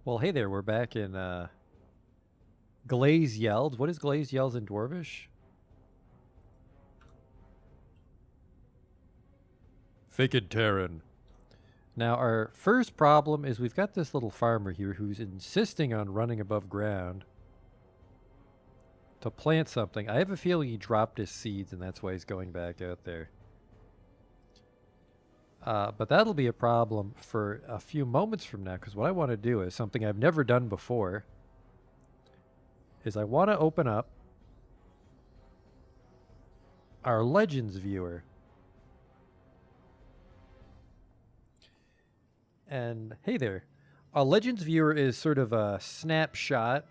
Well, hey there, we're back in Glaze Yells. What is Glaze Yells in Dwarvish? Fikid Terran. Now, our first problem is we've got this little farmer here who's insisting on running above ground to plant something. I have a feeling he dropped his seeds and that's why he's going back out there. But that'll be a problem for a few moments from now, because what I want to do is something I've never done before, is I want to open up our Legends viewer. And hey there, a Legends viewer is sort of a snapshot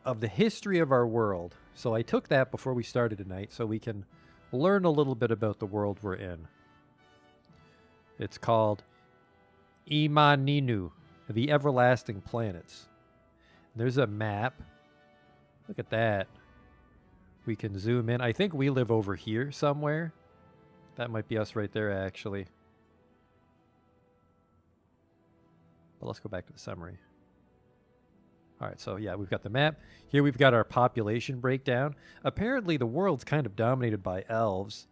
of the history of our world. So I took that before we started tonight so we can learn a little bit about the world we're in. It's called Imaninu, the Everlasting Planets. There's a map. Look at that. We can zoom in. I think we live over here somewhere. That might be us right there, actually. But let's go back to the summary. All right, so yeah, we've got the map. Here we've got our population breakdown. Apparently the world's kind of dominated by elves.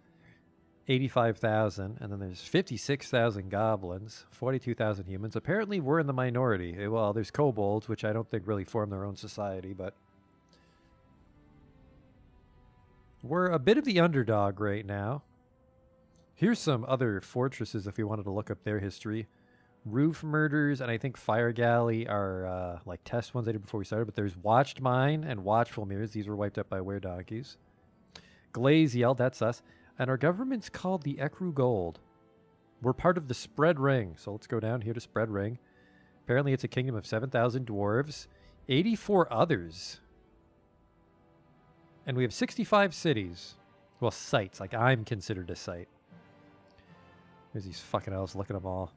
85,000, and then there's 56,000 goblins, 42,000 humans. Apparently we're in the minority. Well, there's kobolds, which I don't think really form their own society, but we're a bit of the underdog right now. Here's some other fortresses if we wanted to look up their history. Roof Murders and I think Fire Galley are like test ones I did before we started, but there's Watched Mine and Watchful Mirrors. These were wiped out by were-donkeys. Glaze Yell, that's us. And our government's called the Ekru Gold. We're part of the Spread Ring. So let's go down here to Spread Ring. Apparently it's a kingdom of 7,000 dwarves. 84 others. And we have 65 cities. Well, sites. Like I'm considered a site. There's these fucking elves. Look at them all.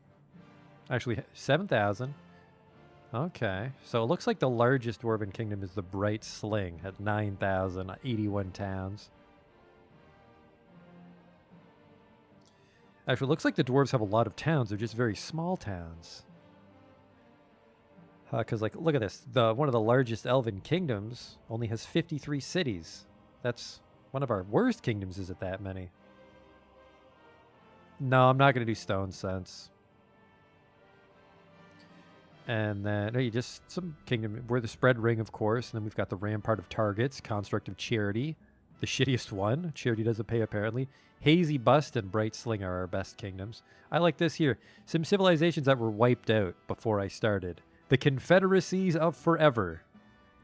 Actually, 7,000. Okay. So it looks like the largest dwarven kingdom is the Bright Sling at 9,000. 81 towns. Actually, it looks like the dwarves have a lot of towns. They're just very small towns. Because, like, look at this. One of the largest elven kingdoms only has 53 cities. That's one of our worst kingdoms is at that many. No, I'm not going to do Stone Sense. And then, no, you just some kingdom. We're the Spread Ring, of course. And then we've got the Rampart of Targets, Construct of Charity. The shittiest one. Charity doesn't pay, apparently. Hazy Bust and Bright Sling are our best kingdoms. I like this here. Some civilizations that were wiped out before I started. The Confederacies of Forever.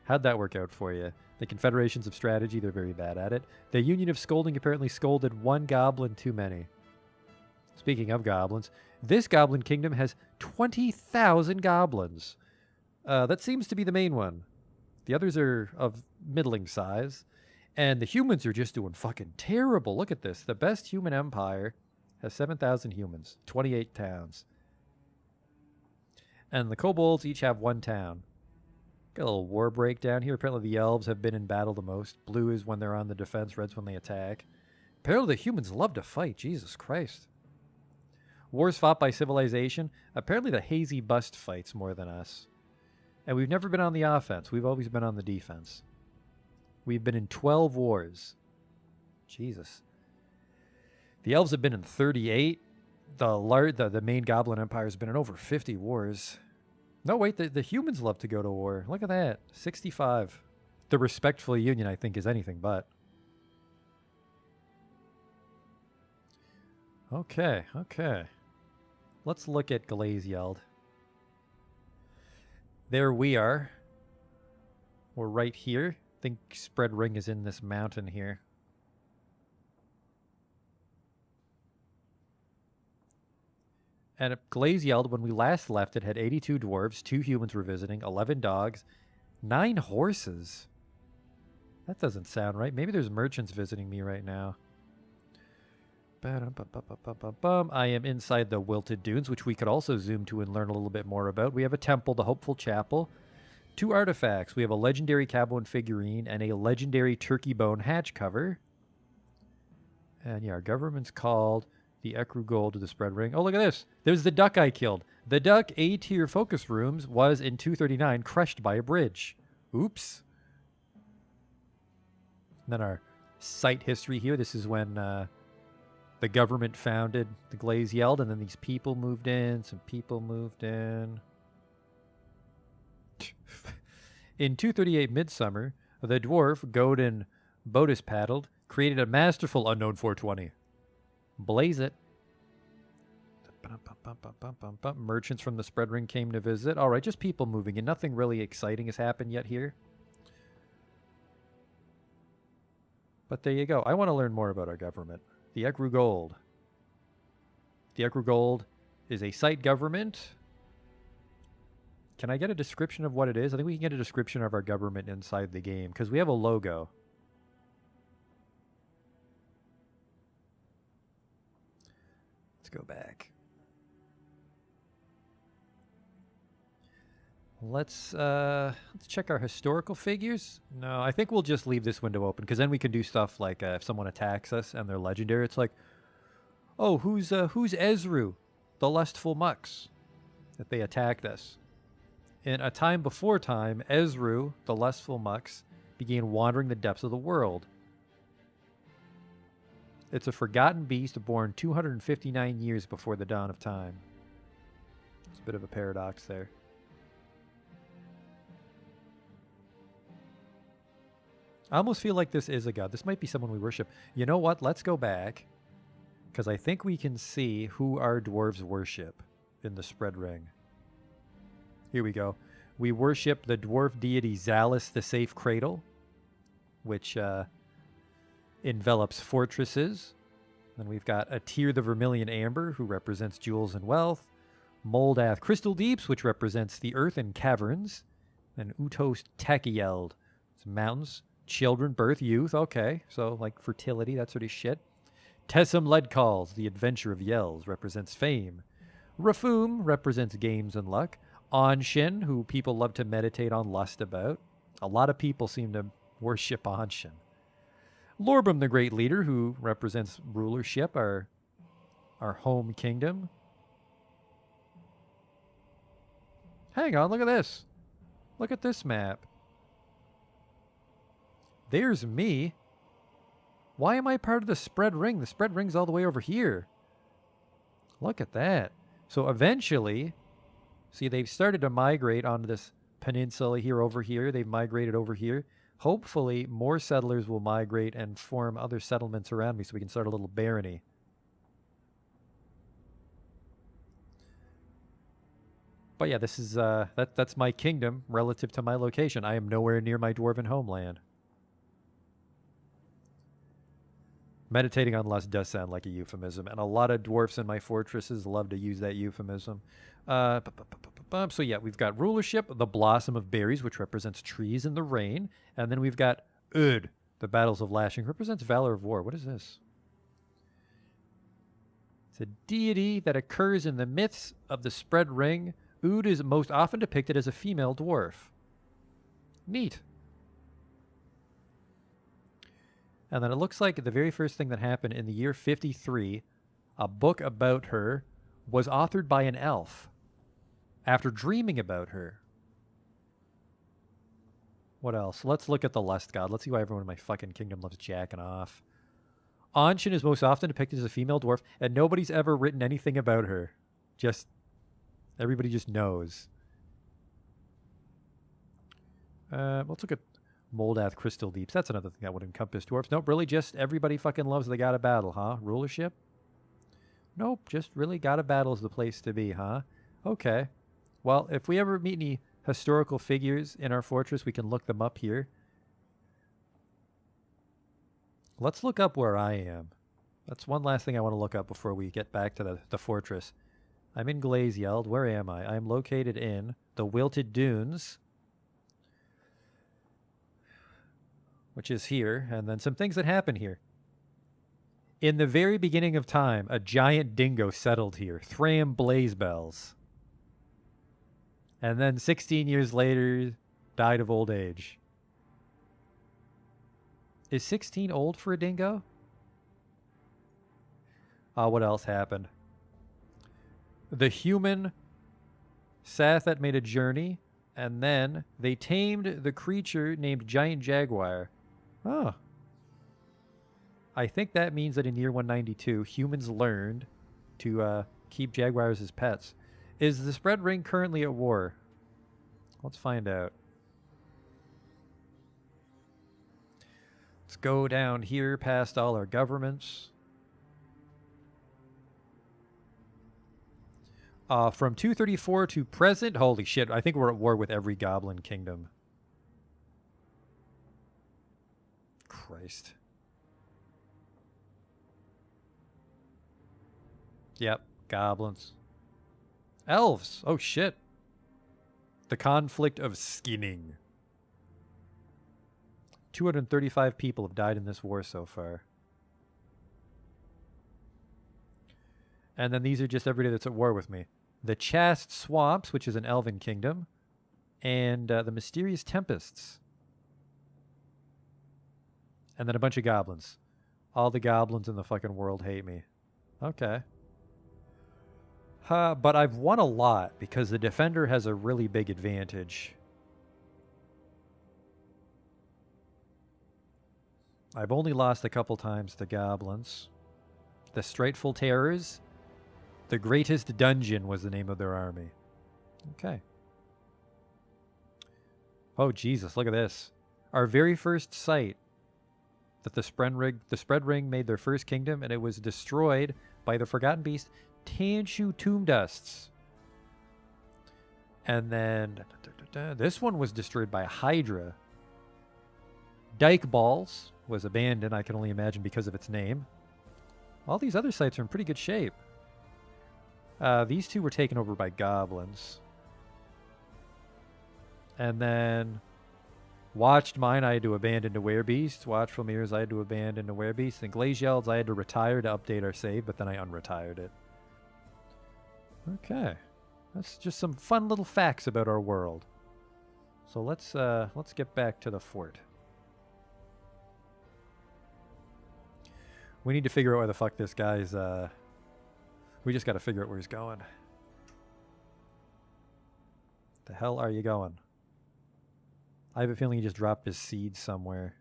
How'd that work out for you? The Confederations of Strategy, they're very bad at it. The Union of Scolding apparently scolded one goblin too many. Speaking of goblins, this goblin kingdom has 20,000 goblins. That seems to be the main one. The others are of middling size. And the humans are just doing fucking terrible. Look at this. The best human empire has 7,000 humans, 28 towns. And the kobolds each have one town. Got a little war breakdown here. Apparently the elves have been in battle the most. Blue is when they're on the defense, red's when they attack. Apparently the humans love to fight. Jesus Christ. Wars fought by civilization. Apparently the Hazy Bust fights more than us. And we've never been on the offense. We've always been on the defense. We've been in 12 wars. Jesus. The elves have been in 38. The main goblin empire has been in over 50 wars. No, wait, the humans love to go to war. Look at that. 65. The Respectful Union, I think, is anything but. Okay, okay. Let's look at Glazyeld. There we are. We're right here. I think Spread Ring is in this mountain here. And at Glazyeld, when we last left, it had 82 dwarves, 2 humans were visiting, 11 dogs, 9 horses. That doesn't sound right. Maybe there's merchants visiting me right now. I am inside the Wilted Dunes, which we could also zoom to and learn a little bit more about. We have a temple, the Hopeful Chapel. 2 artifacts. We have a legendary Cabone figurine and a legendary turkey bone hatch cover. And yeah, our government's called The Ecru Gold to the spread ring. Oh, look at this. There's the duck I killed. The duck A-tier focus rooms was in 239 crushed by a bridge. Oops. And then our site history here. This is when the government founded the Glaze Yelled, and then these people moved in. Some people moved in. In 238 Midsummer, the dwarf, Godin Bodis paddled, created a masterful unknown 420. Blaze it. Merchants from the spread ring came to visit. All right, just people moving in. Nothing really exciting has happened yet here. But there you go. I want to learn more about our government. The Ecru Gold. The Ecru Gold is a site government. Can I get a description of what it is? I think we can get a description of our government inside the game, because we have a logo. Let's go back. Let's check our historical figures. No, I think we'll just leave this window open, because then we can do stuff like if someone attacks us and they're legendary, it's like, oh, who's Ezru, the lustful Mux, if they attacked us. In a time before time, Ezru, the lustful Mux, began wandering the depths of the world. It's a forgotten beast born 259 years before the dawn of time. It's a bit of a paradox there. I almost feel like this is a god. This might be someone we worship. You know what? Let's go back, because I think we can see who our dwarves worship in the spread ring. Here we go. We worship the dwarf deity Zalus, the Safe Cradle, which envelops fortresses. Then we've got Atir, the Vermilion Amber, who represents jewels and wealth. Moldath, Crystal Deeps, which represents the earth and caverns. And Utos Tekield, it's mountains, children, birth, youth. Okay, so like fertility, that sort of shit. Tessum Leadcalls, the adventure of Yells, represents fame. Rafum represents games and luck. Anshin, who people love to meditate on lust about. A lot of people seem to worship Anshin. Lorbum, the great leader, who represents rulership, our home kingdom. Hang on, look at this. Look at this map. There's me. Why am I part of the spread ring? The spread ring's all the way over here. Look at that. So eventually, see, they've started to migrate onto this peninsula here over here. They've migrated over here. Hopefully, more settlers will migrate and form other settlements around me so we can start a little barony. But yeah, this is that's my kingdom relative to my location. I am nowhere near my dwarven homeland. Meditating on lust does sound like a euphemism, and a lot of dwarfs in my fortresses love to use that euphemism. So yeah, we've got rulership, the blossom of berries, which represents trees in the rain, and then we've got Ud, the battles of lashing, represents valor of war. What is this? It's a deity that occurs in the myths of the spread ring. Ud is most often depicted as a female dwarf. Neat. And then it looks like the very first thing that happened in the year 53, a book about her was authored by an elf after dreaming about her. What else? Let's look at the lust god. Let's see why everyone in my fucking kingdom loves jacking off. Anshin is most often depicted as a female dwarf, and nobody's ever written anything about her. Just, everybody just knows. Let's look at Moldath Crystal Deeps. That's another thing that would encompass dwarfs. Nope, really just everybody fucking loves the god of battle, huh? Rulership? Nope, just really god of battle is the place to be, huh? Okay. Well, if we ever meet any historical figures in our fortress, we can look them up here. Let's look up where I am. That's one last thing I want to look up before we get back to the fortress. I'm in Glazyeld. Where am I? I'm located in the Wilted Dunes, which is here, and then some things that happen here. In the very beginning of time, a giant dingo settled here, Thram Blazebells. And then 16 years later, died of old age. Is 16 old for a dingo? What else happened? The human Sathet made a journey, and then they tamed the creature named Giant Jaguar. Oh. I think that means that in year 192, humans learned to keep jaguars as pets. Is the spread ring currently at war? Let's find out. Let's go down here past all our governments. From 234 to present, holy shit, I think we're at war with every goblin kingdom. Christ. Yep, goblins. Elves, oh shit. The conflict of skinning. 235 people have died in this war so far. And then these are just everybody that's at war with me. The Chaste Swamps, which is an elven kingdom. And the Mysterious Tempests. And then a bunch of goblins. All the goblins in the fucking world hate me. Okay. But I've won a lot because the defender has a really big advantage. I've only lost a couple times to goblins. The Striteful Terrors. The Greatest Dungeon was the name of their army. Okay. Oh, Jesus, look at this. Our very first site that the spread ring made their first kingdom, and it was destroyed by the Forgotten Beast, Tanshu Tomb Dusts. And then this one was destroyed by Hydra. Dyke Balls was abandoned, I can only imagine because of its name. All these other sites are in pretty good shape. These two were taken over by goblins. And then Watched Mine, I had to abandon to Werebeast. Watchful Mirrors, I had to abandon to Werebeast. And Glacields, I had to retire to update our save, but then I unretired it. Okay. That's just some fun little facts about our world. So let's get back to the fort. We need to figure out where the fuck this guy's we just gotta figure out where he's going. The hell are you going? I have a feeling he just dropped his seed somewhere.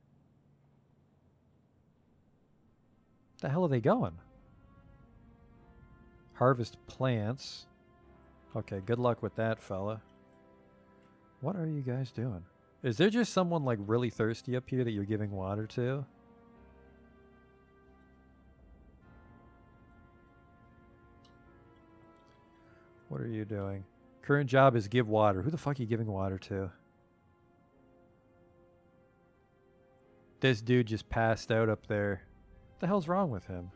The hell are they going? Harvest plants. Okay, good luck with that, fella. What are you guys doing? Is there just someone like really thirsty up here that you're giving water to? What are you doing? Current job is give water. Who the fuck are you giving water to? This dude just passed out up there. What the hell's wrong with him?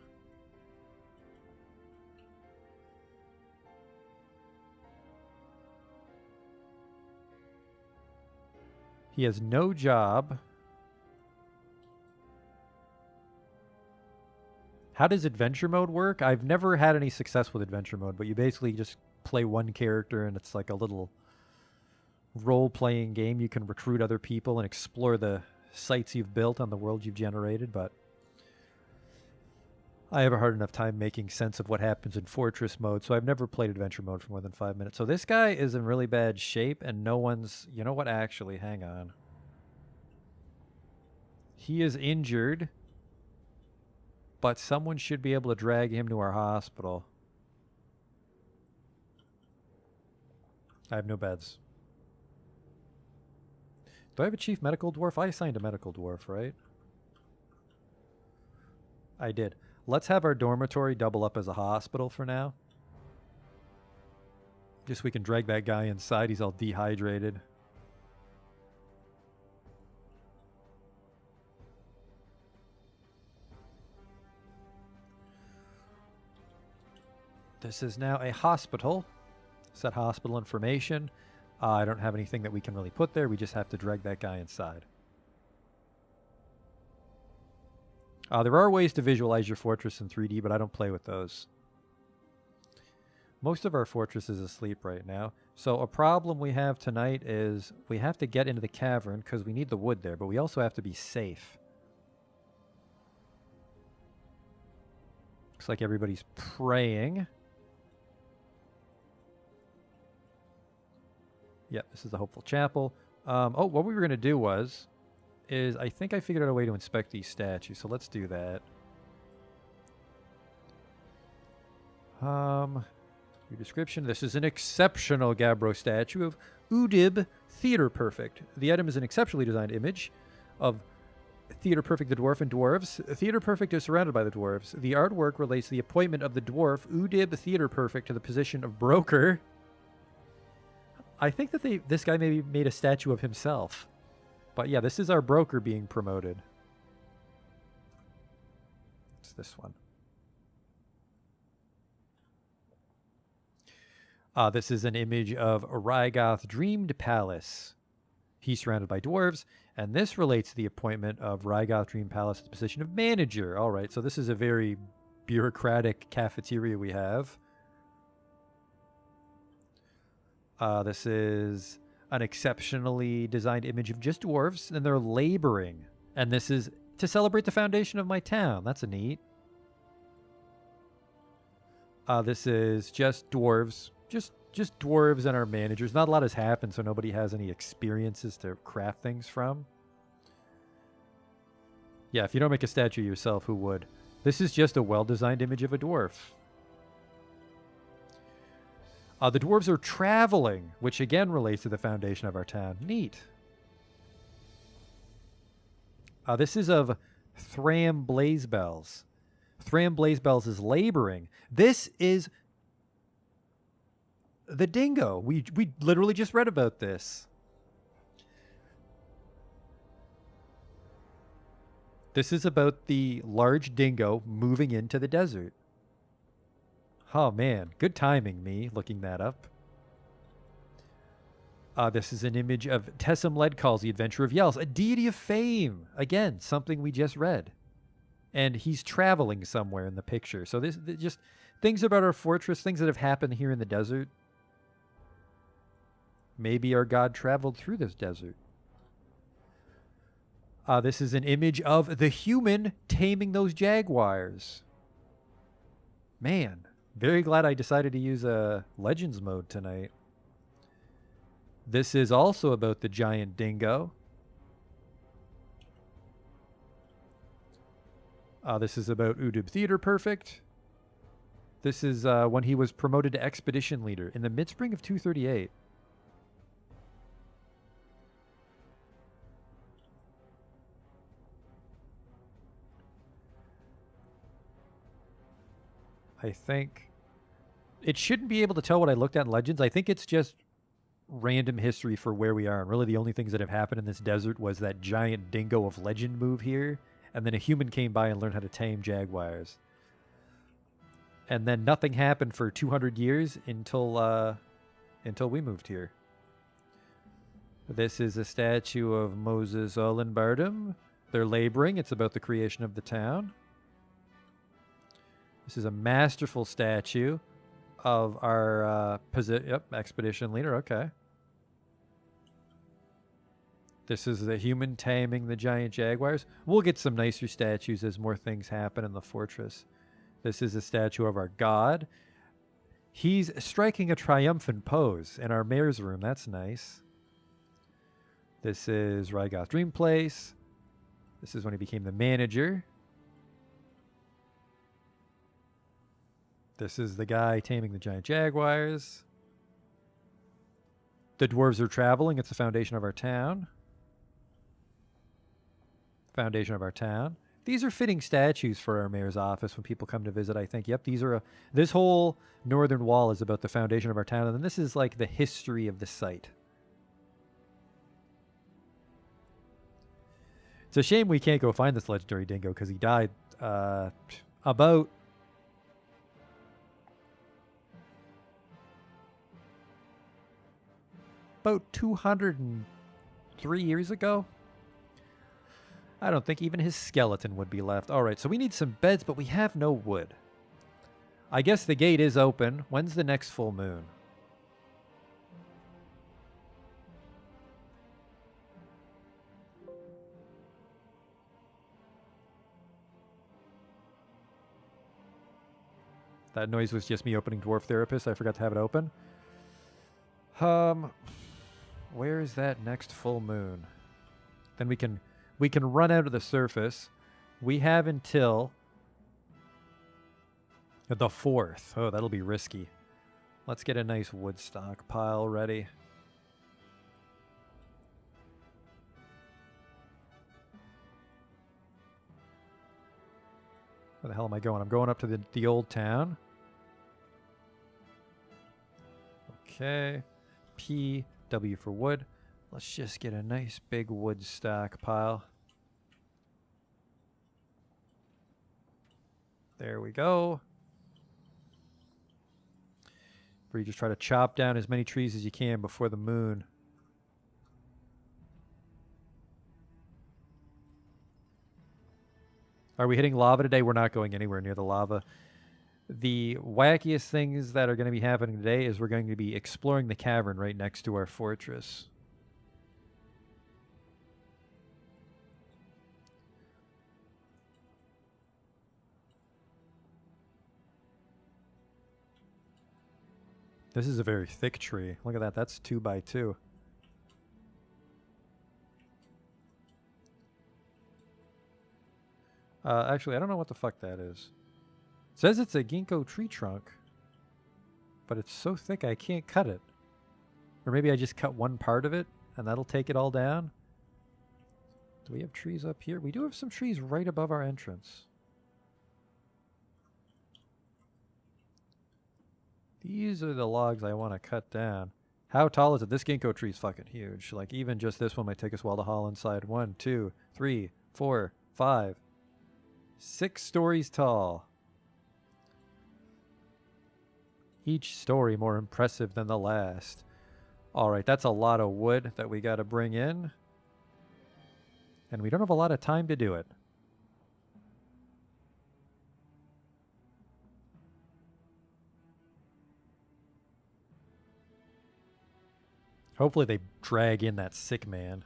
He has no job. How does adventure mode work? I've never had any success with adventure mode, but you basically just play one character and it's like a little role-playing game. You can recruit other people and explore the sites you've built on the world you've generated, but I have a hard enough time making sense of what happens in fortress mode, so I've never played adventure mode for more than 5 minutes. So this guy is in really bad shape and no one's... You know what? Actually, hang on. He is injured, but someone should be able to drag him to our hospital. I have no beds. Do I have a chief medical dwarf? I assigned a medical dwarf, right? I did. Let's have our dormitory double up as a hospital for now. Just so we can drag that guy inside. He's all dehydrated. This is now a hospital. Set hospital information. I don't have anything that we can really put there. We just have to drag that guy inside. There are ways to visualize your fortress in 3D, but I don't play with those. Most of our fortress is asleep right now. So a problem we have tonight is we have to get into the cavern because we need the wood there, but we also have to be safe. Looks like everybody's praying. Yep, this is the Hopeful Chapel. Oh, what we were going to do is I think I figured out a way to inspect these statues, so let's do that. Your description. This is an exceptional Gabbro statue of Udib Theater Perfect. The item is an exceptionally designed image of Theater Perfect the Dwarf and Dwarves. Theater Perfect is surrounded by the Dwarves. The artwork relates the appointment of the Dwarf Udib Theater Perfect to the position of broker. I think that this guy maybe made a statue of himself. But yeah, this is our broker being promoted. It's this one. This is an image of Rygoth Dreamed Palace. He's surrounded by dwarves, and this relates to the appointment of Rygoth Dream Palace to the position of manager. All right, so this is a very bureaucratic cafeteria we have. This is an exceptionally designed image of just dwarves, and they're laboring. And this is to celebrate the foundation of my town. That's a neat. This is just dwarves. Just dwarves and our managers. Not a lot has happened, so nobody has any experiences to craft things from. Yeah, if you don't make a statue yourself, who would? This is just a well-designed image of a dwarf. The dwarves are traveling, which again relates to the foundation of our town. Neat. This is of Thram Blazebells. Thram Blazebells is laboring. This is the dingo. We literally just read about this. This is about the large dingo moving into the desert. Oh man, good timing, me looking that up. This is an image of Tessum Ledcall's The Adventure of Yells, a deity of fame. Again, something we just read. And he's traveling somewhere in the picture. So this just things about our fortress, things that have happened here in the desert. Maybe our god traveled through this desert. This is an image of the human taming those jaguars. Man, very glad I decided to use a Legends mode tonight. This is also about the giant dingo. This is about Udib Theater Perfect. This is when he was promoted to expedition leader in the mid-spring of 238. I think it shouldn't be able to tell what I looked at in Legends. I think it's just random history for where we are. And really the only things that have happened in this desert was that giant dingo of legend move here. And then a human came by and learned how to tame jaguars. And then nothing happened for 200 years until we moved here. This is a statue of Moses Ullenbardum. They're laboring. It's about the creation of the town. This is a masterful statue of our expedition leader. Okay. This is the human taming the giant jaguars. We'll get some nicer statues as more things happen in the fortress. This is a statue of our god. He's striking a triumphant pose in our mayor's room. That's nice. This is Rygoth Dream Place. This is when he became the manager. This is the guy taming the giant jaguars. The dwarves are traveling. It's the foundation of our town. Foundation of our town. These are fitting statues for our mayor's office when people come to visit, I think. Yep, these are this whole northern wall is about the foundation of our town, and then this is like the history of the site. It's a shame we can't go find this legendary dingo because he died about 203 years ago. I don't think even his skeleton would be left. All right, so we need some beds, but we have no wood. I guess the gate is open. When's the next full moon? That noise was just me opening Dwarf Therapist. I forgot to have it open. Where is that next full moon? Then we can run out of the surface. We have until the 4th. Oh, that'll be risky. Let's get a nice wood stockpile ready. Where the hell am I going? I'm going up to the old town. Okay. P, W for wood. Let's just get a nice big wood stockpile. There we go. Where you just try to chop down as many trees as you can before the moon. Are we hitting lava today? We're not going anywhere near the lava. The wackiest things that are going to be happening today is we're going to be exploring the cavern right next to our fortress. This is a very thick tree. Look at that. That's 2 by 2. Actually, I don't know what the fuck that is. It says it's a ginkgo tree trunk, but it's so thick I can't cut it. Or maybe I just cut one part of it, and that'll take it all down. Do we have trees up here? We do have some trees right above our entrance. These are the logs I want to cut down. How tall is it? This ginkgo tree is fucking huge. Like, even just this one might take us a while to haul inside. 1, 2, 3, 4, 5, 6 stories tall. Each story more impressive than the last. All right, that's a lot of wood that we got to bring in. And we don't have a lot of time to do it. Hopefully they drag in that sick man.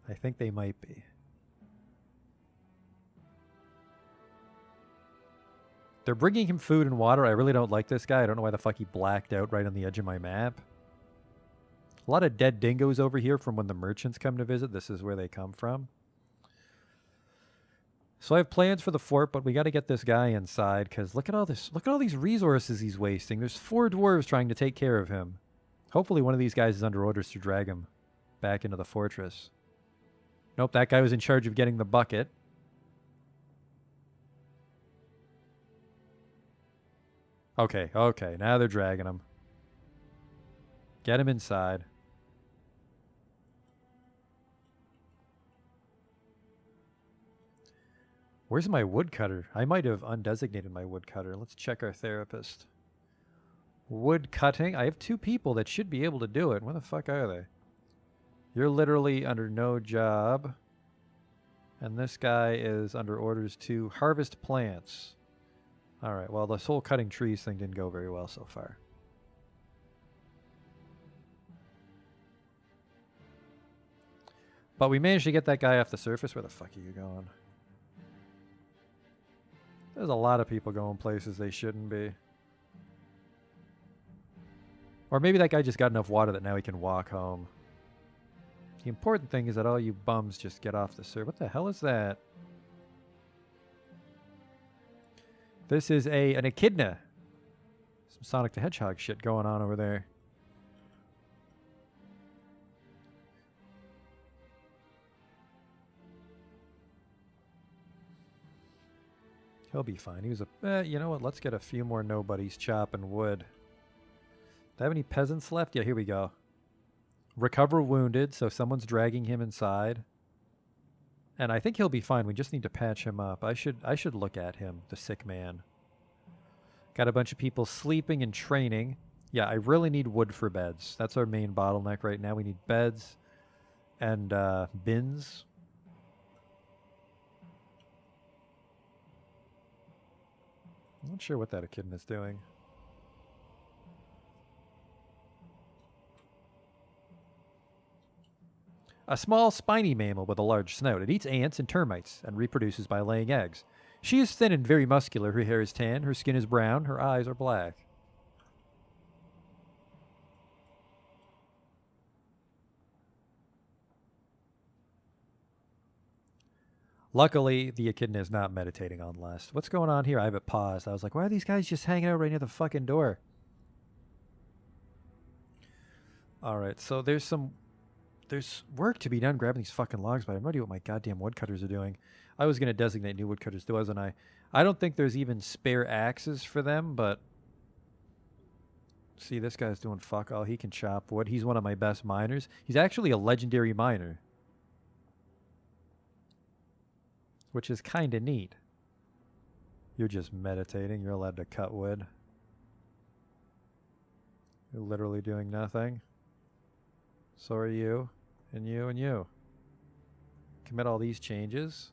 I think they might be. They're bringing him food and water. I really don't like this guy. I don't know why the fuck he blacked out right on the edge of my map. A lot of dead dingoes over here from when the merchants come to visit. This is where they come from. So I have plans for the fort, but we got to get this guy inside because look at all this. Look at all these resources he's wasting. There's 4 dwarves trying to take care of him. Hopefully one of these guys is under orders to drag him back into the fortress. Nope, that guy was in charge of getting the bucket. Okay, okay, now they're dragging him. Get him inside. Where's my woodcutter? I might have undesignated my woodcutter. Let's check our therapist. Wood cutting. I have 2 people that should be able to do it. Where the fuck are they? You're literally under no job. And this guy is under orders to harvest plants. Alright, well, this whole cutting trees thing didn't go very well so far. But we managed to get that guy off the surface. Where the fuck are you going? There's a lot of people going places they shouldn't be. Or maybe that guy just got enough water that now he can walk home. The important thing is that all you bums just get off the surface. What the hell is that? This is an echidna. Some Sonic the Hedgehog shit going on over there. He'll be fine. He was a... you know what? Let's get a few more nobodies chopping wood. Do I have any peasants left? Yeah, here we go. Recover wounded, so someone's dragging him inside. And I think he'll be fine. We just need to patch him up. I should look at him, the sick man. Got a bunch of people sleeping and training. Yeah, I really need wood for beds. That's our main bottleneck right now. We need beds and bins. I'm not sure what that echidna's doing. A small spiny mammal with a large snout. It eats ants and termites and reproduces by laying eggs. She is thin and very muscular. Her hair is tan. Her skin is brown. Her eyes are black. Luckily, the echidna is not meditating on lust. What's going on here? I have it paused. I was like, why are these guys just hanging out right near the fucking door? Alright, so there's work to be done grabbing these fucking logs, but I have no idea what my goddamn woodcutters are doing. I was going to designate new woodcutters, wasn't I? I don't think there's even spare axes for them, but... See, this guy's doing fuck all. He can chop wood. He's one of my best miners. He's actually a legendary miner. Which is kind of neat. You're just meditating. You're allowed to cut wood. You're literally doing nothing. So are you. And you and you. Commit all these changes.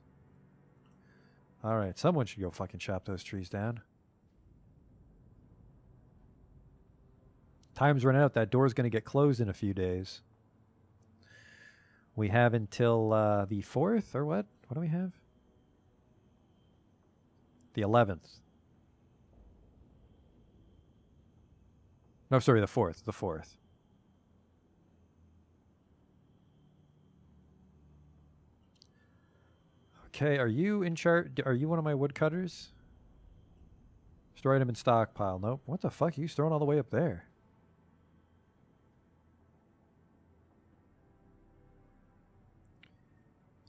Alright, someone should go fucking chop those trees down. Time's running out. That door's going to get closed in a few days. We have until the 4th, or what? What do we have? The 11th. No, sorry, the 4th. The 4th. Okay, are you in charge? Are you one of my woodcutters? Store item in stockpile. Nope. What the fuck? You throwing all the way up there?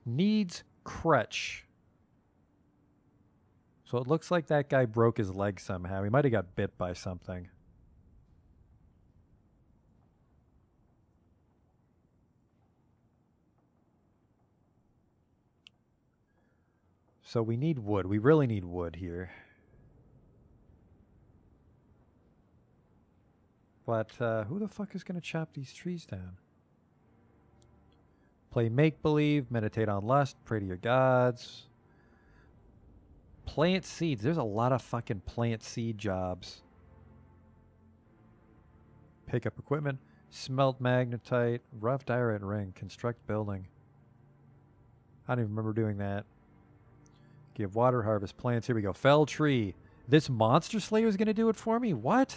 Needs crutch. So it looks like that guy broke his leg somehow. He might have got bit by something. So we need wood. We really need wood here. But who the fuck is going to chop these trees down? Play make-believe, meditate on lust, pray to your gods. Plant seeds. There's a lot of fucking plant seed jobs. Pick up equipment. Smelt magnetite. Rough diorite ring. Construct building. I don't even remember doing that. Give water, harvest plants. Here we go. Fell tree. This monster slayer is going to do it for me? What?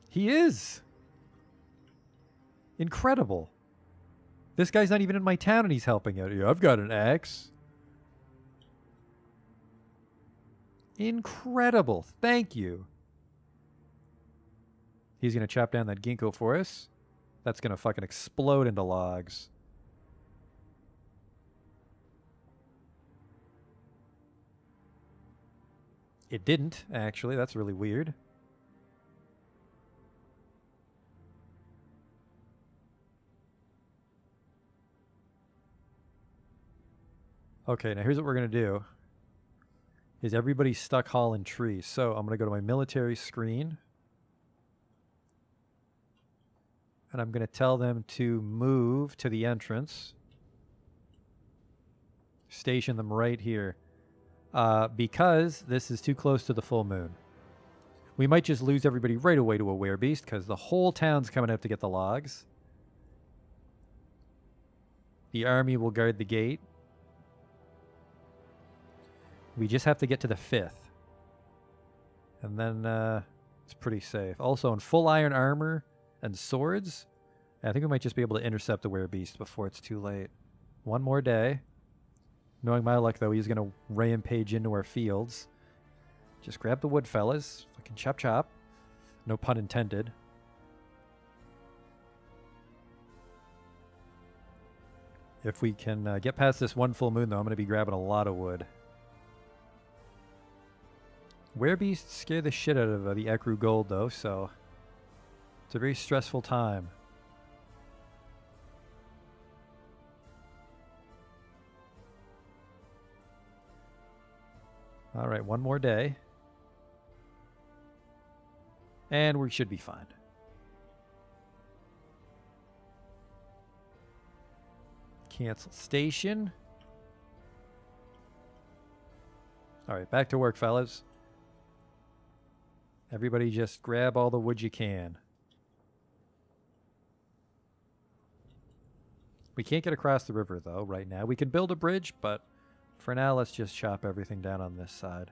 He is. Incredible. This guy's not even in my town and he's helping out. Yeah, I've got an axe. Incredible. Thank you. He's going to chop down that ginkgo for us. That's going to fucking explode into logs. It didn't, actually. That's really weird. Okay, now here's what we're going to do. Is everybody's stuck hauling trees. So I'm going to go to my military screen. And I'm going to tell them to move to the entrance. Station them right here. Because this is too close to the full moon. We might just lose everybody right away to a werebeast because the whole town's coming out to get the logs. The army will guard the gate. We just have to get to the 5th. And then it's pretty safe. Also in full iron armor and swords, I think we might just be able to intercept the werebeast before it's too late. One more day. Knowing my luck, though, he's going to rampage into our fields. Just grab the wood, fellas. Fucking chop chop. No pun intended. If we can get past this one full moon, though, I'm going to be grabbing a lot of wood. Werebeasts scare the shit out of the Ekru Gold, though, so it's a very stressful time. All right, one more day. And we should be fine. Cancel station. All right, back to work, fellas. Everybody just grab all the wood you can. We can't get across the river, though, right now. We can build a bridge, but for now, let's just chop everything down on this side.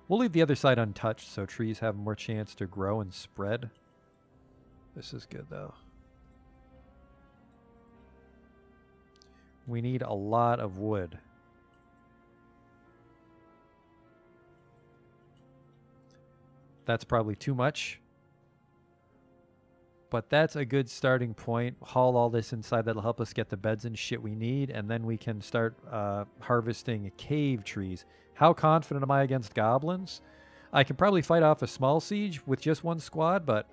We'll leave the other side untouched so trees have more chance to grow and spread. This is good, though. We need a lot of wood. That's probably too much. But that's a good starting point. Haul all this inside. That'll help us get the beds and shit we need. And then we can start harvesting cave trees. How confident am I against goblins? I can probably fight off a small siege with just one squad. But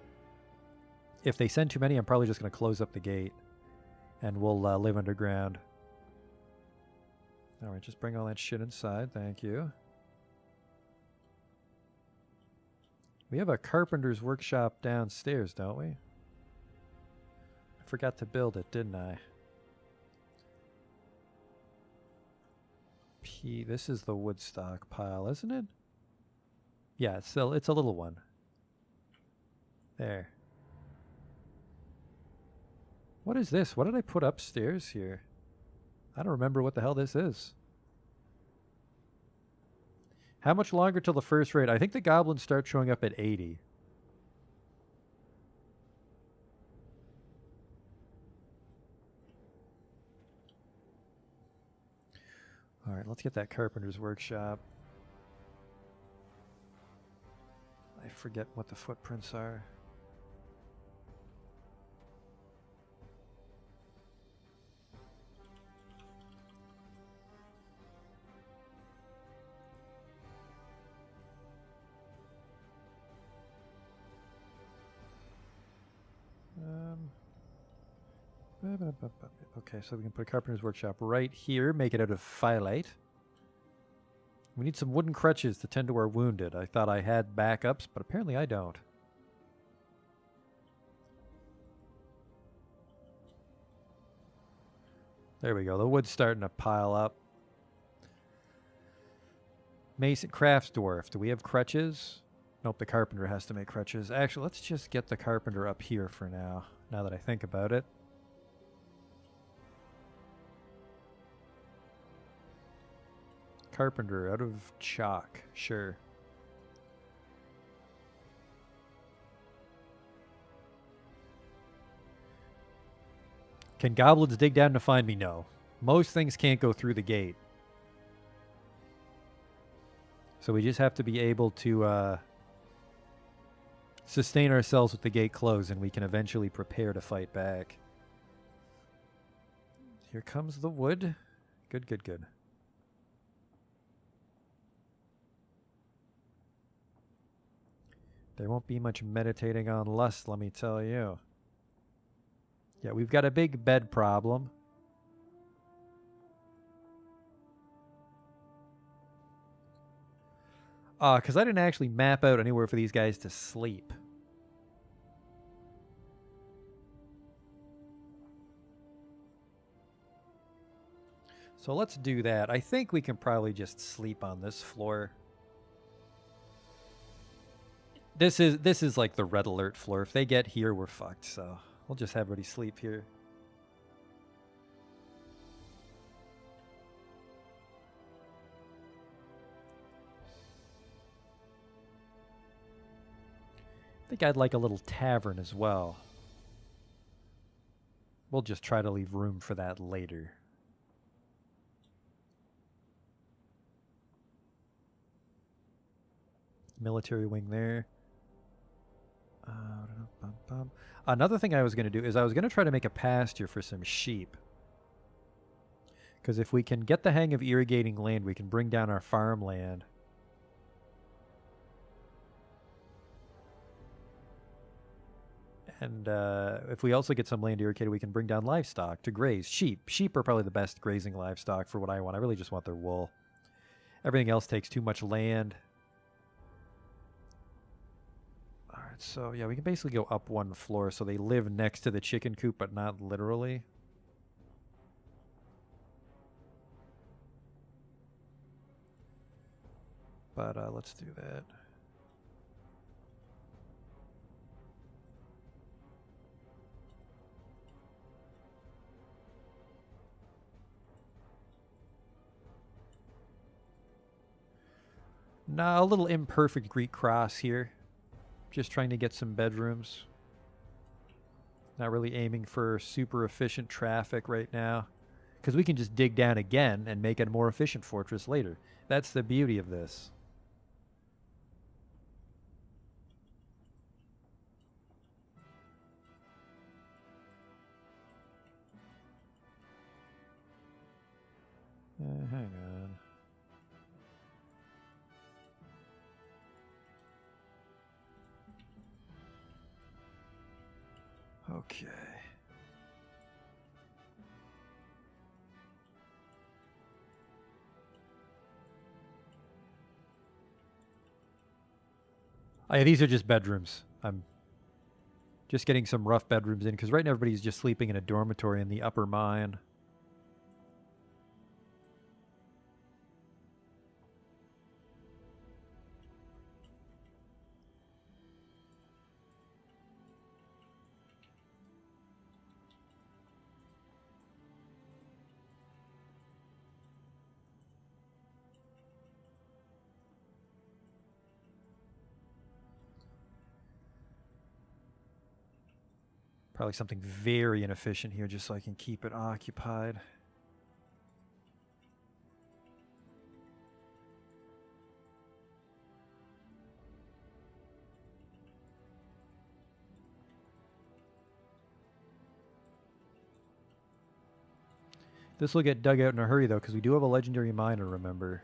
if they send too many, I'm probably just going to close up the gate. And we'll live underground. All right, just bring all that shit inside. Thank you. We have a carpenter's workshop downstairs, don't we? Forgot to build it, didn't I? This is the wood stock pile, isn't it? Yeah, it's a little one. There. What is this? What did I put upstairs here? I don't remember what the hell this is. How much longer till the first raid? I think the goblins start showing up at 80. All right, let's get that carpenter's workshop. I forget what the footprints are. Okay, so we can put a carpenter's workshop right here, make it out of phyllite. We need some wooden crutches to tend to our wounded. I thought I had backups, but apparently I don't. There we go. The wood's starting to pile up. Mason crafts dwarf. Do we have crutches? Nope, the carpenter has to make crutches. Actually, let's just get the carpenter up here for now that I think about it. Carpenter out of chalk, sure. Can goblins dig down to find me? No. Most things can't go through the gate. So we just have to be able to sustain ourselves with the gate closed, and we can eventually prepare to fight back. Here comes the wood. Good, good, good. There won't be much meditating on lust, let me tell you. Yeah, we've got a big bed problem. Because I didn't actually map out anywhere for these guys to sleep. So let's do that. I think we can probably just sleep on this floor. This is like the red alert floor. If they get here, we're fucked. So we'll just have everybody sleep here. I think I'd like a little tavern as well. We'll just try to leave room for that later. Military wing there. Another thing I was going to do is I was going to try to make a pasture for some sheep. Because if we can get the hang of irrigating land, we can bring down our farmland. And if we also get some land irrigated, we can bring down livestock to graze. Sheep. Sheep are probably the best grazing livestock for what I want. I really just want their wool. Everything else takes too much land. Alright, so yeah, we can basically go up one floor so they live next to the chicken coop, but not literally. But let's do that. Now, a little imperfect Greek cross here. Just trying to get some bedrooms. Not really aiming for super efficient traffic right now. Because we can just dig down again and make it a more efficient fortress later. That's the beauty of this. Hang on. Okay. Oh, yeah, these are just bedrooms. I'm just getting some rough bedrooms in because right now everybody's just sleeping in a dormitory in the upper mine. Probably something very inefficient here just so I can keep it occupied. This will get dug out in a hurry, though, because we do have a legendary miner, remember.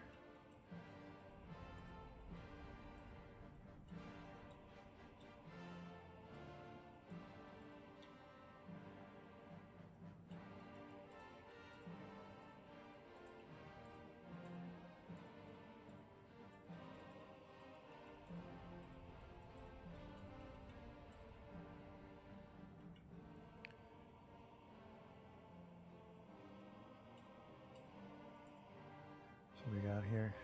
So we got here.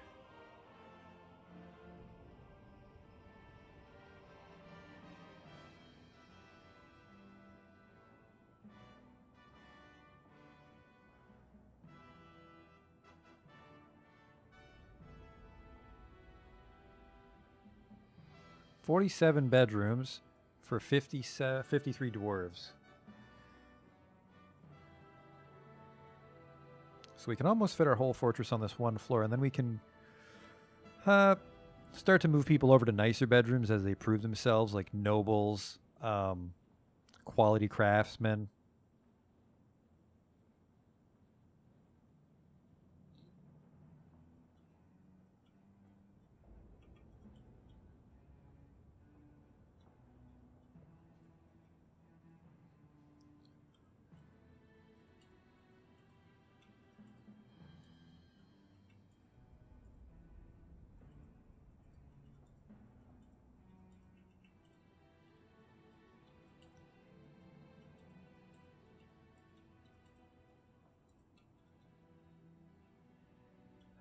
$47 bedrooms for 53 dwarves. So we can almost fit our whole fortress on this one floor, and then we can start to move people over to nicer bedrooms as they prove themselves, like nobles, quality craftsmen.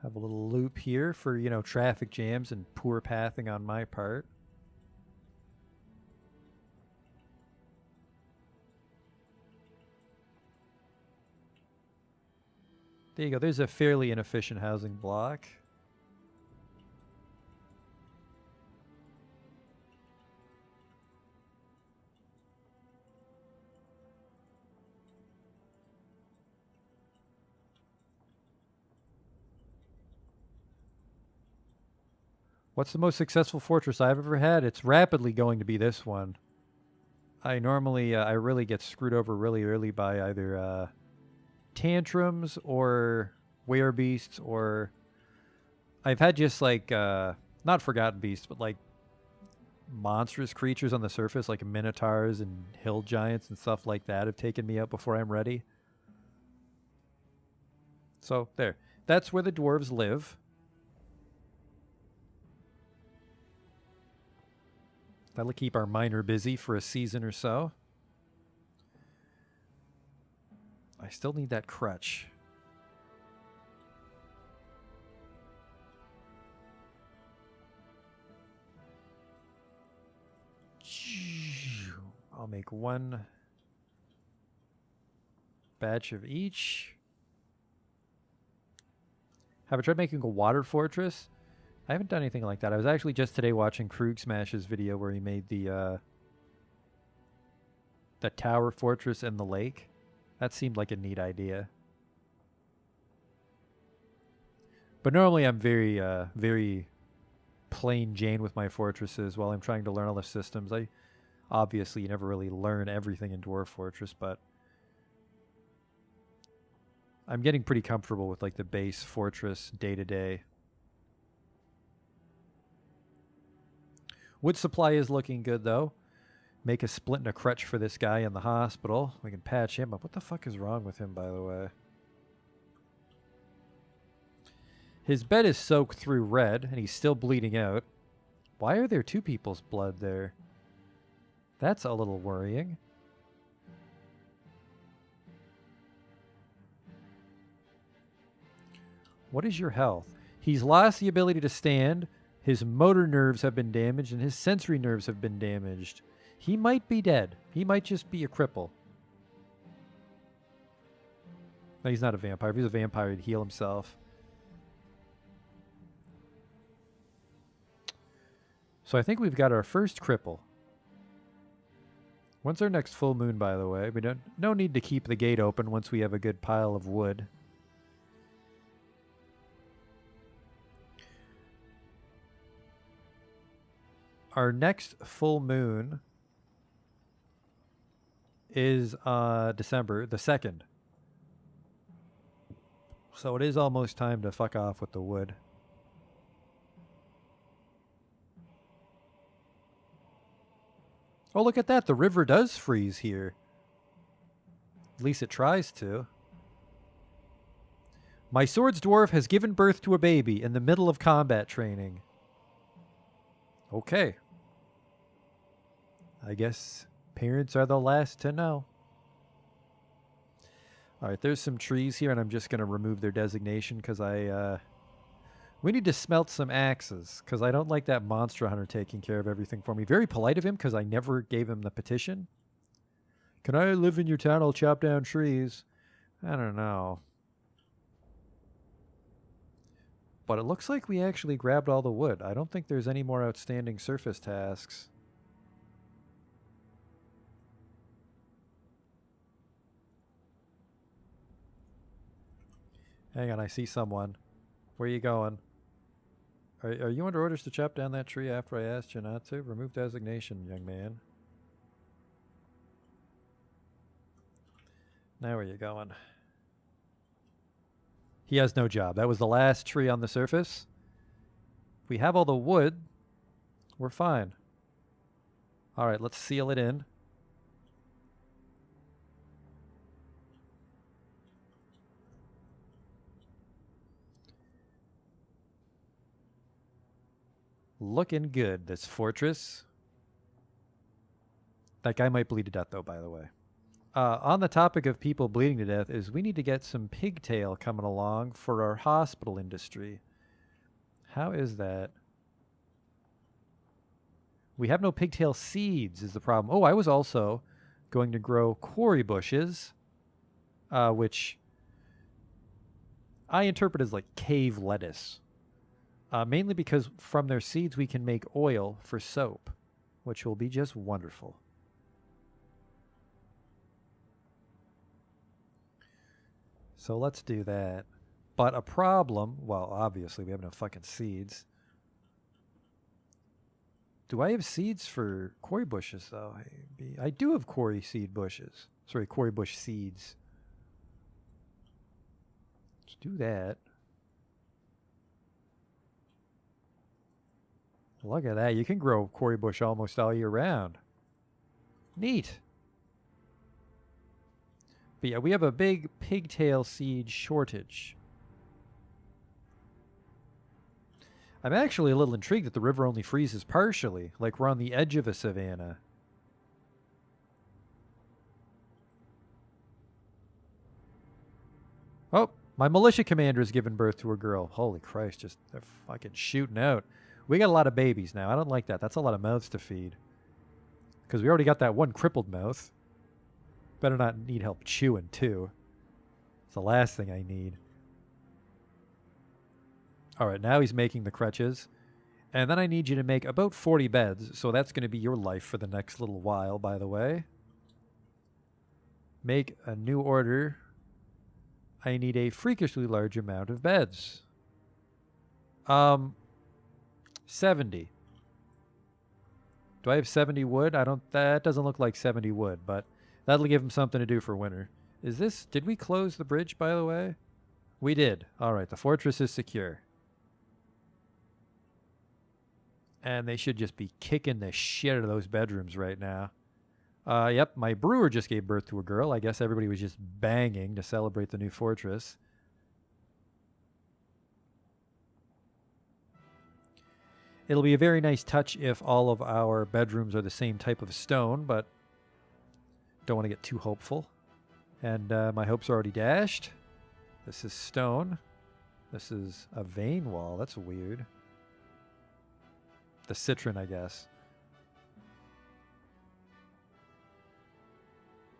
Have a little loop here for, you know, traffic jams and poor pathing on my part. There you go. There's a fairly inefficient housing block. What's the most successful fortress I've ever had? It's rapidly going to be this one. I normally, I really get screwed over really early by either tantrums or werebeasts, or I've had just like, not forgotten beasts, but like monstrous creatures on the surface, like minotaurs and hill giants and stuff like that have taken me out before I'm ready. So there, that's where the dwarves live. That'll keep our miner busy for a season or so. I still need that crutch. I'll make one batch of each. Have I tried making a water fortress? I haven't done anything like that. I was actually just today watching Krug Smash's video where he made the tower fortress in the lake. That seemed like a neat idea. But normally I'm very plain Jane with my fortresses while I'm trying to learn all the systems. Obviously, you never really learn everything in Dwarf Fortress, but I'm getting pretty comfortable with like the base fortress day to day. Wood supply is looking good though. Make a splint and a crutch for this guy in the hospital. We can patch him up. What the fuck is wrong with him, by the way? His bed is soaked through red, and he's still bleeding out. Why are there two people's blood there? That's a little worrying. What is your health? He's lost the ability to stand. His motor nerves have been damaged, and his sensory nerves have been damaged. He might be dead. He might just be a cripple. No, he's not a vampire. If he's a vampire, he'd heal himself. So I think we've got our first cripple. When's our next full moon, by the way? We no need to keep the gate open once we have a good pile of wood. Our next full moon is December the 2nd. So it is almost time to fuck off with the wood. Oh, look at that. The river does freeze here. At least it tries to. My sword's dwarf has given birth to a baby in the middle of combat training. Okay. I guess parents are the last to know. Alright, there's some trees here, and I'm just going to remove their designation because we need to smelt some axes because I don't like that monster hunter taking care of everything for me. Very polite of him because I never gave him the petition. Can I live in your town? I'll chop down trees. I don't know. But it looks like we actually grabbed all the wood. I don't think there's any more outstanding surface tasks. Hang on, I see someone. Where are you going? Are you under orders to chop down that tree after I asked you not to? Remove designation, young man. Now where are you going? He has no job. That was the last tree on the surface. If we have all the wood, we're fine. Alright, let's seal it in. Looking good, this fortress. That guy might bleed to death, though, by the way. On the topic of people bleeding to death is we need to get some pigtail coming along for our hospital industry. How is that? We have no pigtail seeds is the problem. Oh, I was also going to grow quarry bushes, which I interpret as like cave lettuce. Mainly because from their seeds we can make oil for soap, which will be just wonderful. So let's do that. But a problem, well, obviously we have no fucking seeds. Do I have seeds for quarry bushes, though? I do have quarry seed bushes. Sorry, quarry bush seeds. Let's do that. Look at that. You can grow quarry bush almost all year round. Neat. But yeah, we have a big pigtail seed shortage. I'm actually a little intrigued that the river only freezes partially, like we're on the edge of a savanna. Oh, my militia commander has given birth to a girl. Holy Christ, just they're fucking shooting out. We got a lot of babies now. I don't like that. That's a lot of mouths to feed. Because we already got that one crippled mouth. Better not need help chewing, too. It's the last thing I need. Alright, now he's making the crutches. And then I need you to make about 40 beds, so that's going to be your life for the next little while, by the way. Make a new order. I need a freakishly large amount of beds. 70. Do I have 70 wood? That doesn't look like 70 wood, but that'll give him something to do for winter. Did we close the bridge, by the way? We did. All right, the fortress is secure. And they should just be kicking the shit out of those bedrooms right now. Yep, my brewer just gave birth to a girl. I guess everybody was just banging to celebrate the new fortress. It'll be a very nice touch if all of our bedrooms are the same type of stone, but don't want to get too hopeful. And my hopes are already dashed. This is stone. This is a vein wall. That's weird. The citron, I guess.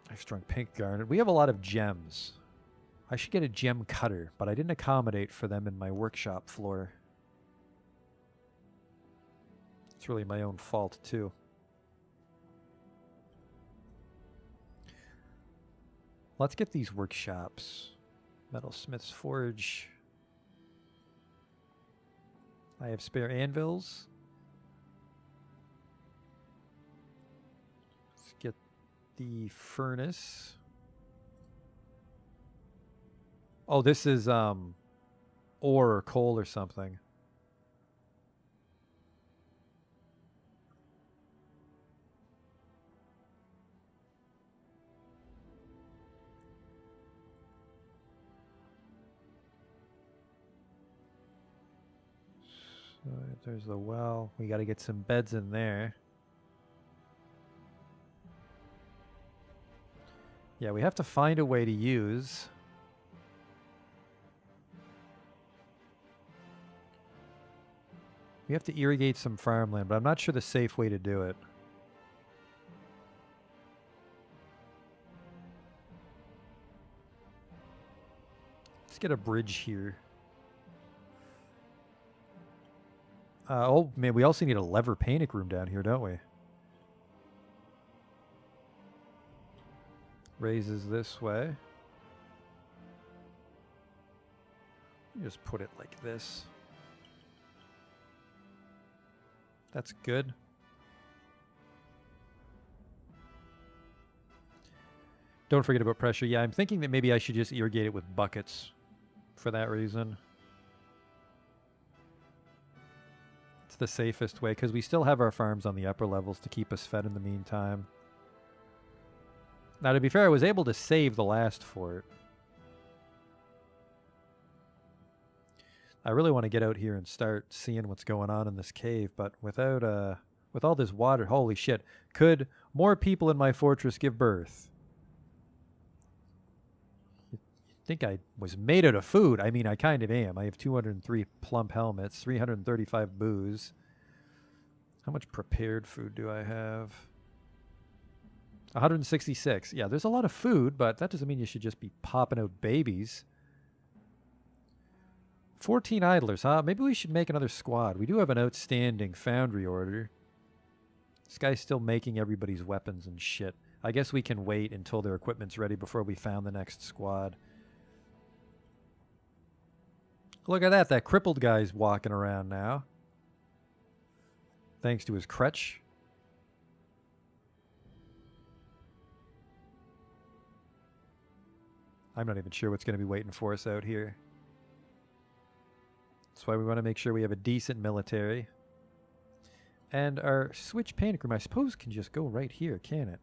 I've strung pink garnet. We have a lot of gems. I should get a gem cutter, but I didn't accommodate for them in my workshop floor. It's really my own fault, too. Let's get these workshops. Metalsmith's Forge. I have spare anvils. Let's get the furnace. Oh, this is ore or coal or something. So there's the well. We got to get some beds in there. Yeah, we have to find a way to use. We have to irrigate some farmland, but I'm not sure the safe way to do it. Let's get a bridge here. Oh, man, we also need a lever panic room down here, don't we? Raises this way. Just put it like this. That's good. Don't forget about pressure. Yeah, I'm thinking that maybe I should just irrigate it with buckets for that reason. It's the safest way because we still have our farms on the upper levels to keep us fed in the meantime. Now, to be fair, I was able to save the last fort. I really want to get out here and start seeing what's going on in this cave, but without with all this water, holy shit. Could more people in my fortress give birth? You'd think I was made out of food. I mean, I kind of am. I have 203 plump helmets, 335 booze. How much prepared food do I have? 166. Yeah, there's a lot of food, but that doesn't mean you should just be popping out babies. 14 idlers, huh? Maybe we should make another squad. We do have an outstanding foundry order. This guy's still making everybody's weapons and shit. I guess we can wait until their equipment's ready before we found the next squad. Look at that. That crippled guy's walking around now. Thanks to his crutch. I'm not even sure what's going to be waiting for us out here. That's why we want to make sure we have a decent military. And our switch panic room, I suppose, can just go right here, can it?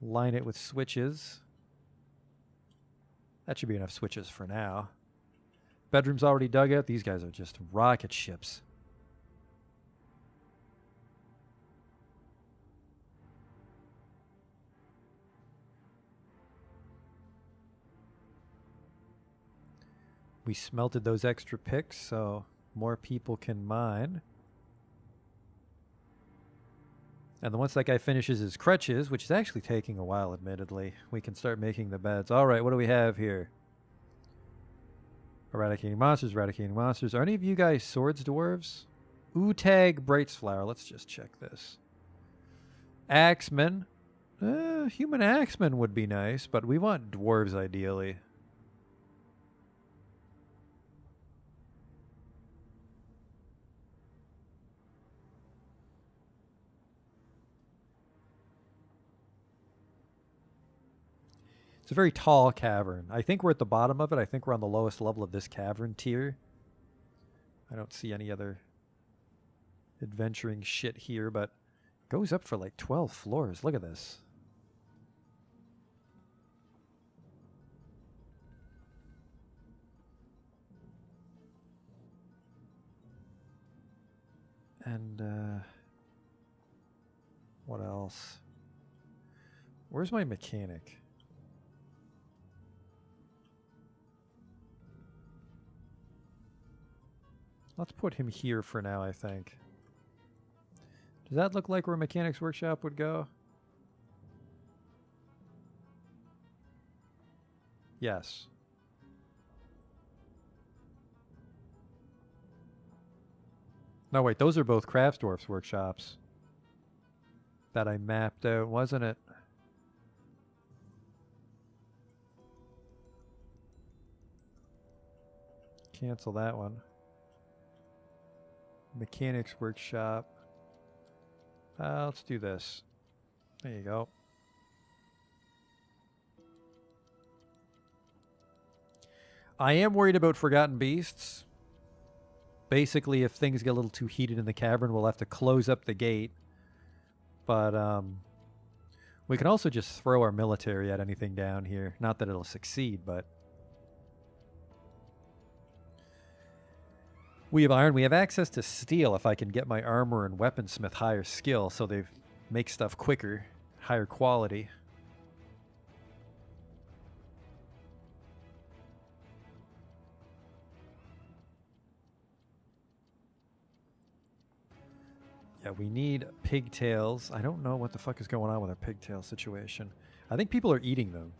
Line it with switches. That should be enough switches for now. Bedroom's already dug out. These guys are just rocket ships. We smelted those extra picks, so more people can mine. And then once that guy finishes his crutches, which is actually taking a while, admittedly, we can start making the beds. All right, what do we have here? Eradicating monsters, eradicating monsters. Are any of you guys swords dwarves? Utag Brightsflower. Let's just check this. Axemen. Human axemen would be nice, but we want dwarves ideally. It's a very tall cavern. I think we're at the bottom of it. I think we're on the lowest level of this cavern tier. I don't see any other adventuring shit here, but it goes up for like 12 floors. Look at this. And what else? Where's my mechanic? Let's put him here for now, I think. Does that look like where a mechanic's workshop would go? Yes. No, wait, those are both Craftsdwarf's workshops that I mapped out, wasn't it? Cancel that one. Mechanics workshop. Let's do this. There you go. I am worried about Forgotten Beasts. Basically, if things get a little too heated in the cavern, we'll have to close up the gate. But we can also just throw our military at anything down here. Not that it'll succeed, but we have iron. We have access to steel if I can get my armor and weaponsmith higher skill, so they make stuff quicker, higher quality. Yeah, we need pigtails. I don't know what the fuck is going on with our pigtail situation. I think people are eating them.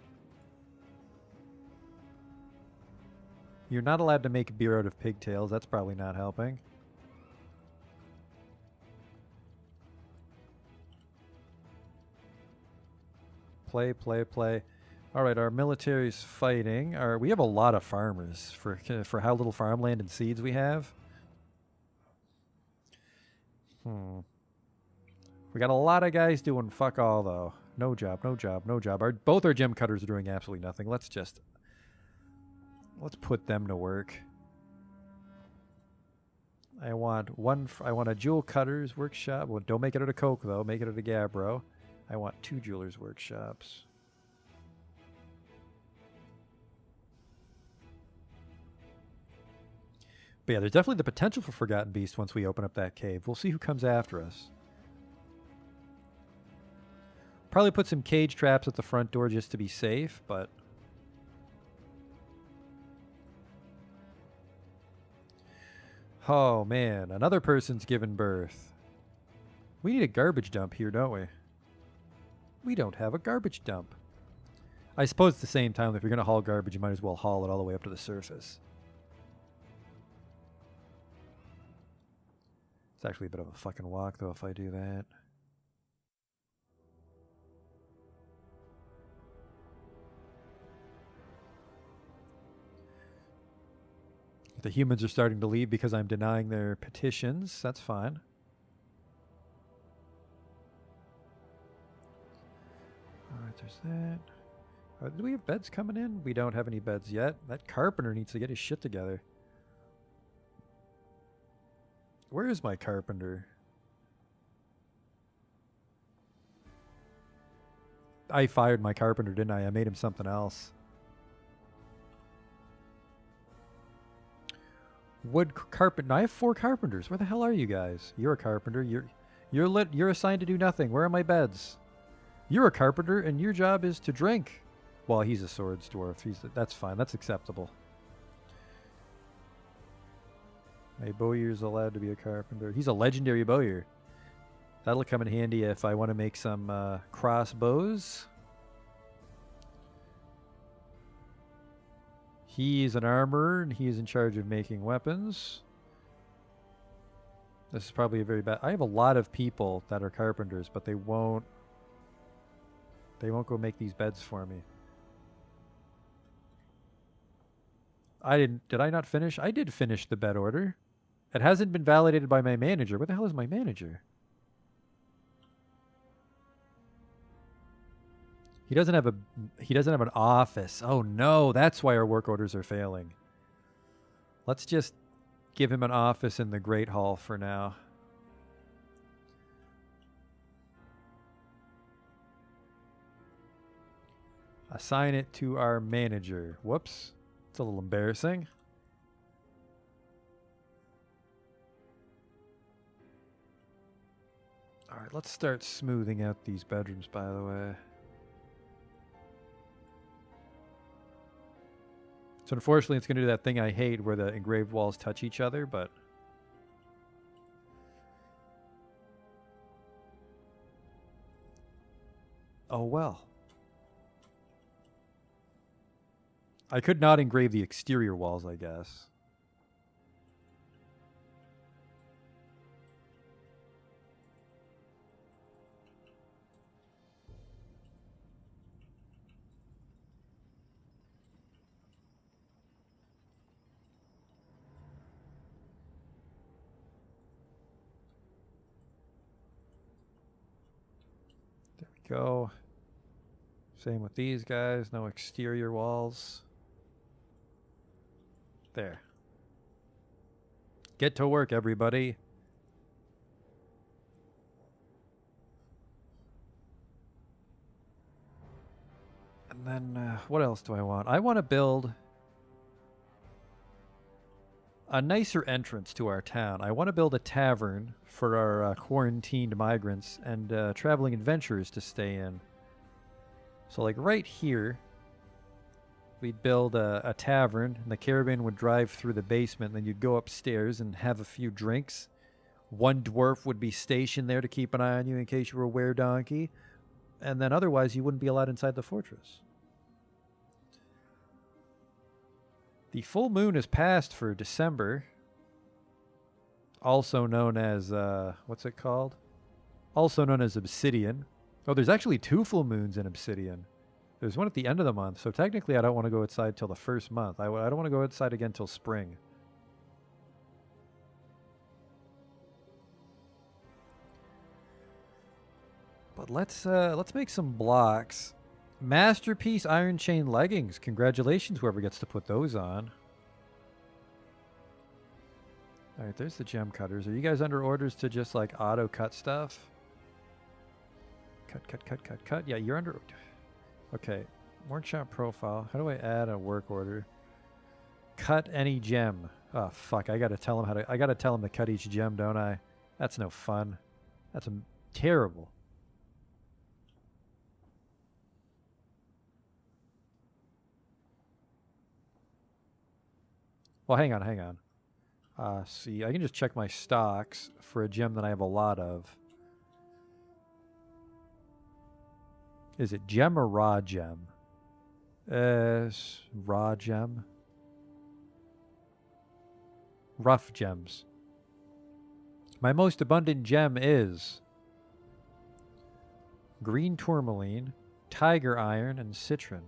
You're not allowed to make beer out of pigtails. That's probably not helping. Play, play, play. All right, our military's fighting. We have a lot of farmers for how little farmland and seeds we have. We got a lot of guys doing fuck all, though. No job, no job, no job. Both our gem cutters are doing absolutely nothing. Let's put them to work. I want a jewel cutter's workshop. Well, don't make it out of coke, though. Make it out of gabbro. I want 2 jewelers' workshops. But yeah, there's definitely the potential for Forgotten Beast once we open up that cave. We'll see who comes after us. Probably put some cage traps at the front door just to be safe, but oh man, another person's given birth. We need a garbage dump here, don't we? We don't have a garbage dump. I suppose at the same time, if you're going to haul garbage, you might as well haul it all the way up to the surface. It's actually a bit of a fucking walk, though, if I do that. The humans are starting to leave because I'm denying their petitions. That's fine. Alright, there's that. Do we have beds coming in? We don't have any beds yet. That carpenter needs to get his shit together. Where is my carpenter? I fired my carpenter, didn't I? I made him something else. Wood carpenter. I have 4 carpenters. Where the hell are you guys? You're a carpenter. You're assigned to do nothing. Where are my beds? You're a carpenter, and your job is to drink. Well, he's a swords dwarf. That's fine. That's acceptable. A bowyer's allowed to be a carpenter. He's a legendary bowyer. That'll come in handy if I want to make some crossbows. He's an armorer, and he's in charge of making weapons. This is probably a very bad... I have a lot of people that are carpenters, but they won't go make these beds for me. Did I not finish? I did finish the bed order. It hasn't been validated by my manager. Where the hell is my manager? He doesn't have an office. Oh no, that's why our work orders are failing. Let's just give him an office in the Great Hall for now. Assign it to our manager. Whoops. It's a little embarrassing. All right, let's start smoothing out these bedrooms, by the way. So unfortunately, it's going to do that thing I hate where the engraved walls touch each other, but... oh well. I could not engrave the exterior walls, I guess. There we go. Same with these guys. No exterior walls. There. Get to work, everybody. And then, what else do I want? I want to build a nicer entrance to our town. I want to build a tavern for our quarantined migrants and traveling adventurers to stay in. So, like, right here, we'd build a tavern, and the caravan would drive through the basement, and then you'd go upstairs and have a few drinks. One dwarf would be stationed there to keep an eye on you in case you were a were-donkey, and then otherwise you wouldn't be allowed inside the fortress. The full moon is passed for December, also known as, what's it called? Also known as Obsidian. Oh, there's actually 2 full moons in Obsidian. There's one at the end of the month, so technically I don't want to go outside till the first month. I don't want to go outside again till spring. But let's make some blocks. Masterpiece iron chain leggings. Congratulations, whoever gets to put those on. All right, there's the gem cutters. Are you guys under orders to just like auto cut stuff? Cut, cut, cut, cut, cut. Yeah, you're under... Okay, workshop profile. How do I add a work order? Cut any gem. Oh fuck! I gotta tell him how to. I gotta tell him to cut each gem, don't I? That's no fun. That's terrible. Well, hang on, hang on. See, I can just check my stocks for a gem that I have a lot of. Is it gem or raw gem? Raw gem. Rough gems. My most abundant gem is green tourmaline, tiger iron, and citron.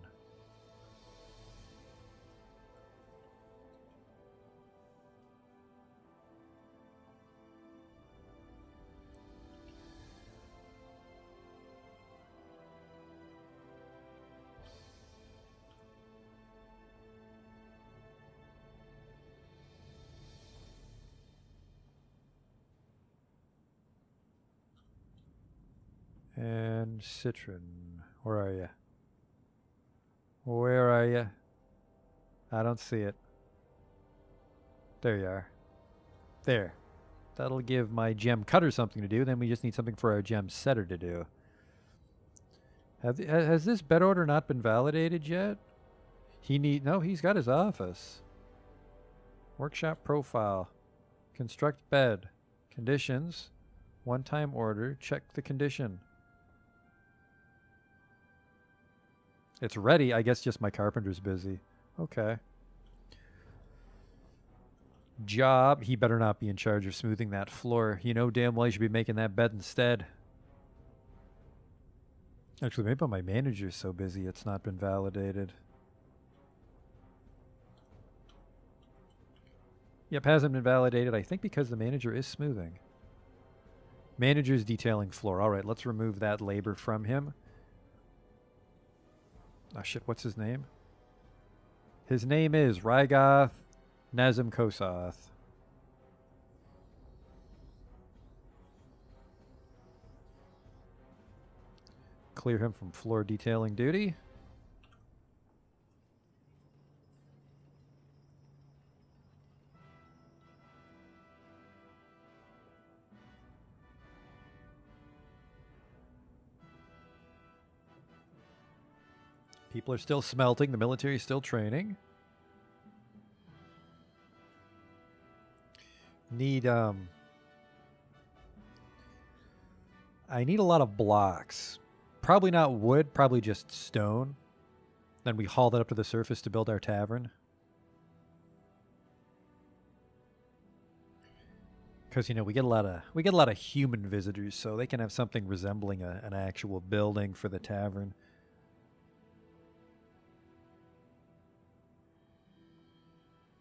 And citron. Where are you? Where are you? I don't see it. There you are. There. That'll give my gem cutter something to do. Then we just need something for our gem setter to do. Has this bed order not been validated yet? No, he's got his office. Workshop profile. Construct bed. Conditions. One-time order. Check the condition. It's ready. I guess just my carpenter's busy. Okay. Job. He better not be in charge of smoothing that floor. You know damn well you should be making that bed instead. Actually, maybe my manager's so busy it's not been validated. Yep, hasn't been validated. I think because the manager is smoothing. Manager's detailing floor. All right, let's remove that labor from him. Oh shit, what's his name? His name is Rygoth Nazem Kosoth. Clear him from floor detailing duty. People are still smelting. The military is still training. I need a lot of blocks. Probably not wood, probably just stone. Then we haul that up to the surface to build our tavern. Because you know we get a lot of human visitors, so they can have something resembling an actual building for the tavern.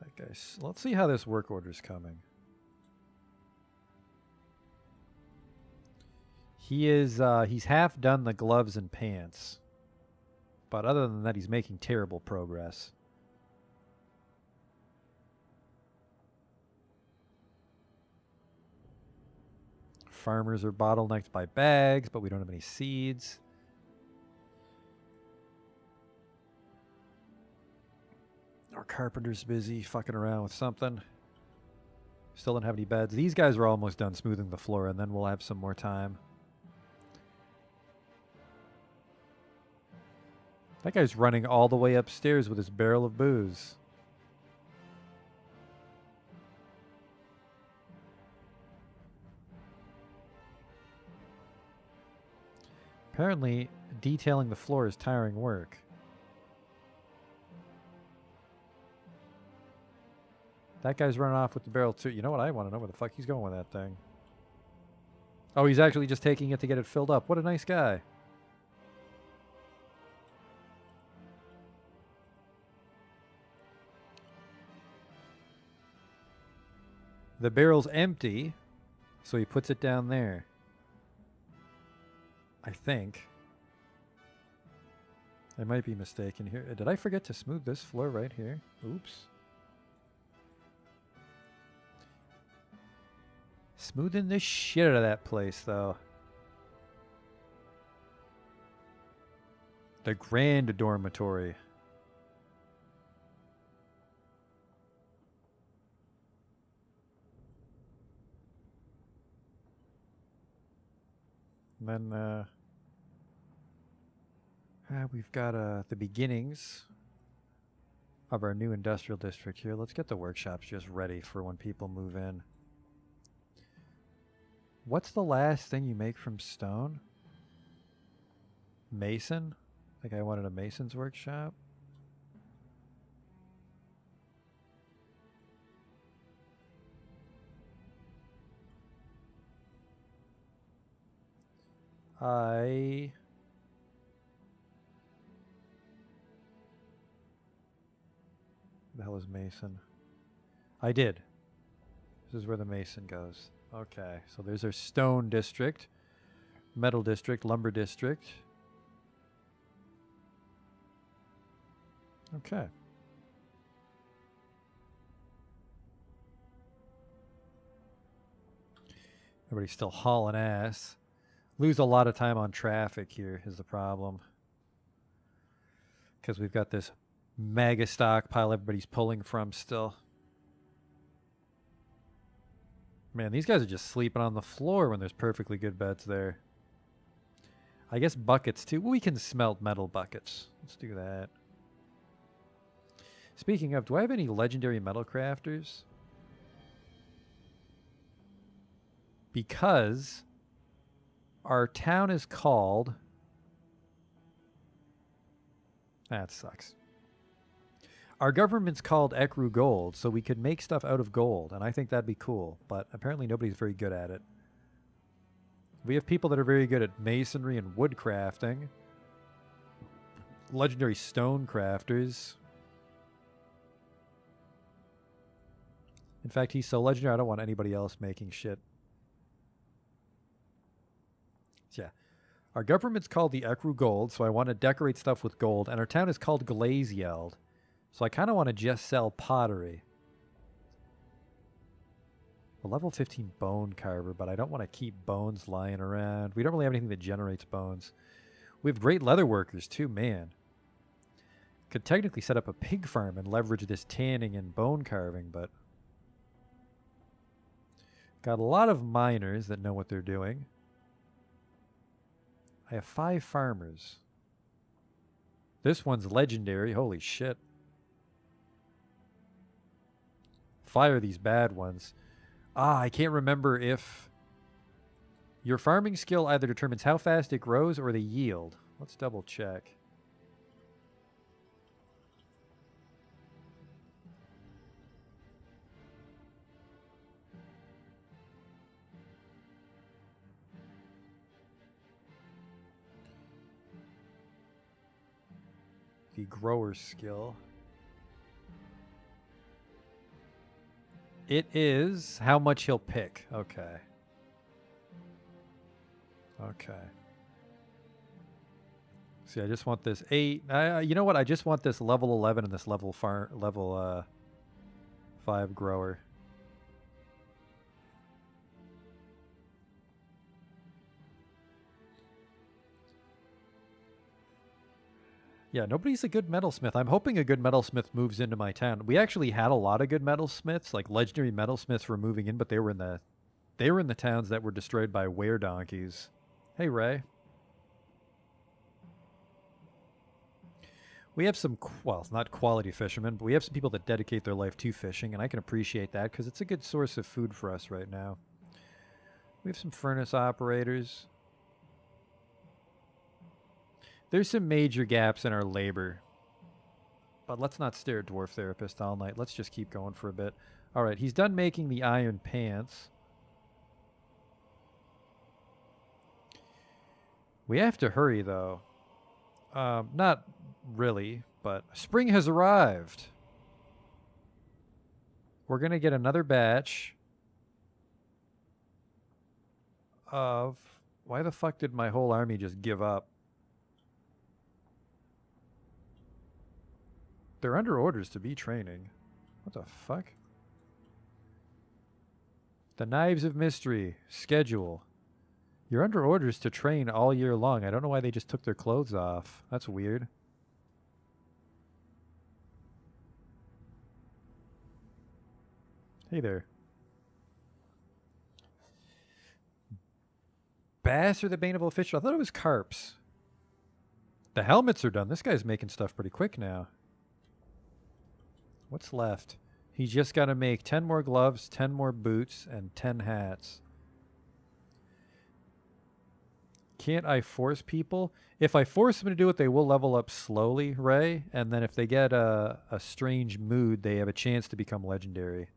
That guy's. Let's see how this work order's coming. He's half done the gloves and pants. But other than that, he's making terrible progress. Farmers are bottlenecked by bags, but we don't have any seeds. Our carpenter's busy fucking around with something. Still don't have any beds. These guys are almost done smoothing the floor, and then we'll have some more time. That guy's running all the way upstairs with his barrel of booze. Apparently, detailing the floor is tiring work. That guy's running off with the barrel too. You know what? I want to know where the fuck he's going with that thing. Oh, he's actually just taking it to get it filled up. What a nice guy. The barrel's empty, so he puts it down there. I think. I might be mistaken here. Did I forget to smooth this floor right here? Oops. Smoothing the shit out of that place, though. The grand dormitory. And then we've got the beginnings of our new industrial district here. Let's get the workshops just ready for when people move in. What's the last thing you make from stone? Mason? I think I wanted a mason's workshop. What the hell is mason? I did. This is where the mason goes. Okay, so there's our stone district, metal district, lumber district. Okay. Everybody's still hauling ass. Lose a lot of time on traffic here is the problem. Because we've got this mega stockpile everybody's pulling from still. Man, these guys are just sleeping on the floor when there's perfectly good beds there. I guess buckets too. We can smelt metal buckets. Let's do that. Speaking of, do I have any legendary metal crafters? Because Our town is called... That sucks. Our government's called Ekru Gold, so we could make stuff out of gold, and I think that'd be cool, but apparently nobody's very good at it. We have people that are very good at masonry and wood crafting. Legendary stone crafters. In fact, he's so legendary, I don't want anybody else making shit. So yeah. Our government's called the Ekru Gold, so I want to decorate stuff with gold, and our town is called Glazield. So I kind of want to just sell pottery. A level 15 bone carver, but I don't want to keep bones lying around. We don't really have anything that generates bones. We have great leather workers too, man. Could technically set up a pig farm and leverage this tanning and bone carving, but... Got a lot of miners that know what they're doing. I have 5 farmers. This one's legendary, holy shit. Fire these bad ones. I can't remember if your farming skill either determines how fast it grows or the yield. Let's double check. The grower skill. It is how much he'll pick. Okay. Okay. See, I just want this 8. You know what? I just want this level 11 and this level 5 grower. Yeah, nobody's a good metalsmith. I'm hoping a good metalsmith moves into my town. We actually had a lot of good metalsmiths, like legendary metalsmiths were moving in, but they were in the towns that were destroyed by were donkeys. Hey, Ray. We have some, well, not quality fishermen, but we have some people that dedicate their life to fishing, and I can appreciate that because it's a good source of food for us right now. We have some furnace operators. There's some major gaps in our labor. But let's not stare at Dwarf Therapist all night. Let's just keep going for a bit. Alright, he's done making the iron pants. We have to hurry, though. Not really, but spring has arrived. We're going to get another batch of... Why the fuck did my whole army just give up? They're under orders to be training. What the fuck? The Knives of Mystery. Schedule. You're under orders to train all year long. I don't know why they just took their clothes off. That's weird. Hey there. Bass are the bane of all fish? I thought it was carps. The helmets are done. This guy's making stuff pretty quick now. What's left? He's just got to make 10 more gloves, 10 more boots, and 10 hats. Can't I force people? If I force them to do it, they will level up slowly, Ray. And then if they get a strange mood, they have a chance to become legendary.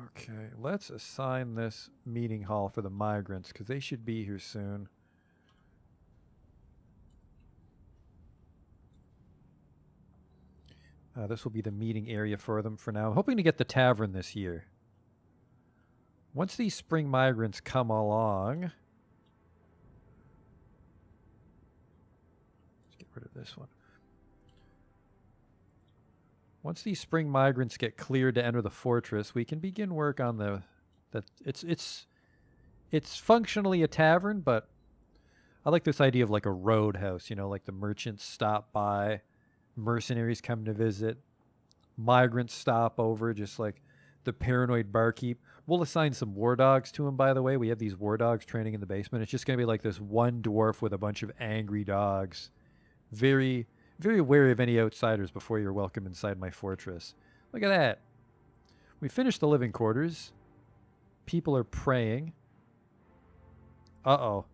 Okay, let's assign this meeting hall for the migrants, because they should be here soon. This will be the meeting area for them for now. I'm hoping to get the tavern this year. Once these spring migrants come along... Let's get rid of this one. Once these spring migrants get cleared to enter the fortress, we can begin work on the... It's functionally a tavern, but I like this idea of like a roadhouse, you know, like the merchants stop by, mercenaries come to visit, migrants stop over, just like the paranoid barkeep. We'll assign some war dogs to him, by the way. We have these war dogs training in the basement. It's just going to be like this one dwarf with a bunch of angry dogs. Very, very wary of any outsiders before you're welcome inside my fortress. Look at that. We finished the living quarters. People are praying. Uh-oh.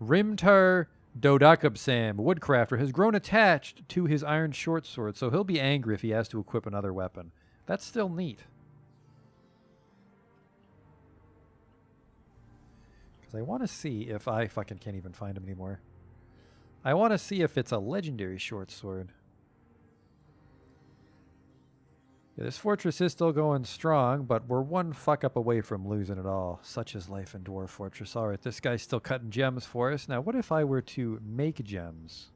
Rimtar Dodakubsam, woodcrafter, has grown attached to his iron short sword, so he'll be angry if he has to equip another weapon. That's still neat. Because I want to see if I fucking can't even find him anymore. I want to see if it's a legendary short sword. Yeah, this fortress is still going strong, but we're one fuck up away from losing it all. Such is life in Dwarf Fortress. All right, this guy's still cutting gems for us. Now, what if I were to make gems?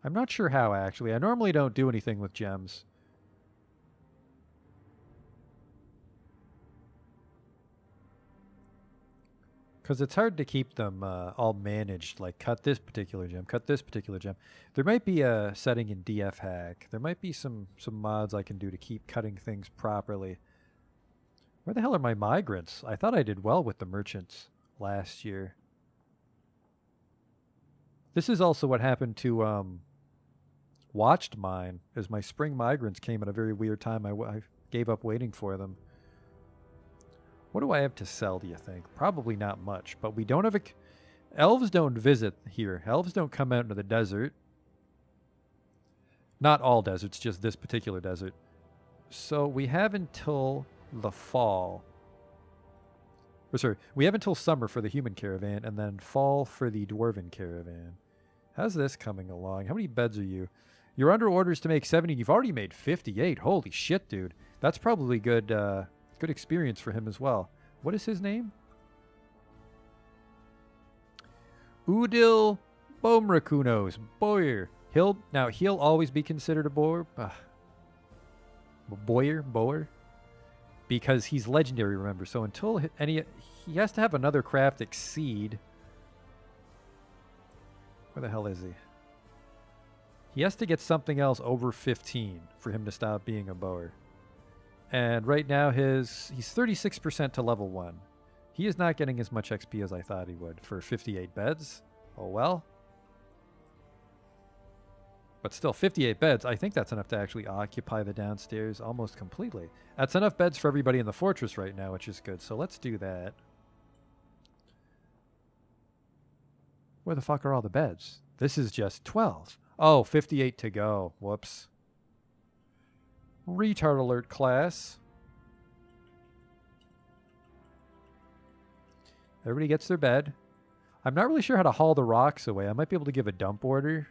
I'm not sure how, actually. I normally don't do anything with gems. Because it's hard to keep them all managed, like cut this particular gem, cut this particular gem. There might be a setting in DF Hack. There might be some mods I can do to keep cutting things properly. Where the hell are my migrants? I thought I did well with the merchants last year. This is also what happened to Watched Mine, as my spring migrants came at a very weird time. I gave up waiting for them. What do I have to sell, do you think? Probably not much, but we don't have a... Elves don't visit here. Elves don't come out into the desert. Not all deserts, just this particular desert. So we have until the fall. Or sorry, we have until summer for the human caravan, and then fall for the dwarven caravan. How's this coming along? How many beds are you? You're under orders to make 70. You've already made 58. Holy shit, dude. That's probably good... good experience for him as well. What is his name? Udil Bomrakunos. Boyer. He'll always be considered a boyer. Boyer? Because he's legendary, remember. So until he has to have another craft exceed. Where the hell is he? He has to get something else over 15 for him to stop being a bower. And right now he's 36% to level 1. He is not getting as much XP as I thought he would for 58 beds. Oh well. But still, 58 beds, I think that's enough to actually occupy the downstairs almost completely. That's enough beds for everybody in the fortress right now, which is good. So let's do that. Where the fuck are all the beds? This is just 12. Oh, 58 to go. Whoops. Retard alert, class. Everybody gets their bed. I'm not really sure how to haul the rocks away. I might be able to give a dump order.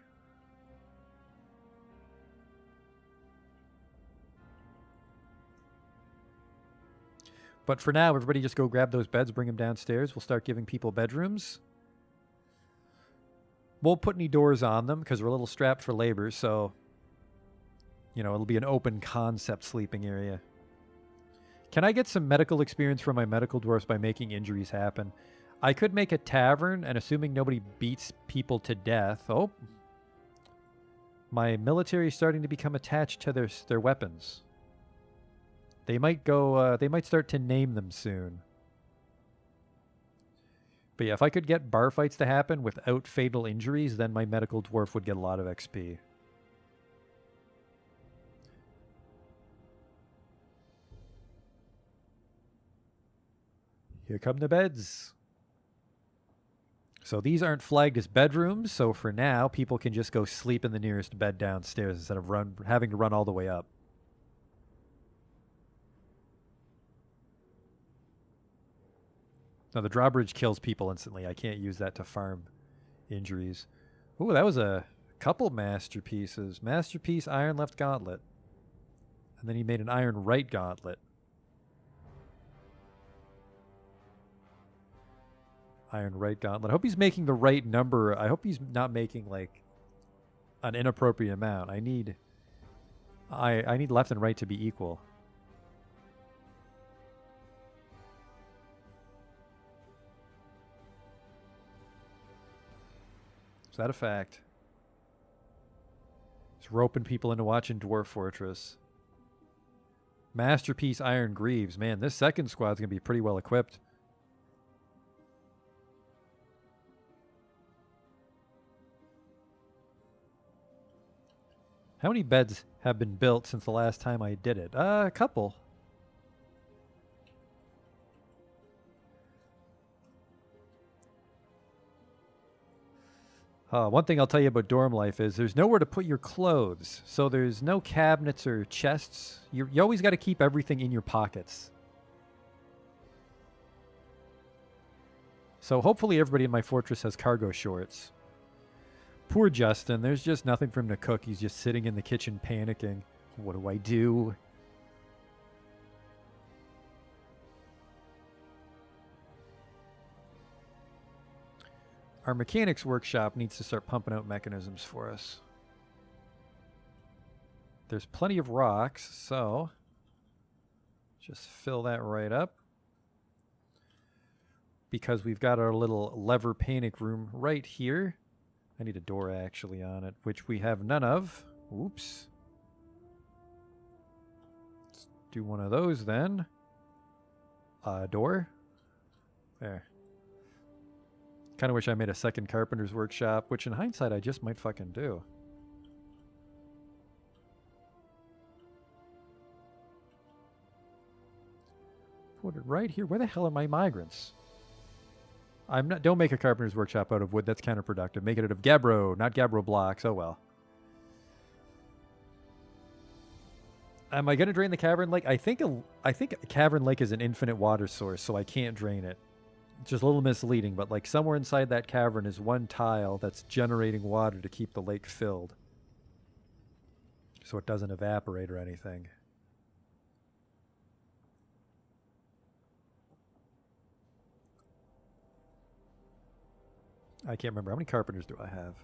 But for now, everybody just go grab those beds, bring them downstairs. We'll start giving people bedrooms. Won't put any doors on them because we're a little strapped for labor, so... You know, it'll be an open concept sleeping area. Can I get some medical experience from my medical dwarfs by making injuries happen? I could make a tavern, and assuming nobody beats people to death... Oh. My military is starting to become attached to their weapons. They might go... they might start to name them soon. But yeah, if I could get bar fights to happen without fatal injuries, then my medical dwarf would get a lot of XP. Here come the beds. So these aren't flagged as bedrooms, so for now, people can just go sleep in the nearest bed downstairs instead of having to run all the way up. Now, the drawbridge kills people instantly. I can't use that to farm injuries. Ooh, that was a couple masterpieces. Masterpiece Iron Left Gauntlet. And then he made an Iron Right Gauntlet. Iron Right Gauntlet. I hope he's making the right number. I hope he's not making, like, an inappropriate amount. I need left and right to be equal. Is that a fact? Just roping people into watching Dwarf Fortress. Masterpiece Iron Greaves. Man, this second squad's going to be pretty well equipped. How many beds have been built since the last time I did it? A couple. One thing I'll tell you about dorm life is there's nowhere to put your clothes. So there's no cabinets or chests. You always got to keep everything in your pockets. So hopefully everybody in my fortress has cargo shorts. Poor Justin. There's just nothing for him to cook. He's just sitting in the kitchen panicking. What do I do? Our mechanics workshop needs to start pumping out mechanisms for us. There's plenty of rocks, so just fill that right up. Because we've got our little lever panic room right here. I need a door actually on it, which we have none of. Oops. Let's do one of those then. Door. There. Kind of wish I made a second carpenter's workshop, which in hindsight I just might fucking do. Put it right here. Where the hell are my migrants? I'm not. Don't make a carpenter's workshop out of wood. That's counterproductive. Make it out of gabbro, not gabbro blocks. Oh well. Am I gonna drain the cavern lake? I think a cavern lake is an infinite water source, so I can't drain it. It's just a little misleading, but like somewhere inside that cavern is one tile that's generating water to keep the lake filled, so it doesn't evaporate or anything. I can't remember. How many carpenters do I have?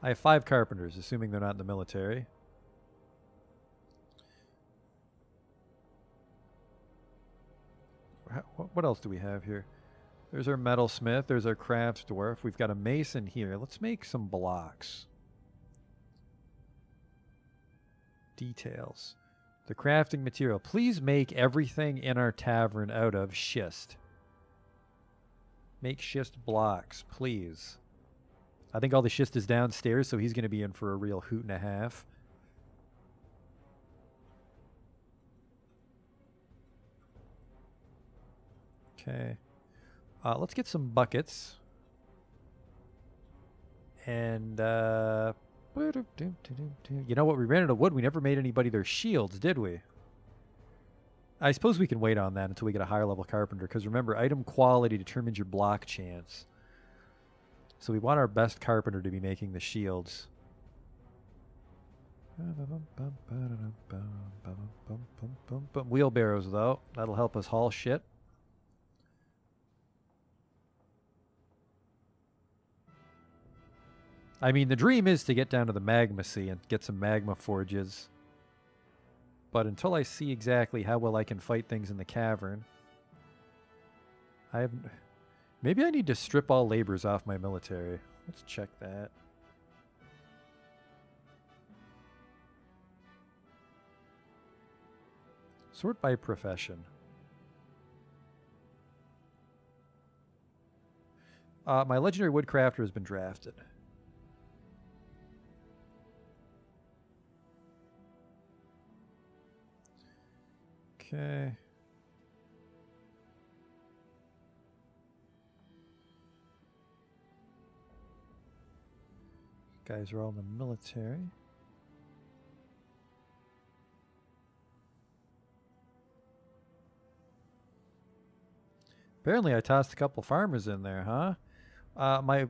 I have 5 carpenters, assuming they're not in the military. What else do we have here? There's our metalsmith. There's our crafts dwarf. We've got a mason here. Let's make some blocks. Details. The crafting material. Please make everything in our tavern out of schist. Make schist blocks, please. I think all the schist is downstairs, so he's going to be in for a real hoot and a half. Okay. Let's get some buckets. And, you know what? We ran out of wood. We never made anybody their shields, did we? I suppose we can wait on that until we get a higher level carpenter, because remember, item quality determines your block chance. So we want our best carpenter to be making the shields. Wheelbarrows, though. That'll help us haul shit. I mean, the dream is to get down to the magma sea and get some magma forges. But until I see exactly how well I can fight things in the cavern, maybe I need to strip all laborers off my military. Let's check that. Sort by profession. My legendary woodcrafter has been drafted. Okay. Guys are all in the military. Apparently I tossed a couple farmers in there, huh? My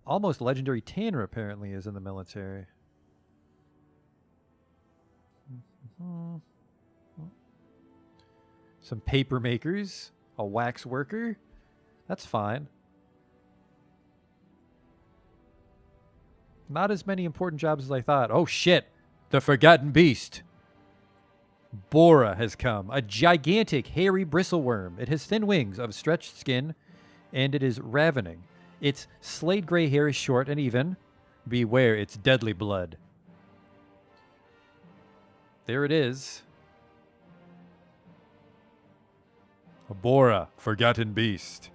almost legendary tanner apparently is in the military. Some paper makers, a wax worker. That's fine. Not as many important jobs as I thought. Oh shit! The Forgotten Beast. Bora has come. A gigantic, hairy bristleworm. It has thin wings of stretched skin, and it is ravening. Its slate gray hair is short and even. Beware its deadly blood. There it is. A Bora, Forgotten Beast.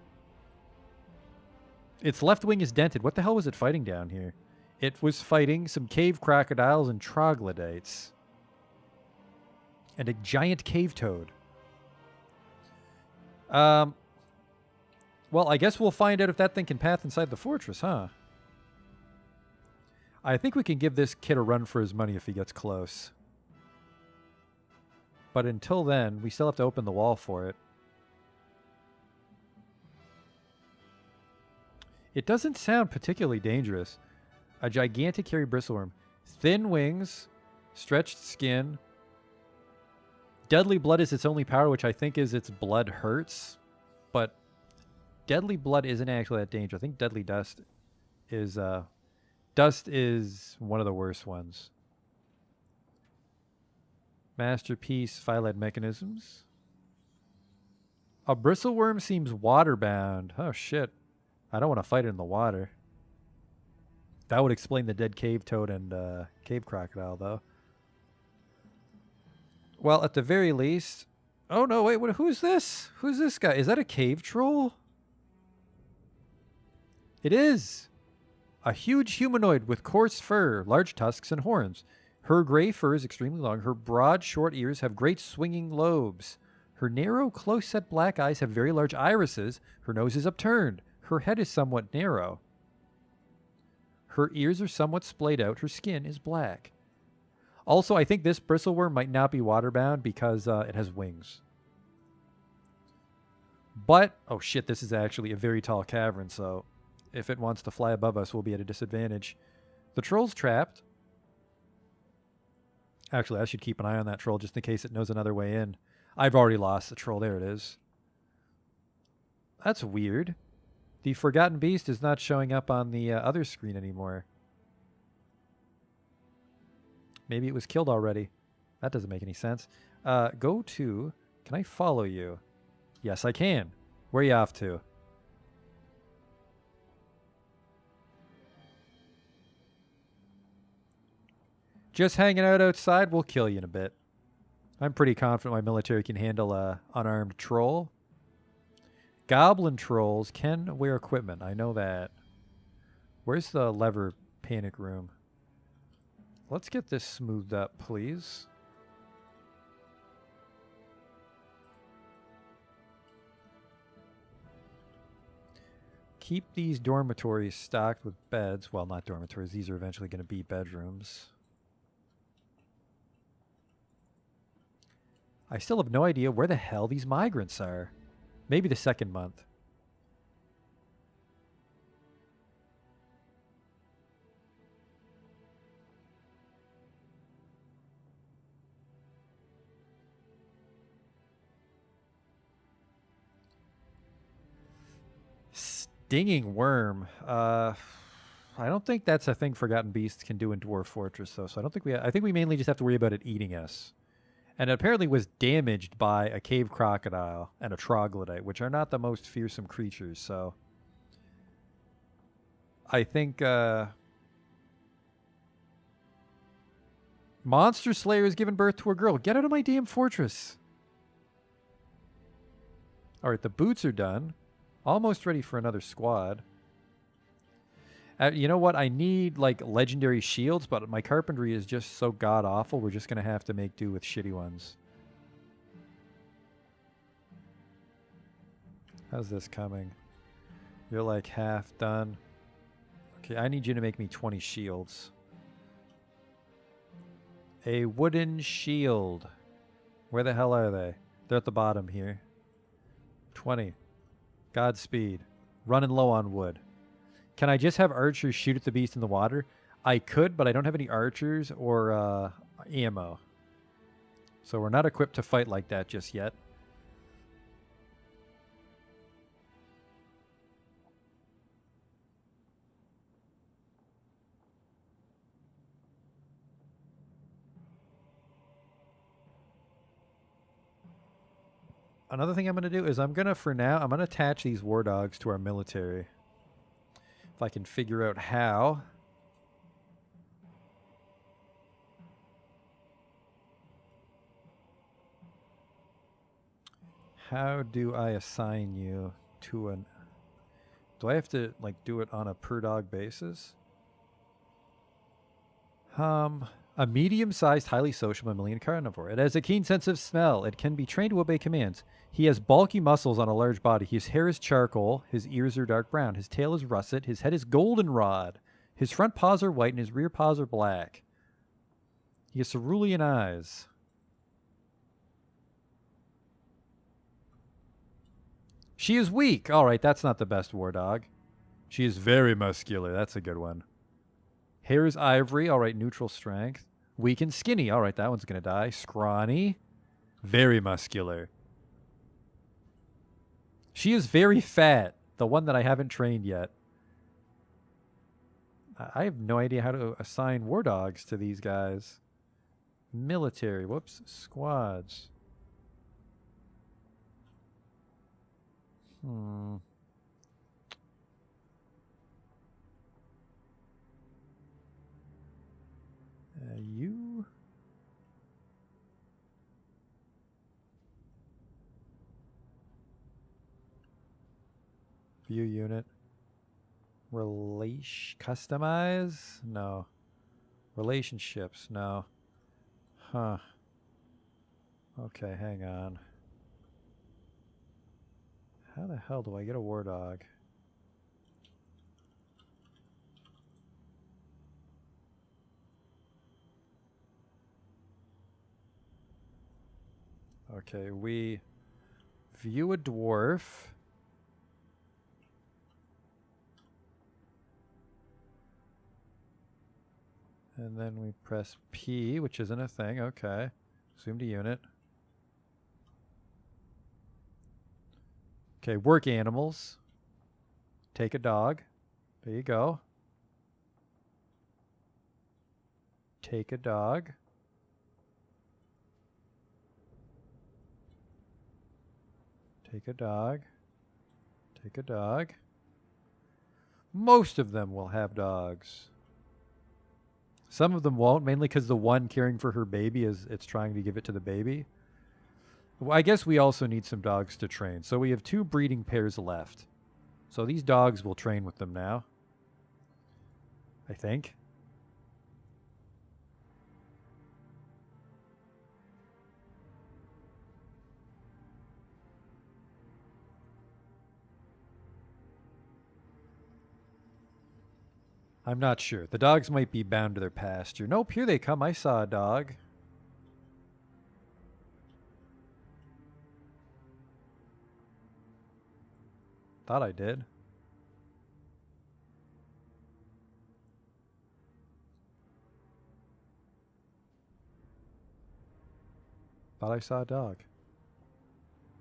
Its left wing is dented. What the hell was it fighting down here? It was fighting some cave crocodiles and troglodytes. And a giant cave toad. Well, I guess we'll find out if that thing can path inside the fortress, huh? I think we can give this kid a run for his money if he gets close. But until then, we still have to open the wall for it. It doesn't sound particularly dangerous. A gigantic hairy bristleworm. Thin wings, stretched skin. Deadly blood is its only power, which I think is its blood hurts. But deadly blood isn't actually that dangerous. I think deadly dust is... dust is one of the worst ones. Masterpiece, phyllid mechanisms. A bristleworm seems water-bound. Oh, shit. I don't want to fight it in the water. That would explain the dead cave toad and cave crocodile, though. Well, at the very least... Oh, no, wait, who's this? Who's this guy? Is that a cave troll? It is. A huge humanoid with coarse fur, large tusks, and horns. Her gray fur is extremely long. Her broad, short ears have great swinging lobes. Her narrow, close-set black eyes have very large irises. Her nose is upturned. Her head is somewhat narrow. Her ears are somewhat splayed out. Her skin is black. Also, I think this bristleworm might not be waterbound because it has wings. But, oh shit, this is actually a very tall cavern, so if it wants to fly above us, we'll be at a disadvantage. The troll's trapped. Actually, I should keep an eye on that troll just in case it knows another way in. I've already lost the troll. There it is. That's weird. The Forgotten Beast is not showing up on the other screen anymore. Maybe it was killed already. That doesn't make any sense. Go to... Can I follow you? Yes, I can. Where are you off to? Just hanging out outside? We'll kill you in a bit. I'm pretty confident my military can handle a unarmed troll. Goblin trolls can wear equipment. I know that. Where's the lever panic room? Let's get this smoothed up, please. Keep these dormitories stocked with beds. Well, not dormitories. These are eventually going to be bedrooms. I still have no idea where the hell these migrants are. Maybe the second month. Stinging worm. I don't think that's a thing Forgotten Beasts can do in Dwarf Fortress, though. So I don't think I think we mainly just have to worry about it eating us. And it apparently was damaged by a cave crocodile and a troglodyte, which are not the most fearsome creatures. So I think Monster Slayer has given birth to a girl. Get out of my damn fortress. All right, the boots are done. Almost ready for another squad. You know what? I need, like, legendary shields, but my carpentry is just so god-awful, we're just going to have to make do with shitty ones. How's this coming? You're, like, half done. Okay, I need you to make me 20 shields. A wooden shield. Where the hell are they? They're at the bottom here. 20. Godspeed. Running low on wood. Can I just have archers shoot at the beast in the water? I could, but I don't have any archers or ammo. So we're not equipped to fight like that just yet. Another thing I'm going to do is I'm going to attach these war dogs to our military. If I can figure out how. How do I assign you to an... Do I have to, like, do it on a per dog basis? A medium-sized, highly social mammalian carnivore. It has a keen sense of smell. It can be trained to obey commands. He has bulky muscles on a large body. His hair is charcoal. His ears are dark brown. His tail is russet. His head is goldenrod. His front paws are white and his rear paws are black. He has cerulean eyes. She is weak. All right, that's not the best war dog. She is very muscular. That's a good one. Hair is ivory. All right, neutral strength. Weak and skinny. All right, that one's going to die. Scrawny. Very muscular. She is very fat. The one that I haven't trained yet. I have no idea how to assign war dogs to these guys. Military. Whoops. Squads. You? View unit. Customize? No. Relationships? No. Huh. Okay, hang on. How the hell do I get a war dog? Okay, we view a dwarf. And then we press P, which isn't a thing. Okay. Zoom to unit. Okay, work animals. Take a dog. There you go. Take a dog. Take a dog. Take a dog. Most of them will have dogs. Some of them won't, mainly because the one caring for her baby it's trying to give it to the baby. Well, I guess we also need some dogs to train. So we have 2 breeding pairs left. So these dogs will train with them now. I think. I'm not sure. The dogs might be bound to their pasture. Nope, here they come. I saw a dog. Thought I did. Thought I saw a dog.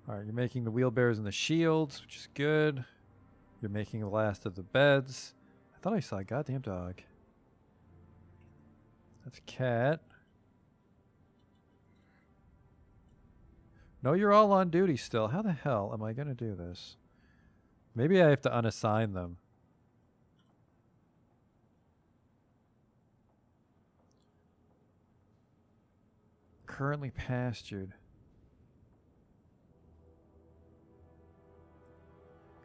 Alright, you're making the wheelbarrows and the shields, which is good. You're making the last of the beds. I thought I saw a goddamn dog. That's a cat. No, you're all on duty still. How the hell am I going to do this? Maybe I have to unassign them. Currently pastured.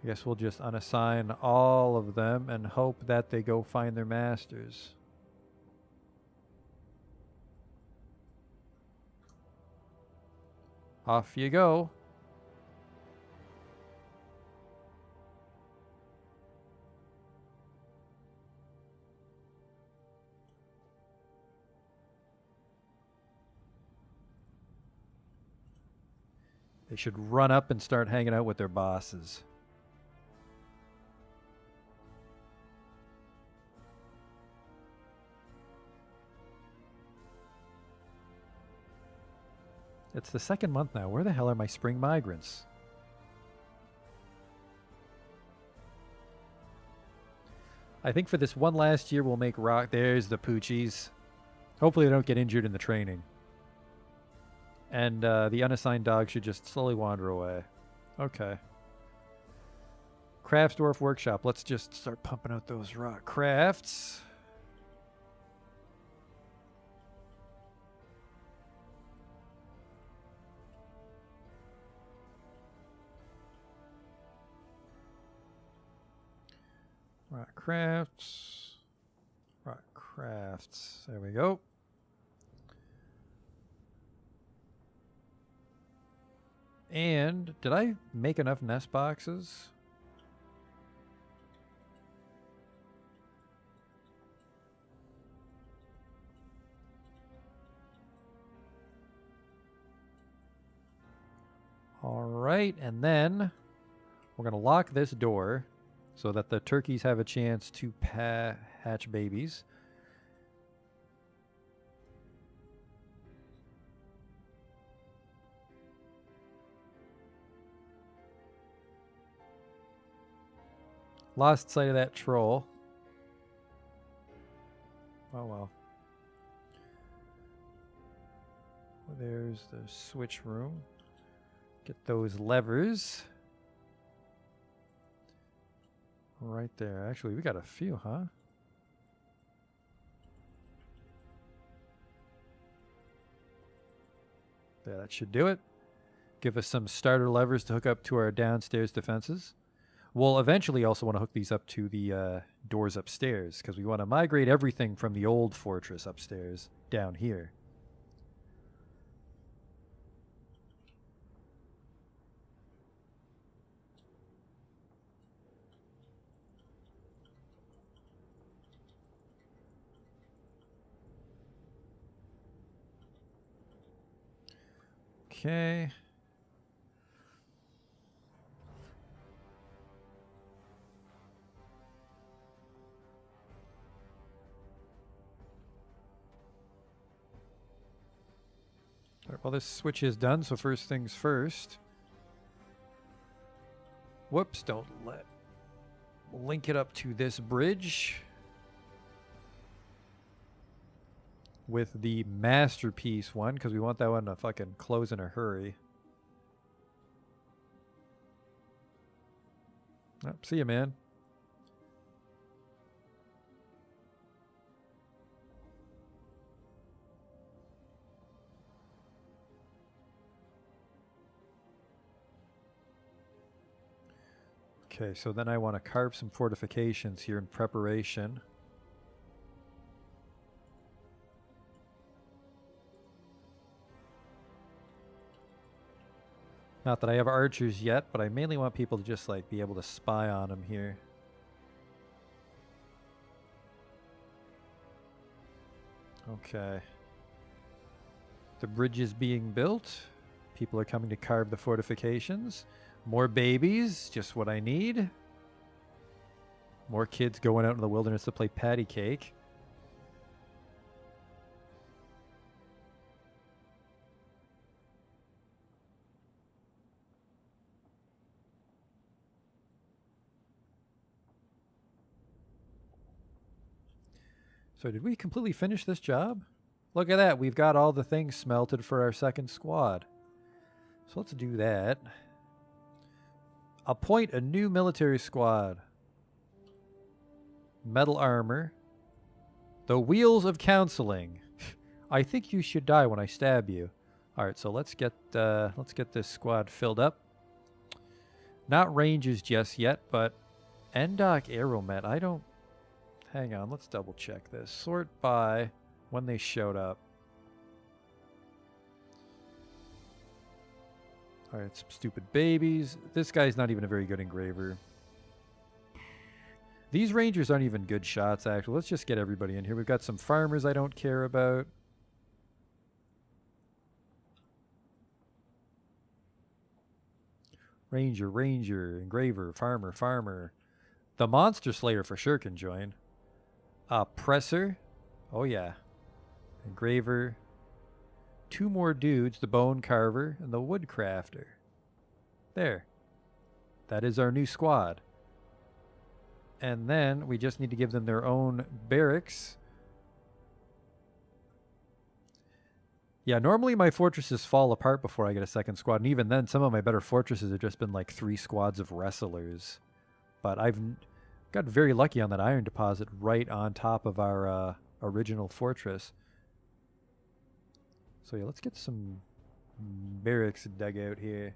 I guess we'll just unassign all of them and hope that they go find their masters. Off you go. They should run up and start hanging out with their bosses. It's the 2nd month now. Where the hell are my spring migrants? I think for this one last year we'll make rock. There's the poochies. Hopefully they don't get injured in the training. And the unassigned dog should just slowly wander away. Okay. Crafts Dwarf Workshop. Let's just start pumping out those rock crafts. Rock crafts. Rock Crafts. There we go. And did I make enough nest boxes? All right, and then we're going to lock this door so that the turkeys have a chance to hatch babies. Lost sight of that troll. Oh well. There's the switch room. Get those levers. Right there. Actually, we got a few, huh? There, that should do it. Give us some starter levers to hook up to our downstairs defenses. We'll eventually also want to hook these up to the doors upstairs because we want to migrate everything from the old fortress upstairs down here. Okay. All right, well, this switch is done, so first things first. Whoops, don't let... Link it up to this bridge with the masterpiece one, because we want that one to fucking close in a hurry. Oh, see ya, man. Okay, so then I want to carve some fortifications here in preparation. Not that I have archers yet, but I mainly want people to just like be able to spy on them here. Okay. The bridge is being built. People are coming to carve the fortifications. More babies, just what I need. More kids going out in the wilderness to play patty cake. So did we completely finish this job? Look at that. We've got all the things smelted for our second squad. So let's do that. Appoint a new military squad. Metal armor. The wheels of counseling. I think you should die when I stab you. All right, so let's get this squad filled up. Not ranges just yet, but Endok Aeromet. I don't. Hang on, let's double check this. Sort by when they showed up. All right, some stupid babies. This guy's not even a very good engraver. These rangers aren't even good shots, actually. Let's just get everybody in here. We've got some farmers I don't care about. Ranger, engraver, farmer. The monster slayer for sure can join. Presser. Oh, yeah. Engraver. 2 more dudes, the bone carver and the wood crafter. There. That is our new squad. And then we just need to give them their own barracks. Yeah, normally my fortresses fall apart before I get a second squad. And even then, some of my better fortresses have just been like 3 squads of wrestlers. But I've got very lucky on that iron deposit right on top of our original fortress. So yeah, let's get some barracks dug out here.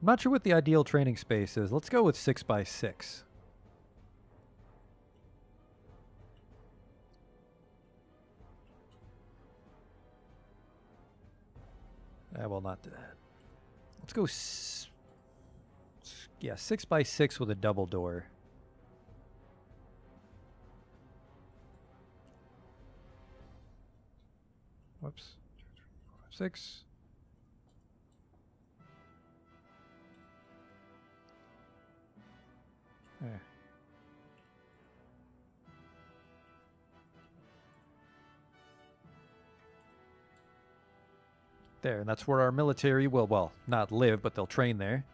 I'm not sure what the ideal training space is. Let's go with 6x6. I will not do that. Let's go, yeah, 6x6 with a double door. Whoops. 6. There. There, and that's where our military will, well, not live, but they'll train there.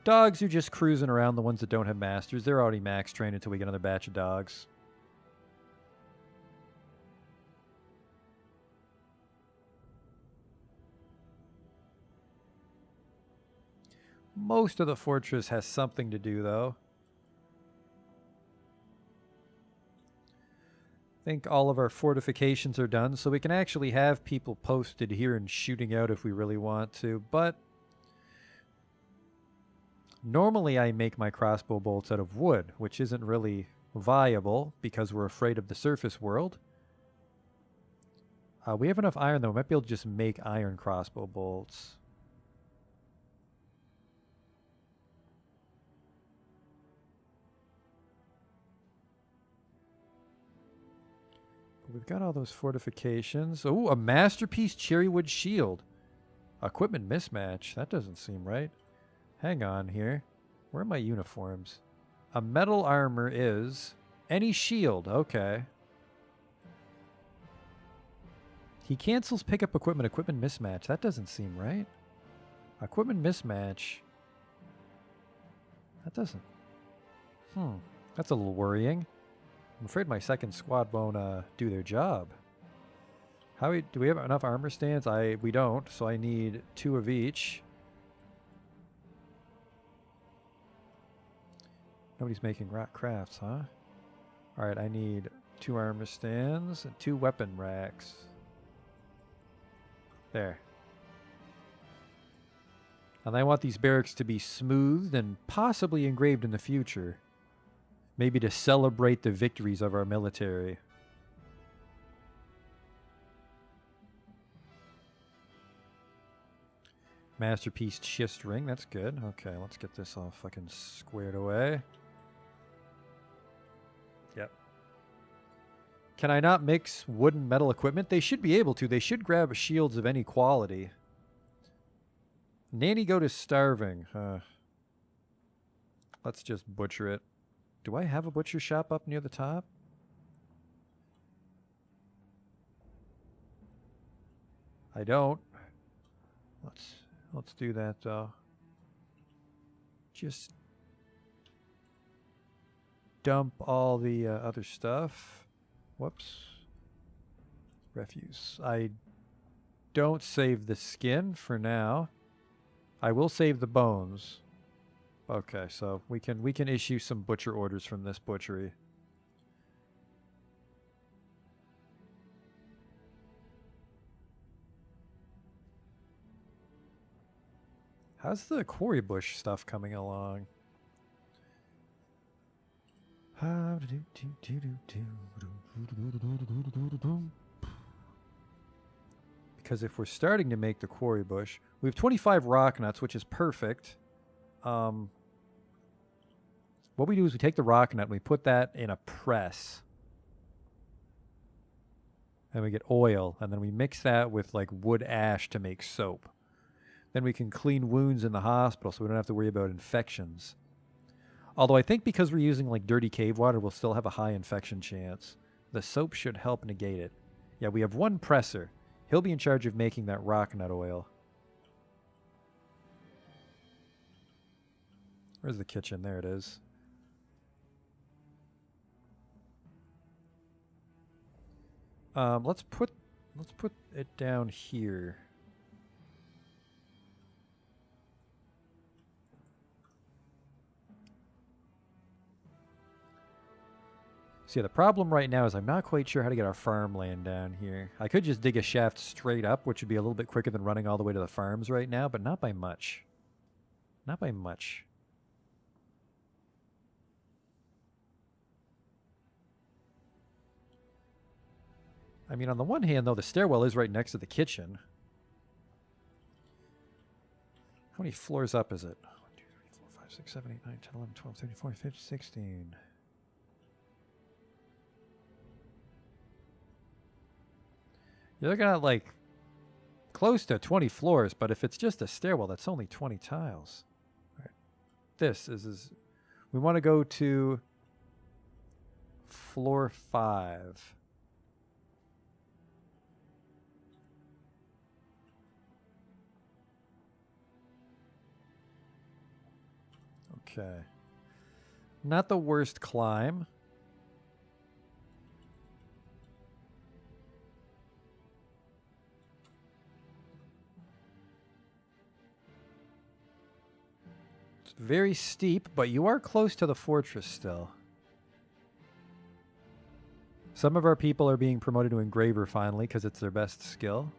Dogs are just cruising around, the ones that don't have masters. They're already max trained until we get another batch of dogs. Most of the fortress has something to do, though. I think all of our fortifications are done, so we can actually have people posted here and shooting out if we really want to, but normally I make my crossbow bolts out of wood, which isn't really viable because we're afraid of the surface world. We have enough iron, though. We might be able to just make iron crossbow bolts. We've got all those fortifications. Oh, a masterpiece cherrywood shield. Equipment mismatch. That doesn't seem right. Hang on here. Where are my uniforms? A metal armor is any shield. Okay. He cancels pickup equipment. Equipment mismatch. That doesn't seem right. Equipment mismatch. That doesn't. That's a little worrying. I'm afraid my second squad won't do their job. Do we have enough armor stands? We don't, so I need 2 of each. Nobody's making rock crafts, huh? Alright, I need 2 armor stands and 2 weapon racks. There. And I want these barracks to be smoothed and possibly engraved in the future. Maybe to celebrate the victories of our military. Masterpiece schist ring, that's good. Okay, let's get this all fucking squared away. Yep. Can I not mix wood and metal equipment? They should be able to. They should grab shields of any quality. Nanny goat is starving. Let's just butcher it. Do I have a butcher shop up near the top? I don't. Let's do that though. Just dump all the other stuff. Whoops. Refuse. I don't save the skin for now. I will save the bones. Okay, so we can issue some butcher orders from this butchery. How's the quarry bush stuff coming along? Because if we're starting to make the quarry bush, we have 25 rock nuts, which is perfect. What we do is we take the rock nut and we put that in a press. And we get oil, and then we mix that with like wood ash to make soap. Then we can clean wounds in the hospital so we don't have to worry about infections. Although I think because we're using like dirty cave water, we'll still have a high infection chance. The soap should help negate it. Yeah, we have 1 presser. He'll be in charge of making that rock nut oil. Where's the kitchen? There it is. Let's put it down here. See, the problem right now is I'm not quite sure how to get our farmland down here. I could just dig a shaft straight up, which would be a little bit quicker than running all the way to the farms right now, but not by much. Not by much. I mean, on the one hand, though, the stairwell is right next to the kitchen. How many floors up is it? 1, 2, 3, 4, 5, 6, 7, 8, 9, 10, 11, 12, 13, 14, 15, 16. You're looking at like close to 20 floors, but if it's just a stairwell, that's only 20 tiles. All right. This is we want to go to floor 5. Okay. Not the worst climb. It's very steep, but you are close to the fortress still. Some of our people are being promoted to engraver finally because it's their best skill.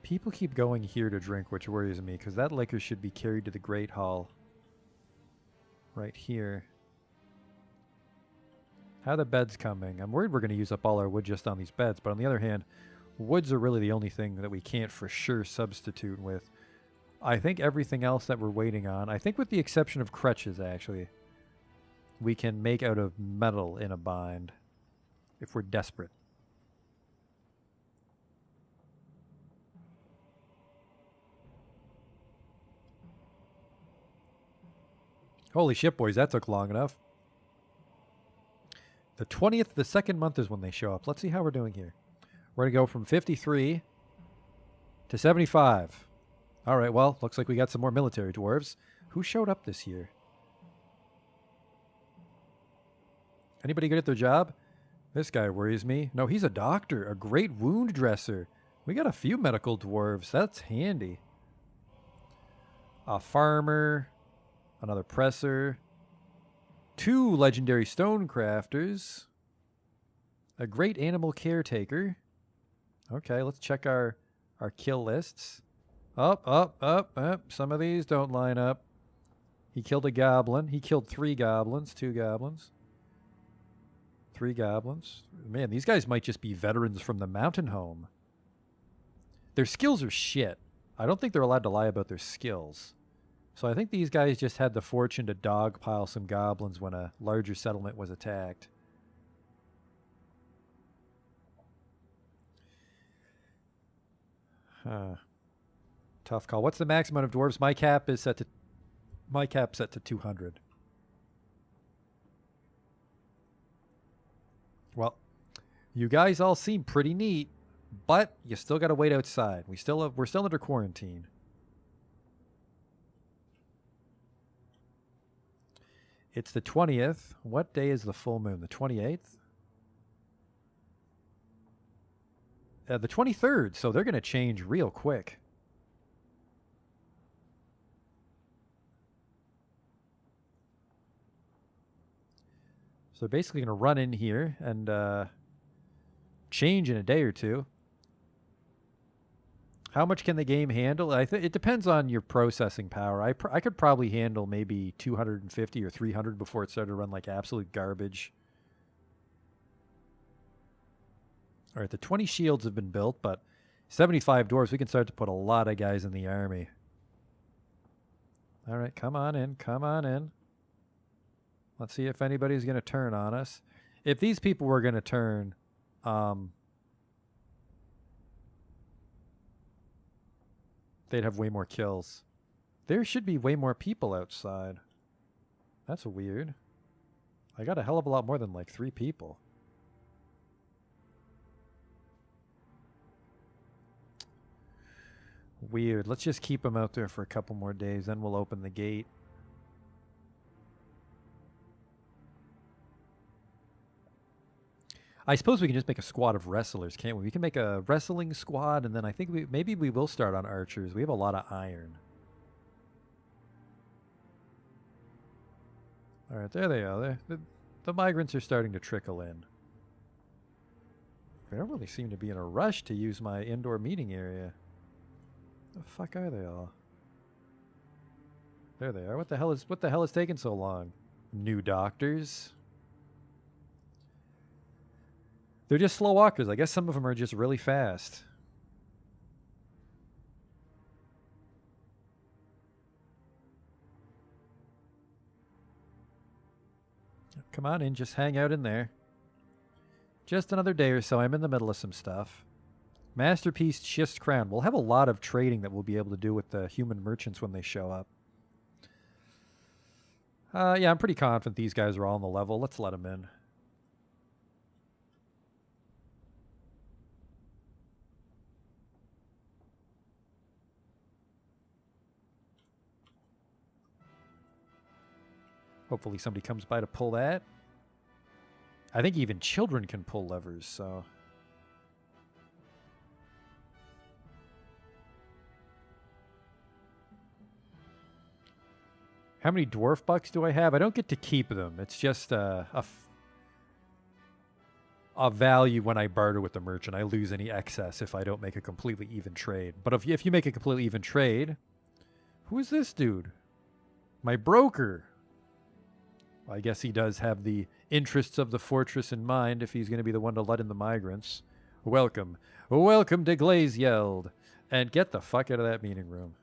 People keep going here to drink, which worries me, because that liquor should be carried to the Great Hall. Right here. How are the beds coming? I'm worried we're going to use up all our wood just on these beds, but on the other hand, woods are really the only thing that we can't for sure substitute with. I think everything else that we're waiting on, I think with the exception of crutches, actually, we can make out of metal in a bind if we're desperate. Holy shit, boys, that took long enough. The 20th, the second month is when they show up. Let's see how we're doing here. We're going to go from 53 to 75. All right, well, looks like we got some more military dwarves. Who showed up this year? Anybody good at their job? This guy worries me. No, he's a doctor, a great wound dresser. We got a few medical dwarves. That's handy. A farmer, another presser, 2 legendary stone crafters, a great animal caretaker. Okay, let's check our kill lists. Up. Some of these don't line up. He killed a goblin. He killed 3 goblins, 2 goblins, 3 goblins. Man, these guys might just be veterans from the mountain home. Their skills are shit. I don't think they're allowed to lie about their skills. So I think these guys just had the fortune to dogpile some goblins when a larger settlement was attacked. Tough call. What's the max amount of dwarves? My cap is set to 200. Well, you guys all seem pretty neat, but you still got to wait outside. We're still under quarantine. It's the 20th. What day is the full moon? The 28th? The 23rd, so they're going to change real quick. So they're basically going to run in here and change in a day or two. How much can the game handle? I think it depends on your processing power. I could probably handle maybe 250 or 300 before it started to run like absolute garbage. All right, the 20 shields have been built, but 75 dwarves, we can start to put a lot of guys in the army. All right, come on in, come on in. Let's see if anybody's going to turn on us. If these people were going to turn, they'd have way more kills. There should be way more people outside. That's weird. I got a hell of a lot more than like 3 people. Weird. Let's just keep them out there for a couple more days, then we'll open the gate. I suppose we can just make a squad of wrestlers, can't we? We can make a wrestling squad, and then I think maybe we will start on archers. We have a lot of iron. All right, there they are. The migrants are starting to trickle in. They don't really seem to be in a rush to use my indoor meeting area. The fuck are they all? There they are. What the hell is taking so long? New doctors. They're just slow walkers. I guess some of them are just really fast. Come on in, just hang out in there. Just another day or so. I'm in the middle of some stuff. Masterpiece Schist Crown. We'll have a lot of trading that we'll be able to do with the human merchants when they show up. Yeah, I'm pretty confident these guys are all on the level. Let's let them in. Hopefully somebody comes by to pull that. I think even children can pull levers, so... How many dwarf bucks do I have? I don't get to keep them. It's just a value when I barter with the merchant. I lose any excess if I don't make a completely even trade. But if you make a completely even trade... Who is this dude? My broker. Well, I guess he does have the interests of the fortress in mind if he's going to be the one to let in the migrants. Welcome. Welcome to Glazield. And get the fuck out of that meeting room.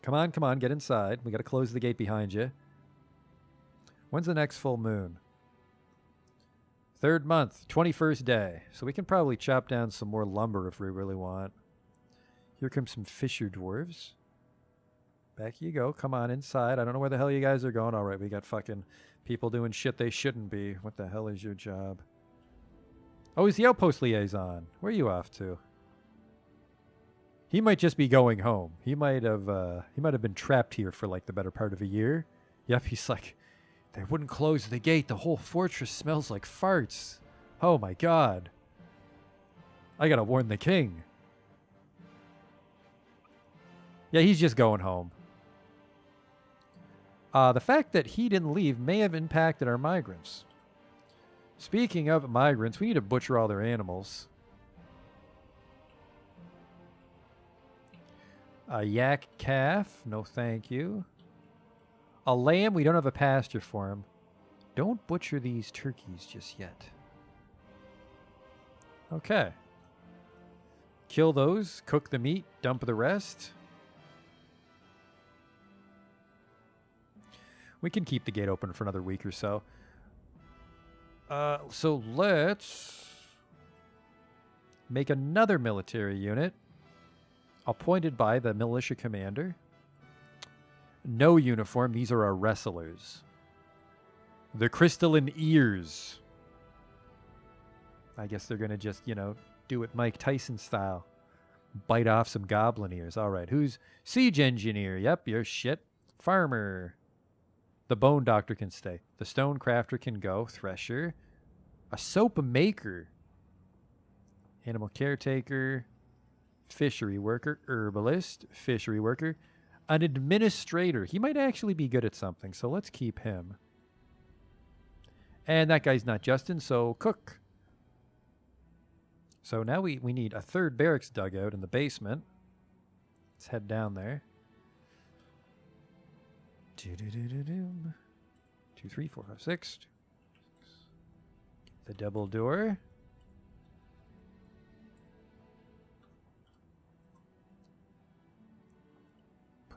Come on, get inside. We got to close the gate behind you. When's the next full moon? 3rd month, 21st day. So we can probably chop down some more lumber if we really want. Here comes some fisher dwarves. Back you go. Come on inside. I don't know where the hell you guys are going. All right, we got fucking people doing shit they shouldn't be. What the hell is your job? Oh, he's the outpost liaison. Where are you off to? He might just be going home. He might have been trapped here for like the better part of a year. Yep, he's like, they wouldn't close the gate. The whole fortress smells like farts. Oh my god. I gotta warn the king. Yeah, he's just going home. The fact that he didn't leave may have impacted our migrants. Speaking of migrants, we need to butcher all their animals. A yak calf, no thank you. A lamb, we don't have a pasture for him. Don't butcher these turkeys just yet. Okay. Kill those, cook the meat, dump the rest. We can keep the gate open for another week or so. So let's make another military unit. Appointed by the militia commander. No uniform. These are our wrestlers. The crystalline ears. I guess they're going to just, you know, do it Mike Tyson style. Bite off some goblin ears. All right. Who's siege engineer? Yep, you're shit. Farmer. The bone doctor can stay. The stone crafter can go. Thresher. A soap maker. Animal caretaker. Fishery worker, herbalist, fishery worker, an administrator. He might actually be good at something, so let's keep him. And that guy's not Justin, so cook. So now we need a 3rd barracks dugout in the basement. Let's head down there. 2, 3, 4, 5, 6. The double door.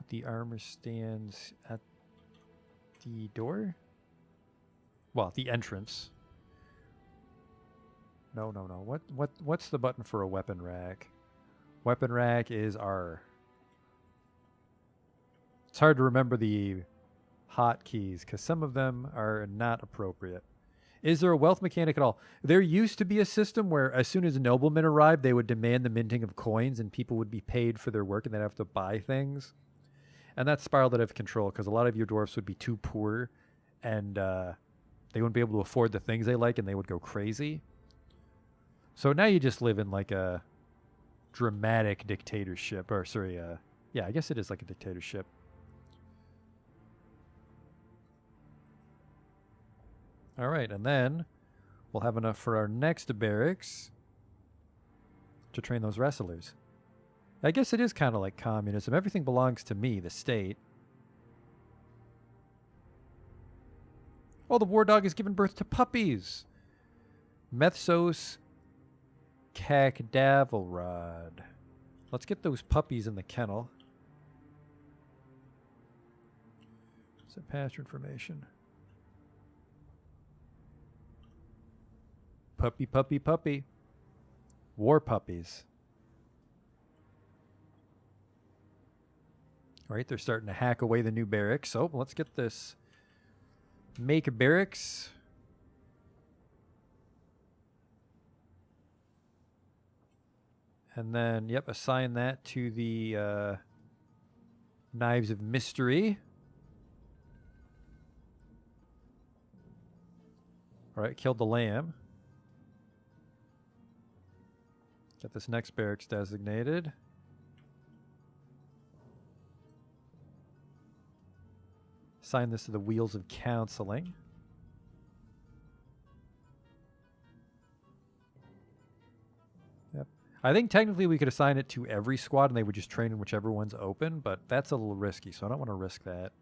The armor stands at the door. Well, the entrance. No. What's the button for a weapon rack? Weapon rack is R. It's hard to remember the hotkeys because some of them are not appropriate. Is there a wealth mechanic at all? There used to be a system where as soon as noblemen arrived, they would demand the minting of coins and people would be paid for their work and they'd have to buy things. And that spiraled out of control because a lot of your dwarfs would be too poor and they wouldn't be able to afford the things they like and they would go crazy. So now you just live in like a dramatic dictatorship. Or sorry, yeah, I guess it is like a dictatorship. All right, and then we'll have enough for our next barracks to train those wrestlers. I guess it is kind of like communism. Everything belongs to me, the state. Oh, the war dog has given birth to puppies. Methsos Cacdavalrod. Let's get those puppies in the kennel. Is that pasture information? Puppy, puppy, puppy. War puppies. All right, they're starting to hack away the new barracks. So let's get this. Make barracks. And then, yep, assign that to the Knives of Mystery. All right, killed the lamb. Get this next barracks designated. Assign this to the Wheels of Counseling. Yep. I think technically we could assign it to every squad and they would just train in whichever one's open, but that's a little risky, so I don't want to risk that.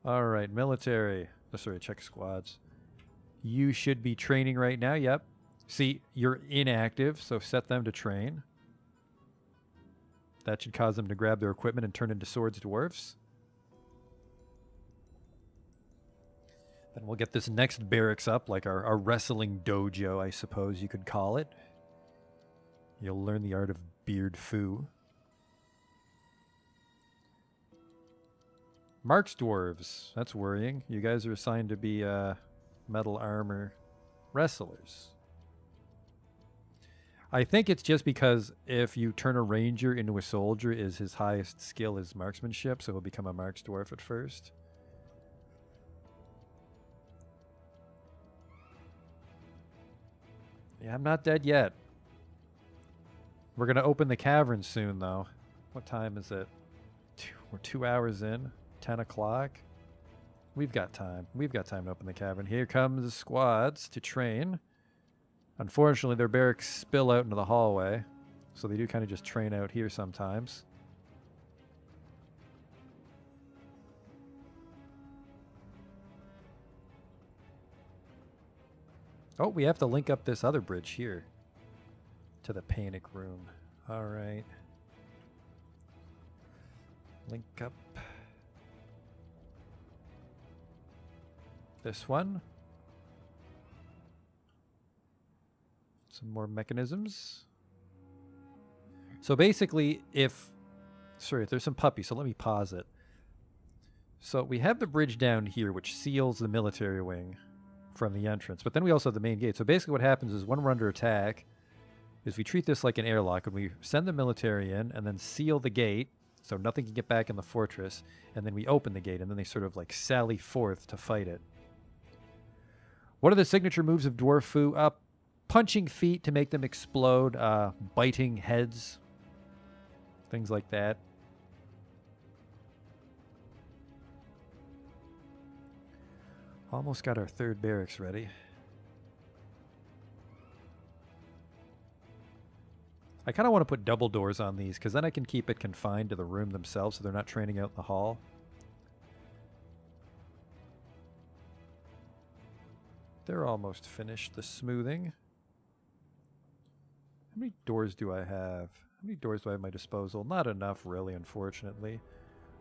All right, military. Oh, sorry, check squads. You should be training right now. Yep. See, you're inactive, so set them to train. That should cause them to grab their equipment and turn into swords dwarfs. Then we'll get this next barracks up, like our wrestling dojo, I suppose you could call it. You'll learn the art of beard foo. Marks dwarves. That's worrying. You guys are assigned to be metal armor wrestlers. I think it's just because if you turn a ranger into a soldier, is his highest skill is marksmanship, so he'll become a marks dwarf at first. Yeah, I'm not dead yet. We're going to open the cavern soon, though. What time is it? We're 2 hours in. 10 o'clock. We've got time. We've got time to open the cavern. Here comes the squads to train. Unfortunately, their barracks spill out into the hallway. So they do kind of just train out here sometimes. Oh, we have to link up this other bridge here to the panic room. All right. Link up this one. Some more mechanisms. So basically, if there's some puppies, so let me pause it. So we have the bridge down here, which seals the military wing from the entrance, but then we also have the main gate. So basically what happens is when we're under attack is we treat this like an airlock, and we send the military in and then seal the gate so nothing can get back in the fortress, and then we open the gate and then they sort of like sally forth to fight it. What are the signature moves of Dwarf Foo? Punching feet to make them explode, biting heads, things like that. Almost got our third barracks ready. I kind of want to put double doors on these because then I can keep it confined to the room themselves so they're not training out in the hall. They're almost finished the smoothing. How many doors do I have? How many doors do I have at my disposal? Not enough, really, unfortunately.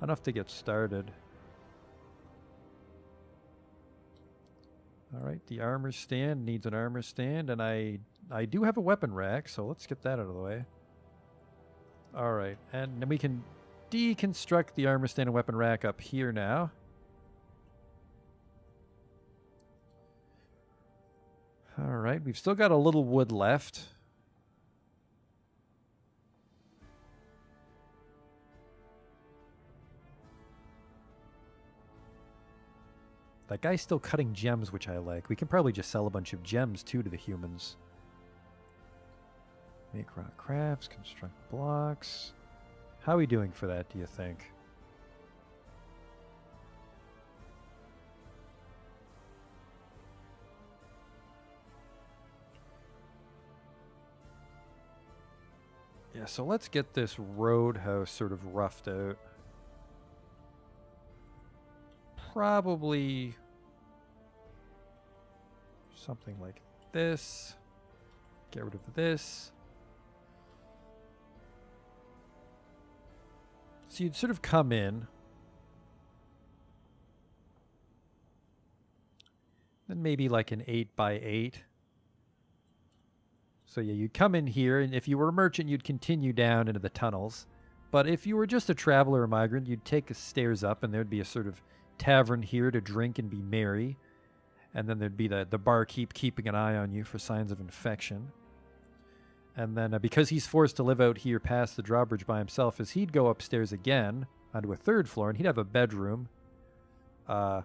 Enough to get started. All right, the armor stand needs an armor stand, and I do have a weapon rack, so let's get that out of the way. All right, and then we can deconstruct the armor stand and weapon rack up here now. All right, we've still got a little wood left. That guy's still cutting gems, which I like. We can probably just sell a bunch of gems, too, to the humans. Make rock crafts, construct blocks. How are we doing for that, do you think? Yeah, so let's get this roadhouse sort of roughed out. Probably something like this. Get rid of this. So you'd sort of come in. Then maybe like an 8x8. So yeah, you'd come in here, and if you were a merchant, you'd continue down into the tunnels. But if you were just a traveler or migrant, you'd take the stairs up, and there'd be a sort of tavern here to drink and be merry. And then there'd be the barkeep keeping an eye on you for signs of infection. And then because he's forced to live out here past the drawbridge by himself, is he'd go upstairs again onto a third floor, and he'd have a bedroom, a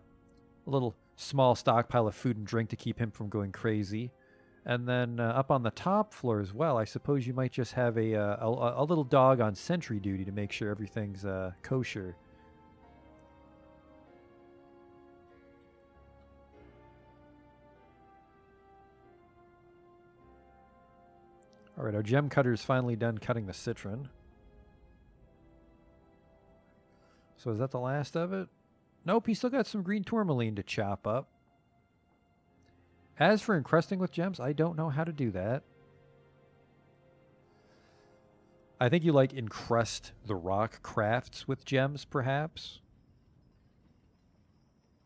little small stockpile of food and drink to keep him from going crazy. And then up on the top floor as well, I suppose you might just have a little dog on sentry duty to make sure everything's kosher. All right, our gem cutter is finally done cutting the citron. So is that the last of it? Nope, he's still got some green tourmaline to chop up. As for encrusting with gems, I don't know how to do that. I think you like encrust the rock crafts with gems, perhaps.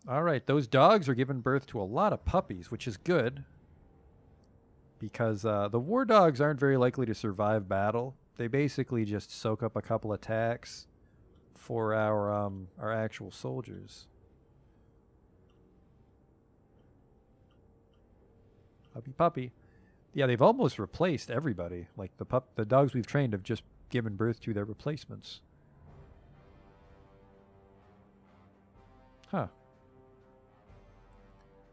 All right, those dogs are giving birth to a lot of puppies, which is good. Because the war dogs aren't very likely to survive battle. They basically just soak up a couple attacks for our actual soldiers. Puppy. Yeah, they've almost replaced everybody. Like the dogs we've trained have just given birth to their replacements. Huh.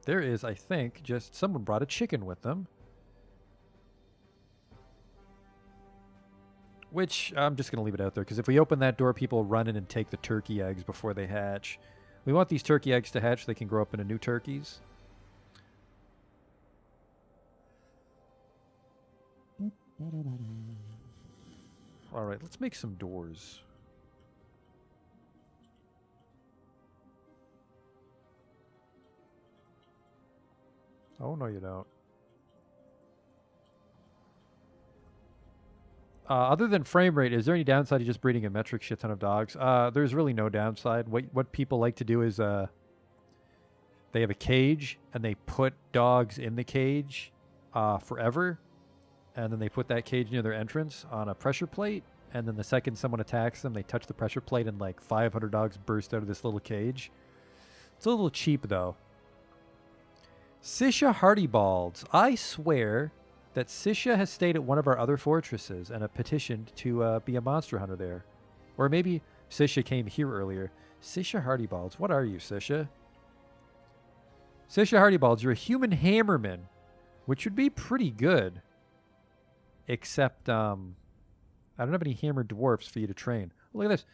There is, I think, just someone brought a chicken with them. Which, I'm just going to leave it out there, because if we open that door, people run in and take the turkey eggs before they hatch. We want these turkey eggs to hatch so they can grow up into new turkeys. Alright, let's make some doors. Oh, no you don't. Other than frame rate, is there any downside to just breeding a metric shit ton of dogs? There's really no downside. What people like to do is they have a cage, and they put dogs in the cage forever. And then they put that cage near their entrance on a pressure plate. And then the second someone attacks them, they touch the pressure plate, and like 500 dogs burst out of this little cage. It's a little cheap, though. Sisha Hardybalds. I swear that Sisha has stayed at one of our other fortresses and petitioned to be a monster hunter there. Or maybe Sisha came here earlier. Sisha Hardybalds. What are you, Sisha? Sisha Hardybalds, you're a human hammerman, which would be pretty good. Except, I don't have any hammer dwarfs for you to train. Look at this.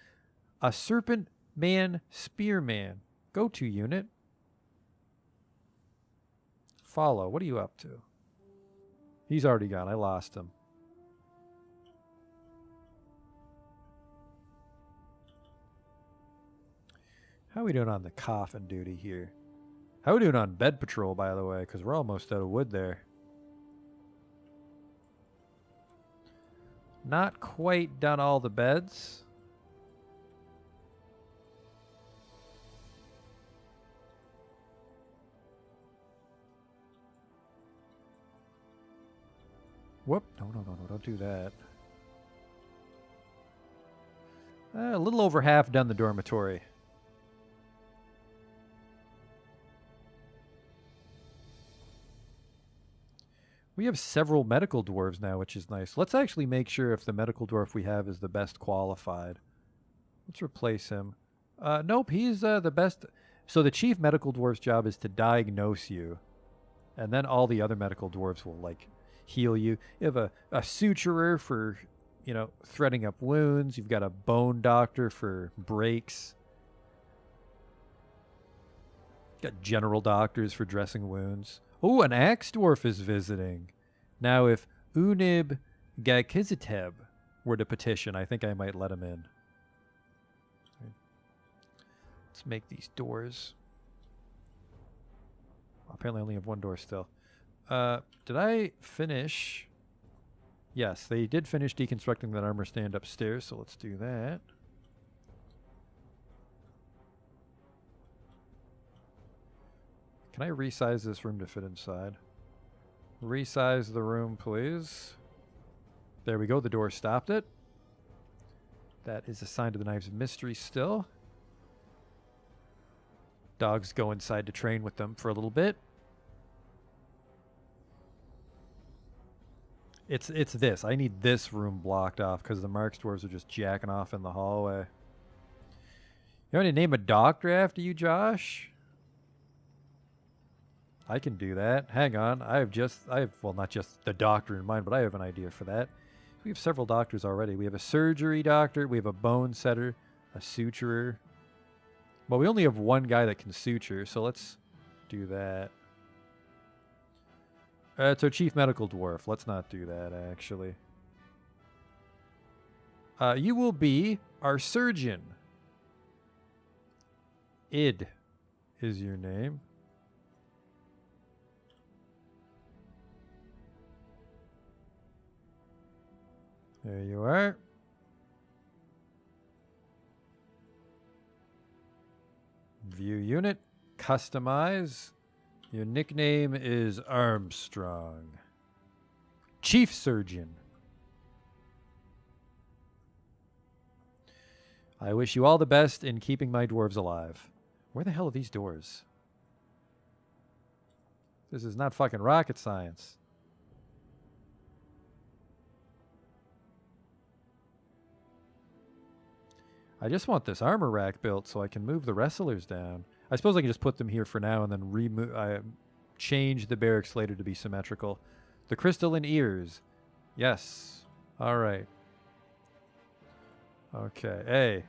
A serpent man spearman. Go-to unit. Follow. What are you up to? He's already gone. I lost him. How are we doing on the coffin duty here? How are we doing on bed patrol, by the way? Because we're almost out of wood there. Not quite done all the beds. Whoop. No, don't do that. A little over half done the dormitory. We have several medical dwarves now, which is nice. Let's actually make sure if the medical dwarf we have is the best qualified. Let's replace him. Nope, he's the best. So the chief medical dwarf's job is to diagnose you. And then all the other medical dwarves will, like, heal you. You have a suturer for, threading up wounds. You've got a bone doctor for breaks. Got general doctors for dressing wounds. Oh, an axe dwarf is visiting. Now, if Unib Gakiziteb were to petition, I think I might let him in. Let's make these doors. Apparently I only have one door still. Did I finish? Yes, they did finish deconstructing that armor stand upstairs, so let's do that. Can I resize this room to fit inside? Resize the room, please. There we go. The door stopped it. That is a sign to the Knives of Mystery still. Dogs go inside to train with them for a little bit. It's this. I need this room blocked off because the Marks dwarves are just jacking off in the hallway. You want to name a doctor after you, Josh? I can do that. Hang on. I have, well, not just the doctor in mind, but I have an idea for that. We have several doctors already. We have a surgery doctor. We have a bone setter, a suturer. Well, we only have one guy that can suture, so let's do that. It's our chief medical dwarf. Let's not do that, actually. You will be our surgeon. Id is your name. There you are. View unit. Customize. Your nickname is Armstrong. Chief Surgeon. I wish you all the best in keeping my dwarves alive. Where the hell are these doors? This is not fucking rocket science. I just want this armor rack built so I can move the wrestlers down. I suppose I can just put them here for now and then change the barracks later to be symmetrical. The crystalline ears. Yes. All right. Okay. A.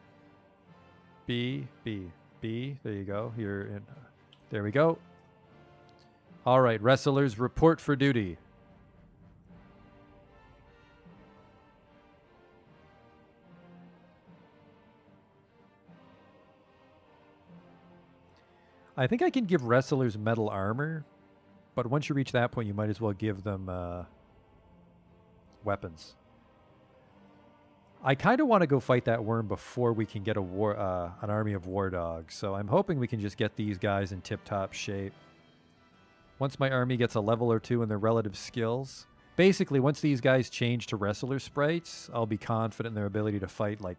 B. B. B. There you go. You're in. There we go. All right. Wrestlers, report for duty. I think I can give wrestlers metal armor, but once you reach that point, you might as well give them weapons. I kind of want to go fight that worm before we can get an army of war dogs, so I'm hoping we can just get these guys in tip-top shape. Once my army gets a level or two in their relative skills, basically once these guys change to wrestler sprites, I'll be confident in their ability to fight like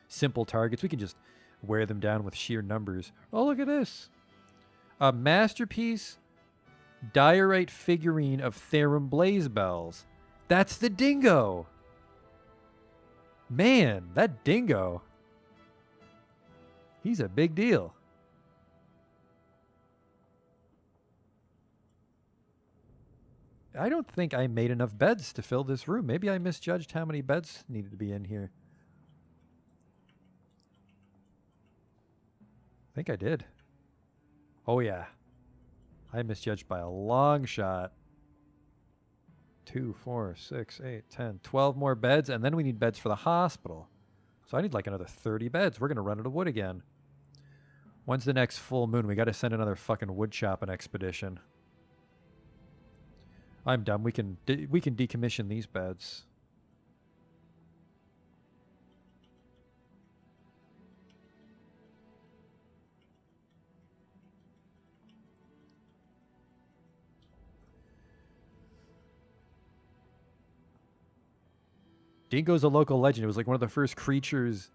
simple targets. We can just wear them down with sheer numbers. Oh, look at this. A masterpiece diorite figurine of Therum Blazebells. That's the dingo. Man, that dingo. He's a big deal. I don't think I made enough beds to fill this room. Maybe I misjudged how many beds needed to be in here. I think I did. Oh, yeah. I misjudged by a long shot. 2, 4, 6, 8, 10, 12 more beds, and then we need beds for the hospital. So I need like another 30 beds. We're going to run out of wood again. When's the next full moon? We got to send another fucking wood chopping expedition. I'm done. We can decommission these beds. Dingo's a local legend. It was like one of the first creatures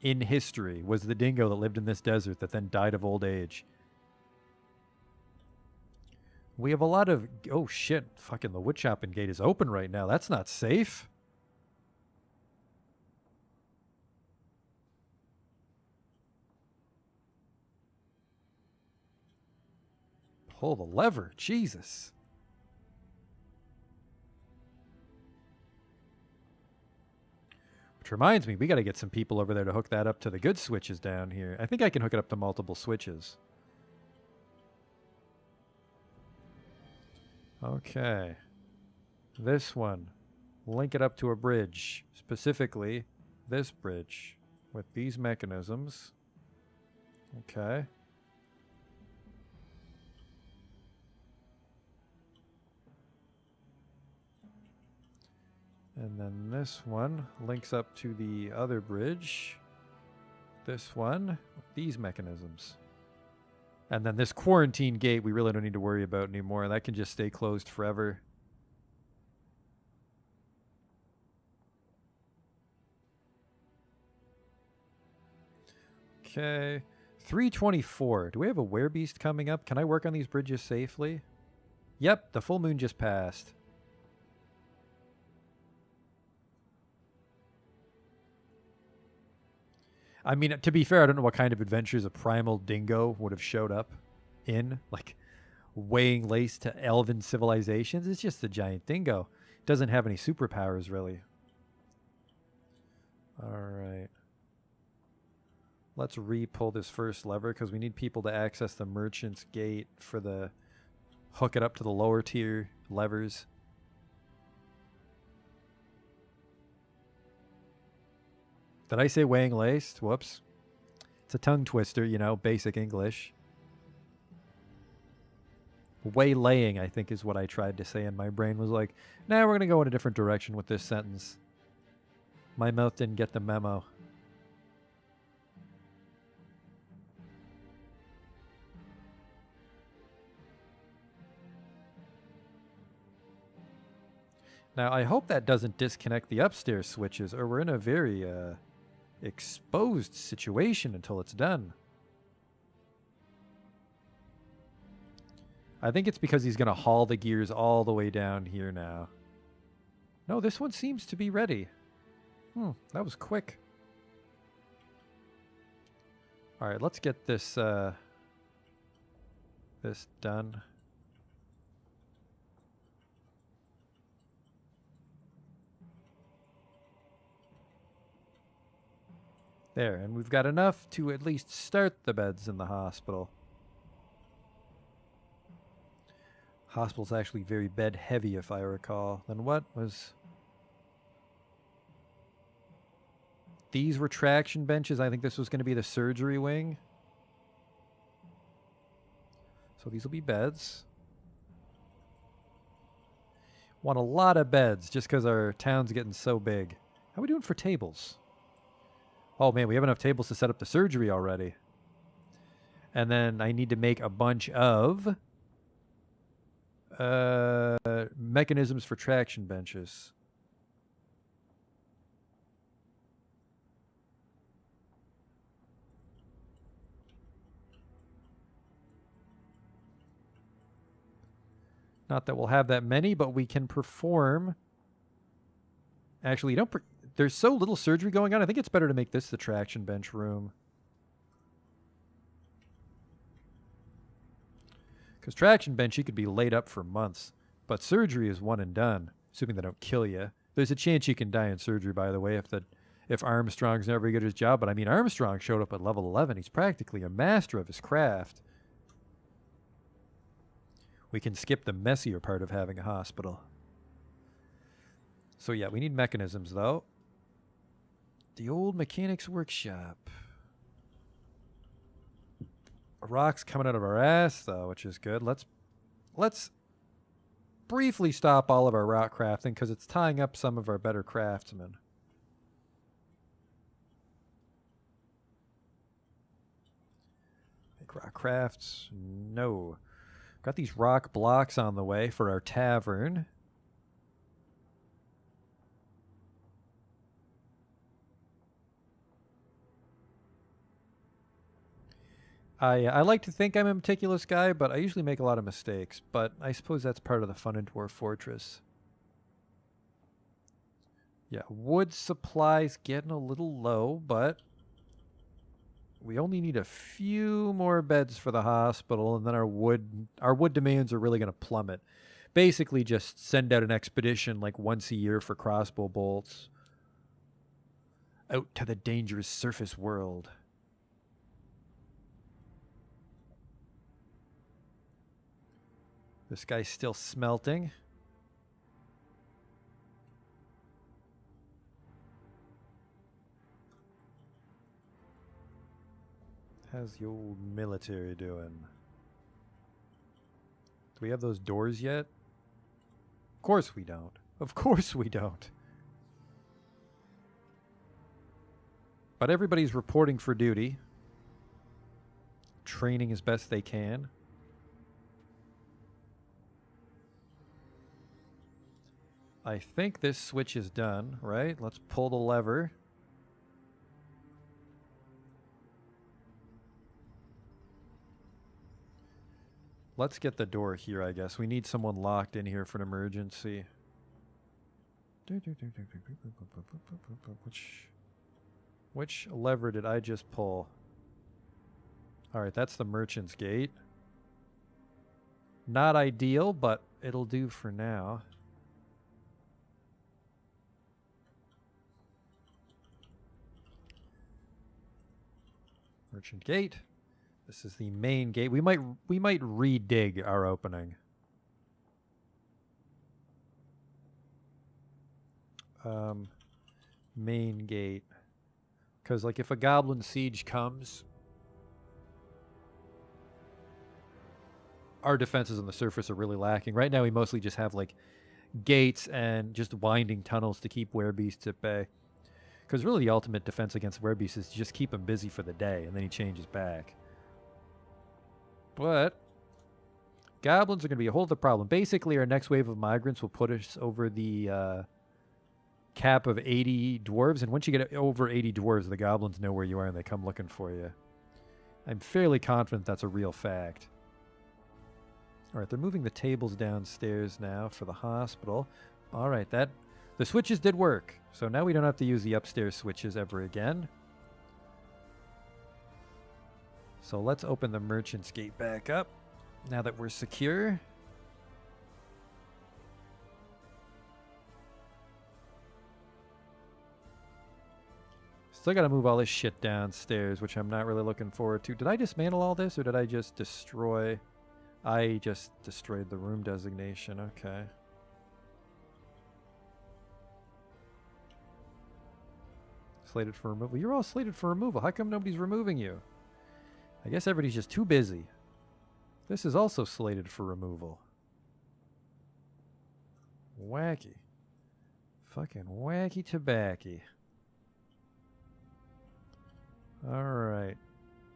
in history was the dingo that lived in this desert that then died of old age. We have a lot of... Oh, shit. Fucking the wood chopping gate is open right now. That's not safe. Pull the lever. Jesus. Which reminds me, we got to get some people over there to hook that up to the good switches down here. I think I can hook it up to multiple switches. Okay. This one. link it up to a bridge, specifically this bridge with these mechanisms. Okay. And then this one links up to the other bridge. This one with these mechanisms. And then this quarantine gate we really don't need to worry about anymore. That can just stay closed forever. Okay. 324. Do we have a werebeast coming up? Can I work on these bridges safely? Yep, the full moon just passed. I mean, to be fair, I don't know what kind of adventures a primal dingo would have showed up in, like weighing lace to elven civilizations. It's just a giant dingo. It doesn't have any superpowers, really. All right. Let's re-pull this first lever because we need people to access the merchant's gate for the hook it up to the lower tier levers. Did I say weighing laced? Whoops. It's a tongue twister, you know, basic English. Waylaying, I think, is what I tried to say, and my brain was like, nah, we're going to go in a different direction with this sentence. My mouth didn't get the memo. Now, I hope that doesn't disconnect the upstairs switches, or we're in a very exposed situation until it's done. I think it's because he's going to haul the gears all the way down here now. No, this one seems to be ready. That was quick. All right, let's get this this done. There, and we've got enough to at least start the beds in the hospital. Hospital's actually very bed heavy, if I recall. Then what was... These were traction benches. I think this was going to be the surgery wing. So these will be beds. Want a lot of beds just because our town's getting so big. How are we doing for tables? Oh man, we have enough tables to set up the surgery already. And then I need to make a bunch of mechanisms for traction benches. Not that we'll have that many, but we can perform. Actually, there's so little surgery going on. I think it's better to make this the traction bench room. Because traction bench, you could be laid up for months. But surgery is one and done, assuming they don't kill you. There's a chance you can die in surgery, by the way, if Armstrong's never good at his job. But I mean, Armstrong showed up at level 11. He's practically a master of his craft. We can skip the messier part of having a hospital. So yeah, we need mechanisms, though. The old mechanics workshop. A rock's coming out of our ass, though, which is good. Let's briefly stop all of our rock crafting because it's tying up some of our better craftsmen. Make rock crafts? No. Got these rock blocks on the way for our tavern. I like to think I'm a meticulous guy, but I usually make a lot of mistakes. But I suppose that's part of the fun in Dwarf Fortress. Yeah, wood supply's getting a little low, but we only need a few more beds for the hospital, and then our wood demands are really going to plummet. Basically, just send out an expedition like once a year for crossbow bolts out to the dangerous surface world. This guy's still smelting. How's the old military doing? Do we have those doors yet? Of course we don't. Of course we don't. But everybody's reporting for duty. Training as best they can. I think this switch is done, right? Let's pull the lever. Let's get the door here, I guess. We need someone locked in here for an emergency. Which lever did I just pull? Alright, that's the merchant's gate. Not ideal, but it'll do for now. Merchant gate. This is the main gate. We might re-dig our opening. Main gate. Because, like, if a goblin siege comes, our defenses on the surface are really lacking. Right now, we mostly just have, like, gates and just winding tunnels to keep werebeasts at bay. Because really the ultimate defense against werebeasts is to just keep him busy for the day, and then he changes back. But goblins are going to be a whole other problem. Basically, our next wave of migrants will put us over the cap of 80 dwarves. And once you get over 80 dwarves, the goblins know where you are and they come looking for you. I'm fairly confident that's a real fact. All right, they're moving the tables downstairs now for the hospital. All right, the switches did work. So now we don't have to use the upstairs switches ever again. So let's open the merchant's gate back up now that we're secure. Still got to move all this shit downstairs, which I'm not really looking forward to. Did I dismantle all this, or did I just destroy? I just destroyed the room designation. Okay. Slated for removal. You're all slated for removal. How come nobody's removing you? I guess everybody's just too busy. This is also slated for removal. Wacky. Fucking wacky tobacky. Alright.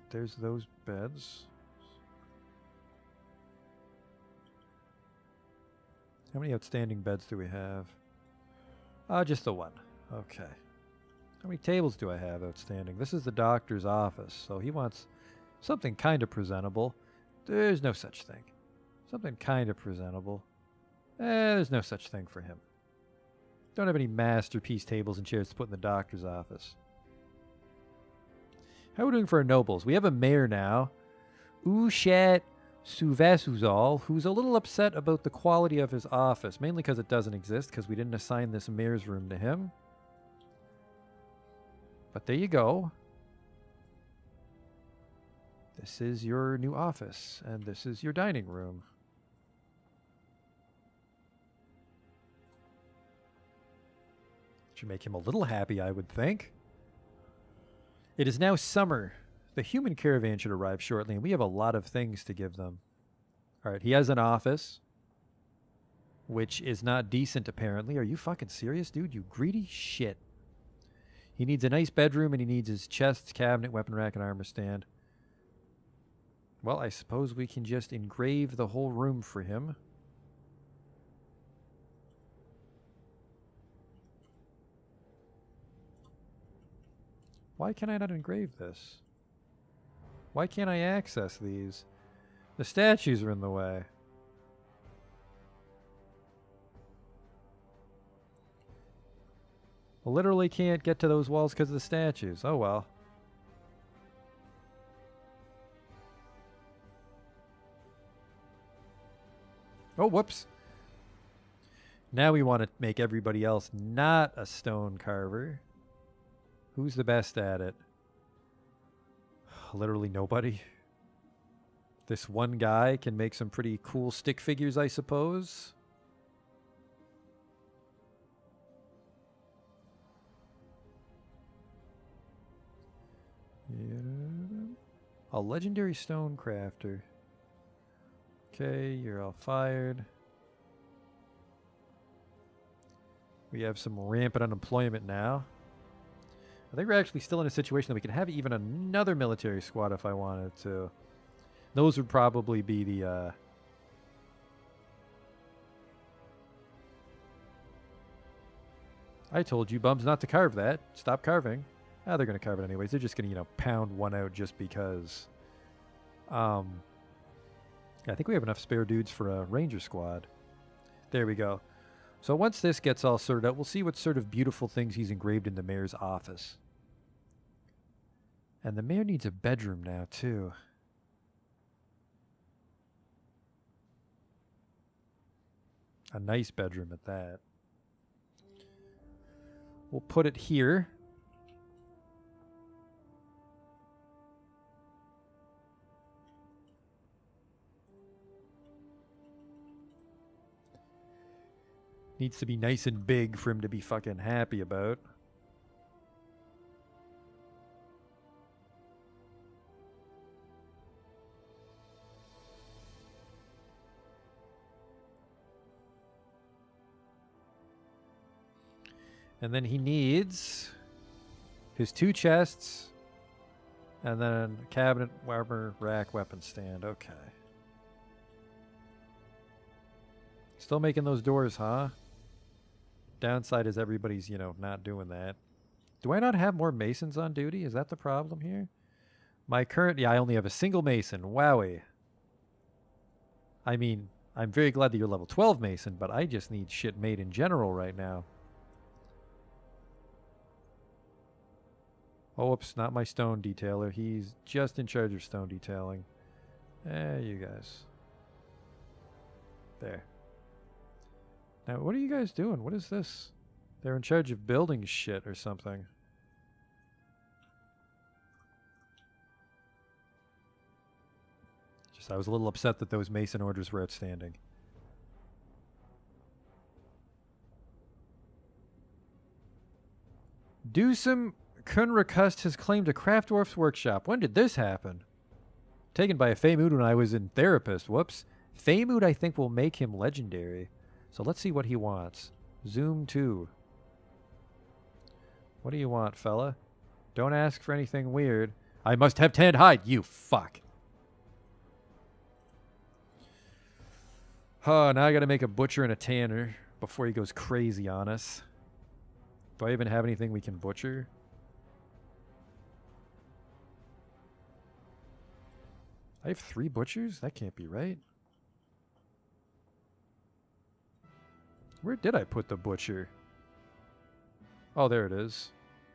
There's those beds. How many outstanding beds do we have? Just the one. Okay. How many tables do I have outstanding? This is the doctor's office, so he wants something kind of presentable. There's no such thing. Something kind of presentable. There's no such thing for him. Don't have any masterpiece tables and chairs to put in the doctor's office. How are we doing for our nobles? We have a mayor now, Ushat Suvasuzal, who's a little upset about the quality of his office, mainly because it doesn't exist, because we didn't assign this mayor's room to him. But there you go. This is your new office, and this is your dining room. Should make him a little happy, I would think. It is now summer. The human caravan should arrive shortly, and we have a lot of things to give them. All right, he has an office, which is not decent, apparently. Are you fucking serious, dude? You greedy shit. He needs a nice bedroom, and he needs his chest, cabinet, weapon rack, and armor stand. Well, I suppose we can just engrave the whole room for him. Why can I not engrave this? Why can't I access these? The statues are in the way. I literally can't get to those walls because of the statues. Oh well. Oh, whoops. Now we want to make everybody else not a stone carver. Who's the best at it? Literally nobody. This one guy can make some pretty cool stick figures, I suppose. A legendary stone crafter. Okay, you're all fired. We have some rampant unemployment now. I think we're actually still in a situation that we can have even another military squad if I wanted to. Those would probably be the... I told you bums not to carve that. Stop carving. Ah, they're going to carve it anyways. They're just going to, you know, pound one out just because. Yeah, I think we have enough spare dudes for a ranger squad. There we go. So once this gets all sorted out, we'll see what sort of beautiful things he's engraved in the mayor's office. And the mayor needs a bedroom now, too. A nice bedroom at that. We'll put it here. Needs to be nice and big for him to be fucking happy about. And then he needs his 2 chests and then a cabinet, armor, rack, weapon stand. Okay. Still making those doors, huh? Downside is everybody's, you know, not doing that. Do I not have more masons on duty? Is that the problem here? My current... Yeah, I only have a single mason. Wowie. I mean, I'm very glad that you're level 12 mason, but I just need shit made in general right now. Oh, whoops, not my stone detailer. He's just in charge of stone detailing. You guys. There. Now, what are you guys doing? What is this? They're in charge of building shit or something. Just, I was a little upset that those mason orders were outstanding. Dusum Kunrakust has claimed a Craft Dwarf's workshop. When did this happen? Taken by a Feymood when I was in therapist. Whoops. Feymood, I think, will make him legendary. So let's see what he wants. Zoom 2. What do you want, fella? Don't ask for anything weird. I must have tanned hide, you fuck. Oh, now I gotta make a butcher and a tanner before he goes crazy on us. Do I even have anything we can butcher? I have 3 butchers? That can't be right. Where did I put the butcher? Oh, there it is.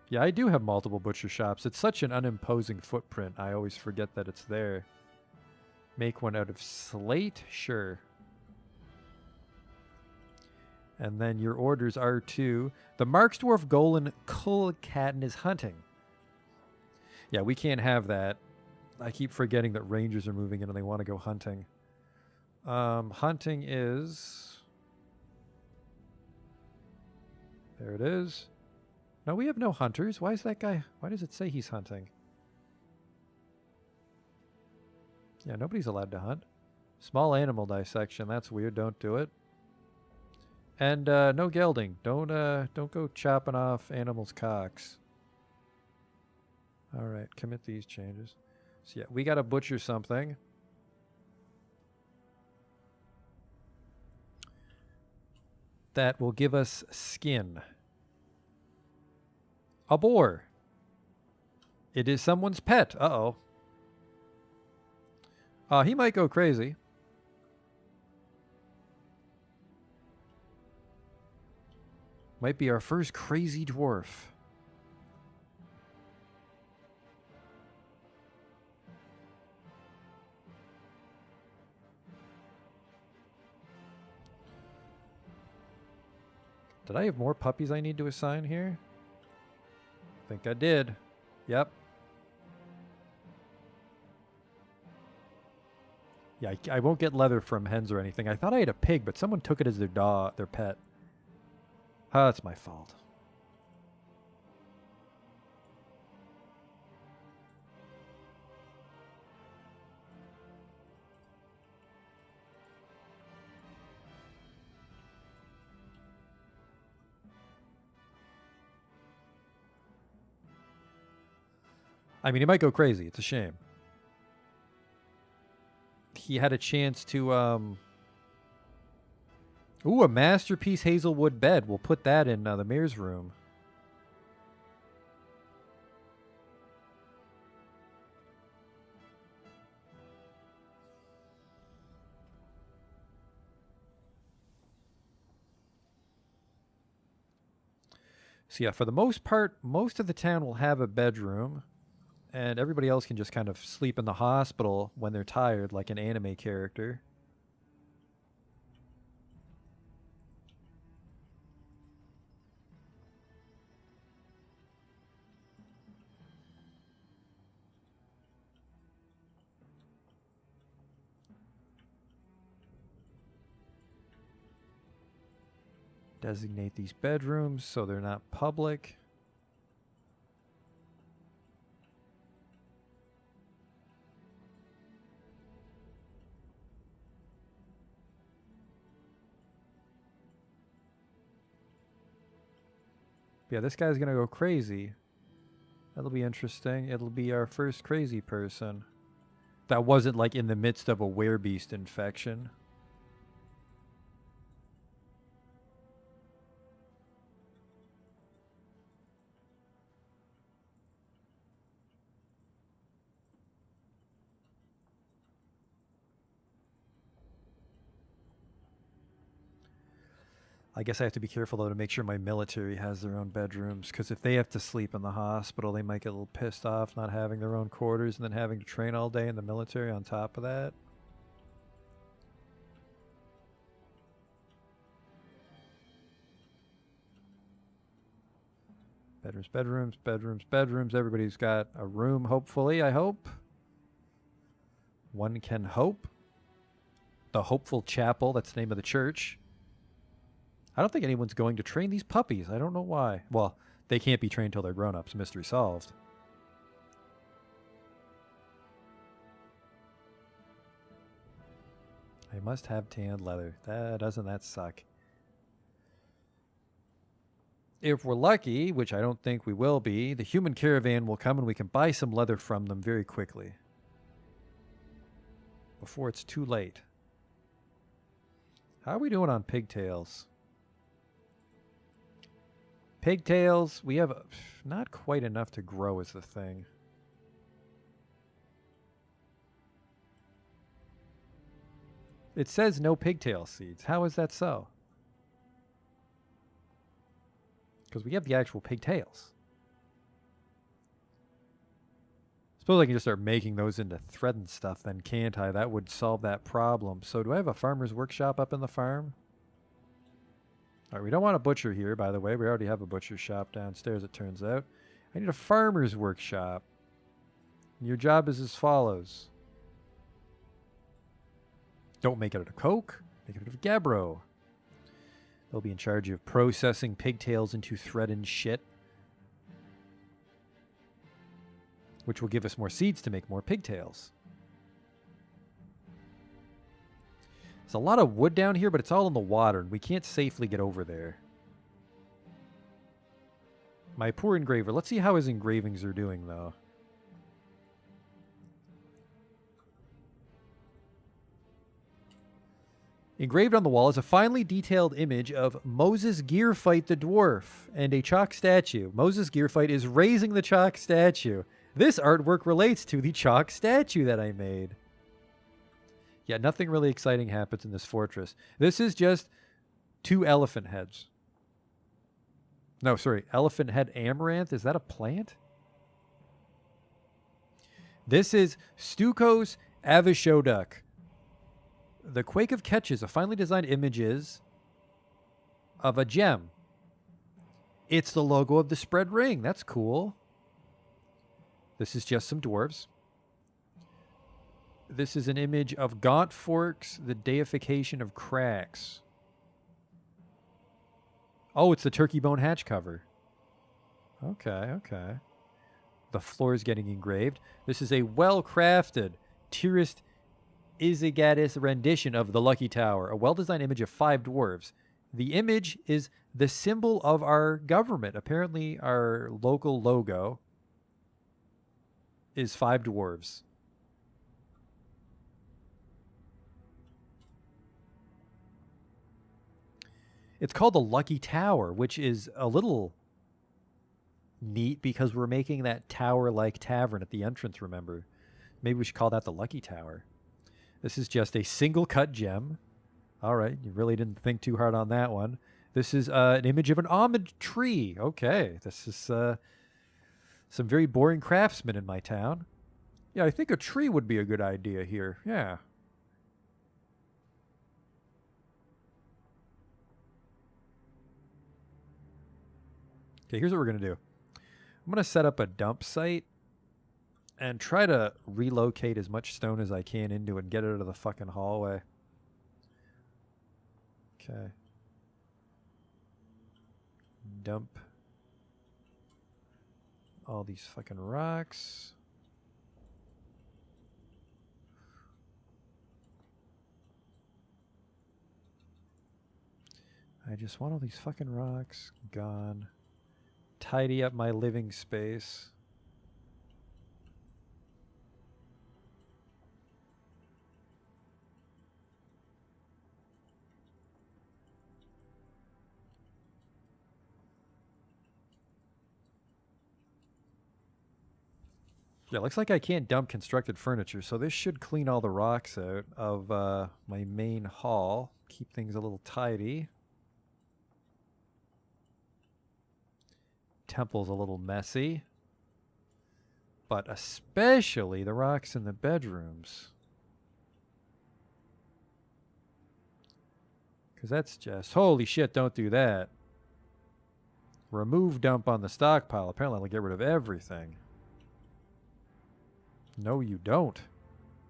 Yeah, I do have multiple butcher shops. It's such an unimposing footprint. I always forget that it's there. Make one out of slate? Sure. And then your orders are to the Marksdwarf Golan Kulkaten is hunting. Yeah, we can't have that. I keep forgetting that rangers are moving in and they want to go hunting. Hunting is... There it is. No, we have no hunters. Why is that guy... Why does it say he's hunting? Yeah, nobody's allowed to hunt. Small animal dissection. That's weird. Don't do it. And no gelding. Don't go chopping off animals' cocks. All right, commit these changes. So yeah, we got to butcher something. That will give us skin. A boar. It is someone's pet. Uh-oh. He might go crazy. Might be our first crazy dwarf. Did I have more puppies I need to assign here? I think I did. Yep. Yeah, I won't get leather from hens or anything. I thought I had a pig, but someone took it as their pet. Ah, it's my fault. I mean, he might go crazy. It's a shame. He had a chance to, Ooh, a masterpiece Hazelwood bed. We'll put that in the mayor's room. So yeah, for the most part, most of the town will have a bedroom, and everybody else can just kind of sleep in the hospital when they're tired, like an anime character. Designate these bedrooms so they're not public. Yeah, this guy's gonna go crazy. That'll be interesting. It'll be our first crazy person. That wasn't like in the midst of a werebeast infection. I guess I have to be careful, though, to make sure my military has their own bedrooms, because if they have to sleep in the hospital, they might get a little pissed off not having their own quarters and then having to train all day in the military on top of that. Bedrooms, bedrooms, bedrooms, bedrooms. Everybody's got a room, hopefully, I hope. One can hope. The Hopeful Chapel, that's the name of the church. I don't think anyone's going to train these puppies. I don't know why. Well, they can't be trained till they're grown-ups. Mystery solved. I must have tanned leather. Doesn't that suck? If we're lucky, which I don't think we will be, the human caravan will come and we can buy some leather from them very quickly. Before it's too late. How are we doing on pigtails? Pigtails, we have not quite enough to grow is the thing. It says no pigtail seeds. How is that so? Because we have the actual pigtails. Suppose I can just start making those into thread and stuff then, can't I? That would solve that problem. So do I have a farmer's workshop up in the farm? All right, we don't want a butcher here, by the way. We already have a butcher shop downstairs, it turns out. I need a farmer's workshop. Your job is as follows. Don't make it out of coke. Make it out of gabbro. They'll be in charge of processing pigtails into thread and shit, which will give us more seeds to make more pigtails. There's a lot of wood down here, but it's all in the water, and we can't safely get over there. My poor engraver. Let's see how his engravings are doing, though. Engraved on the wall is a finely detailed image of Moses Gearfight the Dwarf and a chalk statue. Moses Gearfight is raising the chalk statue. This artwork relates to the chalk statue that I made. Yeah, nothing really exciting happens in this fortress. This is just 2 elephant heads. No, sorry. Elephant head amaranth. Is that a plant? This is Stukos Avishoduk. The Quake of Catches, a finely designed images of a gem. It's the logo of the spread ring. That's cool. This is just some dwarves. This is an image of Gaunt Forks, the deification of cracks. Oh, it's the turkey bone hatch cover. Okay, okay. The floor is getting engraved. This is a well-crafted Tirist Izigadis rendition of the Lucky Tower, a well-designed image of 5 dwarves. The image is the symbol of our government, apparently our local logo. is 5 dwarves. It's called the Lucky Tower, which is a little neat because we're making that tower-like tavern at the entrance, remember? Maybe we should call that the Lucky Tower. This is just a single cut gem. All right, you really didn't think too hard on that one. This is an image of an almond tree. Okay, this is some very boring craftsmen in my town. Yeah, I think a tree would be a good idea here. Yeah. Okay, here's what we're going to do. I'm going to set up a dump site and try to relocate as much stone as I can into it and get it out of the fucking hallway. Okay. Dump all these fucking rocks. I just want all these fucking rocks gone. Tidy up my living space. Yeah, looks like I can't dump constructed furniture, so this should clean all the rocks out of my main hall. Keep things a little tidy. Temple's a little messy, but especially the rocks in the bedrooms. Because that's just, holy shit, don't do that. Remove dump on the stockpile. Apparently I'll get rid of everything. No, you don't.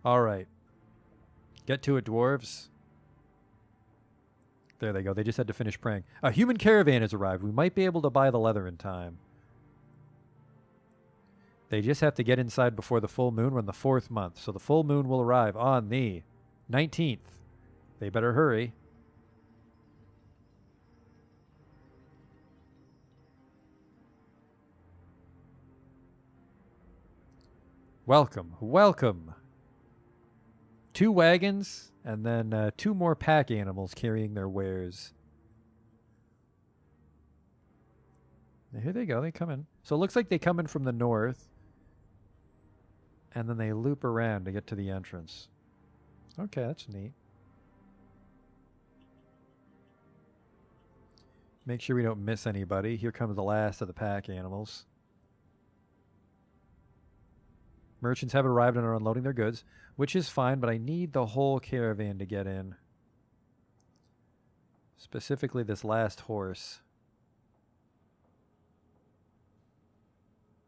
All right. Get to it, dwarves. There they go. They just had to finish praying. A human caravan has arrived. We might be able to buy the leather in time. They just have to get inside before the full moon. We're in the 4th month, so the full moon will arrive on the 19th. They better hurry. Welcome, welcome. 2 wagons, and then 2 more pack animals carrying their wares. Here they go, they come in. So it looks like they come in from the north, and then they loop around to get to the entrance. Okay, that's neat. Make sure we don't miss anybody. Here comes the last of the pack animals. Merchants have arrived and are unloading their goods, which is fine, but I need the whole caravan to get in. Specifically this last horse.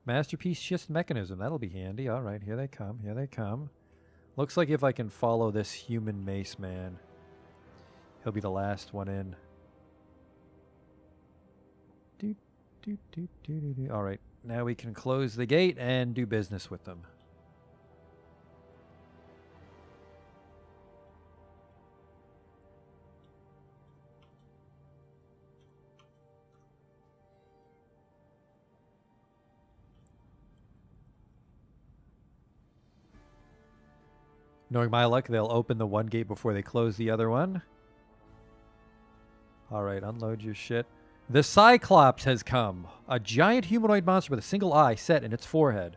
Masterpiece shift mechanism. That'll be handy. All right, here they come. Here they come. Looks like if I can follow this human mace man, he'll be the last one in. All right, now we can close the gate and do business with them. Knowing my luck, they'll open the one gate before they close the other one. All right, unload your shit. The Cyclops has come. A giant humanoid monster with a single eye set in its forehead.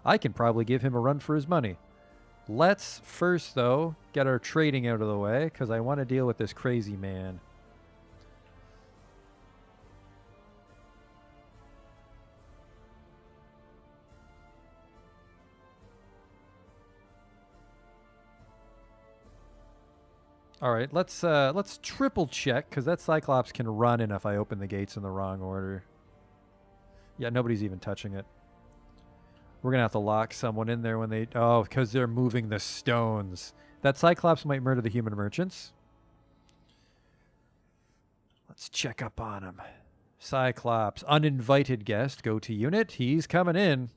I can probably give him a run for his money. Let's first, though, get our trading out of the way, because I want to deal with this crazy man. All right, let's triple check, because that Cyclops can run in if I open the gates in the wrong order. Yeah, nobody's even touching it. We're going to have to lock someone in there when they... Oh, because they're moving the stones. That Cyclops might murder the human merchants. Let's check up on him. Cyclops, uninvited guest, go to unit. He's coming in.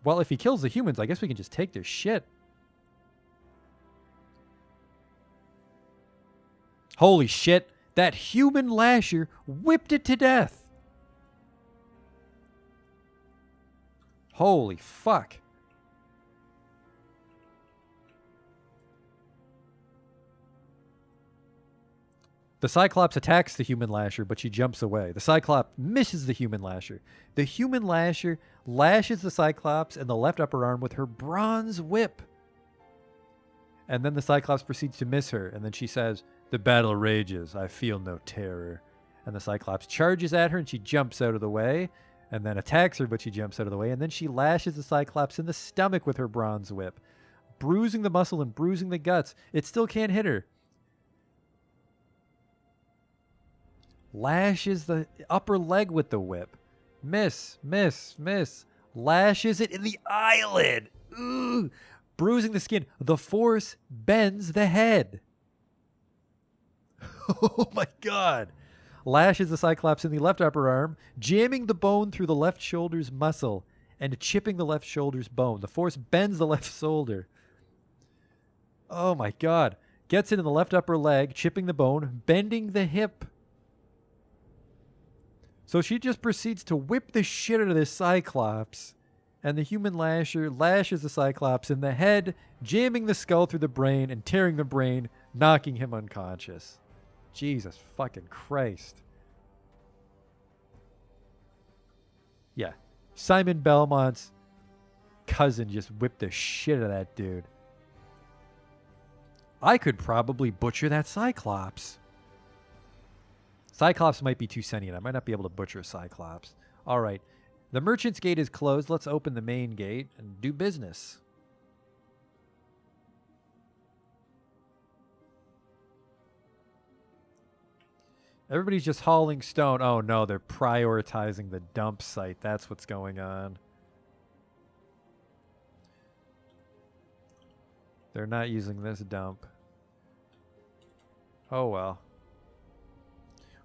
Well, if he kills the humans, I guess we can just take their shit. Holy shit, that human lasher whipped it to death. Holy fuck. The Cyclops attacks the human lasher, but she jumps away. The Cyclops misses the human lasher. The human lasher lashes the Cyclops in the left upper arm with her bronze whip. And then the Cyclops proceeds to miss her, and then she says, "The battle rages. I feel no terror." And the Cyclops charges at her, and she jumps out of the way, and then attacks her, but she jumps out of the way, and then she lashes the Cyclops in the stomach with her bronze whip, bruising the muscle and bruising the guts. It still can't hit her. Lashes the upper leg with the whip. Miss, miss, miss. Lashes it in the eyelid. Ooh. Bruising the skin. The force bends the head. Oh my god. Lashes the Cyclops in the left upper arm, jamming the bone through the left shoulder's muscle and chipping the left shoulder's bone. The force bends the left shoulder. Oh my god. Gets it in the left upper leg, chipping the bone, bending the hip. So she just proceeds to whip the shit out of this Cyclops, and the human lasher lashes the Cyclops in the head, jamming the skull through the brain and tearing the brain, knocking him unconscious. Jesus fucking Christ. Yeah. Simon Belmont's cousin just whipped the shit out of that dude. I could probably butcher that Cyclops. Cyclops might be too sentient. I might not be able to butcher a Cyclops. All right. The Merchant's Gate is closed. Let's open the main gate and do business. Everybody's just hauling stone. Oh, no. They're prioritizing the dump site. That's what's going on. They're not using this dump. Oh, well.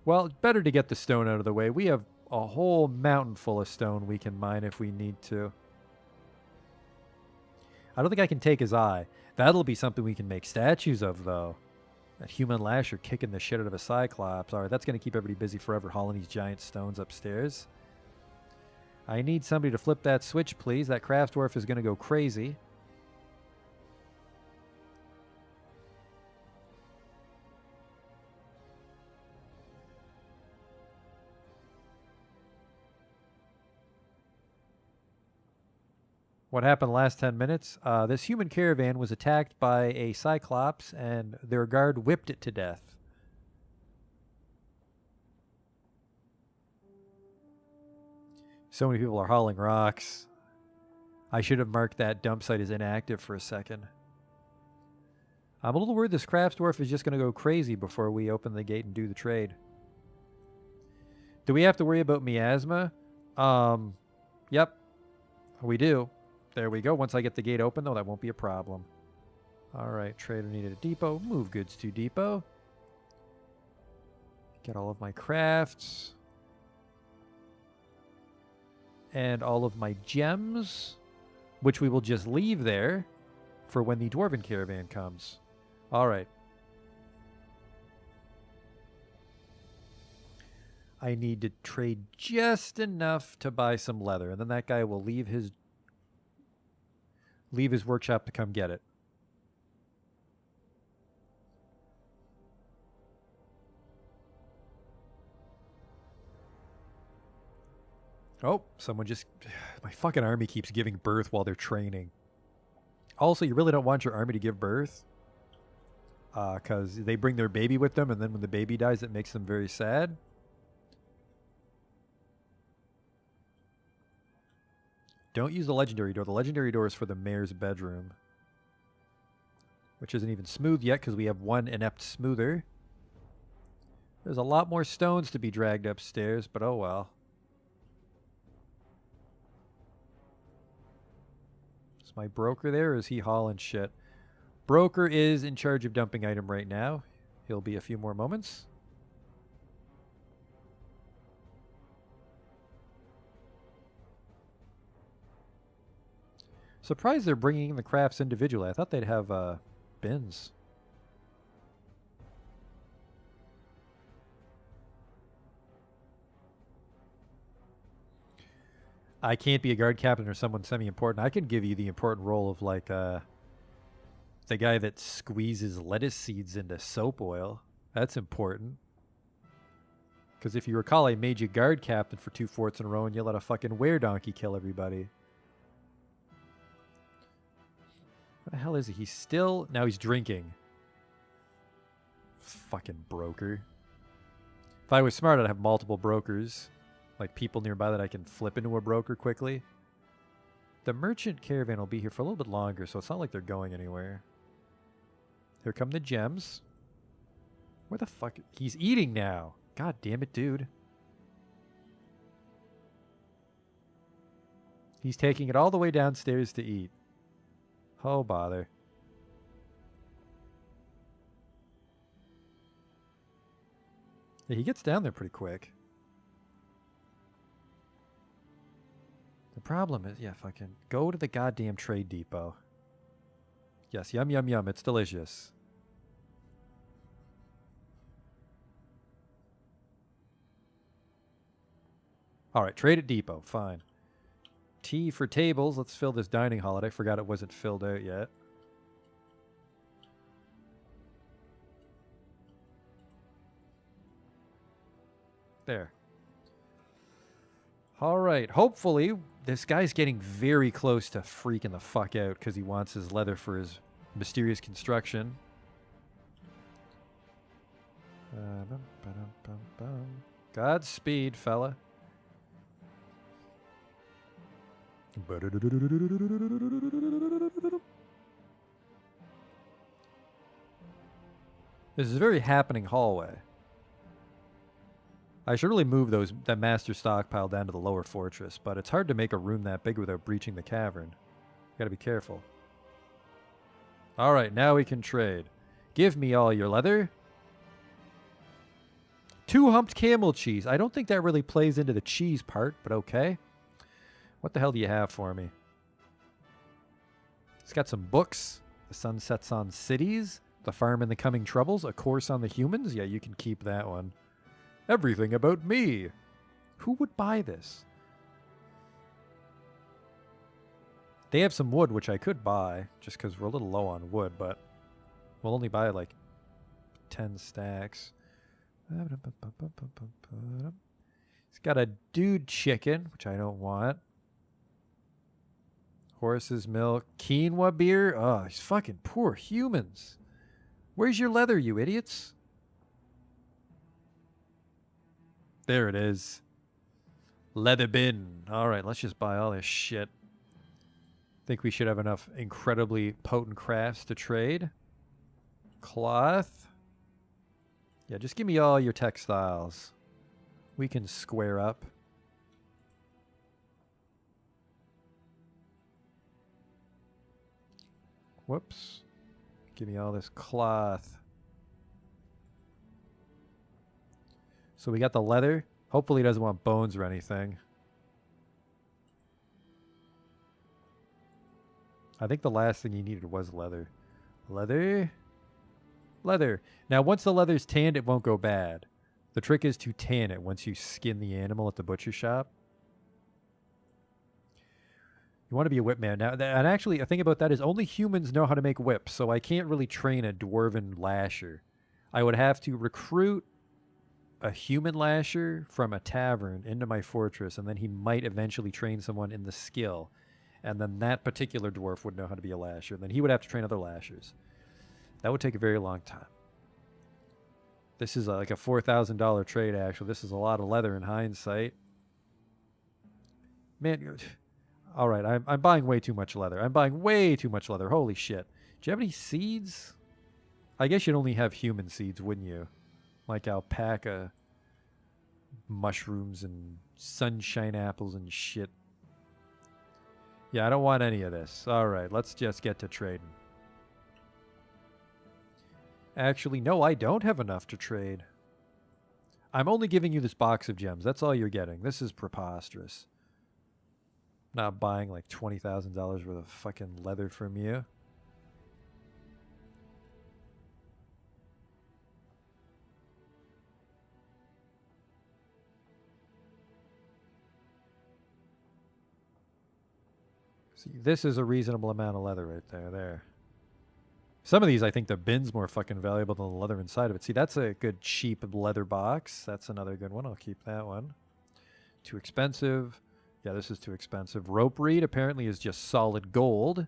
Well, it's better to get the stone out of the way. We have a whole mountain full of stone we can mine if we need to. I don't think I can take his eye. That'll be something we can make statues of, though. That human lasher kicking the shit out of a Cyclops. All right, that's going to keep everybody busy forever hauling these giant stones upstairs. I need somebody to flip that switch, please. That craft dwarf is going to go crazy. What happened the last 10 minutes? This human caravan was attacked by a Cyclops, and their guard whipped it to death. So many people are hauling rocks. I should have marked that dump site as inactive for a second. I'm a little worried this craft dwarf is just going to go crazy before we open the gate and do the trade. Do we have to worry about miasma? Yep, we do. There we go. Once I get the gate open, though, that won't be a problem. All right, trader needed a depot. Move goods to depot. Get all of my crafts. And all of my gems, which we will just leave there for when the Dwarven caravan comes. All right. I need to trade just enough to buy some leather, and then that guy will leave his workshop to come get it. Oh, someone just... My fucking army keeps giving birth while they're training. Also, you really don't want your army to give birth. Because they bring their baby with them, and then when the baby dies, it makes them very sad. Don't use the legendary door. The legendary door is for the mayor's bedroom. Which isn't even smooth yet, because we have one inept smoother. There's a lot more stones to be dragged upstairs, but oh well. Is my broker there, or is he hauling shit? Broker is in charge of dumping item right now. He'll be a few more moments. Surprised they're bringing in the crafts individually. I thought they'd have bins. I can't be a guard captain or someone semi-important. I can give you the important role of like the guy that squeezes lettuce seeds into soap oil. That's important. Because if you recall, I made you guard captain for 2 forts in a row and you let a fucking were-donkey kill everybody. What the hell is he? He's still... Now he's drinking. Fucking broker. If I was smart, I'd have multiple brokers. Like people nearby that I can flip into a broker quickly. The merchant caravan will be here for a little bit longer, so it's not like they're going anywhere. Here come the gems. Where the fuck? He's eating now. God damn it, dude. He's taking it all the way downstairs to eat. Oh, bother. Yeah, he gets down there pretty quick. The problem is, yeah, fucking go to the goddamn trade depot. Yes, yum, yum, yum. It's delicious. All right, trade at depot. Fine. Tea for tables. Let's fill this dining hall. I forgot it wasn't filled out yet. There. All right. Hopefully, this guy's getting very close to freaking the fuck out because he wants his leather for his mysterious construction. Godspeed, fella. This is a very happening hallway. I should really move that master stockpile down to the lower fortress, but it's hard to make a room that big without breaching the cavern. Gotta be careful. Alright, now we can trade. Give me all your leather. 2 humped camel cheese. I don't think that really plays into the cheese part, but okay. What the hell do you have for me? It's got some books. The sun sets on cities. The farm and the coming troubles. A course on the humans. Yeah, you can keep that one. Everything about me. Who would buy this? They have some wood, which I could buy, just because we're a little low on wood, but we'll only buy like 10 stacks. He's got a dude chicken, which I don't want. Horse's milk. Quinoa beer. Oh, these fucking poor humans. Where's your leather, you idiots? There it is. Leather bin. All right, let's just buy all this shit. Think we should have enough incredibly potent crafts to trade. Cloth. Yeah, just give me all your textiles. We can square up. Whoops. Give me all this cloth. So we got the leather. Hopefully he doesn't want bones or anything. I think the last thing he needed was leather. Leather. Leather. Now, once the leather's tanned, it won't go bad. The trick is to tan it once you skin the animal at the butcher shop. You want to be a whip man. Now, and actually, a thing about that is only humans know how to make whips, so I can't really train a dwarven lasher. I would have to recruit a human lasher from a tavern into my fortress, and then he might eventually train someone in the skill. And then that particular dwarf would know how to be a lasher. And then he would have to train other lashers. That would take a very long time. This is like a $4,000 trade, actually. This is a lot of leather in hindsight. Man, all right, I'm buying way too much leather. I'm buying way too much leather. Holy shit. Do you have any seeds? I guess you'd only have human seeds, wouldn't you? Like alpaca, mushrooms, and sunshine apples and shit. Yeah, I don't want any of this. All right, let's just get to trading. Actually, no, I don't have enough to trade. I'm only giving you this box of gems. That's all you're getting. This is preposterous. Not buying like $20,000 worth of fucking leather from you. See, this is a reasonable amount of leather right there. There. Some of these, I think the bin's more fucking valuable than the leather inside of it. See, that's a good cheap leather box. That's another good one. I'll keep that one. Too expensive. Yeah, this is too expensive. Rope reed apparently is just solid gold.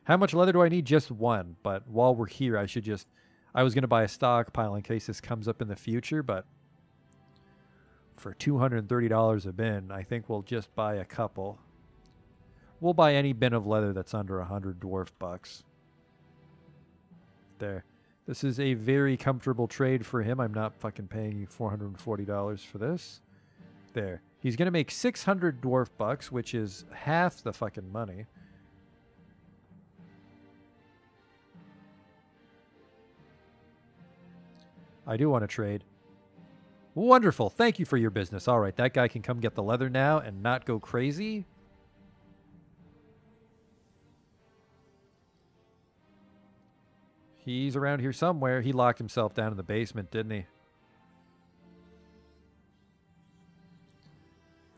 How much leather do I need? Just one. But while we're here, I should just... I was going to buy a stockpile in case this comes up in the future, but for $230 a bin, I think we'll just buy a couple. We'll buy any bin of leather that's under 100 dwarf bucks. There. This is a very comfortable trade for him. I'm not fucking paying you $440 for this. There. He's going to make 600 dwarf bucks, which is half the fucking money. I do want to trade. Wonderful. Thank you for your business. All right, that guy can come get the leather now and not go crazy. He's around here somewhere. He locked himself down in the basement, didn't he?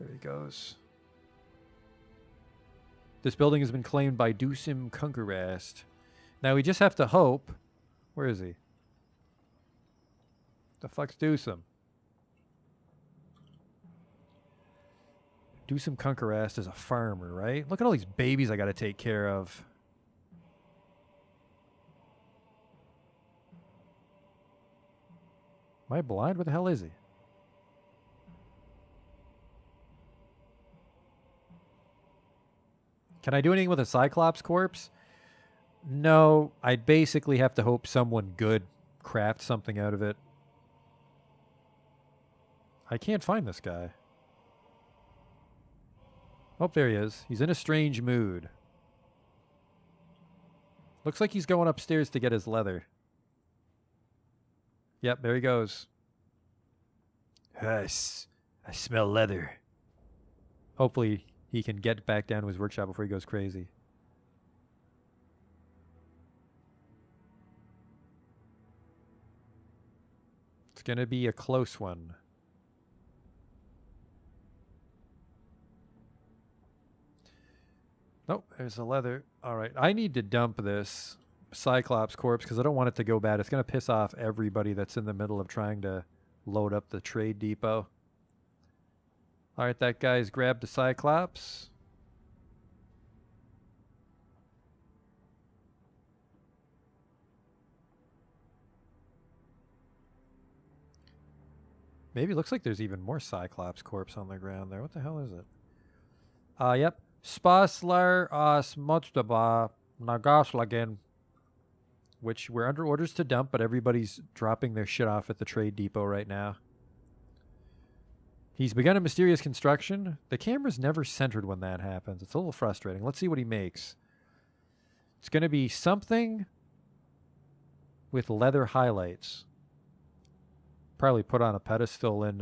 There he goes. This building has been claimed by Dwarf Kunkerast. Now we just have to hope. Where is he? The fuck's Dwarf? Dwarf Kunkerast is a farmer, right? Look at all these babies I got to take care of. Am I blind? What the hell is he? Can I do anything with a Cyclops corpse? No, I'd basically have to hope someone good crafts something out of it. I can't find this guy. Oh, there he is. He's in a strange mood. Looks like he's going upstairs to get his leather. Yep, there he goes. I smell leather. Hopefully he can get back down to his workshop before he goes crazy. It's going to be a close one. Nope, there's the leather. All right, I need to dump this Cyclops corpse because I don't want it to go bad. It's going to piss off everybody that's in the middle of trying to load up the trade depot. All right, that guy's grabbed the Cyclops. Maybe it looks like there's even more Cyclops corpse on the ground there. What the hell is it? Yep. Spaslar Smotstaba Nagaslagen, which we're under orders to dump, but everybody's dropping their shit off at the trade depot right now. He's begun a mysterious construction. The camera's never centered when that happens. It's a little frustrating. Let's see what he makes. It's going to be something with leather highlights. Probably put on a pedestal in,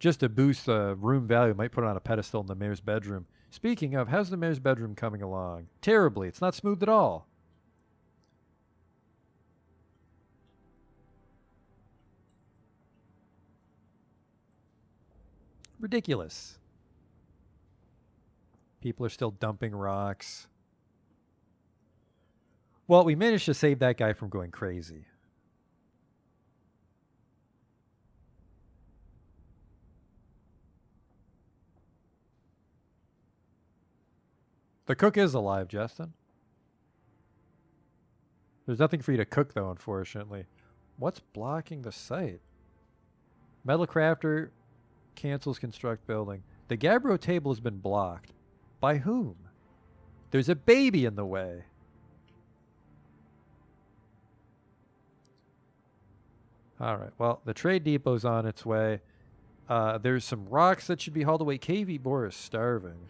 just to boost the room value, might put it on a pedestal in the mayor's bedroom. Speaking of, how's the mayor's bedroom coming along? Terribly. It's not smooth at all. Ridiculous. People are still dumping rocks. Well, we managed to save that guy from going crazy. The cook is alive, Justin. There's nothing for you to cook, though, unfortunately. What's blocking the site? Metal crafter cancels construct building. The Gabbro table has been blocked. By whom? There's a baby in the way. All right. Well, the trade depot's on its way. There's some rocks that should be hauled away. KV Boar is starving.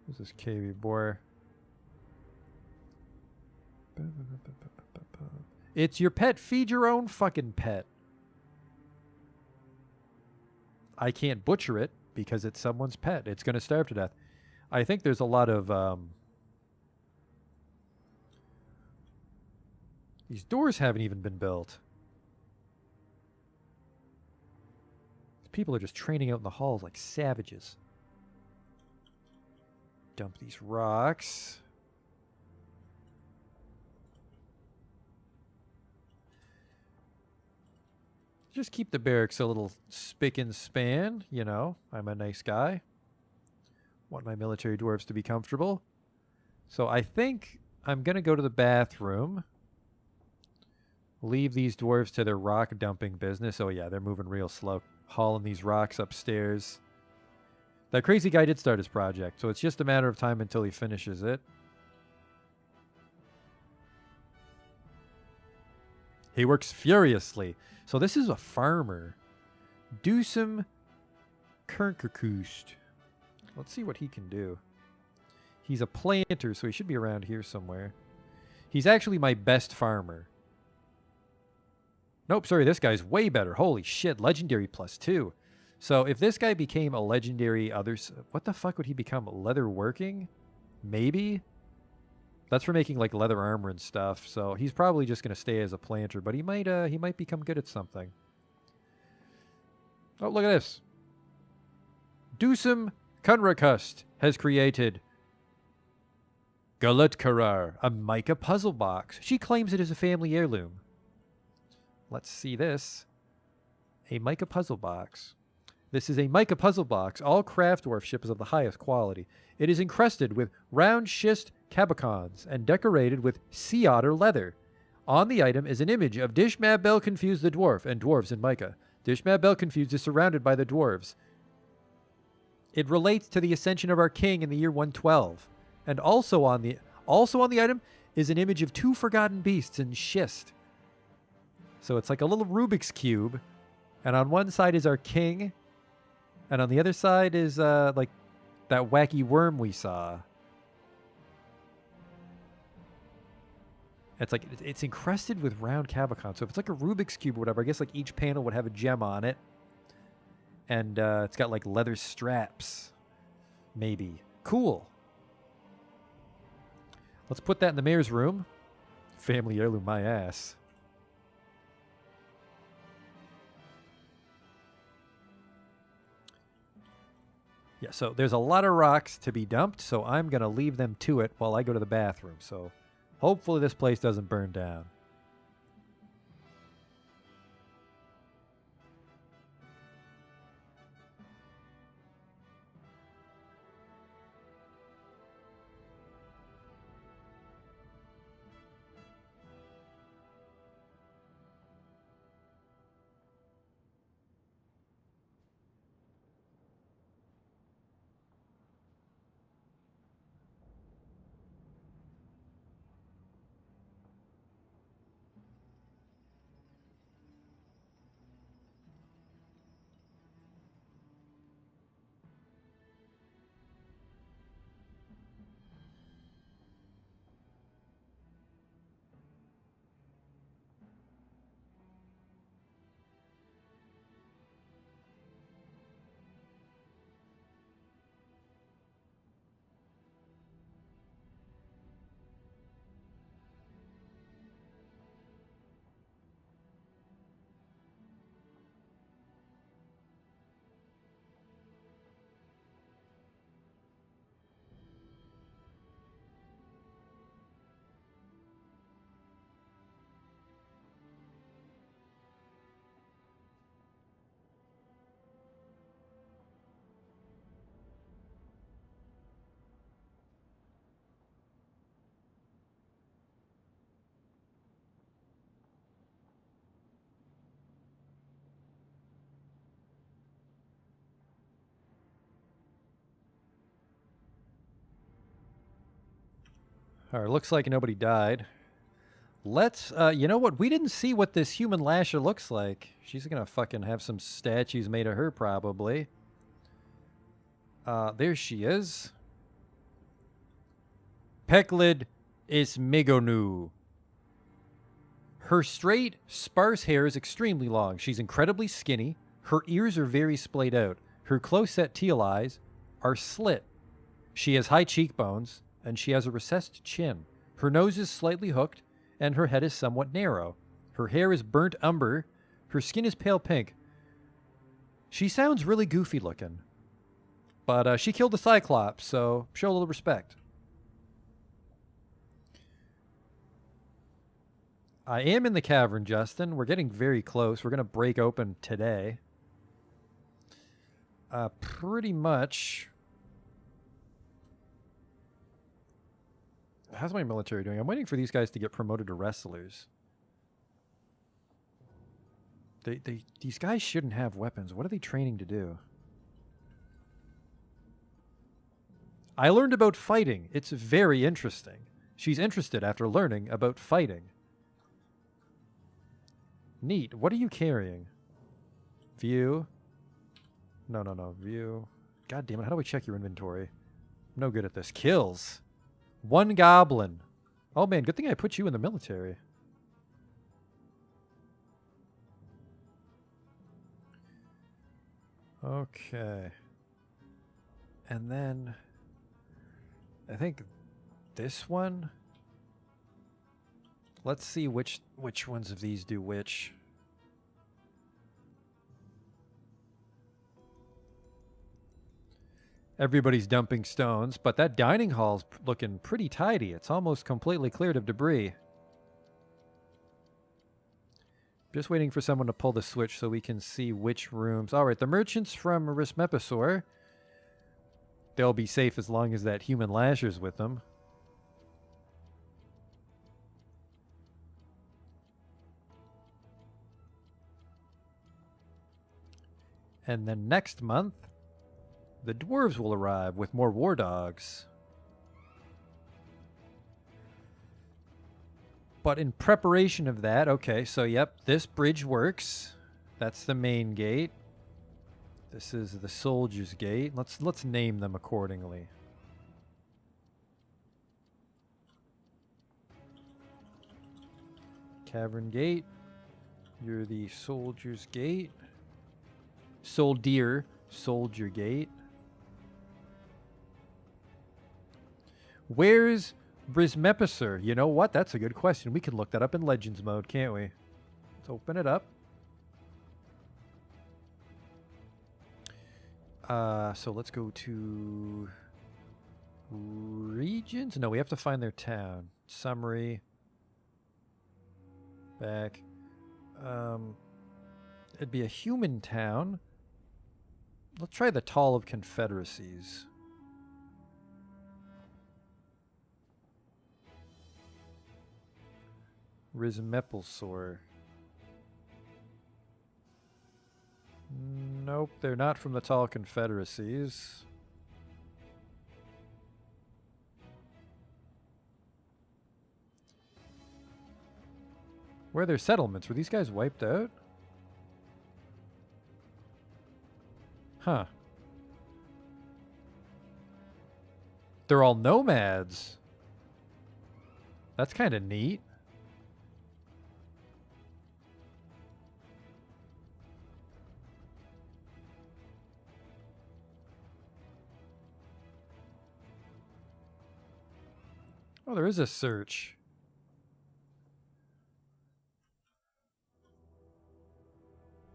This is KV Boar. It's your pet. Feed your own fucking pet. I can't butcher it because it's someone's pet. It's going to starve to death. I think there's a lot of... these doors haven't even been built. people are just training out in the halls like savages. Dump these rocks. Just keep the barracks a little spick and span, you know. I'm a nice guy. Want my military dwarves to be comfortable. So I think I'm going to go to the bathroom. Leave these dwarves to their rock dumping business. Oh yeah, they're moving real slow. Hauling these rocks upstairs. That crazy guy did start his project, so it's just a matter of time until he finishes it. He works furiously. So this is a farmer. Do some Kernkerkoost. Let's see what he can do. He's a planter, so he should be around here somewhere. He's actually my best farmer. Nope, sorry, this guy's way better. Holy shit, legendary +2. So if this guy became a legendary others, what the fuck would he become? Leather working? Maybe? That's for making like leather armor and stuff. So he's probably just going to stay as a planter, but he might become good at something. Oh, look at this. Dusum Kunrakust has created Galutkarar, a mica puzzle box. She claims it is a family heirloom. Let's see this. A mica puzzle box. This is a mica puzzle box. All craft dwarf ship is of the highest quality. It is encrusted with round schist cabacons and decorated with sea otter leather. On the item is an image of Dishmab Bel Confused the dwarf and dwarves in mica. Dishmab Bel Confused is surrounded by the dwarves. It relates to the ascension of our king in the year 112. And also on the item is an image of 2 forgotten beasts in schist. So it's like a little Rubik's Cube. And on one side is our king. And on the other side is like that wacky worm we saw. It's like it's encrusted with round cabacon. So if it's like a Rubik's Cube or whatever, I guess like each panel would have a gem on it. And it's got like leather straps. Maybe. Cool. Let's put that in the mayor's room. Family heirloom, my ass. Yeah, so there's a lot of rocks to be dumped, so I'm going to leave them to it while I go to the bathroom. So hopefully this place doesn't burn down. All right, looks like nobody died. Let's, you know what? We didn't see what this human lasher looks like. She's gonna fucking have some statues made of her, probably. There she is. Peklid Ismigonu. Her straight, sparse hair is extremely long. She's incredibly skinny. Her ears are very splayed out. Her close-set teal eyes are slit. She has high cheekbones, and she has a recessed chin. Her nose is slightly hooked, and her head is somewhat narrow. Her hair is burnt umber. Her skin is pale pink. She sounds really goofy looking. But she killed the Cyclops, so show a little respect. I am in the cavern, Justin. We're getting very close. We're going to break open today. Pretty much. How's my military doing? I'm waiting for these guys to get promoted to wrestlers. These guys shouldn't have weapons. What are they training to do? I learned about fighting. It's very interesting. She's interested after learning about fighting. Neat. What are you carrying? View. No. View. God damn it. How do I check your inventory? I'm no good at this. Kills. 1 goblin. Oh man, good thing I put you in the military. Okay. And then I think this one. Let's see which ones of these do which. Everybody's dumping stones, but that dining hall's looking pretty tidy. It's almost completely cleared of debris. Just waiting for someone to pull the switch so we can see which rooms. All right, the merchants from Rismepisor. They'll be safe as long as that human lasher's with them. And then next month, the dwarves will arrive with more war dogs. But in preparation of that, okay, so yep, this bridge works. That's the main gate. This is the soldier's gate. Let's name them accordingly. Cavern gate. You're the soldier's gate. Soldier gate. Where's Rismepisor? You know what? That's a good question. We can look that up in Legends mode, can't we? Let's open it up. So let's go to regions. No, we have to find their town. Summary. Back. It'd be a human town. Let's try the Tall of Confederacies. Rismepisor. Nope, they're not from the Tall Confederacies. Where are their settlements? Were these guys wiped out? Huh. They're all nomads. That's kind of neat. Oh, there is a search.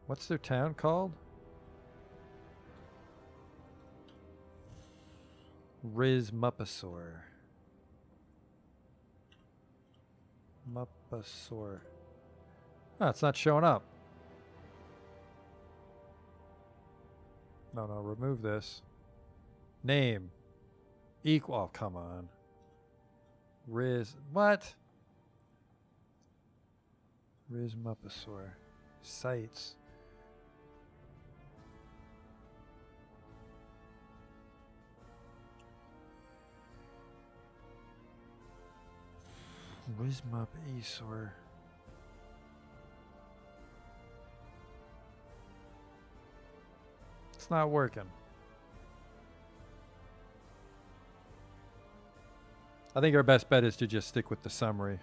What's their town called? Rismepisor. Mupisor. Oh, it's not showing up. No, remove this. Name. Equal. Oh, come on. What? Rismepisor. Sites. Rismepisor. It's not working. I think our best bet is to just stick with the summary.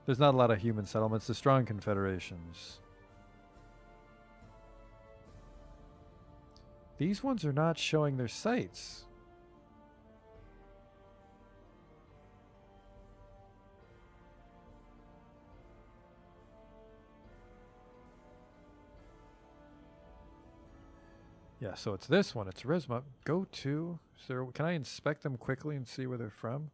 There's not a lot of human settlements. The strong confederations. These ones are not showing their sites. Yeah, so it's this one. It's Risma. Go to. So can I inspect them quickly and see where they're from?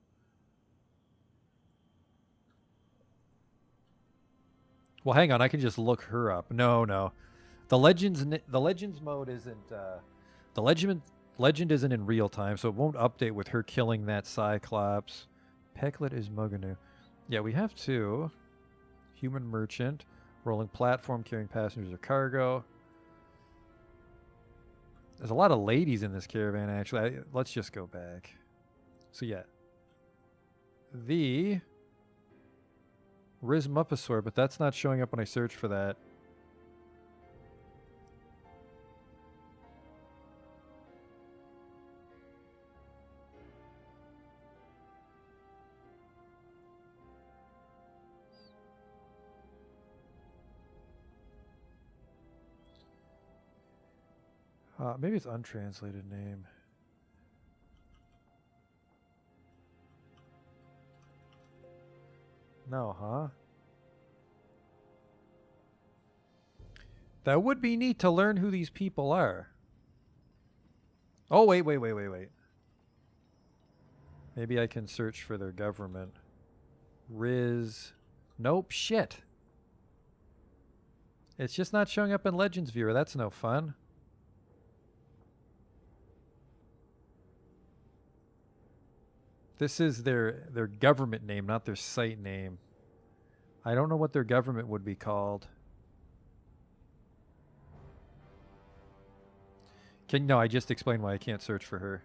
Well, hang on. I can just look her up. No, no. The legends mode isn't the legend isn't in real time, so it won't update with her killing that Cyclops. Peklet is Muganu. Yeah, we have two. Human merchant, rolling platform carrying passengers or cargo. There's a lot of ladies in this caravan, actually. Let's just go back. So yeah, the Rizmupasaur, but that's not showing up when I search for that. Maybe it's untranslated name. No, huh? That would be neat to learn who these people are. Oh, wait. Maybe I can search for their government. Riz. Nope, shit. It's just not showing up in Legends Viewer. That's no fun. This is their government name, not their site name. I don't know what their government would be called. No, I just explained why I can't search for her.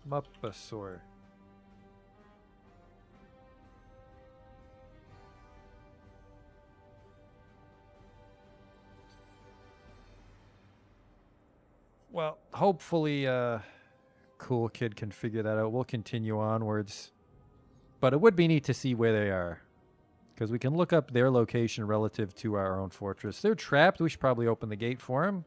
Mupasaur. Well, hopefully Cool Kid can figure that out. We'll continue onwards. But it would be neat to see where they are, because we can look up their location relative to our own fortress. They're trapped. We should probably open the gate for them.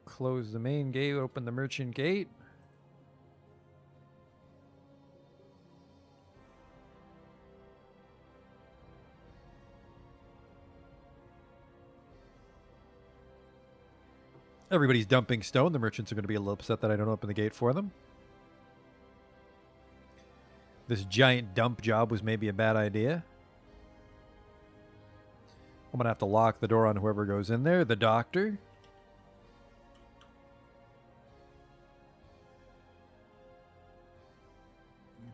Close the main gate, open the merchant gate. Everybody's dumping stone. The merchants are going to be a little upset that I don't open the gate for them. This giant dump job was maybe a bad idea. I'm going to have to lock the door on whoever goes in there. The doctor.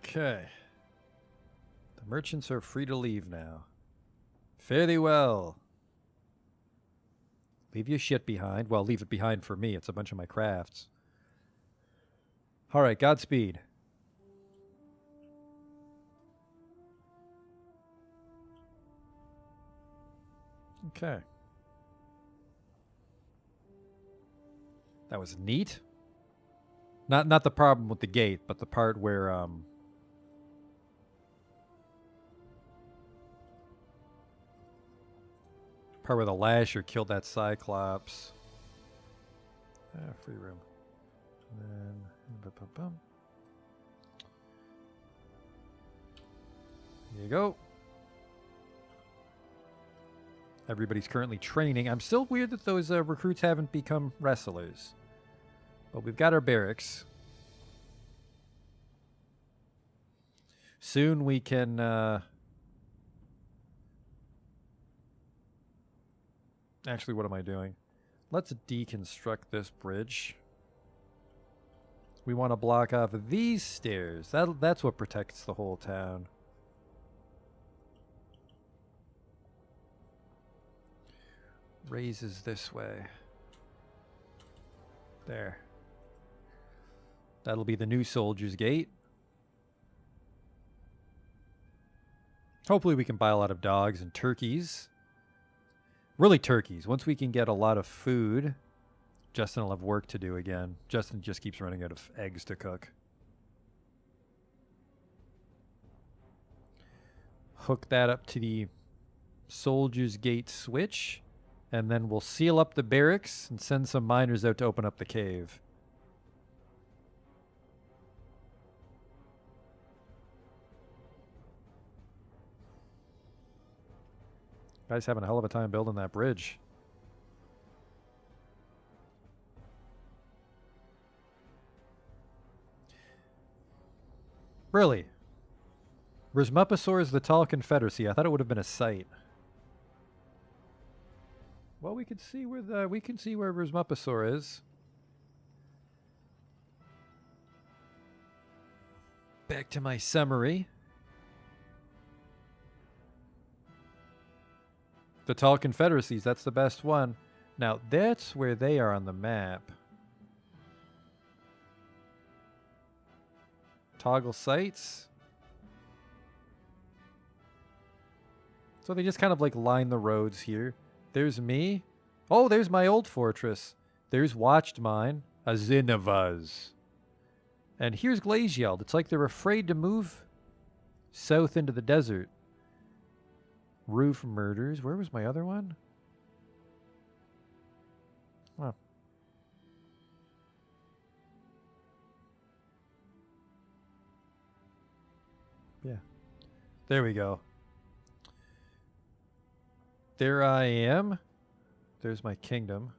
Okay. The merchants are free to leave now. Fare thee well. Leave your shit behind. Well, leave it behind for me. It's a bunch of my crafts. All right, Godspeed. Okay. That was neat. Not the problem with the gate, but the part where the Lasher killed that Cyclops. Free room. And then, here you go. Everybody's currently training. I'm still weird that those recruits haven't become wrestlers. But we've got our barracks. Soon we can... Actually, what am I doing? Let's deconstruct this bridge. We want to block off these stairs. That's what protects the whole town. Raises this way. There. That'll be the new soldiers' gate. Hopefully we can buy a lot of dogs and turkeys. Really turkeys. Once we can get a lot of food, Justin will have work to do again. Justin just keeps running out of eggs to cook. Hook that up to the Soldier's Gate switch. And then we'll seal up the barracks and send some miners out to open up the cave. Guys having a hell of a time building that bridge. Really? Rhizmoposaur is the tall confederacy. I thought it would have been a site. Well, we can see where Rhizmoposaur is. Back to my summary. The tall confederacies, that's the best one. Now, that's where they are on the map. Toggle sites. So they just kind of like line the roads here. There's me. Oh, there's my old fortress. There's Watched Mine. Azinavaz. And here's Glazield. It's like they're afraid to move south into the desert. Roof Murders. Where was my other one? Oh. Yeah. There we go. There I am. There's my kingdom.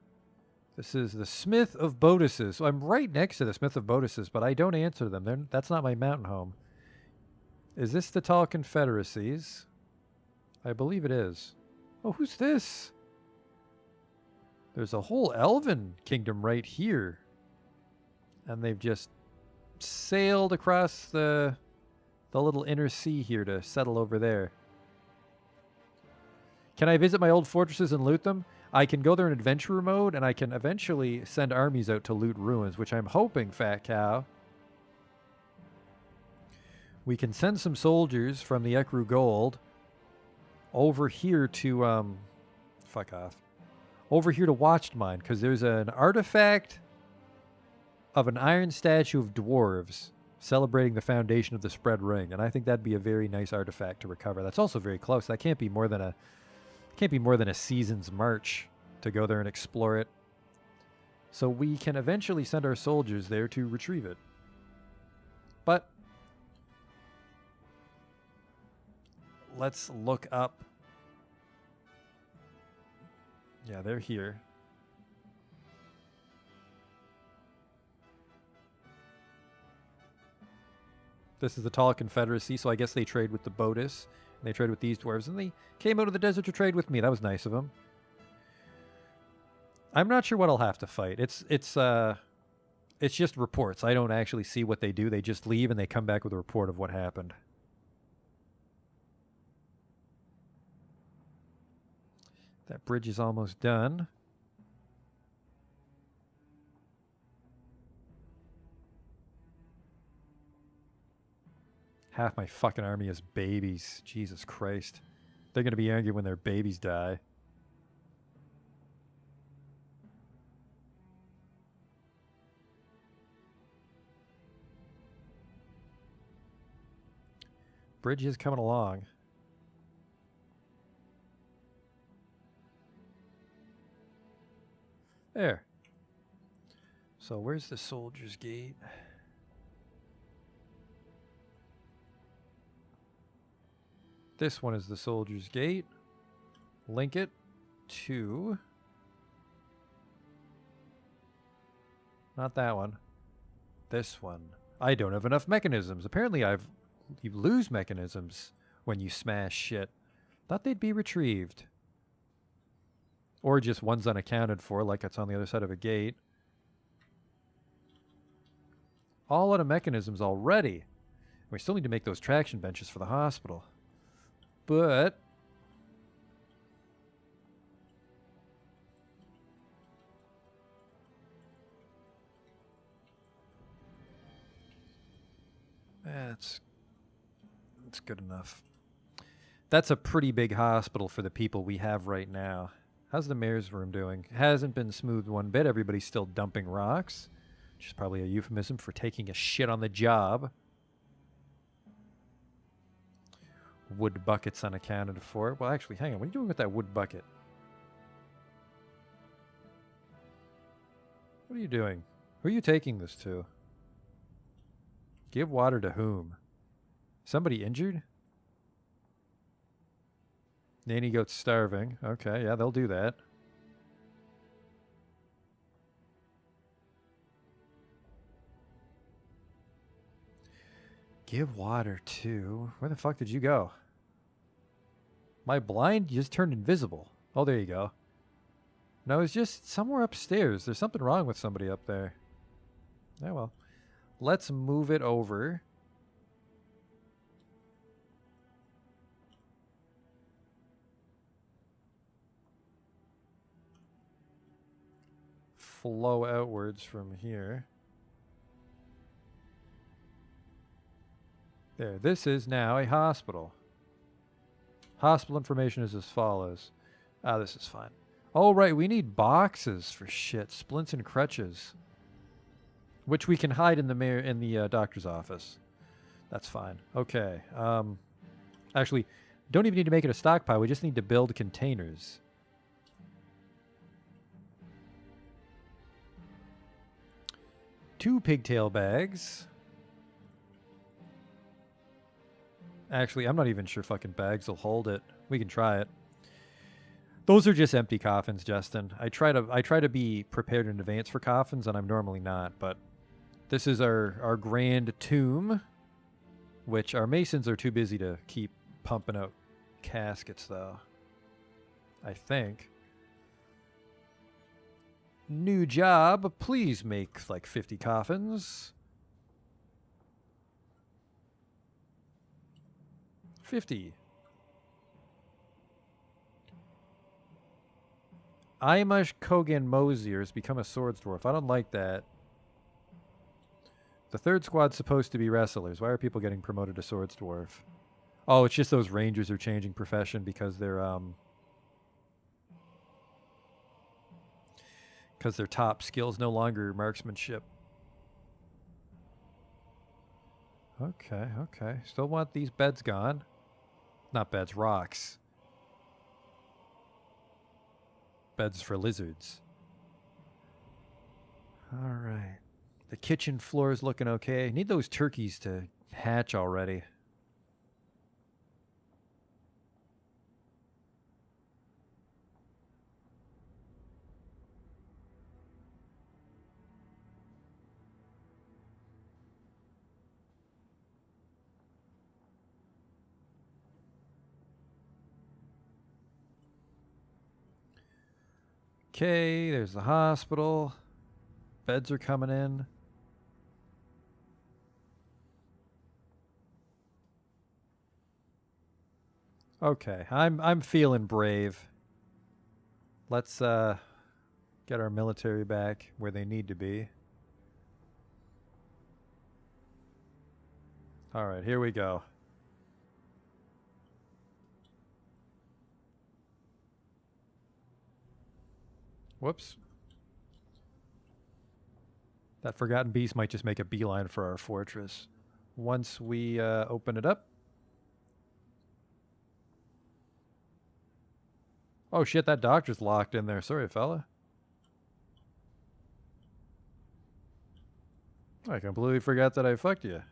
This is the Smith of Boduses. So I'm right next to the Smith of Boduses, but I don't answer them. That's not my mountain home. Is this the Tall Confederacies? I believe it is. Oh, who's this? There's a whole elven kingdom right here. And they've just sailed across the little inner sea here to settle over there. Can I visit my old fortresses and loot them? I can go there in adventurer mode, and I can eventually send armies out to loot ruins, which I'm hoping, Fat Cow. We can send some soldiers from the Ekru Gold over here to, fuck off. Over here to Watched Mine, because there's an artifact of an iron statue of dwarves celebrating the foundation of the spread ring, and I think that'd be a very nice artifact to recover. That's also very close. That can't be more than a season's march to go there and explore it. So we can eventually send our soldiers there to retrieve it. But let's look up. Yeah, they're here. This is the Tall Confederacy, so I guess they trade with the Bodis. And they trade with these dwarves, and they came out of the desert to trade with me. That was nice of them. I'm not sure what I'll have to fight. It's just reports. I don't actually see what they do. They just leave and they come back with a report of what happened. That bridge is almost done. Half my fucking army is babies. Jesus Christ. They're going to be angry when their babies die. Bridge is coming along. There. So where's the soldier's gate? This one is the soldier's gate. Link it to... Not that one. This one. I don't have enough mechanisms. Apparently you lose mechanisms when you smash shit. Thought they'd be retrieved. Or just one's unaccounted for, like it's on the other side of a gate. All out of mechanisms already. We still need to make those traction benches for the hospital. But... That's good enough. That's a pretty big hospital for the people we have right now. How's the mayor's room doing? Hasn't been smoothed one bit. Everybody's still dumping rocks, which is probably a euphemism for taking a shit on the job. Wood buckets unaccounted for. Well, actually, hang on. What are you doing with that wood bucket? What are you doing? Who are you taking this to? Give water to whom? Somebody injured? Nanny goat's starving. Okay, yeah, they'll do that. Give water to... Where the fuck did you go? My blind just turned invisible. Oh, there you go. No, it's just somewhere upstairs. There's something wrong with somebody up there. Yeah, well. Let's move it over. Flow outwards from here. There. This is now a hospital. Hospital information is as follows. Ah, this is fine. Oh, right. We need boxes for shit. Splints and crutches. Which we can hide in the doctor's office. That's fine. Okay. Actually, don't even need to make it a stockpile. We just need to build containers. Two pigtail bags. Actually, I'm not even sure fucking bags will hold it. We can try it. Those are just empty coffins, Justin. I try to be prepared in advance for coffins, and I'm normally not, but this is our grand tomb, which our masons are too busy to keep pumping out caskets, though. I think. New job. Please make like 50 coffins. 50. Imash Kogan Mosier has become a swords dwarf. I don't like that. The third squad's supposed to be wrestlers. Why are people getting promoted to swords dwarf? Oh, it's just those rangers are changing profession because their top skill is no longer marksmanship. Okay, okay. Still want these beds gone. Not beds, rocks. Beds for lizards. All right. The kitchen floor is looking okay. Need those turkeys to hatch already. Okay, there's the hospital. Beds are coming in. Okay, I'm feeling brave. Let's get our military back where they need to be. All right, here we go. Whoops. That Forgotten Beast might just make a beeline for our fortress. Once we open it up. Oh shit, that doctor's locked in there. Sorry, fella. I completely forgot that I fucked you.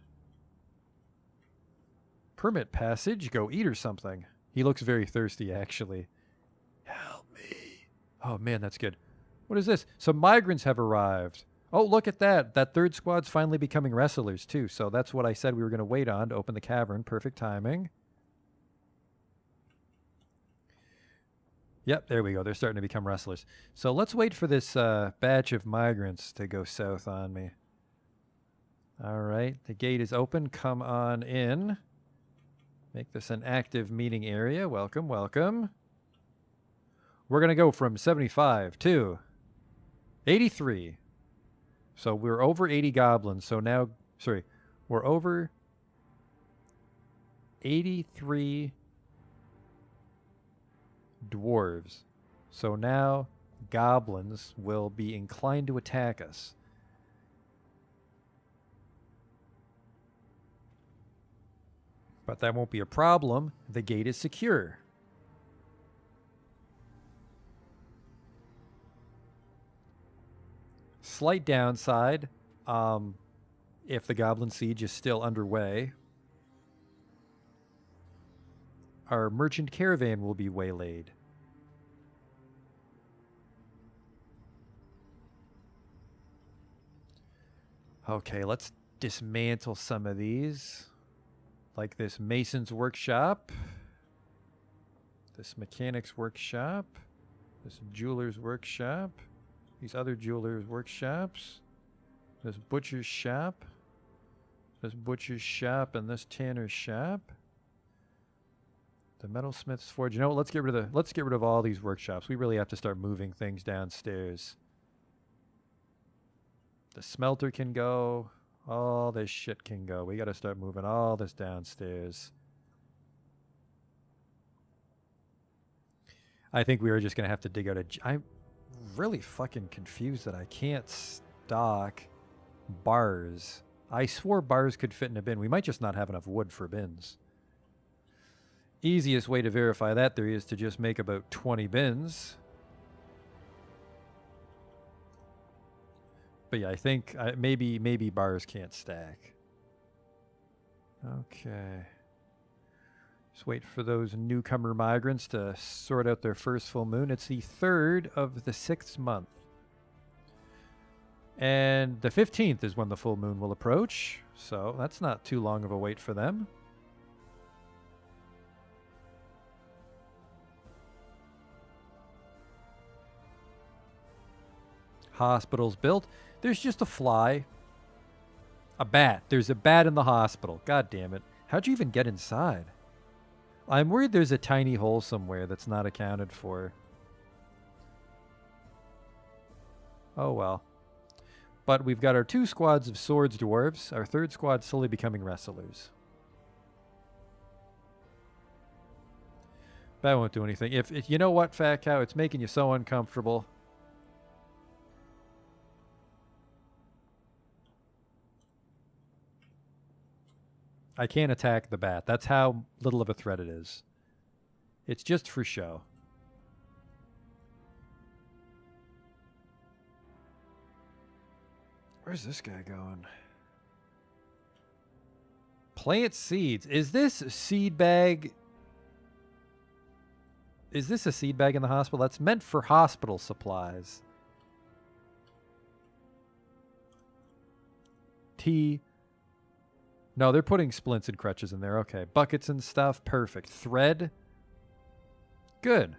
Permit passage? Go eat or something. He looks very thirsty, actually. Help me. Oh man, that's good. What is this? Some migrants have arrived. Oh, look at that. That third squad's finally becoming wrestlers, too. So that's what I said we were going to wait on to open the cavern. Perfect timing. Yep, there we go. They're starting to become wrestlers. So let's wait for this batch of migrants to go south on me. All right. The gate is open. Come on in. Make this an active meeting area. Welcome, welcome. We're going to go from 75 to 83. So we're over 80 goblins. So now, sorry, we're over 83 dwarves. So now goblins will be inclined to attack us. But that won't be a problem. The gate is secure. slight downside, if the Goblin Siege is still underway, our merchant caravan will be waylaid. Okay, let's dismantle some of these. Like this mason's workshop. This mechanic's workshop. This jeweler's workshop. These other jewelers' workshops. This butcher's shop. This butcher's shop and this tanner's shop. The metalsmith's forge. You know what? Let's get rid of all these workshops. We really have to start moving things downstairs. The smelter can go. All this shit can go. We got to start moving all this downstairs. I think we were just going to have to dig out I'm really fucking confused that I can't stock bars. I swore bars could fit in a bin. We might just not have enough wood for bins. Easiest way to verify that theory is to just make about 20 bins. But yeah, I think maybe bars can't stack. Okay. Just wait for those newcomer migrants to sort out their first full moon. It's the 3rd of the 6th month. And the 15th is when the full moon will approach. So that's not too long of a wait for them. Hospital's built. There's just a fly. A bat. There's a bat in the hospital. God damn it. How'd you even get inside? I'm worried there's a tiny hole somewhere that's not accounted for. Oh well. But we've got our 2 squads of swords dwarves. Our 3rd squad slowly becoming wrestlers. That won't do anything. If you know what, Fat Cow, it's making you so uncomfortable. I can't attack the bat. That's how little of a threat it is. It's just for show. Where's this guy going? Plant seeds. Is this a seed bag? Is this a seed bag in the hospital? That's meant for hospital supplies. Tea. No, they're putting splints and crutches in there. Okay. Buckets and stuff. Perfect. Thread. Good.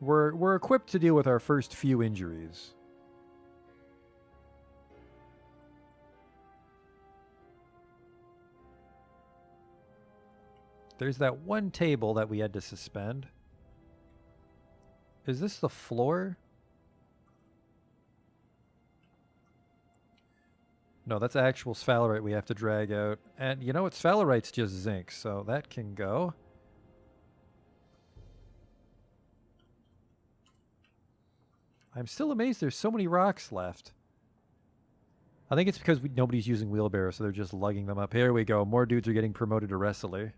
We're equipped to deal with our first few injuries. There's that one table that we had to suspend. Is this the floor? No, that's actual sphalerite we have to drag out. And you know what? Sphalerite's just zinc, so that can go. I'm still amazed there's so many rocks left. I think it's because nobody's using wheelbarrows, so they're just lugging them up. Here we go. More dudes are getting promoted to wrestler.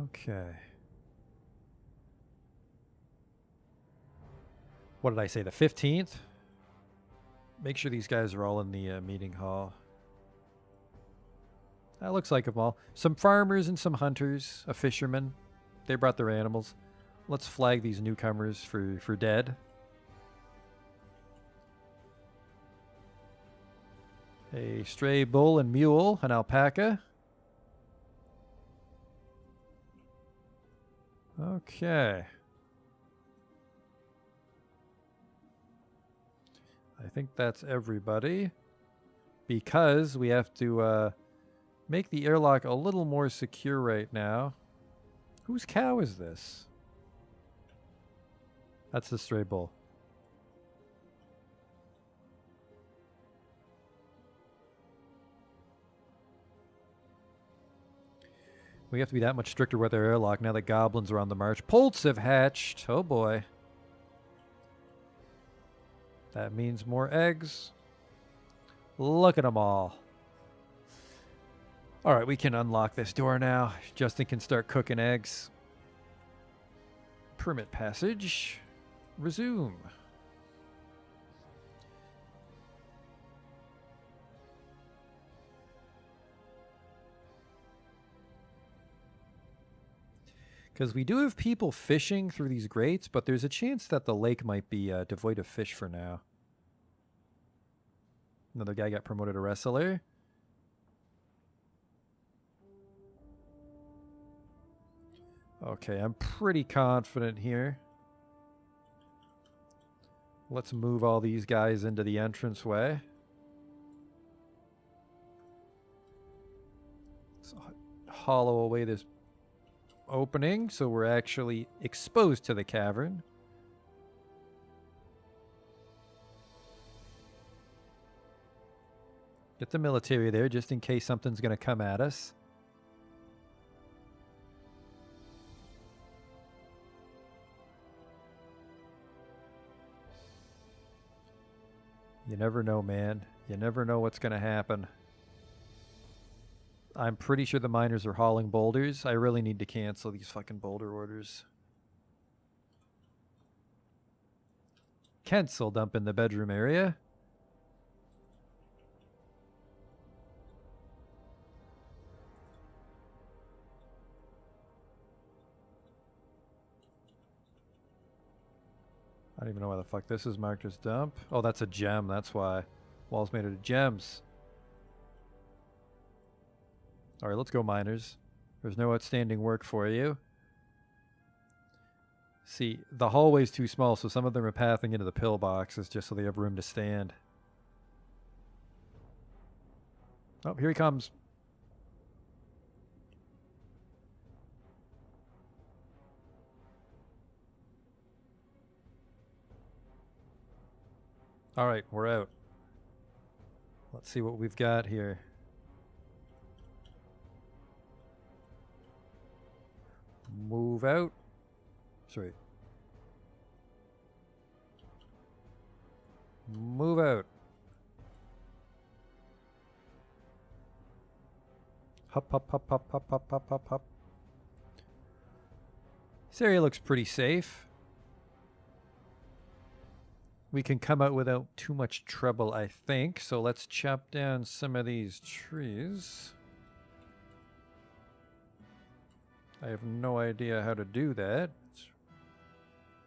Okay. What did I say? The 15th? Make sure these guys are all in the meeting hall. That looks like them all. Some farmers and some hunters. A fisherman. They brought their animals. Let's flag these newcomers for dead. A stray bull and mule. An alpaca. Okay. I think that's everybody. Because we have to make the airlock a little more secure right now. Whose cow is this? That's the stray bull. We have to be that much stricter with our airlock now that goblins are on the march. Poults have hatched. Oh boy. That means more eggs. Look at them all. All right, we can unlock this door now. Justin can start cooking eggs. Permit passage. Resume. Because we do have people fishing through these grates, but there's a chance that the lake might be devoid of fish for now. Another guy got promoted to wrestler. Okay, I'm pretty confident here. Let's move all these guys into the entranceway. Let's hollow away this opening so we're actually exposed to the cavern. Get the military there just in case something's going to come at us. You never know, man. You never know what's going to happen. I'm pretty sure the miners are hauling boulders. I really need to cancel these fucking boulder orders. Cancel dump in the bedroom area. I don't even know why the fuck this is marked as dump. Oh, that's a gem. That's why. Wall's made out of gems. All right, let's go, miners. There's no outstanding work for you. See, the hallway's too small, so some of them are pathing into the pillboxes just so they have room to stand. Oh, here he comes. All right, we're out. Let's see what we've got here. Move out. Sorry. Move out. Hop, hop, hop, hop, hop, hop, hop, hop, hop. This area looks pretty safe. We can come out without too much trouble, I think. So let's chop down some of these trees. I have no idea how to do that. It's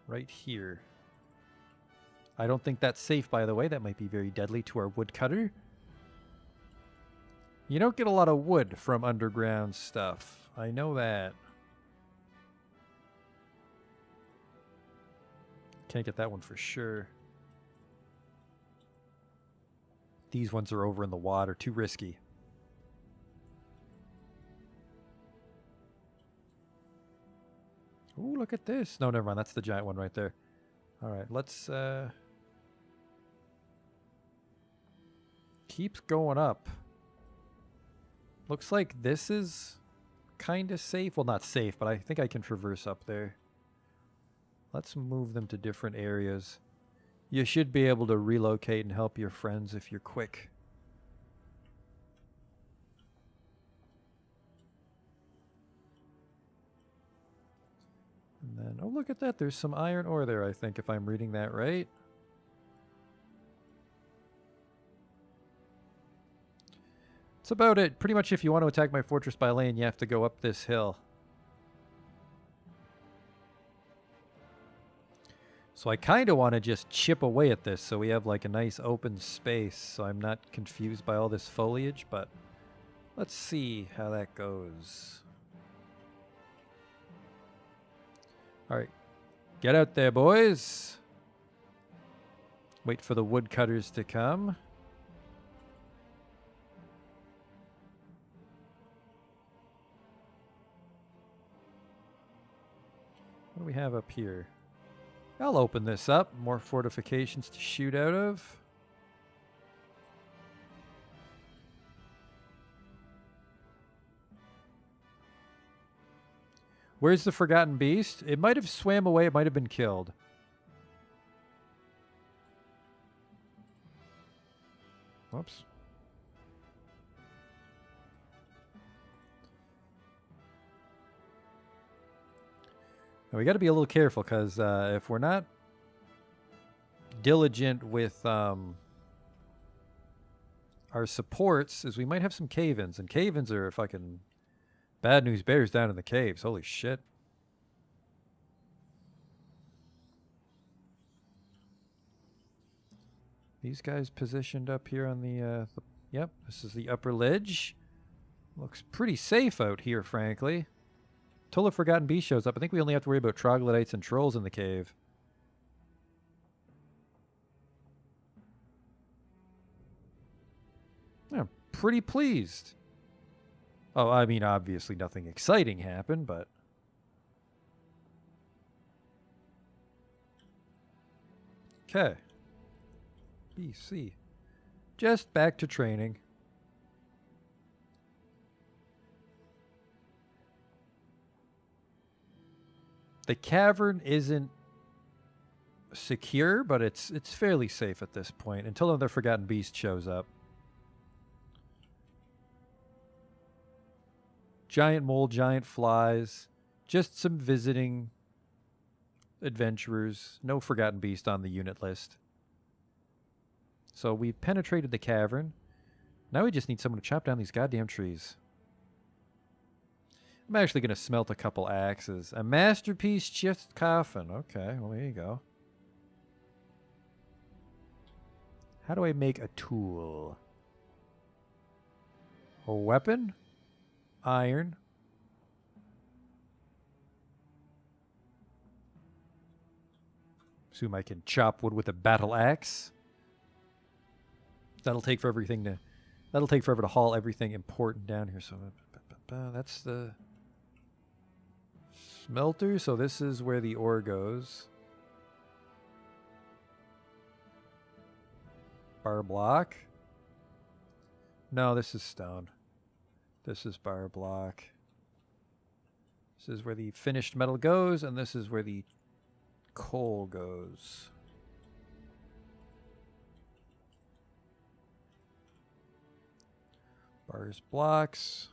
right here. I don't think that's safe, by the way. That might be very deadly to our woodcutter. You don't get a lot of wood from underground stuff. I know that. Can't get that one for sure. These ones are over in the water. Too risky. Ooh, look at this. No, never mind. That's the giant one right there. All right, let's... keeps going up. Looks like this is kind of safe. Well, not safe, but I think I can traverse up there. Let's move them to different areas. You should be able to relocate and help your friends if you're quick. And then, oh, look at that. There's some iron ore there, I think, if I'm reading that right. That's about it. Pretty much if you want to attack my fortress by land, you have to go up this hill. So I kind of want to just chip away at this so we have like a nice open space so I'm not confused by all this foliage, but let's see how that goes. All right, get out there, boys. Wait for the woodcutters to come. What do we have up here? I'll open this up. More fortifications to shoot out of. Where's the Forgotten Beast? It might have swam away. It might have been killed. Whoops. Now we got to be a little careful because if we're not diligent with our supports, is we might have some cave-ins, and cave-ins are fucking bad news bears down in the caves. Holy shit. These guys positioned up here on the yep, this is the upper ledge. Looks pretty safe out here, frankly. Till the Forgotten Beast shows up. I think we only have to worry about troglodytes and trolls in the cave. I'm pretty pleased. Oh, I mean, obviously nothing exciting happened, but... Okay. BC. Just back to training. The cavern isn't secure, but it's fairly safe at this point until another Forgotten Beast shows up. Giant mole, giant flies, just some visiting adventurers. No Forgotten Beast on the unit list. So we've penetrated the cavern. Now we just need someone to chop down these goddamn trees. I'm actually going to smelt a couple axes. A masterpiece chest coffin. Okay, well, there you go. How do I make a tool? A weapon? Iron. Assume I can chop wood with a battle axe. That'll take for everything to... That'll take forever to haul everything important down here. So that's the... smelter, so this is where the ore goes. Bar block. No, this is stone. This is bar block. This is where the finished metal goes, and this is where the coal goes. Bars, blocks.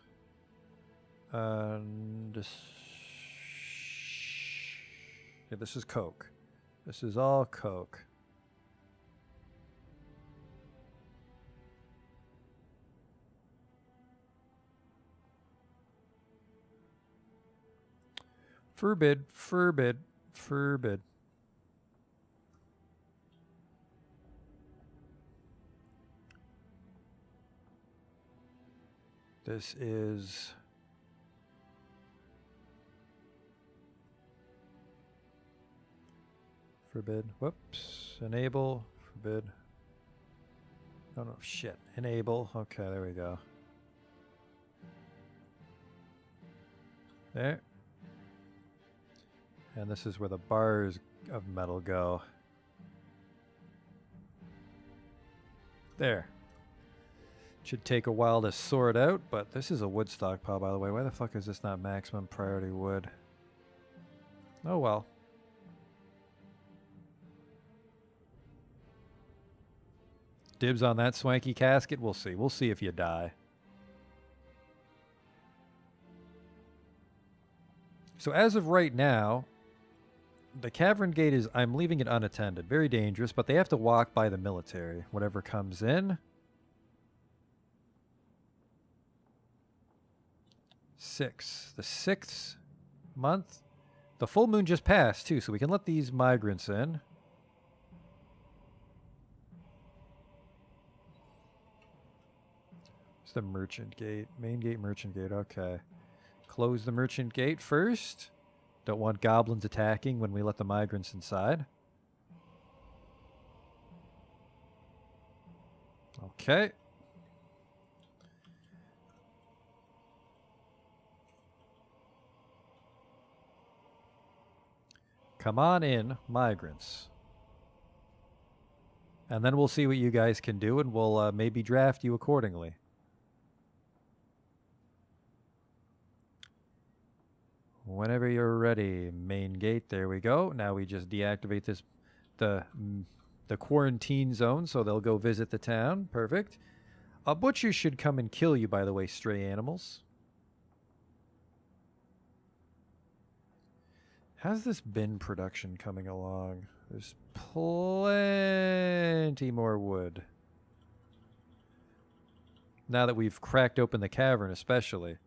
And this... Yeah, this is coke. This is all coke. Forbid, forbid, forbid. This is... Forbid. Whoops. Enable. Forbid. Oh no, shit. Enable. Okay, there we go. There. And this is where the bars of metal go. There. Should take a while to sort out, but this is a wood stockpile, by the way. Why the fuck is this not maximum priority wood? Oh well. Dibs on that swanky casket? We'll see. We'll see if you die. So as of right now, the cavern gate is... I'm leaving it unattended. Very dangerous, but they have to walk by the military. Whatever comes in. 6. The 6th month. The full moon just passed, too, so we can let these migrants in. It's the merchant gate. Main gate, merchant gate. Okay. Close the merchant gate first. Don't want goblins attacking when we let the migrants inside. Okay. Come on in, migrants. And then we'll see what you guys can do, and we'll maybe draft you accordingly. Whenever you're ready, main gate, there we go. Now we just deactivate this, the the quarantine zone, so they'll go visit the town. Perfect. A butcher should come and kill you, by the way, stray animals. How's this bin production coming along? There's plenty more wood. Now that we've cracked open the cavern, especially.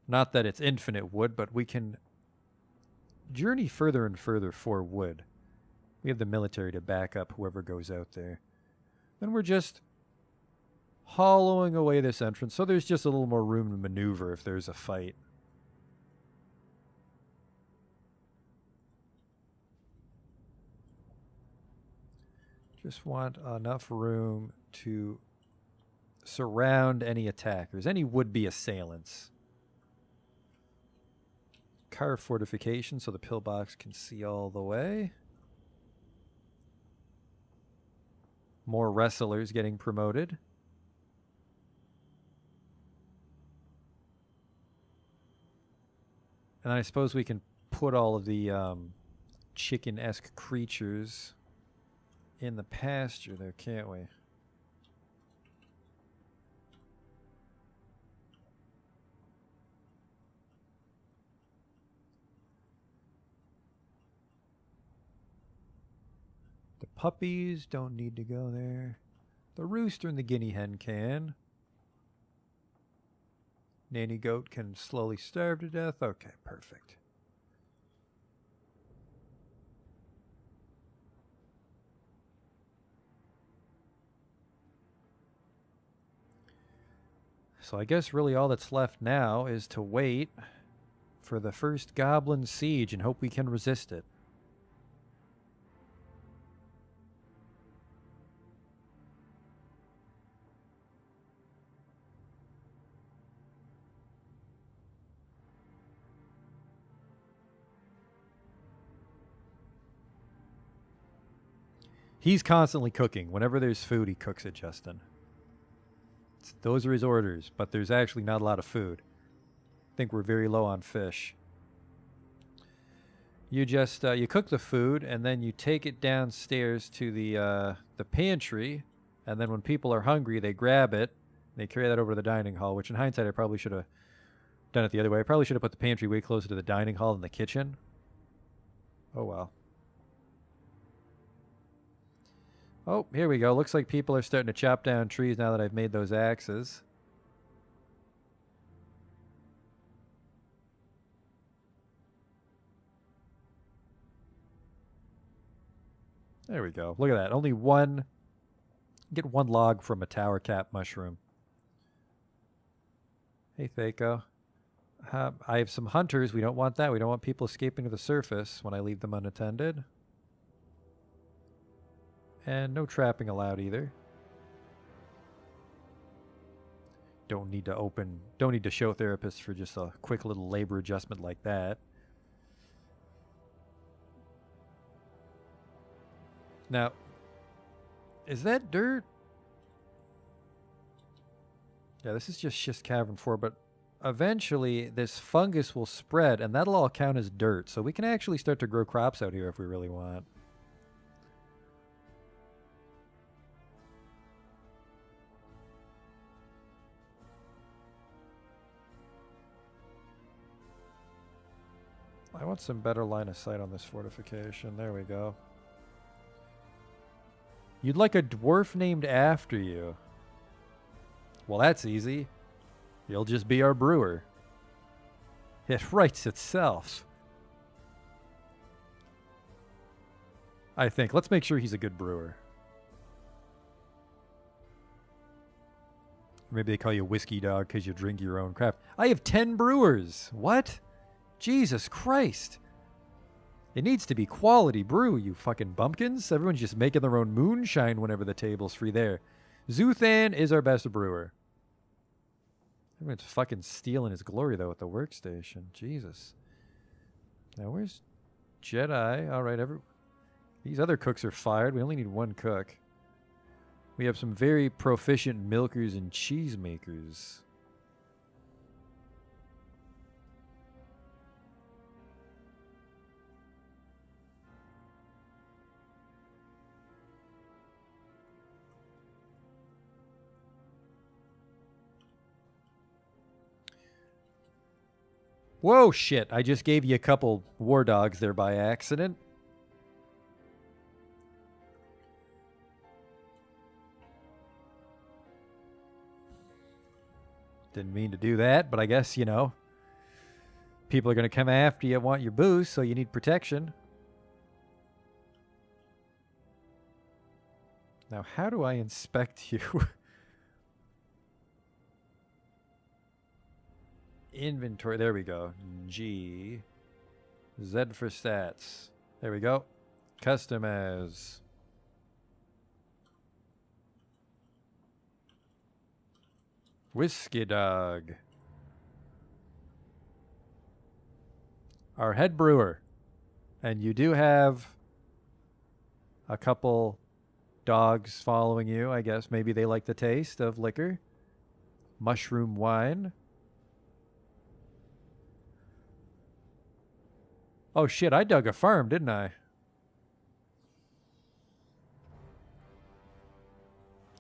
Not that it's infinite wood, but we can journey further and further for wood. We have the military to back up whoever goes out there. Then we're just hollowing away this entrance, so there's just a little more room to maneuver if there's a fight. Just want enough room to surround any attackers, any would-be assailants. Car fortification so the pillbox can see all the way. More wrestlers getting promoted. And I suppose we can put all of the chicken-esque creatures in the pasture there, can't we? The puppies don't need to go there. The rooster and the guinea hen can. Nanny goat can slowly starve to death. Okay, perfect. So I guess really all that's left now is to wait for the first goblin siege and hope we can resist it. He's constantly cooking. Whenever there's food, he cooks it, Justin. Those are his orders, but there's actually not a lot of food. I think we're very low on fish. You just you cook the food and then you take it downstairs to the pantry, and then when people are hungry, they grab it. They carry that over to the dining hall, which in hindsight I probably should have done it the other way. I probably should have put the pantry way closer to the dining hall than the kitchen. Oh well. Oh, here we go. Looks like people are starting to chop down trees now that I've made those axes. There we go. Look at that. Only one. Get one log from a tower cap mushroom. Hey, Thaco. I have some hunters. We don't want that. We don't want people escaping to the surface when I leave them unattended. And no trapping allowed either. Don't need to show therapists for just a quick little labor adjustment like that. Now, is that dirt? Yeah, this is just schist cavern 4, but eventually this fungus will spread and that'll all count as dirt. So we can actually start to grow crops out here if we really want. I want some better line of sight on this fortification. There we go. You'd like a dwarf named after you. Well, that's easy. He'll just be our brewer. It writes itself. I think. Let's make sure he's a good brewer. Maybe they call you Whiskey Dog because you drink your own craft. I have 10 brewers. What? Jesus Christ. It needs to be quality brew, you fucking bumpkins. Everyone's just making their own moonshine whenever the table's free there. Zuthan is our best brewer. Everyone's fucking stealing his glory, though, at the workstation. Jesus. Now, where's Jedi? All right, these other cooks are fired. We only need one cook. We have some very proficient milkers and cheesemakers. Whoa, shit. I just gave you a couple war dogs there by accident. Didn't mean to do that, but I guess, you know, people are going to come after you, want your boost, so you need protection. Now, how do I inspect you? Inventory. There we go. G. Z for stats. There we go. Customize. Whiskey dog. Our head brewer. And you do have a couple dogs following you, I guess. Maybe they like the taste of liquor. Mushroom wine. Oh shit, I dug a farm, didn't I?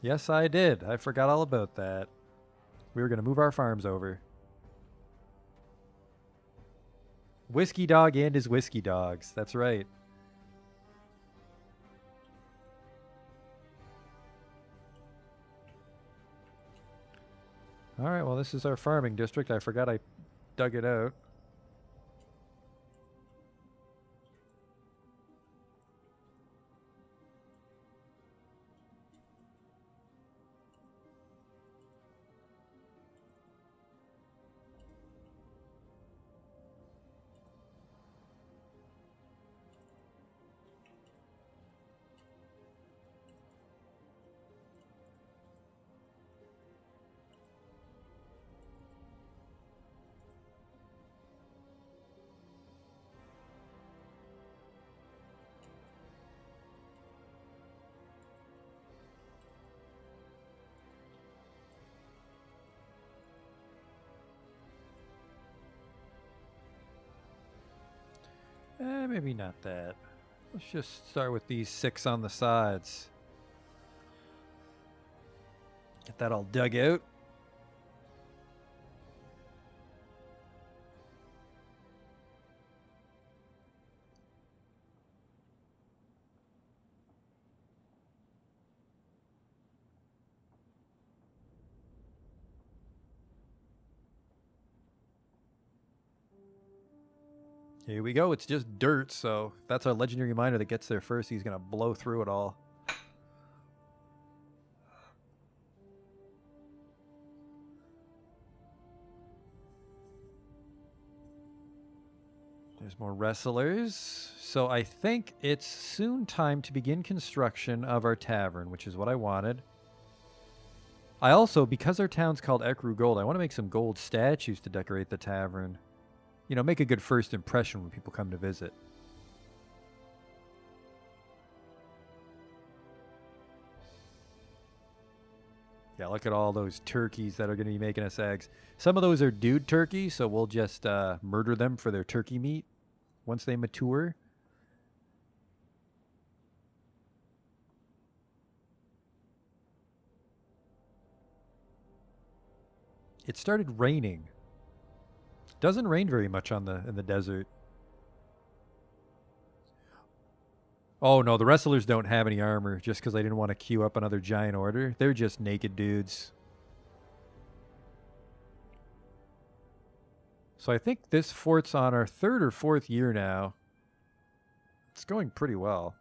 Yes, I did. I forgot all about that. We were going to move our farms over. Whiskey dog and his whiskey dogs. That's right. All right, well, this is our farming district. I forgot I dug it out. Maybe not that. Let's just start with these 6 on the sides. Get that all dug out. Here we go. It's just dirt, so if that's our legendary miner that gets there first, he's going to blow through it all. There's more wrestlers. So I think it's soon time to begin construction of our tavern, which is what I wanted. I also, because our town's called Ekru Gold, I want to make some gold statues to decorate the tavern. You know, make a good first impression when people come to visit. Yeah, look at all those turkeys that are going to be making us eggs. Some of those are dude turkeys, so we'll just murder them for their turkey meat once they mature. It started raining. Doesn't rain very much in the desert. Oh no, the wrestlers don't have any armor just because I didn't want to queue up another giant order. They're just naked dudes. So I think this fort's on our 3rd or 4th year now. It's going pretty well.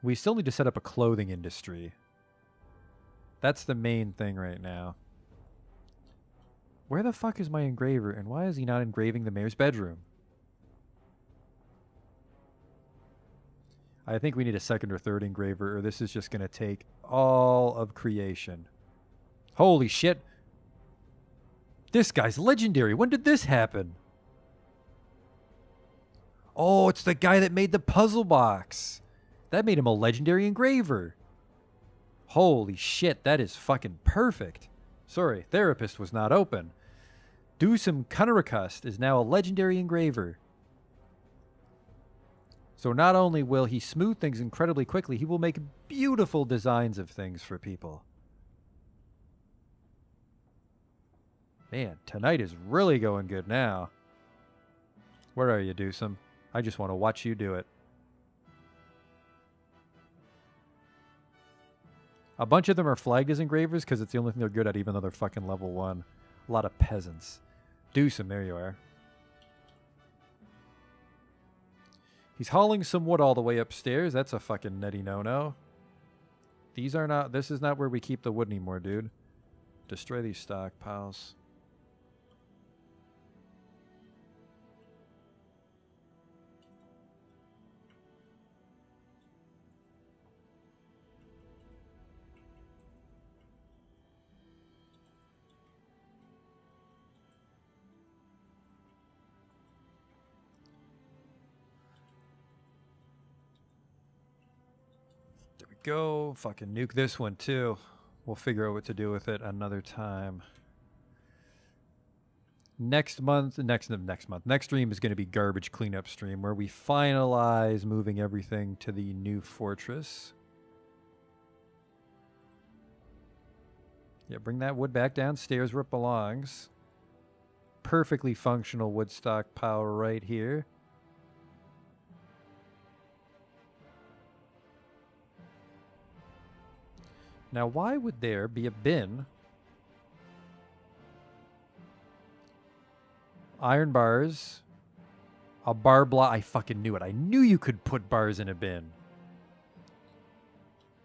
We still need to set up a clothing industry. That's the main thing right now. Where the fuck is my engraver, and why is he not engraving the mayor's bedroom? I think we need a 2nd or 3rd engraver, or this is just going to take all of creation. Holy shit. This guy's legendary. When did this happen? Oh, it's the guy that made the puzzle box. That made him a legendary engraver. Holy shit, that is fucking perfect. Sorry, therapist was not open. Dusum Cunnerakust is now a legendary engraver. So not only will he smooth things incredibly quickly, he will make beautiful designs of things for people. Man, tonight is really going good now. Where are you, Dewsome? I just want to watch you do it. A bunch of them are flagged as engravers because it's the only thing they're good at, even though they're fucking level 1. A lot of peasants. Dewsome, there you are. He's hauling some wood all the way upstairs. That's a fucking nutty no-no. These are not... This is not where we keep the wood anymore, dude. Destroy these stockpiles. Go fucking nuke this one too. We'll figure out what to do with it another time. Next stream is going to be garbage cleanup stream where we finalize moving everything to the new fortress. Yeah, bring that wood back downstairs where it belongs. Perfectly functional wood stockpile right here. Now, why would there be a bin? Iron bars. A bar block. I fucking knew it. I knew you could put bars in a bin.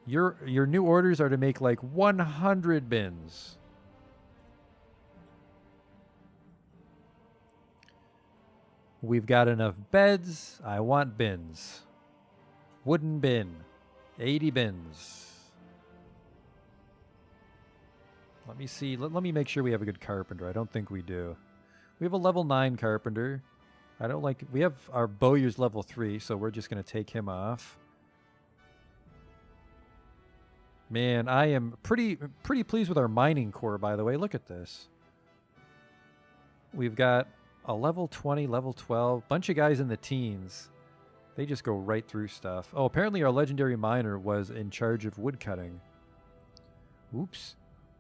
Your new orders are to make like 100 bins. We've got enough beds. I want bins. Wooden bin. 80 bins. Let me see. Let me make sure we have a good carpenter. I don't think we do. We have a level 9 carpenter. I don't like... We have our bowyer's level 3, so we're just going to take him off. Man, I am pretty pleased with our mining core, by the way. Look at this. We've got a level 20, level 12. Bunch of guys in the teens. They just go right through stuff. Oh, apparently our legendary miner was in charge of wood cutting. Oops.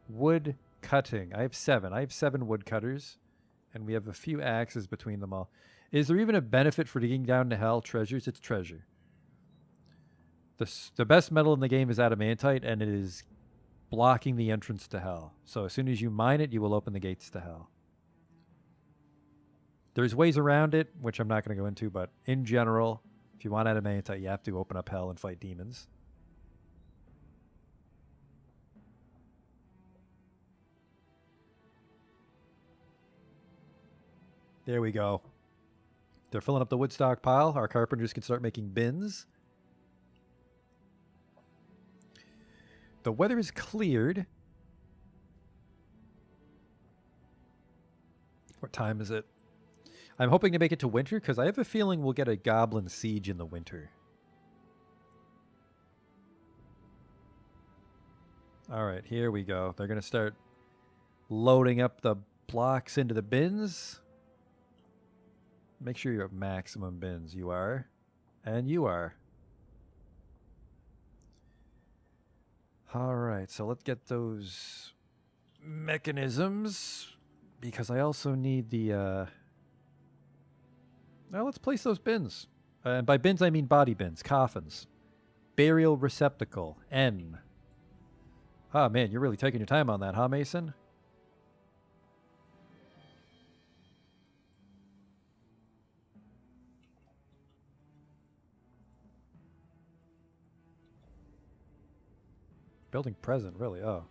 Wood cutting. I have 7. I have 7 wood cutters, and we have a few axes between them all. Is there even a benefit for digging down to hell? Treasures? It's treasure. The best metal in the game is adamantite, and it is blocking the entrance to hell. So as soon as you mine it, you will open the gates to hell. There's ways around it, which I'm not going to go into, but in general, if you want adamantite, you have to open up hell and fight demons. There we go. They're filling up the wood stockpile. Our carpenters can start making bins. The weather is cleared. What time is it? I'm hoping to make it to winter because I have a feeling we'll get a goblin siege in the winter. All right, here we go. They're going to start loading up the blocks into the bins. Make sure you have maximum bins. You are. And you are. All right, so let's get those mechanisms because I also need the... Now let's place those bins. And by bins, I mean body bins, coffins. Burial receptacle, N. Ah, man, you're really taking your time on that, huh, Mason? Building present, really? Oh.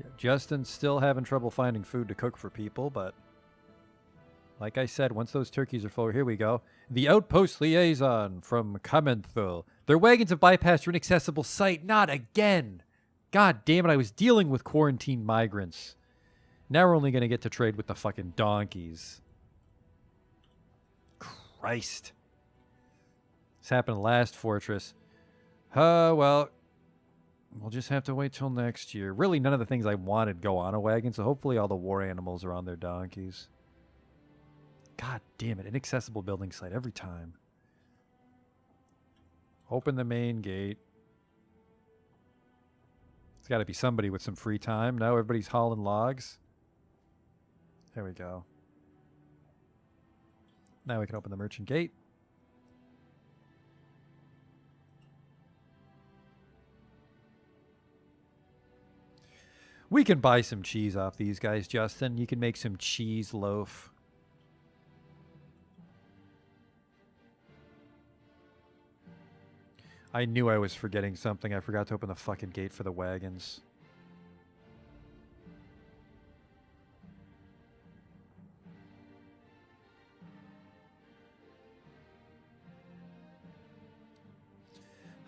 Yeah, Justin's still having trouble finding food to cook for people, but like I said, once those turkeys are full, here we go. The Outpost Liaison from Kamenthul. Their wagons have bypassed your inaccessible site. Not again! God damn it, I was dealing with quarantine migrants. Now we're only going to get to trade with the fucking donkeys. Christ. This happened last fortress. Well, we'll just have to wait till next year. Really, none of the things I wanted go on a wagon, so hopefully all the war animals are on their donkeys. God damn it, inaccessible building site every time. Open the main gate. There's got to be somebody with some free time. No, everybody's hauling logs. There we go. Now we can open the merchant gate. We can buy some cheese off these guys, Justin. You can make some cheese loaf. I knew I was forgetting something. I forgot to open the fucking gate for the wagons.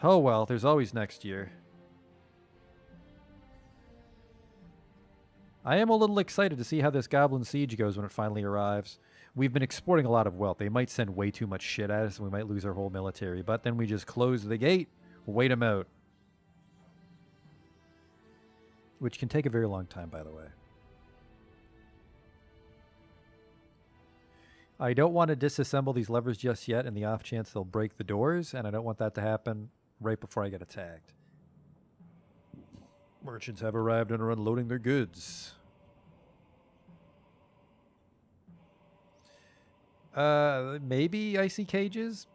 Oh well, there's always next year. I am a little excited to see how this Goblin Siege goes when it finally arrives. We've been exporting a lot of wealth. They might send way too much shit at us and we might lose our whole military. But then we just close the gate, wait them out. Which can take a very long time, by the way. I don't want to disassemble these levers just yet in the off chance they'll break the doors. And I don't want that to happen right before I get attacked. Merchants have arrived and are unloading their goods. Maybe icy cages?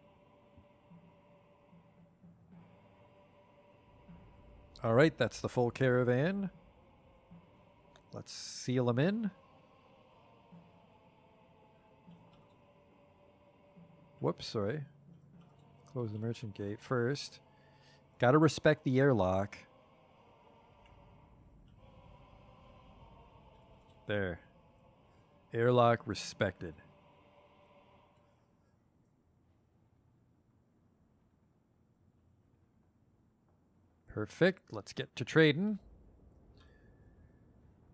All right, that's the full caravan. Let's seal them in. Whoops, sorry. Close the merchant gate first. Gotta respect the airlock. There. Airlock respected. Perfect. Let's get to trading.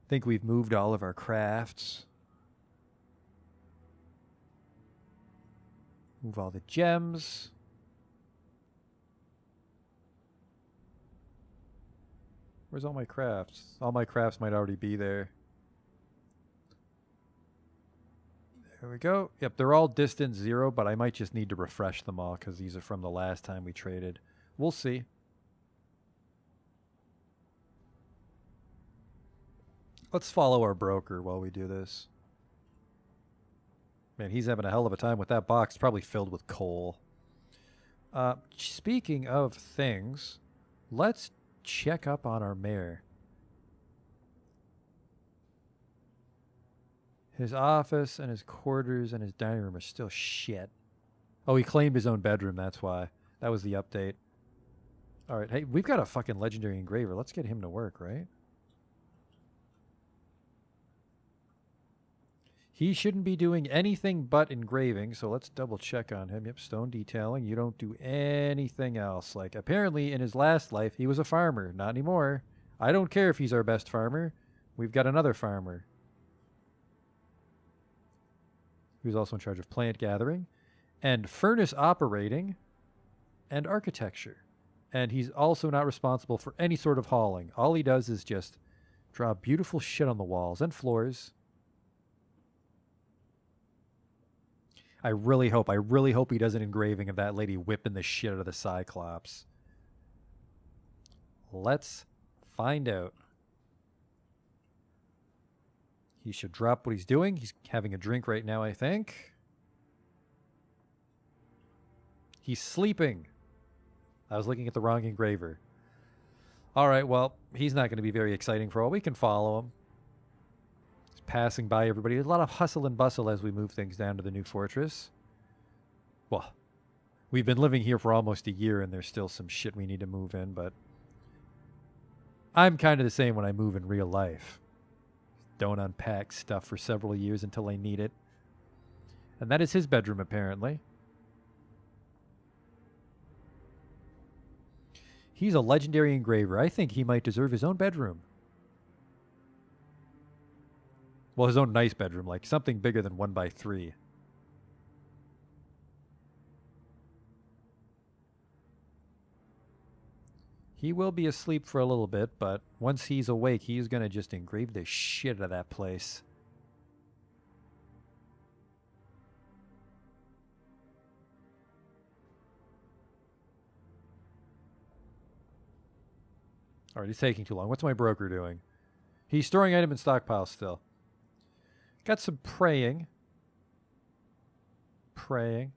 Think we've moved all of our crafts. Move all the gems. Where's all my crafts? All my crafts might already be there. There we go. Yep, they're all distance 0, but I might just need to refresh them all because these are from the last time we traded. We'll see. Let's follow our broker while we do this. Man, he's having a hell of a time with that box. Probably filled with coal. Speaking of things, let's check up on our mayor. His office and his quarters and his dining room are still shit. Oh, he claimed his own bedroom, that's why. That was the update. Alright, hey, we've got a fucking legendary engraver. Let's get him to work, right? He shouldn't be doing anything but engraving, so let's double check on him. Yep, stone detailing. You don't do anything else. Like, apparently in his last life, he was a farmer. Not anymore. I don't care if he's our best farmer. We've got another farmer. Who's also in charge of plant gathering and furnace operating and architecture. And he's also not responsible for any sort of hauling. All he does is just draw beautiful shit on the walls and floors. I really hope he does an engraving of that lady whipping the shit out of the Cyclops. Let's find out. He should drop what he's doing. He's having a drink right now, I think. He's sleeping. I was looking at the wrong engraver. All right, well, he's not going to be very exciting for all. We can follow him. He's passing by everybody. There's a lot of hustle and bustle as we move things down to the new fortress. Well, we've been living here for almost a year, and there's still some shit we need to move in, but I'm kind of the same when I move in real life. Don't unpack stuff for several years until I need it. And that is his bedroom, apparently. He's a legendary engraver. I think he might deserve his own bedroom. Well, his own nice bedroom, like something bigger than 1x3. He will be asleep for a little bit, but once he's awake, he's going to just engrave the shit out of that place. All right, he's taking too long. What's my broker doing? He's storing item in stockpile still. Got some praying. Praying.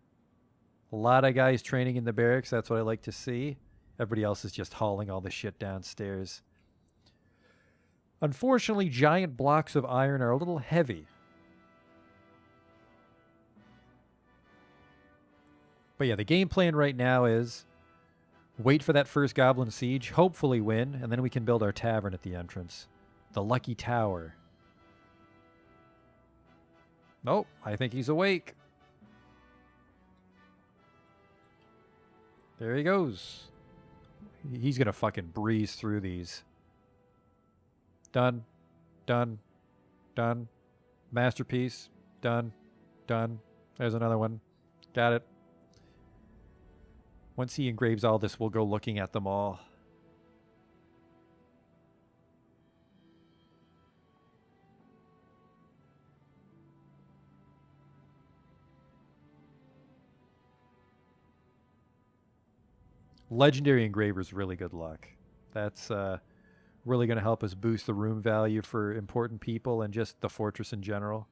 A lot of guys training in the barracks. That's what I like to see. Everybody else is just hauling all the shit downstairs. Unfortunately, giant blocks of iron are a little heavy. But yeah, the game plan right now is wait for that first goblin siege, hopefully win, and then we can build our tavern at the entrance. The Lucky Tower. Nope, I think he's awake. There he goes. He's going to fucking breeze through these. Done. Done. Done. Masterpiece. Done. Done. There's another one. Got it. Once he engraves all this, we'll go looking at them all. Legendary engravers, really good luck. That's really going to help us boost the room value for important people and just the fortress in general.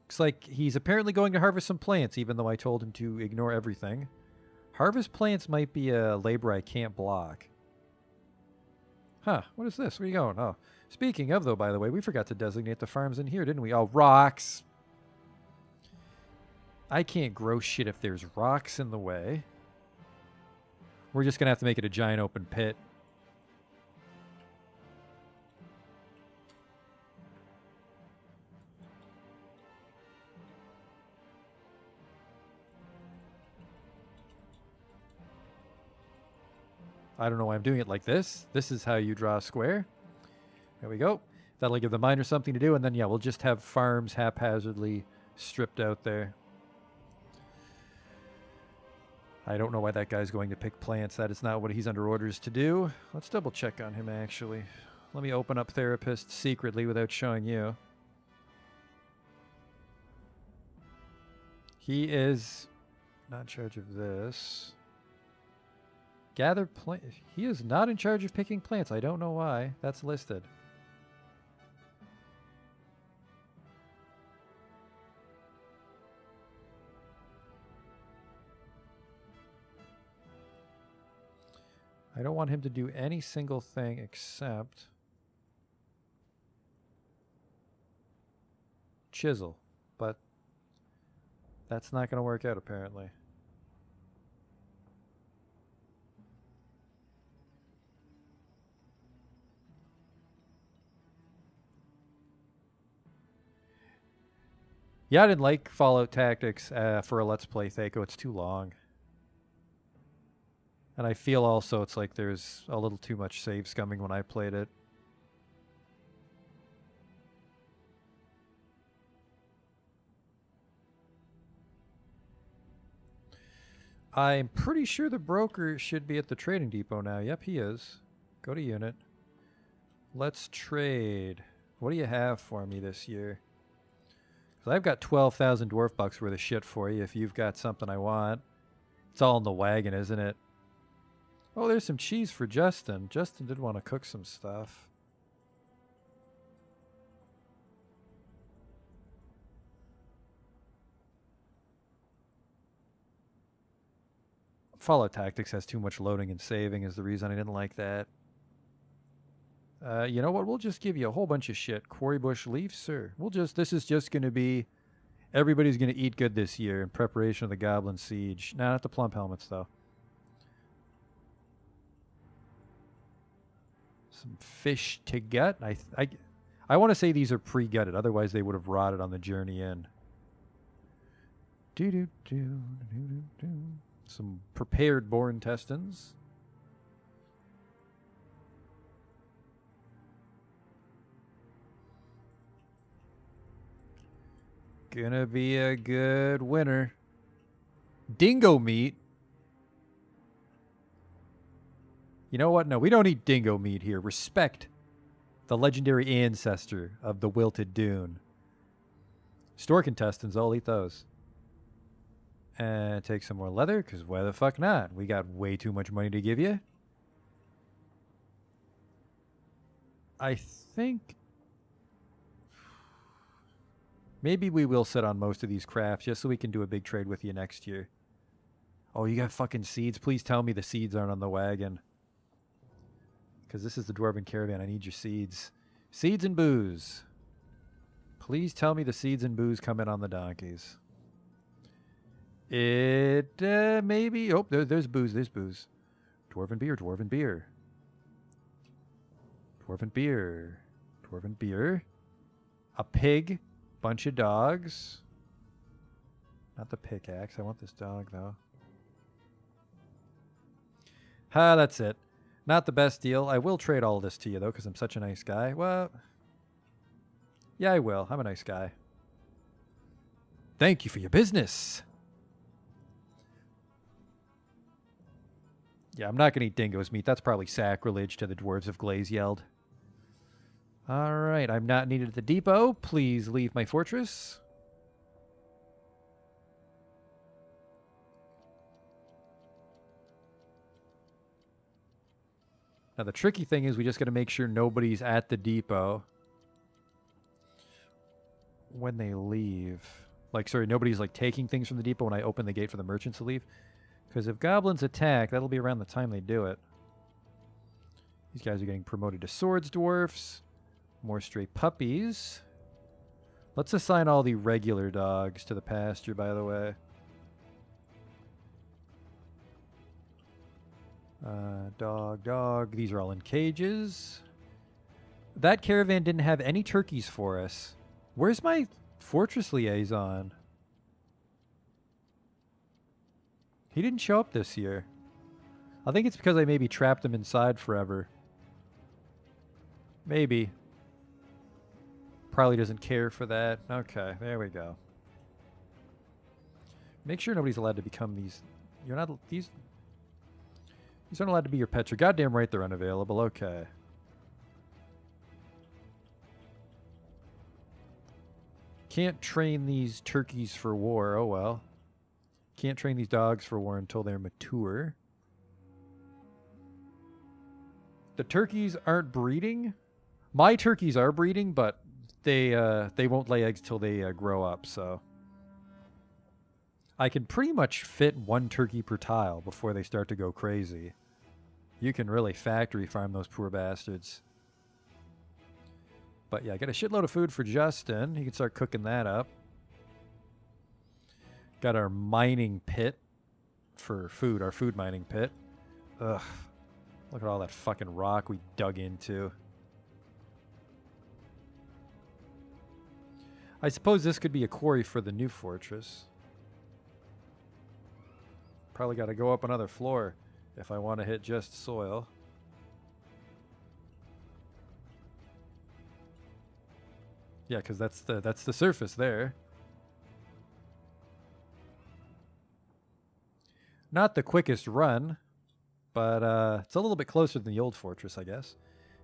Looks like he's apparently going to harvest some plants, even though I told him to ignore everything. Harvest plants might be a labor I can't block. Huh, what is this? Where are you going? Oh, speaking of, though, by the way, we forgot to designate the farms in here, didn't we? Oh, rocks. I can't grow shit if there's rocks in the way. We're just going to have to make it a giant open pit. I don't know why I'm doing it like this. This is how you draw a square. There we go. That'll give the miners something to do, and then, yeah, we'll just have farms haphazardly stripped out there. I don't know why that guy's going to pick plants. That is not what he's under orders to do. Let's double check on him, actually. Let me open up Therapist secretly without showing you. He is not in charge of this. Gather plant. He is not in charge of picking plants. I don't know why. That's listed. I don't want him to do any single thing except chisel, but that's not going to work out apparently. Yeah, I didn't like Fallout Tactics for a Let's Play, Thaco. It's too long. And I feel also it's like there's a little too much save scumming when I played it. I'm pretty sure the broker should be at the trading depot now. Yep, he is. Go to unit. Let's trade. What do you have for me this year? Because I've got 12,000 dwarf bucks worth of shit for you if you've got something I want. It's all in the wagon, isn't it? Oh, there's some cheese for Justin. Justin did want to cook some stuff. Fallout Tactics has too much loading and saving is the reason I didn't like that. You know what? We'll just give you a whole bunch of shit. Quarry bush leaf, sir. This is just going to be, everybody's going to eat good this year in preparation of the Goblin Siege. Nah, not the plump helmets, though. Some fish to gut. I want to say these are pre-gutted. Otherwise, they would have rotted on the journey in. Some prepared boar intestines. Gonna be a good winter. Dingo meat. You know what? No, we don't eat dingo meat here. Respect the legendary ancestor of the wilted dune. Stork intestines, I'll eat those. And take some more leather, because why the fuck not? We got way too much money to give you. I think maybe we will sit on most of these crafts just so we can do a big trade with you next year. Oh, you got fucking seeds? Please tell me the seeds aren't on the wagon. Because this is the Dwarven Caravan. I need your seeds. Seeds and booze. Please tell me the seeds and booze come in on the donkeys. It, maybe. Oh, there's booze. There's booze. Dwarven beer. Dwarven beer. Dwarven beer. Dwarven beer. A pig. Bunch of dogs. Not the pickaxe. I want this dog, though. That's it. Not the best deal. I will trade all of this to you, though, because I'm such a nice guy. Well, yeah, I will. I'm a nice guy. Thank you for your business. Yeah, I'm not going to eat dingo's meat. That's probably sacrilege to the dwarves of Glazyeld. All right, I'm not needed at the depot. Please leave my fortress. Now, the tricky thing is we just got to make sure nobody's at the depot when they leave. Like, sorry, nobody's, like, taking things from the depot when I open the gate for the merchants to leave. Because if goblins attack, that'll be around the time they do it. These guys are getting promoted to swords dwarfs. More stray puppies. Let's assign all the regular dogs to the pasture, by the way. Dog. These are all in cages. That caravan didn't have any turkeys for us. Where's my fortress liaison? He didn't show up this year. I think it's because I maybe trapped him inside forever. Maybe. Probably doesn't care for that. Okay, there we go. Make sure nobody's allowed to become these. You're not these. These aren't allowed to be your pets. You're goddamn right they're unavailable. Okay. Can't train these turkeys for war. Oh well. Can't train these dogs for war until they're mature. The turkeys aren't breeding. My turkeys are breeding, but they won't lay eggs till they grow up. So I can pretty much fit one turkey per tile before they start to go crazy. You can really factory farm those poor bastards. But yeah, I got a shitload of food for Justin. He can start cooking that up. Got our mining pit for food, our food mining pit. Ugh. Look at all that fucking rock we dug into. I suppose this could be a quarry for the new fortress. Probably got to go up another floor if I want to hit just soil. Yeah, because that's the surface there. Not the quickest run, but it's a little bit closer than the old fortress, I guess.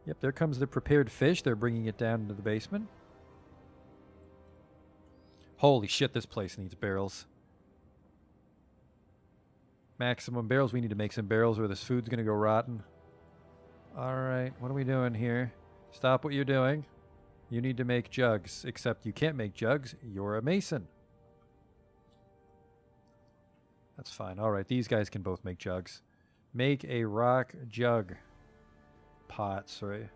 Yep, there comes the prepared fish. They're bringing it down into the basement. Holy shit, this place needs barrels. Maximum barrels. We need to make some barrels or this food's going to go rotten. All right, what are we doing here? Stop what you're doing. You need to make jugs, except you can't make jugs. You're a mason. That's fine. All right, these guys can both make jugs. Make a rock jug. Pots, sorry.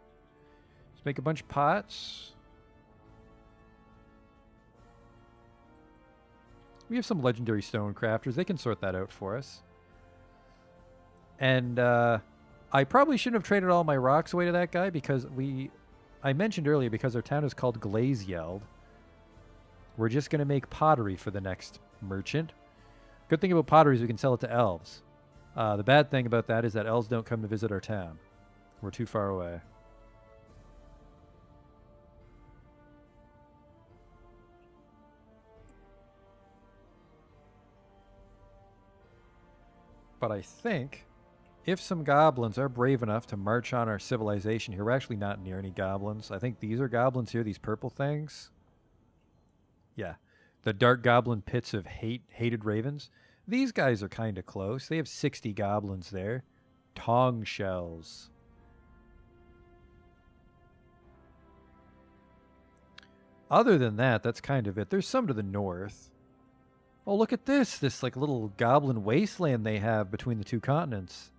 Let's make a bunch of pots. We have some legendary stone crafters. They can sort that out for us. And I probably shouldn't have traded all my rocks away to that guy because I mentioned earlier, because our town is called Glazyeld, we're just going to make pottery for the next merchant. Good thing about pottery is we can sell it to elves. The bad thing about that is that elves don't come to visit our town. We're too far away. But I think if some goblins are brave enough to march on our civilization here, we're actually not near any goblins. I think these are goblins here, these purple things. Yeah. The dark goblin pits of hated ravens. These guys are kind of close. They have 60 goblins there. Tong shells. Other than that, that's kind of it. There's some to the north. Oh, look at this. This like little goblin wasteland they have between the two continents.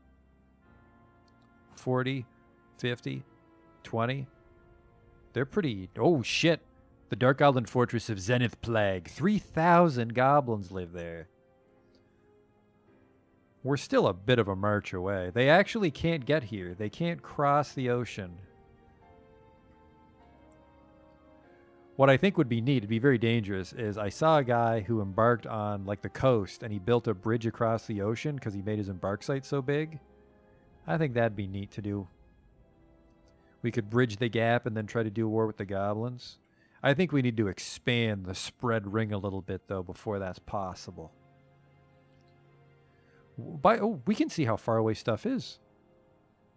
40, 50, 20. They're pretty... Oh, shit. The Dark Goblin Fortress of Zenith Plague. 3,000 goblins live there. We're still a bit of a march away. They actually can't get here. They can't cross the ocean. What I think would be neat, it'd be very dangerous, is I saw a guy who embarked on like the coast and he built a bridge across the ocean because he made his embark site so big. I think that'd be neat to do. We could bridge the gap and then try to do a war with the goblins. I think we need to expand the spread ring a little bit, though, before that's possible. We can see how far away stuff is.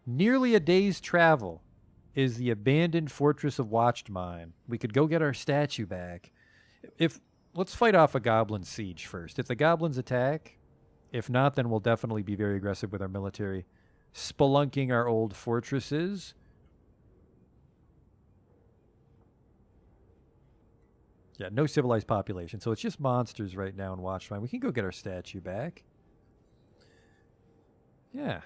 Nearly a day's travel is the abandoned fortress of Watched Mine. We could go get our statue back. Let's fight off a goblin siege first. If the goblins attack, if not, then we'll definitely be very aggressive with our military. Spelunking our old fortresses. Yeah, no civilized population. So it's just monsters right now in Watched Mine. We can go get our statue back. Yeah.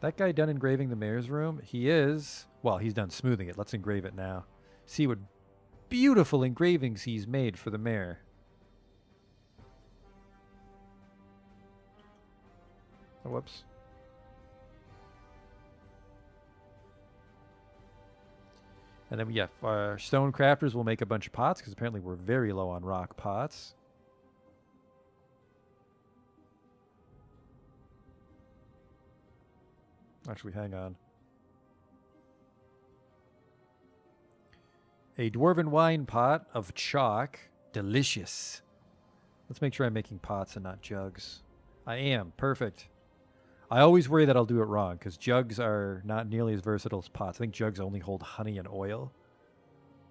That guy done engraving the mayor's room? He is. Well, he's done smoothing it. Let's engrave it now. See what beautiful engravings he's made for the mayor. Oh, whoops. And then, yeah, our stone crafters will make a bunch of pots because apparently we're very low on rock pots. Actually, hang on. A dwarven wine pot of chalk. Delicious. Let's make sure I'm making pots and not jugs. I am. Perfect. I always worry that I'll do it wrong because jugs are not nearly as versatile as pots. I think jugs only hold honey and oil.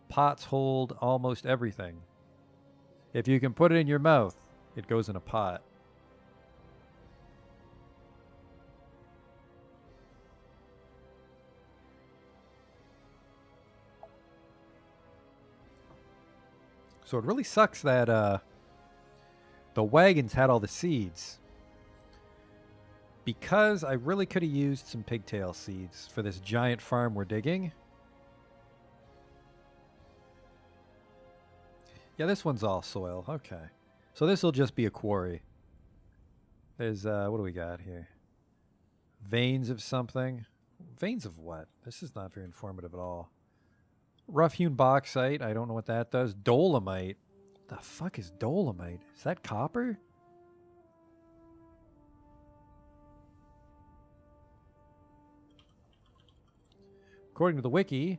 Pots hold almost everything. If you can put it in your mouth, it goes in a pot. So it really sucks that the wagons had all the seeds. Because I really could have used some pigtail seeds for this giant farm we're digging. Yeah, this one's all soil. Okay. So this will just be a quarry. There's, what do we got here? Veins of something. Veins of what? This is not very informative at all. Rough-hewn bauxite. I don't know what that does. Dolomite. What the fuck is dolomite? Is that copper? According to the wiki,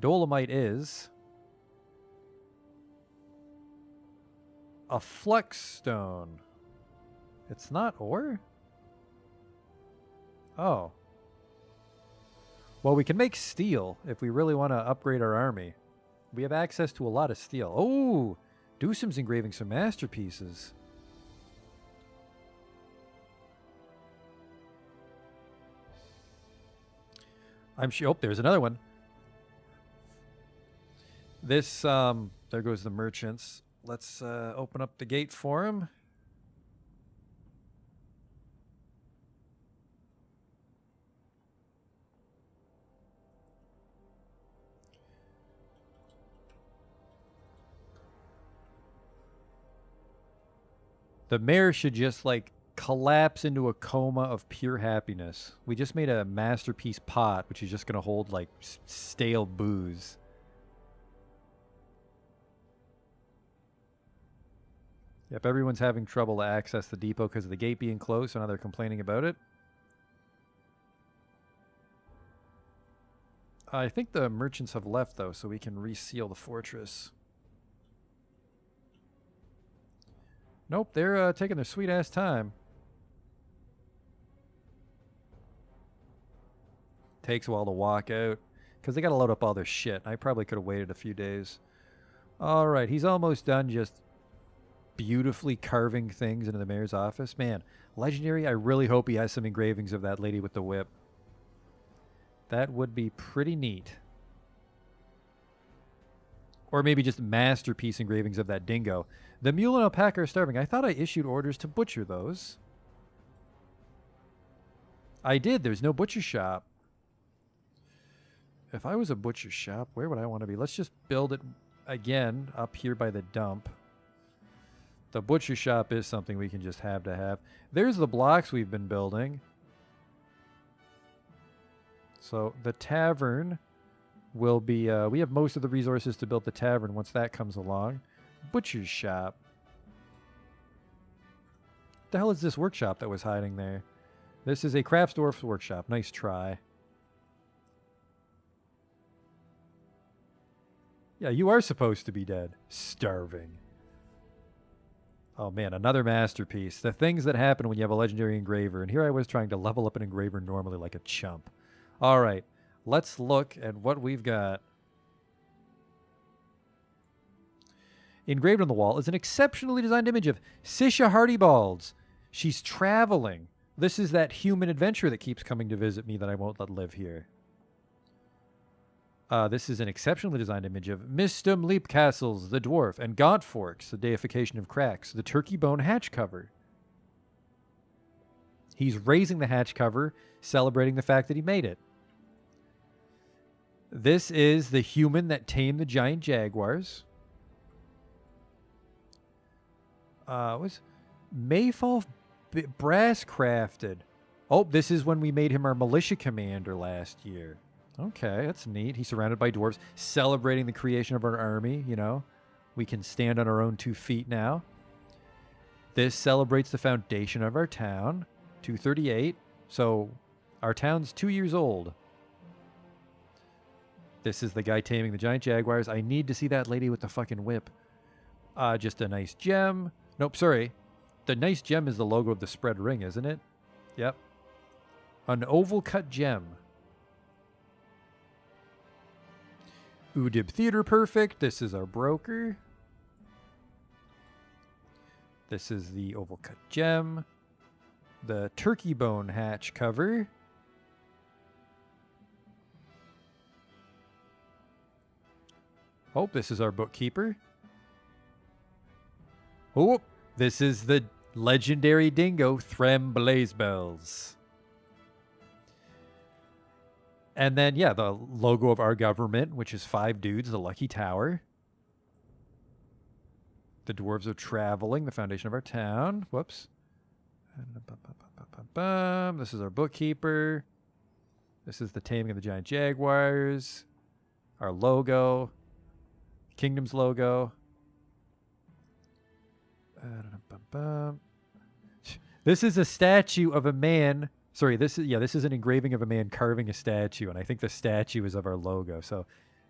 dolomite is a flux stone. It's not ore? Oh. Well, we can make steel if we really want to upgrade our army. We have access to a lot of steel. Oh, Dewsum's engraving some masterpieces. I'm sure. Oh, there's another one. This, there goes the merchants. Let's open up the gate for him. The mayor should just, like, collapse into a coma of pure happiness. We just made a masterpiece pot, which is just going to hold, like, stale booze. Yep, everyone's having trouble to access the depot because of the gate being closed, so now they're complaining about it. I think the merchants have left, though, so we can reseal the fortress. Nope, they're taking their sweet-ass time. Takes a while to walk out, because they got to load up all their shit. I probably could have waited a few days. All right, he's almost done just beautifully carving things into the mayor's office. Man, legendary, I really hope he has some engravings of that lady with the whip. That would be pretty neat. Or maybe just masterpiece engravings of that dingo. The mule and alpaca are starving. I thought I issued orders to butcher those. I did. There's no butcher shop. If I was a butcher shop, where would I want to be? Let's just build it again up here by the dump. The butcher shop is something we can just have to have. There's the blocks we've been building. So the tavern will be... we have most of the resources to build the tavern once that comes along. Butcher's shop. What the hell is this workshop that was hiding there? This is a Crafts Dwarf's workshop. Nice try. Yeah, you are supposed to be dead. Starving. Oh man, another masterpiece. The things that happen when you have a legendary engraver. And here I was trying to level up an engraver normally like a chump. All right, let's look at what we've got. Engraved on the wall is an exceptionally designed image of Sisha Hardybalds. She's traveling. This is that human adventurer that keeps coming to visit me that I won't let live here. This is an exceptionally designed image of Mistum Leap Castles, the Dwarf, and Gauntforks, the deification of cracks, the turkey bone hatch cover. He's raising the hatch cover, celebrating the fact that he made it. This is the human that tamed the giant jaguars. Was Mayfall brass crafted. Oh, this is when we made him our militia commander last year. Okay, that's neat. He's surrounded by dwarves, celebrating the creation of our army, you know. We can stand on our own 2 feet now. This celebrates the foundation of our town, 238. So our town's 2 years old. This is the guy taming the giant jaguars. I need to see that lady with the fucking whip. Just a nice gem. Nope, sorry. The nice gem is the logo of the spread ring, isn't it? Yep. An oval cut gem. Udib Theater Perfect. This is our broker. This is the oval cut gem. The turkey bone hatch cover. Oh, this is our bookkeeper. Oh, this is the legendary dingo, Threm Blazebells. And then, yeah, the logo of our government, which is 5 dudes, the Lucky Tower. The dwarves are traveling, the foundation of our town. Whoops. This is our bookkeeper. This is the taming of the giant jaguars. Our logo. Kingdom's logo. This is a statue of a man. Sorry, this is an engraving of a man carving a statue, and I think the statue is of our logo. So,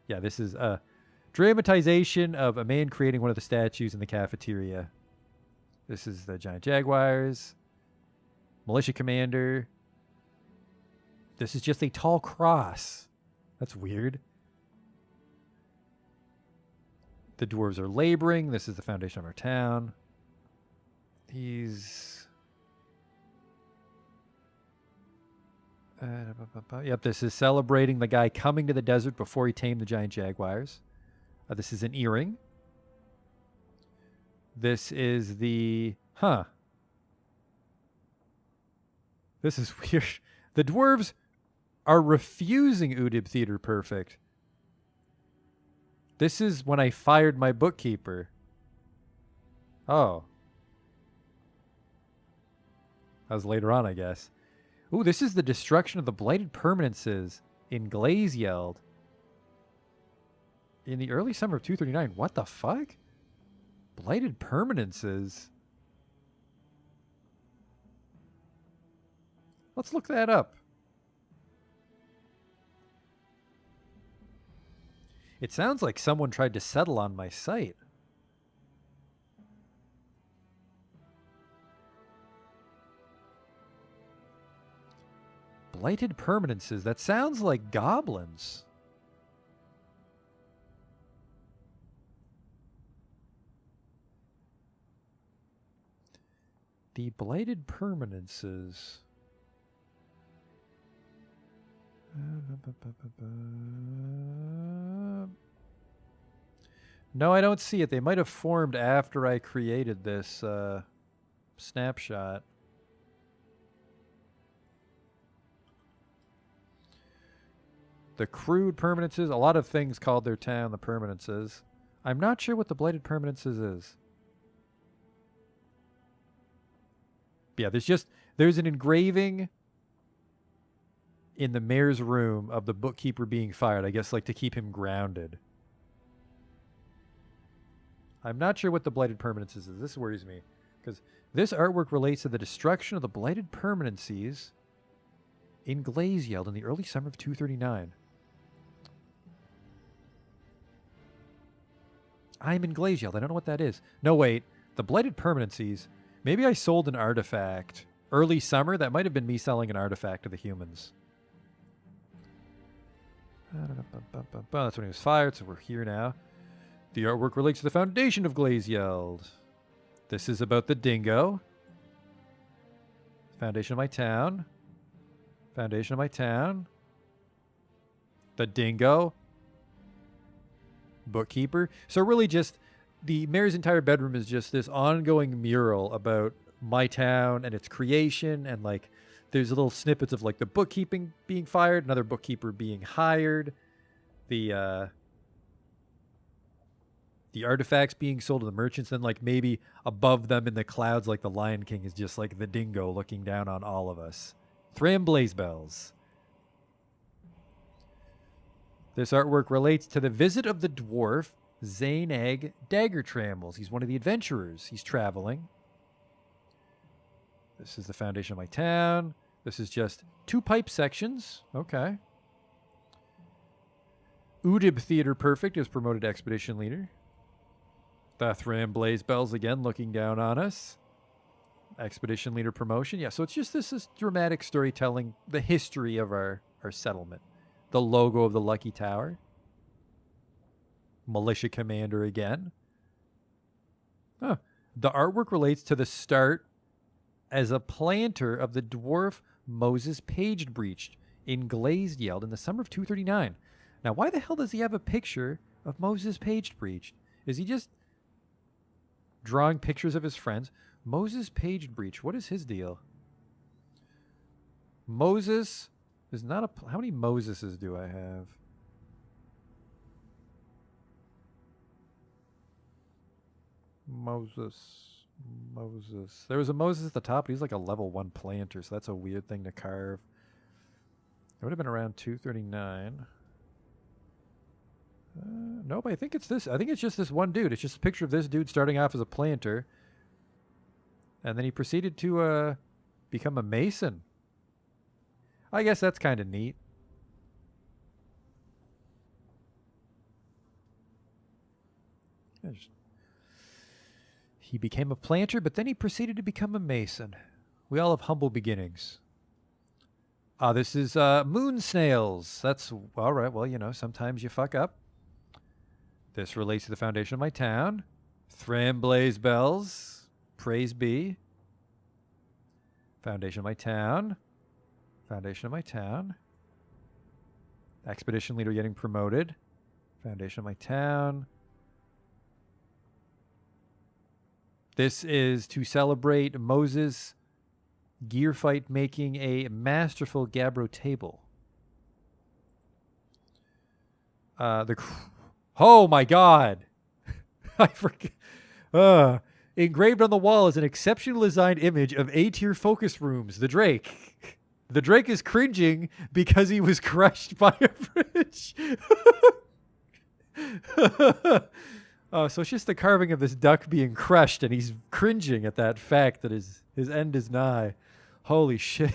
yeah, this is a dramatization of a man creating one of the statues in the cafeteria. This is the giant jaguars, militia commander. This is just a tall cross. That's weird. The dwarves are laboring. This is the foundation of our town. Yep, this is celebrating the guy coming to the desert before he tamed the giant jaguars. This is an earring. This is the... This is weird. The dwarves are refusing Udib Theater Perfect. This is when I fired my bookkeeper. Oh. That was later on, I guess. Ooh, this is the destruction of the blighted permanences in Glazeyeld. In the early summer of 239. What the fuck? Blighted permanences? Let's look that up. It sounds like someone tried to settle on my site. Blighted permanences. That sounds like goblins. The blighted permanences. No, I don't see it. They might have formed after I created this snapshot. The crude permanences. A lot of things called their town the permanences. I'm not sure what the blighted permanences is. But yeah, there's an engraving in the mayor's room of the bookkeeper being fired. I guess like to keep him grounded. I'm not sure what the blighted permanences is. This worries me because this artwork relates to the destruction of the blighted permanencies in Glazyeld in the early summer of 239. I'm in Glazyeld. I don't know what that is. No, wait. The blighted permanencies. Maybe I sold an artifact early summer. That might have been me selling an artifact to the humans. That's when he was fired, so we're here now. The artwork relates to the foundation of Glazyeld. This is about the dingo. Foundation of my town. Foundation of my town. The dingo. Bookkeeper. So really just the mayor's entire bedroom is just this ongoing mural about my town and its creation, and like there's little snippets of like the bookkeeping being fired, another bookkeeper being hired, the artifacts being sold to the merchants, and like maybe above them in the clouds like the Lion King is just like the dingo looking down on all of us. Thram Blazebells. This artwork relates to the visit of the dwarf Zainag Dagger Trammels. He's one of the adventurers. He's traveling. This is the foundation of my town. This is just 2 pipe sections. Okay. Udib Theater Perfect is promoted expedition leader. The Thram Blazebells again looking down on us. Expedition leader promotion. Yeah, so it's just this is dramatic storytelling, the history of our settlement. The logo of the Lucky Tower. Militia commander again. Oh, the artwork relates to the start as a planter of the dwarf Moses Paged Breached in Glazyeld in the summer of 239. Now, why the hell does he have a picture of Moses Paged Breached? Is he just drawing pictures of his friends? Moses Paged Breach, what is his deal? Moses is not a... How many Moseses do I have? Moses. There was a Moses at the top, but he's like a level 1 planter, so that's a weird thing to carve. It would have been around 239. Nope, I think it's this. I think it's just this one dude. It's just a picture of this dude starting off as a planter. And then he proceeded to become a mason. I guess that's kind of neat. He became a planter, but then he proceeded to become a mason. We all have humble beginnings. This is moon snails. That's all right. Well, you know, sometimes you fuck up. This relates to the foundation of my town. Thram Blazebells. Praise be. Foundation of my town. Foundation of my town. Expedition leader getting promoted. Foundation of my town. This is to celebrate Moses gear fight making a masterful gabbro table. Oh my God! I forget. Engraved on the wall is an exceptionally designed image of A-tier focus rooms. The Drake. The Drake is cringing because he was crushed by a bridge. So it's just the carving of this duck being crushed, and he's cringing at that fact that his end is nigh. Holy shit.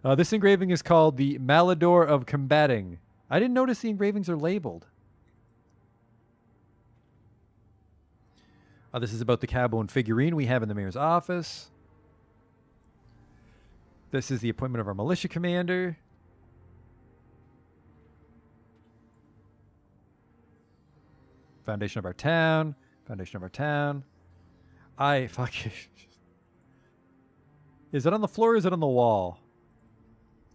This engraving is called the Malador of Combating. I didn't notice the engravings are labeled. This is about the Cabone figurine we have in the mayor's office. This is the appointment of our militia commander. Foundation of our town. Foundation of our town. Fuck. Is it on the floor or is it on the wall?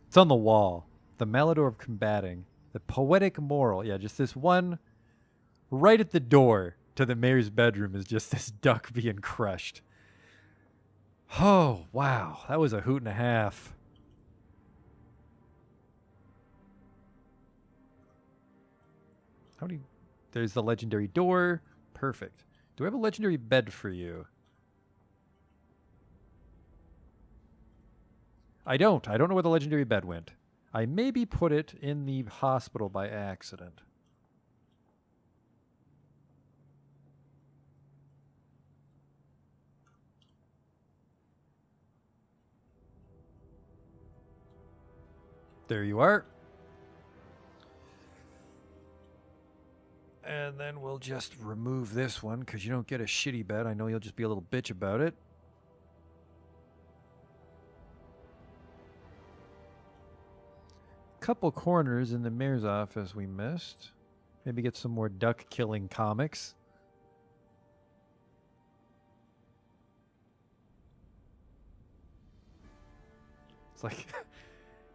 It's on the wall. The malodor of combating. The poetic moral. Yeah, just this one right at the door to the mayor's bedroom is just this duck being crushed. Oh, wow. That was a hoot and a half. How many? There's the legendary door. Perfect. Do I have a legendary bed for you? I don't. I don't know where the legendary bed went. I maybe put it in the hospital by accident. There you are. And then we'll just remove this one because you don't get a shitty bed. I know you'll just be a little bitch about it. Couple corners in the mayor's office we missed. Maybe get some more duck killing comics. It's like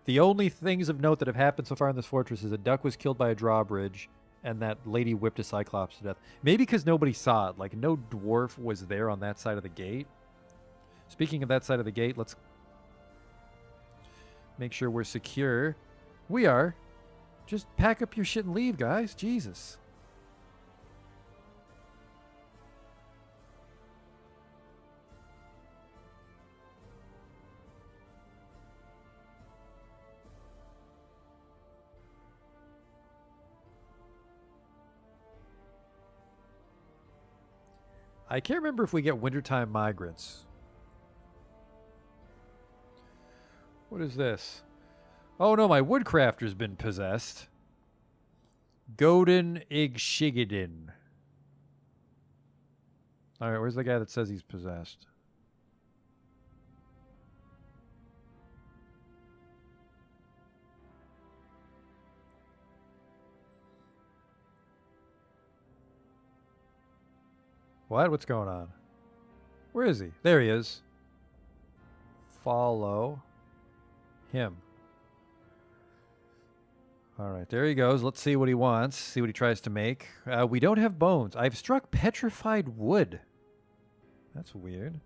the only things of note that have happened so far in this fortress is a duck was killed by a drawbridge and that lady whipped a cyclops to death. Maybe because nobody saw it. Like no dwarf was there on that side of the gate. Speaking of that side of the gate, let's make sure we're secure. We are. Just pack up your shit and leave, guys. Jesus. I can't remember if we get wintertime migrants. What is this? Oh no, my woodcrafter's been possessed. Godin Igshigidin. Alright, where's the guy that says he's possessed? What? What's going on? Where is he? There he is. Follow him. Alright, there he goes. Let's see what he wants. See what he tries to make. We don't have bones. I've struck petrified wood. That's weird.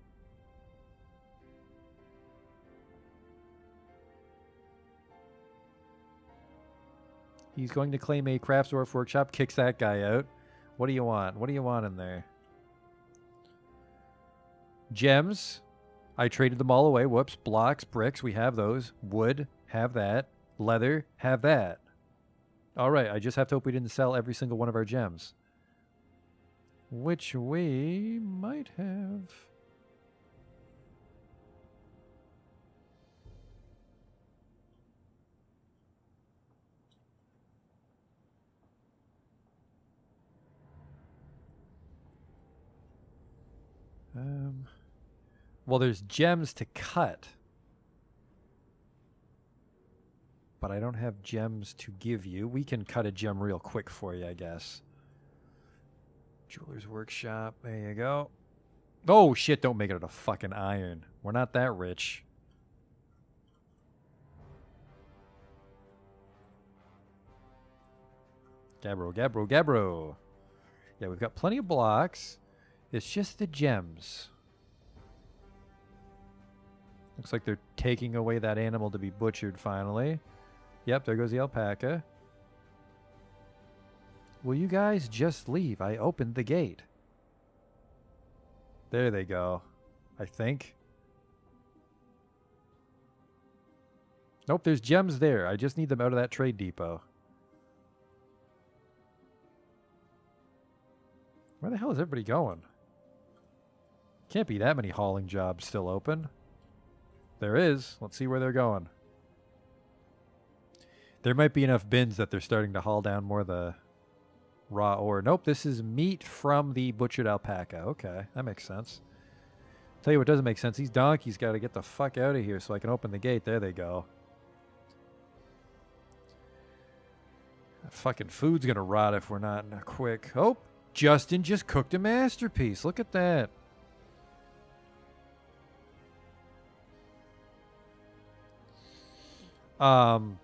He's going to claim a Craftsdwarf workshop. Kicks that guy out. What do you want? What do you want in there? Gems. I traded them all away. Whoops. Blocks, bricks. We have those. Wood. Have that. Leather. Have that. All right. I just have to hope we didn't sell every single one of our gems. Which we might have. Well, there's gems to cut. But I don't have gems to give you. We can cut a gem real quick for you, I guess. Jeweler's workshop. There you go. Oh, shit. Don't make it out of fucking iron. We're not that rich. Gabbro. Yeah, we've got plenty of blocks. It's just the gems. Looks like they're taking away that animal to be butchered finally. Yep, there goes the alpaca. Will you guys just leave? I opened the gate. There they go. I think. Nope, there's gems there. I just need them out of that trade depot. Where the hell is everybody going? Can't be that many hauling jobs still open. There is. Let's see where they're going. There might be enough bins that they're starting to haul down more of the raw ore. Nope, this is meat from the butchered alpaca. Okay, that makes sense. Tell you what doesn't make sense. These donkeys got to get the fuck out of here so I can open the gate. There they go. That fucking food's going to rot if we're not quick. Oh, Justin just cooked a masterpiece. Look at that. Um,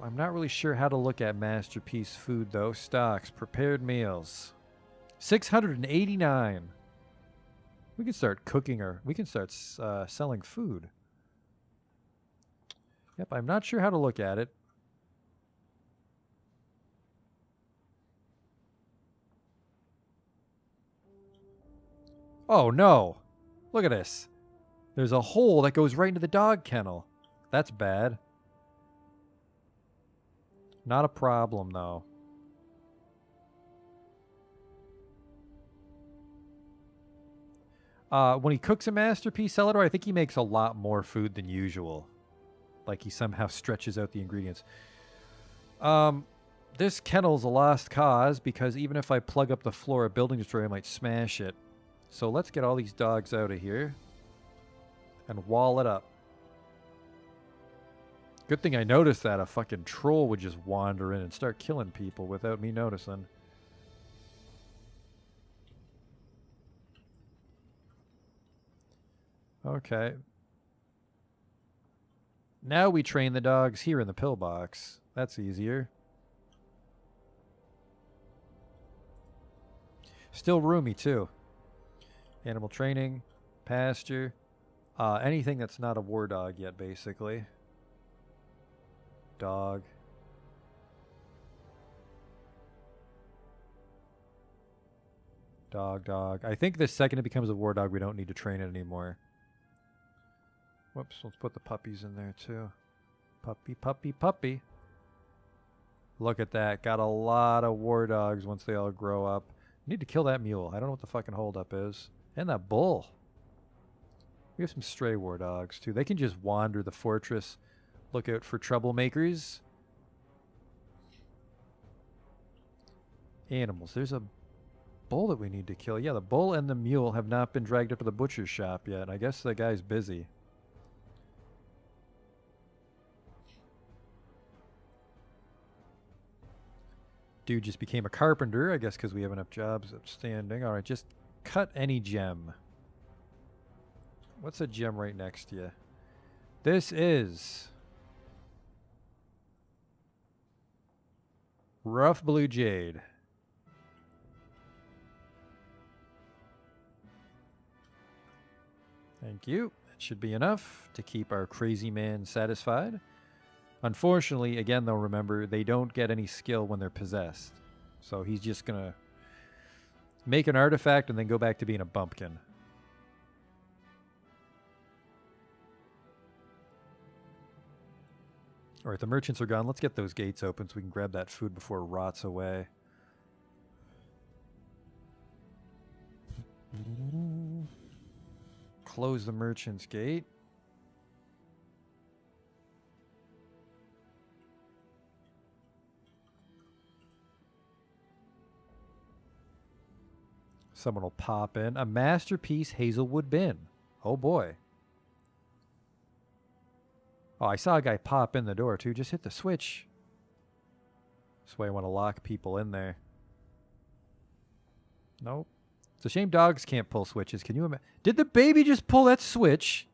I'm not really sure how to look at masterpiece food though. Stocks, prepared meals, 689. We can start cooking or we can start selling food. Yep, I'm not sure how to look at it. Oh no! Look at this. There's a hole that goes right into the dog kennel. That's bad. Not a problem though. When he cooks a masterpiece Celador, I think he makes a lot more food than usual. Like he somehow stretches out the ingredients. This kennel's a lost cause because even if I plug up the floor at Building Destroyer, I might smash it. So let's get all these dogs out of here and wall it up. Good thing I noticed that a fucking troll would just wander in and start killing people without me noticing. Okay. Now we train the dogs here in the pillbox. That's easier. Still roomy too. Animal training, pasture, anything that's not a war dog yet, basically. Dog. Dog. I think the second it becomes a war dog, we don't need to train it anymore. Whoops, let's put the puppies in there too. Puppy. Look at that. Got a lot of war dogs once they all grow up. Need to kill that mule. I don't know what the fucking holdup is. And that bull. We have some stray war dogs too. They can just wander the fortress. Look out for troublemakers. Animals. There's a bull that we need to kill. Yeah, the bull and the mule have not been dragged up to the butcher's shop yet. I guess the guy's busy. Dude just became a carpenter, I guess because we have enough jobs outstanding. All right, just cut any gem. What's a gem right next to you? This is rough blue jade. Thank you. That should be enough to keep our crazy man satisfied. Unfortunately, again, though, remember, they don't get any skill when they're possessed. So he's just going to make an artifact and then go back to being a bumpkin. All right, the merchants are gone. Let's get those gates open so we can grab that food before it rots away. Close the merchant's gate. Someone will pop in. A masterpiece Hazelwood bin. Oh boy. Oh, I saw a guy pop in the door too. Just hit the switch. That's why I want to lock people in there. Nope. It's a shame dogs can't pull switches. Can you imagine? Did the baby just pull that switch?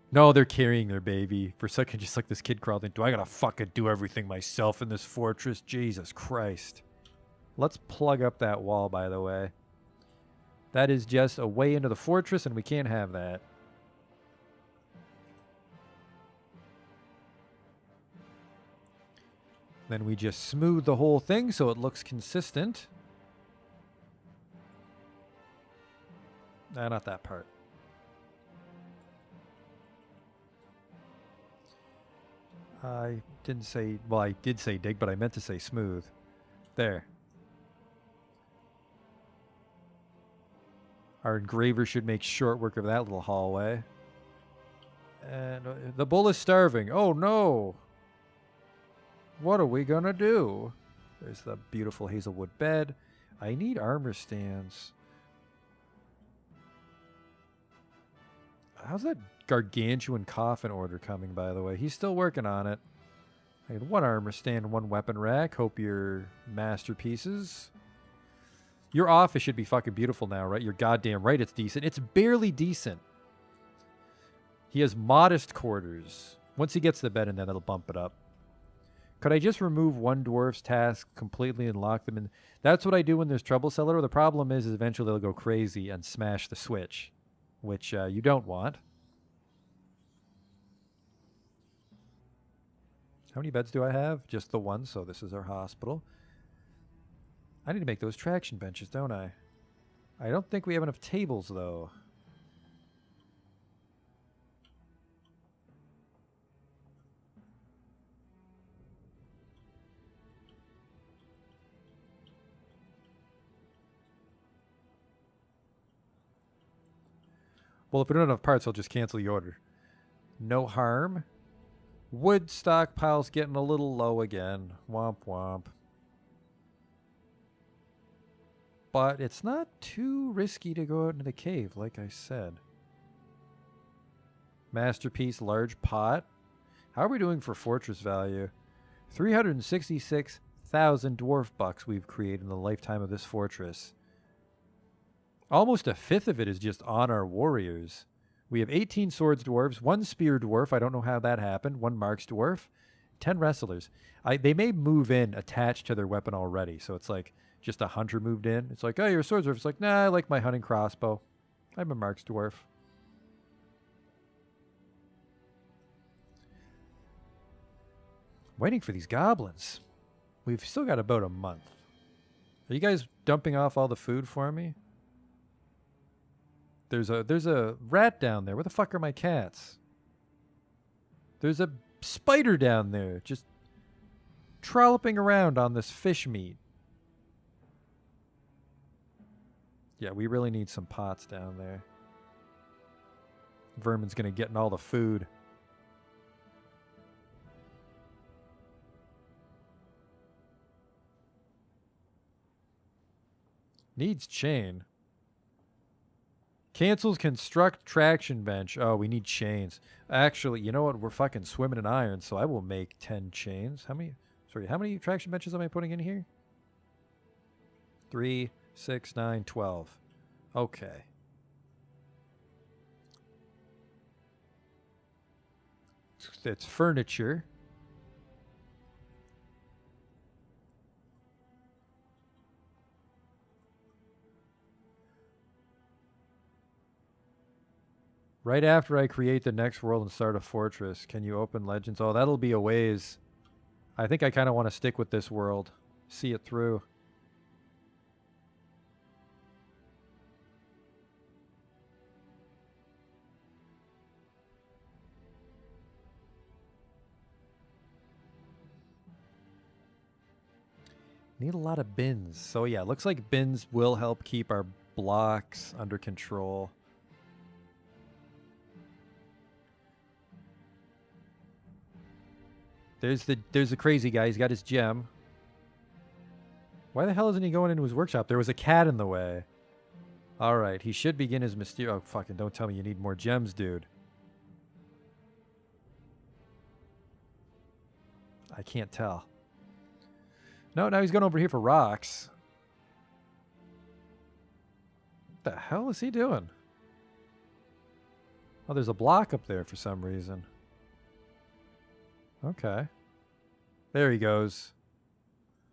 No, they're carrying their baby. For a second, just like this kid crawled in. Do I gotta fucking do everything myself in this fortress? Jesus Christ. Let's plug up that wall, by the way. That is just a way into the fortress, and we can't have that. Then we just smooth the whole thing so it looks consistent. Nah, not that part. I didn't say... Well, I did say dig, but I meant to say smooth. There. Our engraver should make short work of that little hallway. And the bull is starving. Oh, no. What are we going to do? There's the beautiful Hazelwood bed. I need armor stands. How's that gargantuan coffin order coming, by the way? He's still working on it. I had one armor stand, one weapon rack. Hope your masterpieces. Your office should be fucking beautiful now, right? You're goddamn right it's decent. It's barely decent. He has modest quarters. Once he gets the bed in there, that'll bump it up. Could I just remove one dwarf's task completely and lock them in? That's what I do when there's trouble cellar. The problem is eventually they'll go crazy and smash the switch, which you don't want. How many beds do I have? Just the one, so this is our hospital. I need to make those traction benches, don't I? I don't think we have enough tables, though. Well, if we don't have enough parts, I'll just cancel the order. No harm. Wood stockpile's getting a little low again. Womp womp. But it's not too risky to go out into the cave, like I said. Masterpiece, large pot. How are we doing for fortress value? 366,000 dwarf bucks we've created in the lifetime of this fortress. Almost a fifth of it is just on our warriors. We have 18 swords dwarves, 1 spear dwarf. I don't know how that happened. 1 marks dwarf, 10 wrestlers. They may move in attached to their weapon already. So it's like just a hunter moved in. It's like, oh, you're a swords dwarf. It's like, nah, I like my hunting crossbow. I'm a marks dwarf. Waiting for these goblins. We've still got about a month. Are you guys dumping off all the food for me? There's a rat down there. Where the fuck are my cats? There's a spider down there just trolloping around on this fish meat. Yeah, we really need some pots down there. Vermin's gonna get in all the food. Needs chain. Cancels construct traction bench. Oh, we need chains. Actually, you know what? We're fucking swimming in iron, so I will make 10 chains. How many traction benches am I putting in here? 3, 6, 9, 12. Okay. It's furniture. Right after I create the next world and start a fortress, can you open legends? Oh, that'll be a ways. I think I kind of want to stick with this world. See it through. Need a lot of bins. So yeah, looks like bins will help keep our blocks under control. There's the crazy guy. He's got his gem. Why the hell isn't he going into his workshop? There was a cat in the way. All right, he should begin his mysterious... Oh, fucking don't tell me you need more gems, dude. I can't tell. No, now he's going over here for rocks. What the hell is he doing? Oh, there's a block up there for some reason. Okay. There he goes.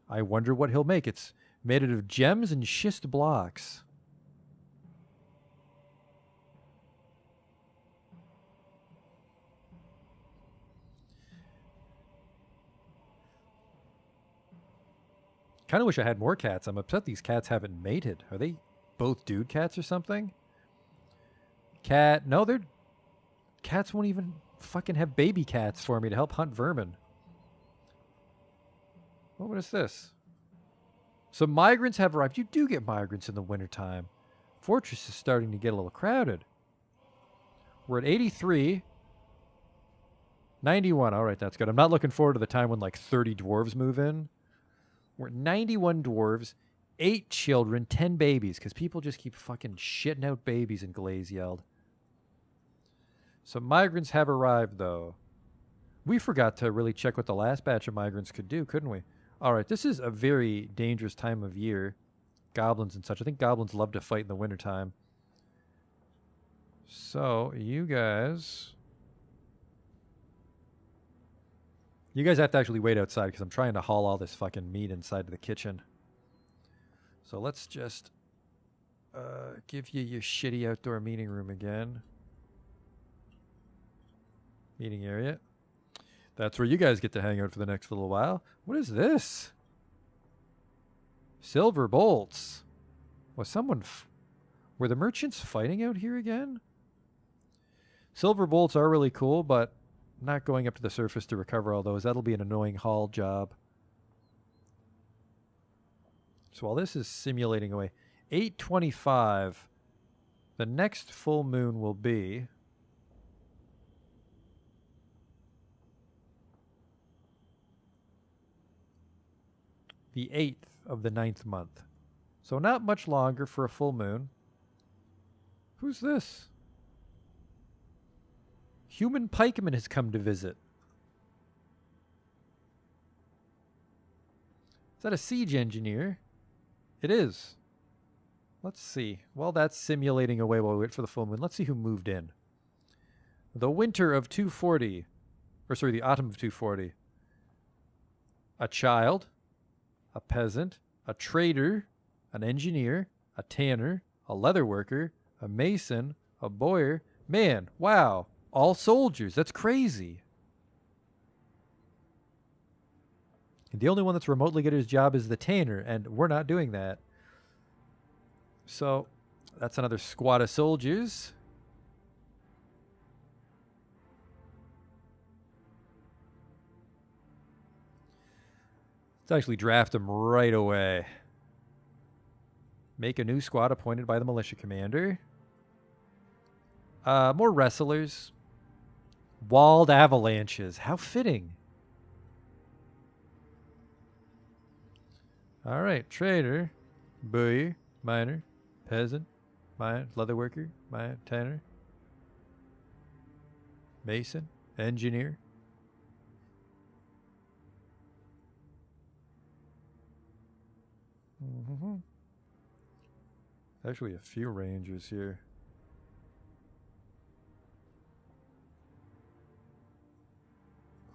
I wonder what he'll make. It's made out of gems and schist blocks. Kind of wish I had more cats. I'm upset these cats haven't mated. Are they both dude cats or something? Cat. No, they're... Cats won't even fucking have baby cats for me to help hunt vermin. Oh, what is this? So migrants have arrived. You do get migrants in the wintertime. Fortress is starting to get a little crowded. We're at 83. 91. All right, that's good. I'm not looking forward to the time when like 30 dwarves move in. We're at 91 dwarves, 8 children, 10 babies, because people just keep fucking shitting out babies in Glaze yelled. So migrants have arrived, though. We forgot to really check what the last batch of migrants could do, couldn't we? All right, this is a very dangerous time of year. Goblins and such. I think goblins love to fight in the wintertime. So, you guys You guys have to actually wait outside because I'm trying to haul all this fucking meat inside to the kitchen. So let's just give you your shitty outdoor meeting room again. Meeting area. That's where you guys get to hang out for the next little while. What is this? Silver bolts. Was someone... were the merchants fighting out here again? Silver bolts are really cool, but not going up to the surface to recover all those. That'll be an annoying haul job. So while this is simulating away, 8:25. The next full moon will be the 8th of the 9th month. So not much longer for a full moon. Who's this? Human pikeman has come to visit. Is that a siege engineer? It is. Let's see. While that's simulating away while we wait for the full moon, let's see who moved in. The winter of 240. Or sorry, the autumn of 240. A child. A peasant. A trader. An engineer. A tanner. A leather worker. A mason. A bowyer. Man, wow. All soldiers. That's crazy. And the only one that's remotely good at his job is the tanner, and we're not doing that. So, that's another squad of soldiers. Let's actually draft them right away. Make a new squad appointed by the militia commander. More wrestlers. Walled avalanches. How fitting. All right. Trader. Bowyer. Miner. Peasant. Miner. Leather worker. Miner. Tanner. Mason. Engineer. Actually a few rangers here.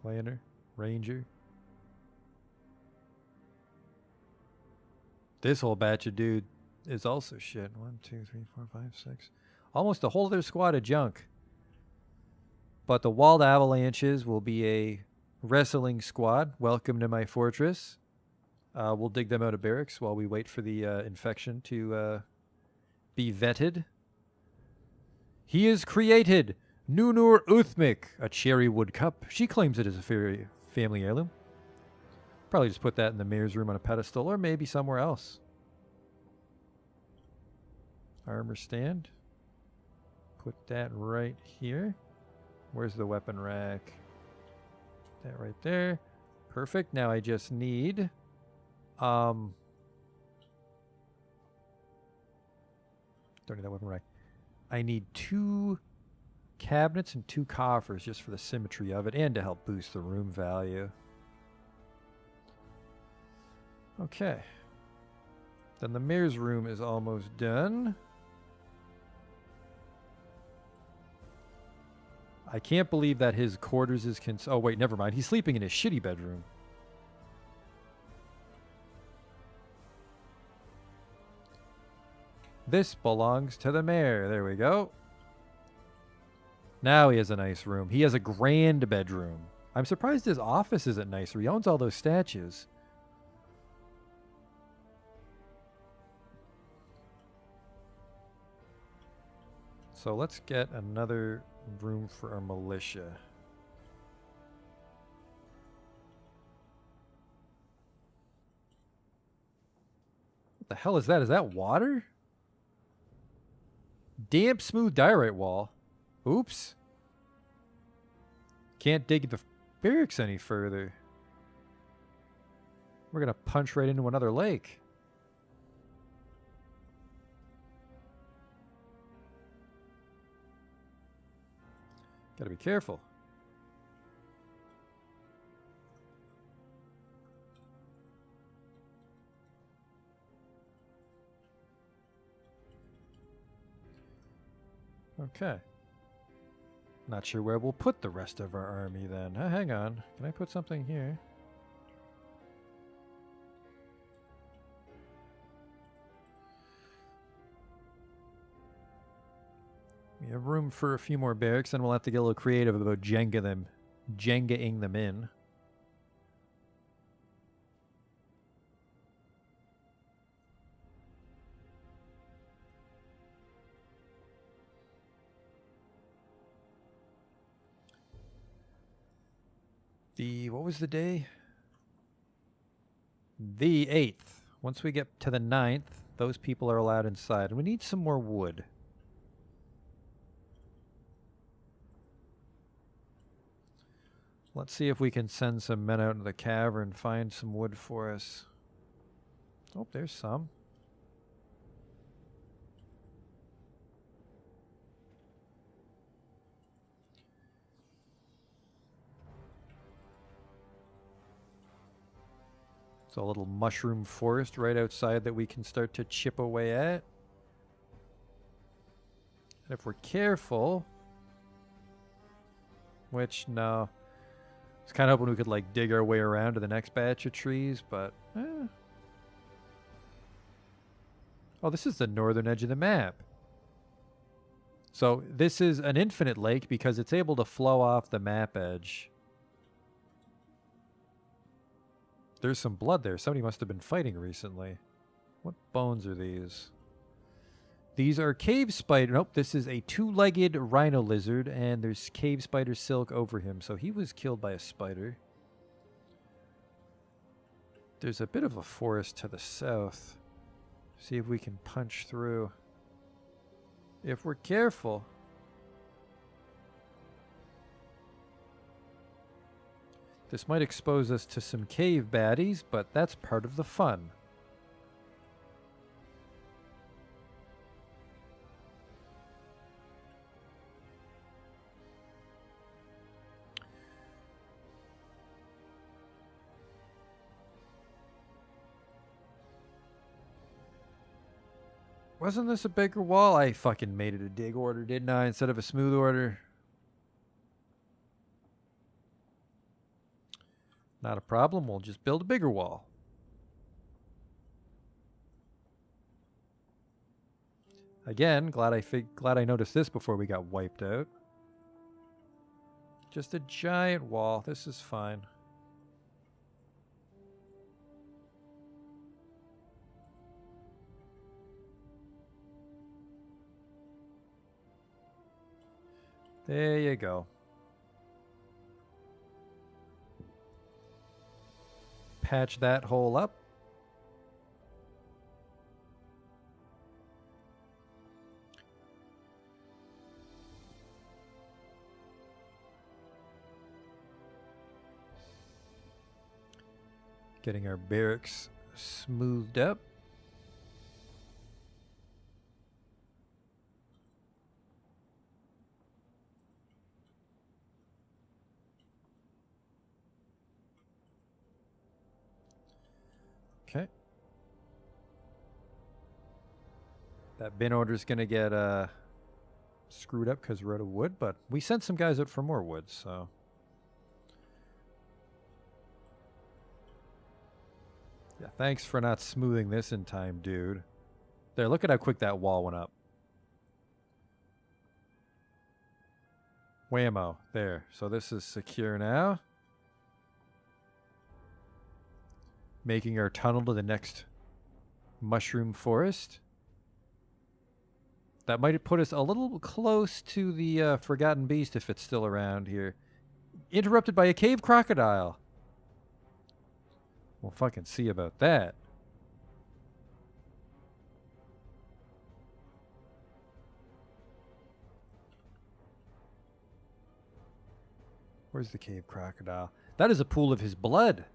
Clanner, ranger. This whole batch of dude is also shit. 1, 2, 3, 4, 5, 6. Almost a whole other squad of junk. But the walled avalanches will be a wrestling squad. Welcome to my fortress. We'll dig them out of barracks while we wait for the infection to be vetted. He is created Nunur Uthmik, a cherry wood cup. She claims it is a family heirloom. Probably just put that in the mayor's room on a pedestal, or maybe somewhere else. Armor stand. Put that right here. Where's the weapon rack? That right there. Perfect. Now I just need... don't need that weapon rack. I need 2 cabinets and 2 coffers just for the symmetry of it and to help boost the room value. Okay. Then the mayor's room is almost done. I can't believe that his quarters is... oh, wait, never mind. He's sleeping in his shitty bedroom. This belongs to the mayor. There we go. Now he has a nice room. He has a grand bedroom. I'm surprised his office isn't nicer. He owns all those statues. So let's get another room for our militia. What the hell is that? Is that water? Damp, smooth diorite wall. Oops. Can't dig the barracks any further. We're going to punch right into another lake. Got to be careful. Okay. Not sure where we'll put the rest of our army then. Hang on. Can I put something here? We have room for a few more barracks, then we'll have to get a little creative about Jenga-ing them in. What was the day? The 8th. Once we get to the 9th, those people are allowed inside. And we need some more wood. Let's see if we can send some men out into the cavern, find some wood for us. Oh, there's some. It's a little mushroom forest right outside that we can start to chip away at. And if we're careful, which, no. I was kind of hoping we could, like, dig our way around to the next batch of trees, but... Oh, this is the northern edge of the map. So this is an infinite lake because it's able to flow off the map edge. There's some blood there. Somebody must have been fighting recently. What bones are these? These are cave spider. Nope, this is a two-legged rhino lizard, and there's cave spider silk over him. So he was killed by a spider. There's a bit of a forest to the south. See if we can punch through. If we're careful. This might expose us to some cave baddies, but that's part of the fun. Wasn't this a bigger wall? I fucking made it a dig order, didn't I, instead of a smooth order? Not a problem. We'll just build a bigger wall. Again, glad I noticed this before we got wiped out. Just a giant wall. This is fine. There you go. Patch that hole up. Getting our barracks smoothed up. Okay. That bin order is going to get screwed up because we're out of wood, but we sent some guys out for more wood, so... Yeah, thanks for not smoothing this in time, dude. There, look at how quick that wall went up. Whammo. There. So this is secure now. Making our tunnel to the next mushroom forest. That might put us a little close to the Forgotten Beast if it's still around here. Interrupted by a cave crocodile. We'll fucking see about that. Where's the cave crocodile? That is a pool of his blood.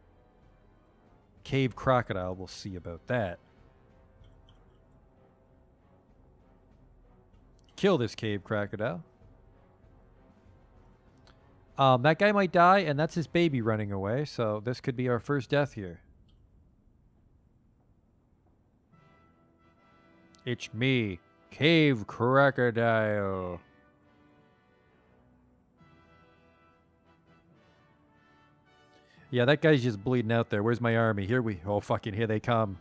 Cave crocodile, we'll see about that. Kill this cave crocodile. That guy might die, and that's his baby running away, so this could be our first death here. It's me, Cave Crocodile. Yeah, that guy's just bleeding out there. Where's my army? Oh, fucking, here they come.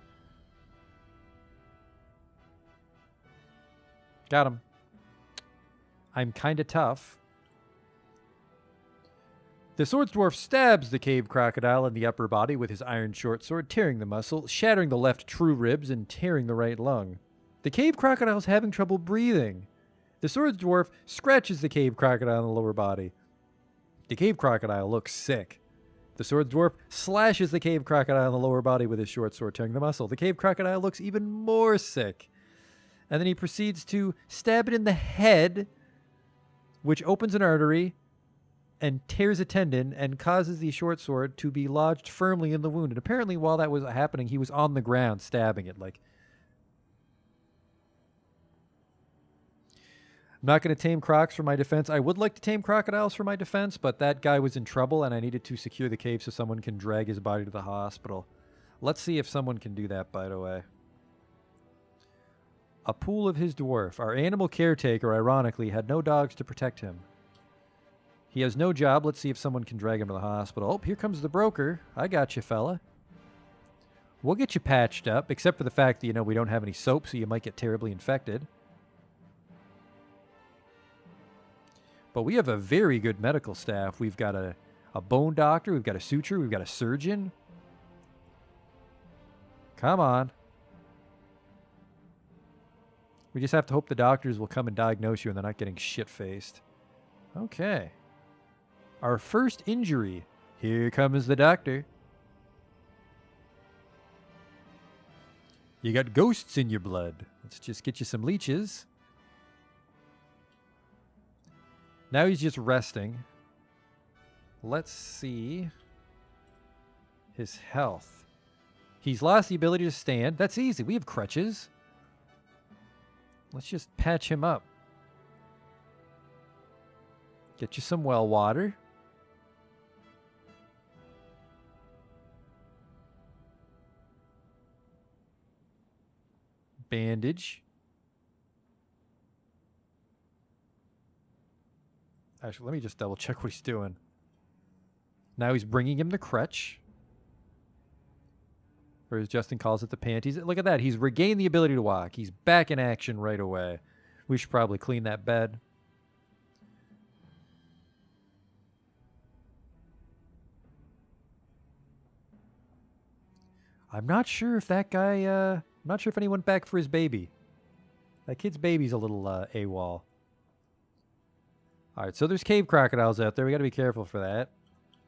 Got him. I'm kind of tough. The Swords Dwarf stabs the cave crocodile in the upper body with his iron short sword, tearing the muscle, shattering the left true ribs, and tearing the right lung. The cave crocodile is having trouble breathing. The Swords Dwarf scratches the cave crocodile in the lower body. The cave crocodile looks sick. The Swords Dwarf slashes the cave crocodile in the lower body with his short sword, tearing the muscle. The cave crocodile looks even more sick. And then he proceeds to stab it in the head, which opens an artery and tears a tendon and causes the short sword to be lodged firmly in the wound. And apparently while that was happening, he was on the ground stabbing it. Like, I'm not going to tame crocs for my defense. I would like to tame crocodiles for my defense, but that guy was in trouble and I needed to secure the cave so someone can drag his body to the hospital. Let's see if someone can do that, by the way. A pool of his dwarf. Our animal caretaker, ironically, had no dogs to protect him. He has no job. Let's see if someone can drag him to the hospital. Oh, here comes the broker. I got you, fella. We'll get you patched up, except for the fact that, we don't have any soap, so you might get terribly infected. But we have a very good medical staff. We've got a bone doctor. We've got a suture. We've got a surgeon. Come on. We just have to hope the doctors will come and diagnose you and they're not getting shit-faced. Okay. Our first injury. Here comes the doctor. You got ghosts in your blood. Let's just get you some leeches. Now he's just resting. Let's see his health. He's lost the ability to stand. That's easy. We have crutches. Let's just patch him up. Get you some well water. Bandage. Actually, let me just double check what he's doing. Now he's bringing him the crutch. Or as Justin calls it, the panties. Look at that. He's regained the ability to walk. He's back in action right away. We should probably clean that bed. I'm not sure if that guy, I'm not sure if anyone went back for his baby. That kid's baby's a little AWOL. Alright, so there's cave crocodiles out there. We gotta be careful for that.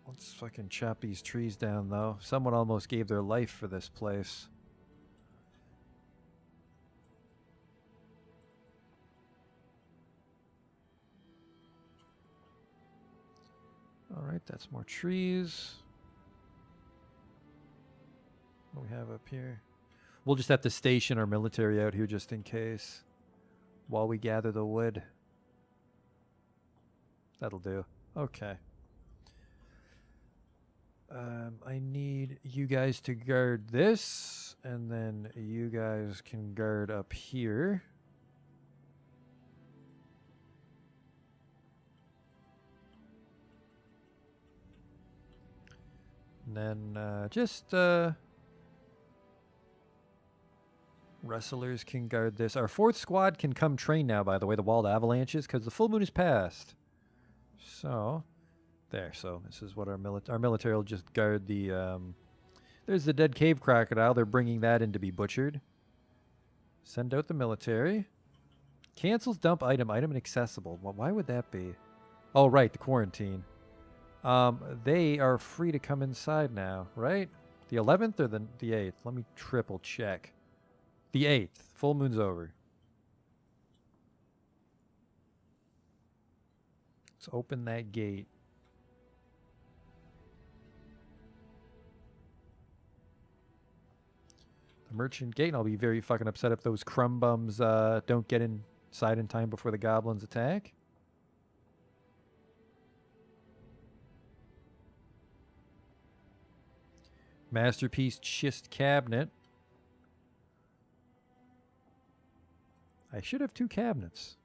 Let's fucking chop these trees down, though. Someone almost gave their life for this place. Alright, that's more trees. What do we have up here? We'll just have to station our military out here just in case. While we gather the wood. That'll do. Okay. I need you guys to guard this, and then you guys can guard up here. And then wrestlers can guard this. Our fourth squad can come train now, by the way, the walled avalanches, because the full moon is past. So, there. So this is what our military will just guard the. There's the dead cave crocodile. They're bringing that in to be butchered. Send out the military. Cancels dump item. Item inaccessible. Well, why would that be? Oh, right, the quarantine. They are free to come inside now, right? The 11th or the 8th? Let me triple check. The 8th. Full moon's over. Let's open that gate. The merchant gate, and I'll be very fucking upset if those crumb bums don't get inside in time before the goblins attack. Masterpiece schist cabinet. I should have 2 cabinets.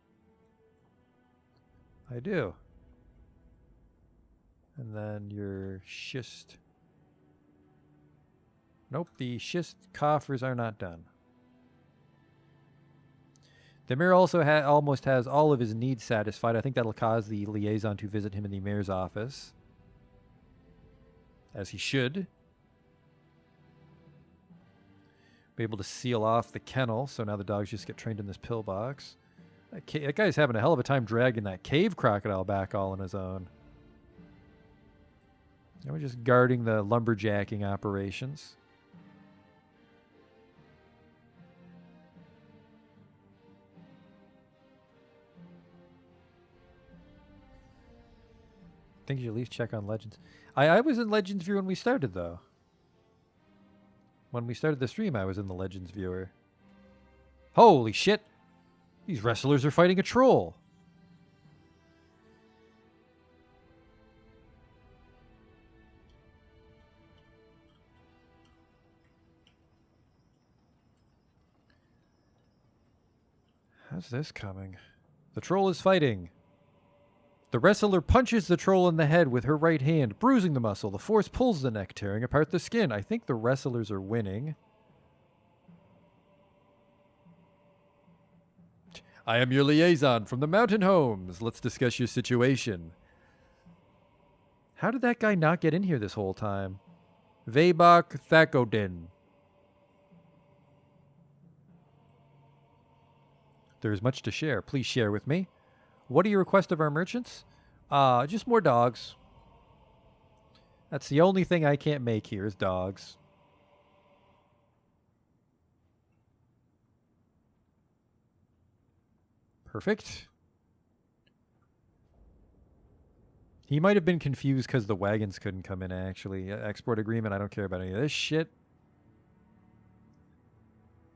I do. And then your schist Nope, the schist coffers are not done. The mayor also almost has all of his needs satisfied. I think that'll cause the liaison to visit him in the mayor's office. As he should. Be able to seal off the kennel, so now the dogs just get trained in this pillbox. That guy's having a hell of a time dragging that cave crocodile back all on his own. Now we're just guarding the lumberjacking operations. I think you should at least check on Legends. I was in Legends Viewer when we started, though. When we started the stream, I was in the Legends Viewer. Holy shit! These wrestlers are fighting a troll. How's this coming? The troll is fighting. The wrestler punches the troll in the head with her right hand, bruising the muscle. The force pulls the neck, tearing apart the skin. I think the wrestlers are winning. I am your liaison from the mountain homes. Let's discuss your situation. How did that guy not get in here this whole time? Vebok Thakodin. There is much to share. Please share with me. What do you request of our merchants? Just more dogs. That's the only thing I can't make here is dogs. Perfect. He might have been confused because the wagons couldn't come in, actually. Export agreement, I don't care about any of this shit.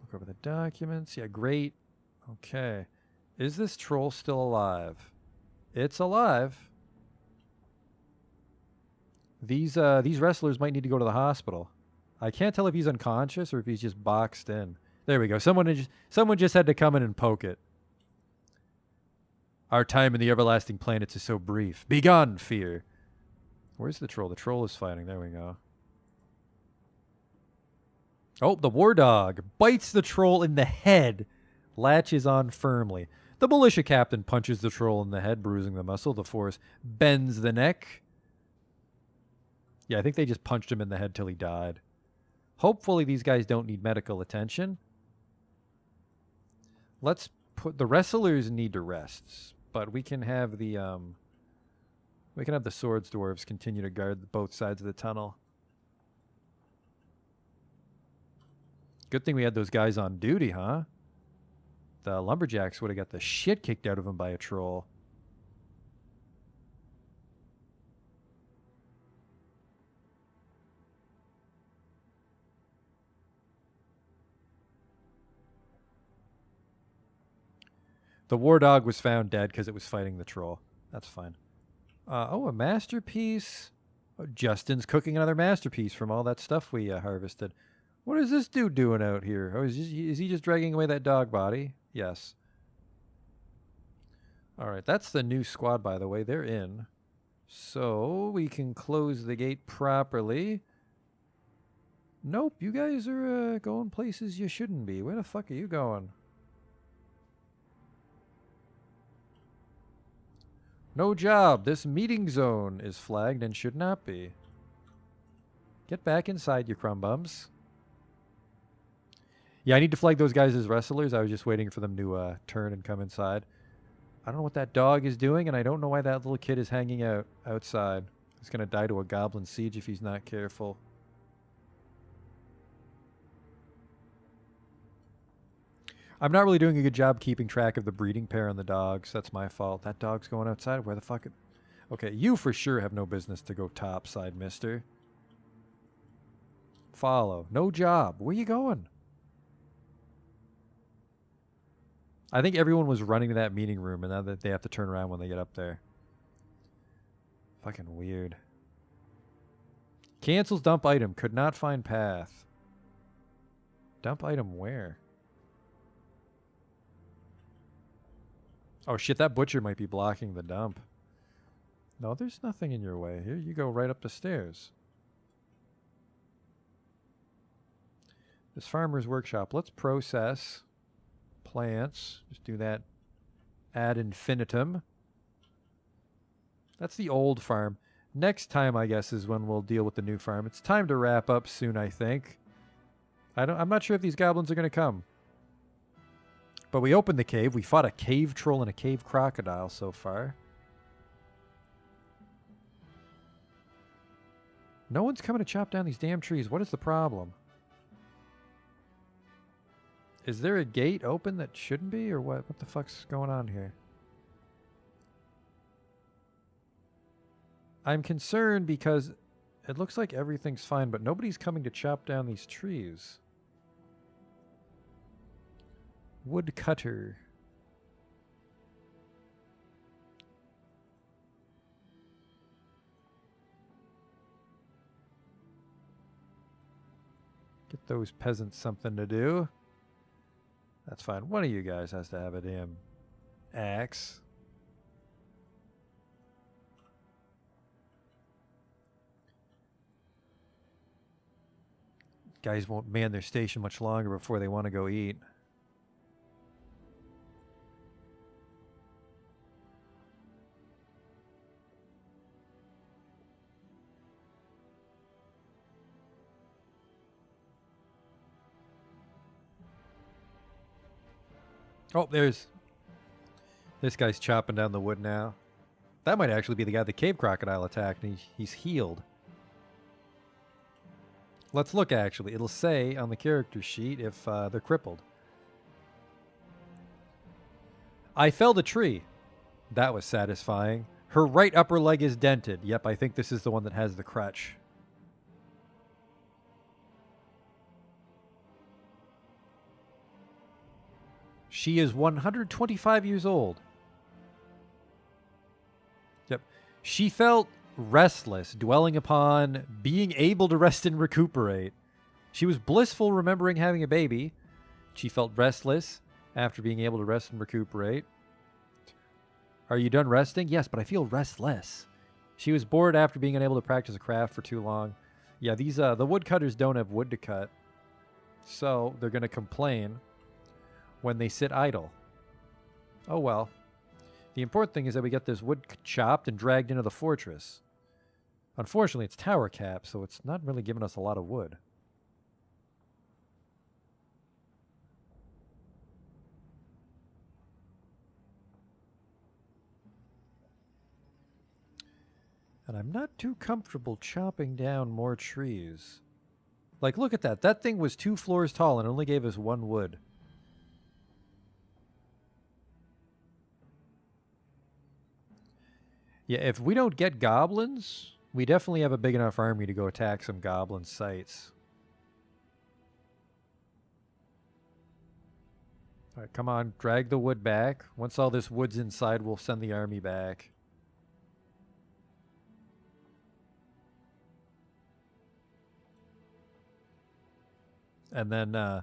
Look over the documents. Yeah, great. Okay. Is this troll still alive? It's alive. These wrestlers might need to go to the hospital. I can't tell if he's unconscious or if he's just boxed in. There we go. Someone just had to come in and poke it. Our time in the everlasting planets is so brief. Begone, fear. Where's the troll? The troll is fighting. There we go. Oh, the war dog bites the troll in the head. Latches on firmly. The militia captain punches the troll in the head, bruising the muscle. The force bends the neck. Yeah, I think they just punched him in the head till he died. Hopefully these guys don't need medical attention. Let's put... The wrestlers need to rest, but we can have the swords dwarves continue to guard both sides of the tunnel. Good thing we had those guys on duty, huh? The lumberjacks would have got the shit kicked out of them by a troll. The war dog was found dead because it was fighting the troll. That's fine. Oh, a masterpiece. Oh, Justin's cooking another masterpiece from all that stuff we harvested. What is this dude doing out here? Oh, is he just dragging away that dog body? Yes. All right, that's the new squad, by the way. They're in. So we can close the gate properly. Nope, you guys are going places you shouldn't be. Where the fuck are you going? No job. This meeting zone is flagged and should not be. Get back inside, you crumb bums. Yeah, I need to flag those guys as wrestlers. I was just waiting for them to turn and come inside. I don't know what that dog is doing, and I don't know why that little kid is hanging out outside. He's going to die to a goblin siege if he's not careful. I'm not really doing a good job keeping track of the breeding pair and the dogs. That's my fault. That dog's going outside. Where the fuck? Okay, you for sure have no business to go topside, mister. Follow. No job. Where you going? I think everyone was running to that meeting room, and now that they have to turn around when they get up there. Fucking weird. Cancels dump item. Could not find path. Dump item where? Oh shit, that butcher might be blocking the dump. No, there's nothing in your way. Here, you go right up the stairs. This farmer's workshop. Let's process plants. Just do that ad infinitum. That's the old farm. Next time, I guess, is when we'll deal with the new farm. It's time to wrap up soon, I think. I'm not sure if these goblins are going to come. But we opened the cave. We fought a cave troll and a cave crocodile so far. No one's coming to chop down these damn trees. What is the problem? Is there a gate open that shouldn't be, or what? What the fuck's going on here? I'm concerned because it looks like everything's fine, but nobody's coming to chop down these trees. Woodcutter. Get those peasants something to do. That's fine. One of you guys has to have a damn axe. Guys won't man their station much longer before they want to go eat. Oh, there's... This guy's chopping down the wood now. That might actually be the guy the cave crocodile attacked, and he's healed. Let's look, actually. It'll say on the character sheet if they're crippled. I felled a tree. That was satisfying. Her right upper leg is dented. Yep, I think this is the one that has the crutch. She is 125 years old. Yep. She felt restless, dwelling upon being able to rest and recuperate. She was blissful remembering having a baby. She felt restless after being able to rest and recuperate. Are you done resting? Yes, but I feel restless. She was bored after being unable to practice a craft for too long. Yeah, these the woodcutters don't have wood to cut. So they're going to complain when they sit idle. Oh well. The important thing is that we get this wood chopped and dragged into the fortress. Unfortunately, it's tower cap, so it's not really giving us a lot of wood. And I'm not too comfortable chopping down more trees. Like, look at that. That thing was 2 floors tall and only gave us 1 wood. Yeah, if we don't get goblins, we definitely have a big enough army to go attack some goblin sites. All right, come on, drag the wood back. Once all this wood's inside, we'll send the army back. And then,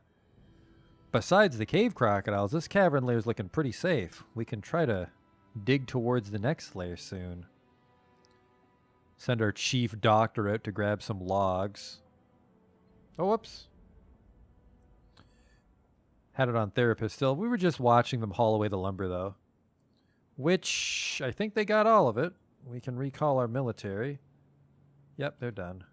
besides the cave crocodiles, this cavern layer is looking pretty safe. We can try to dig towards the next layer soon. Send our chief doctor out to grab some logs. Oh, whoops. Had it on therapist still. We were just watching them haul away the lumber, though. Which, I think they got all of it. We can recall our military. Yep, they're done.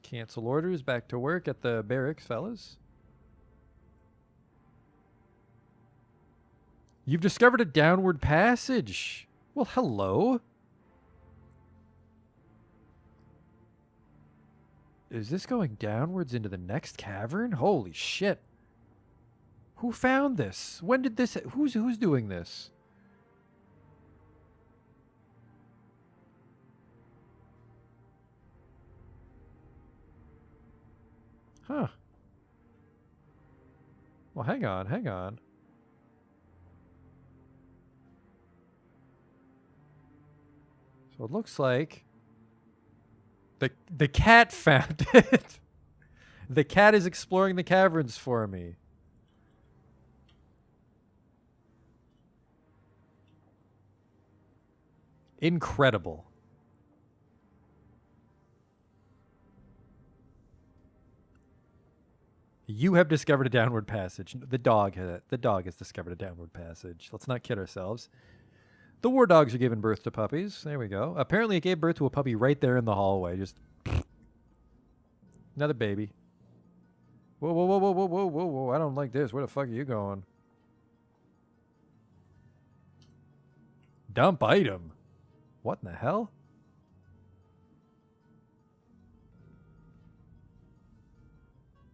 Cancel orders. Back to work at the barracks, fellas. You've discovered a downward passage. Well, hello. Is this going downwards into the next cavern? Holy shit. Who found this? When did this... Who's doing this? Huh. Well, hang on, hang on. So it looks like the cat found it. The cat is exploring the caverns for me. Incredible. You have discovered a downward passage. The dog has discovered a downward passage. Let's not kid ourselves. The war dogs are giving birth to puppies. There we go. Apparently, it gave birth to a puppy right there in the hallway. Just another baby. Whoa, whoa, whoa, whoa, whoa, whoa, whoa, whoa! I don't like this. Where the fuck are you going? Dump item. What in the hell?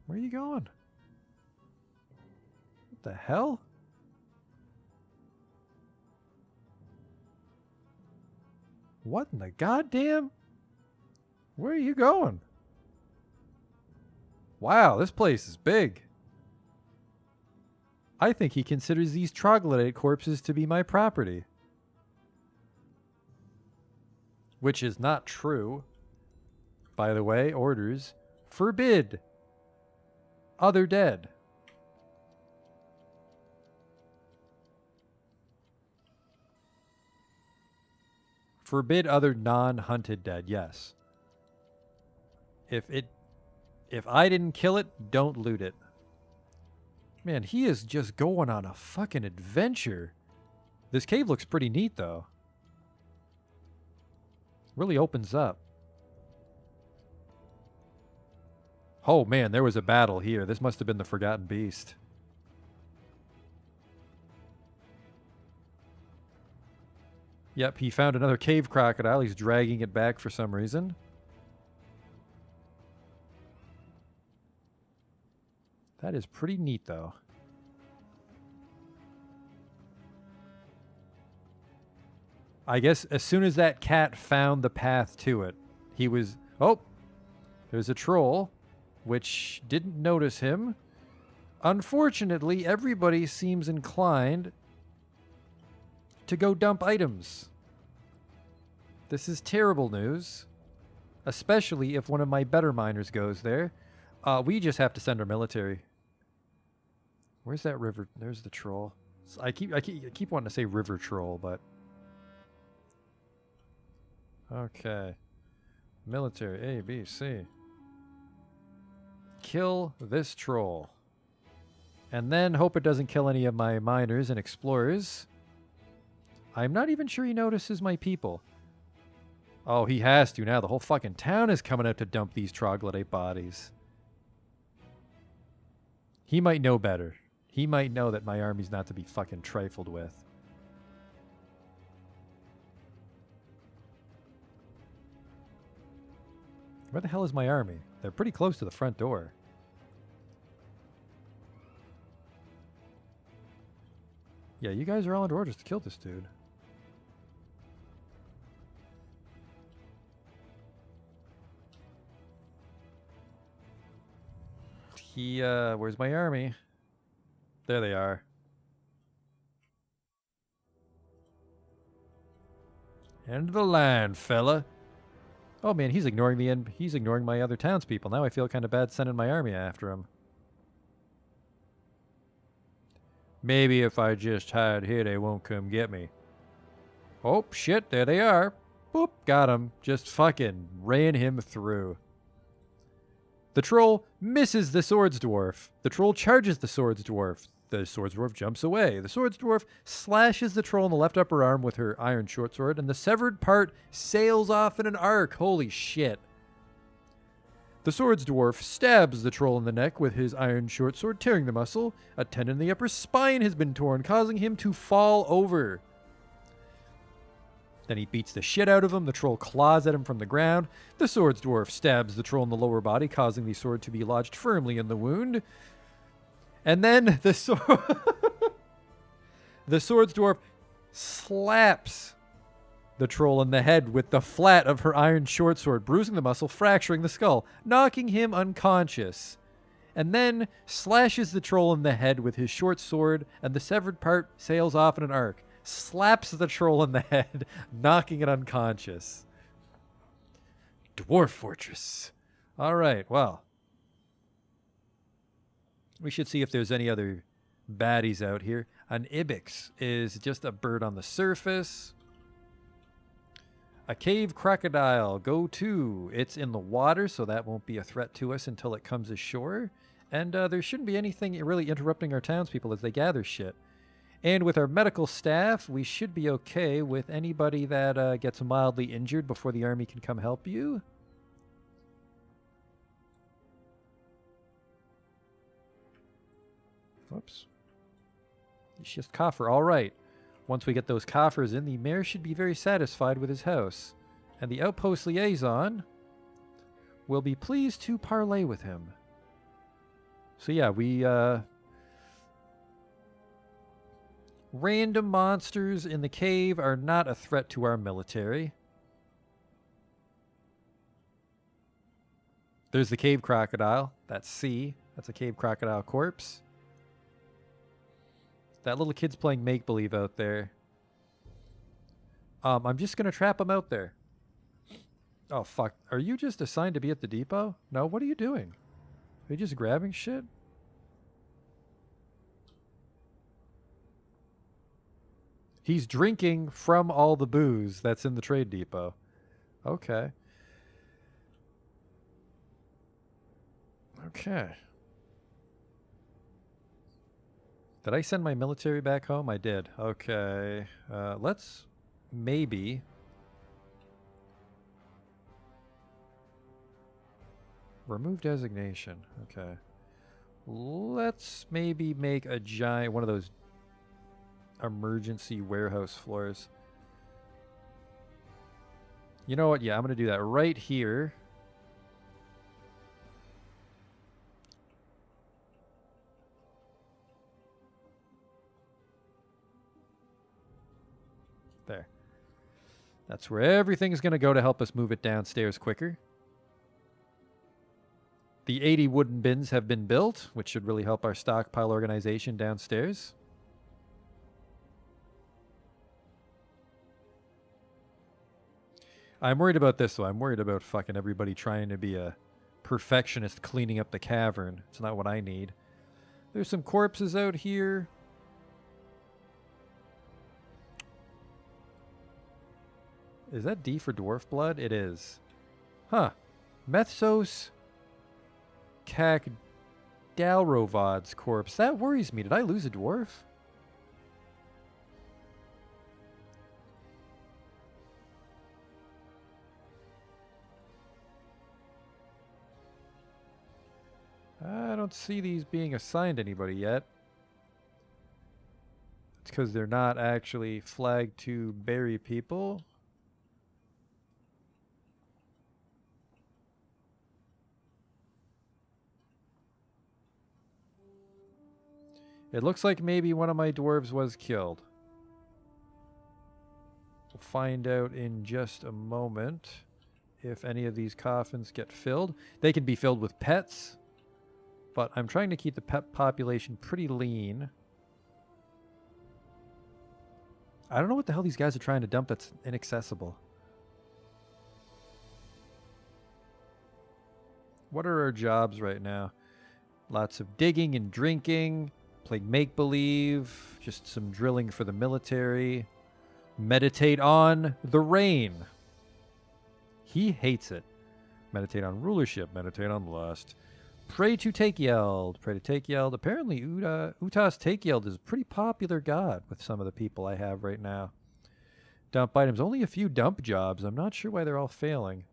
Where are you going? What the hell? What in the goddamn? Where are you going? Wow, this place is big. I think he considers these troglodyte corpses to be my property. Which is not true. By the way, orders forbid other dead. Forbid other non-hunted dead, yes. If I didn't kill it, don't loot it. Man, he is just going on a fucking adventure. This cave looks pretty neat, though. Really opens up. Oh, man, there was a battle here. This must have been the Forgotten Beast. Yep, he found another cave crocodile. He's dragging it back for some reason. That is pretty neat, though. I guess as soon as that cat found the path to it, he was... Oh! There's a troll, which didn't notice him. Unfortunately, everybody seems inclined to go dump items. This is terrible news. Especially if one of my better miners goes there. We just have to send our military. Where's that river? There's the troll. I keep wanting to say river troll, but... Okay. Military, A, B, C. Kill this troll. And then hope it doesn't kill any of my miners and explorers. I'm not even sure he notices my people. Oh, he has to now. The whole fucking town is coming out to dump these troglodyte bodies. He might know better. He might know that my army's not to be fucking trifled with. Where the hell is my army? They're pretty close to the front door. Yeah, you guys are all under orders to kill this dude. Where's my army? There they are. End of the line, fella. Oh man, he's ignoring me and he's ignoring my other townspeople. Now I feel kind of bad sending my army after him. Maybe if I just hide here, they won't come get me. Oh, shit, there they are. Boop, got him. Just fucking ran him through. The troll misses the swords dwarf. The troll charges the swords dwarf. The swords dwarf jumps away. The swords dwarf slashes the troll in the left upper arm with her iron short sword, and the severed part sails off in an arc. Holy shit. The swords dwarf stabs the troll in the neck with his iron short sword, tearing the muscle. A tendon in the upper spine has been torn, causing him to fall over. Then he beats the shit out of him. The troll claws at him from the ground. The swords dwarf stabs the troll in the lower body, causing the sword to be lodged firmly in the wound. And then the swords dwarf slaps the troll in the head with the flat of her iron short sword, bruising the muscle, fracturing the skull, knocking him unconscious. And then slashes the troll in the head with his short sword, and the severed part sails off in an arc. Slaps the troll in the head, knocking it unconscious. Dwarf Fortress. All right, well. We should see if there's any other baddies out here. An ibex is just a bird on the surface. A cave crocodile. Go to. It's in the water, so that won't be a threat to us until it comes ashore. And there shouldn't be anything really interrupting our townspeople as they gather shit. And with our medical staff, we should be okay with anybody that gets mildly injured before the army can come help you. Whoops. It's just coffer. All right. Once we get those coffers in, the mayor should be very satisfied with his house. And the outpost liaison will be pleased to parley with him. So yeah, we random monsters in the cave are not a threat to our military. There's the cave crocodile. That's C. That's a cave crocodile corpse. That little kid's playing make-believe out there. I'm just going to trap him out there. Oh, fuck. Are you just assigned to be at the depot? No, what are you doing? Are you just grabbing shit? He's drinking from all the booze that's in the trade depot. Okay. Okay. Did I send my military back home? I did. Okay. Let's maybe... remove designation. Okay. Let's maybe make a giant... one of those emergency warehouse floors. You know what? Yeah, I'm going to do that right here. There. That's where everything's going to go to help us move it downstairs quicker. The 80 wooden bins have been built, which should really help our stockpile organization downstairs. I'm worried about this, though. I'm worried about fucking everybody trying to be a perfectionist cleaning up the cavern. It's not what I need. There's some corpses out here. Is that D for dwarf blood? It is. Huh. Methsos Cagdalrovod's corpse. That worries me. Did I lose a dwarf? I don't see these being assigned anybody yet. It's because they're not actually flagged to bury people. It looks like maybe one of my dwarves was killed. We'll find out in just a moment if any of these coffins get filled. They can be filled with pets, but I'm trying to keep the pet population pretty lean. I don't know what the hell these guys are trying to dump that's inaccessible. What are our jobs right now? Lots of digging and drinking. Playing make-believe, just some drilling for the military. Meditate on the rain. He hates it. Meditate on rulership. Meditate on lust. Pray to Takeyeld. Pray to Takeyeld. Apparently, Utas Takeyeld is a pretty popular god with some of the people I have right now. Dump items. Only a few dump jobs. I'm not sure why they're all failing.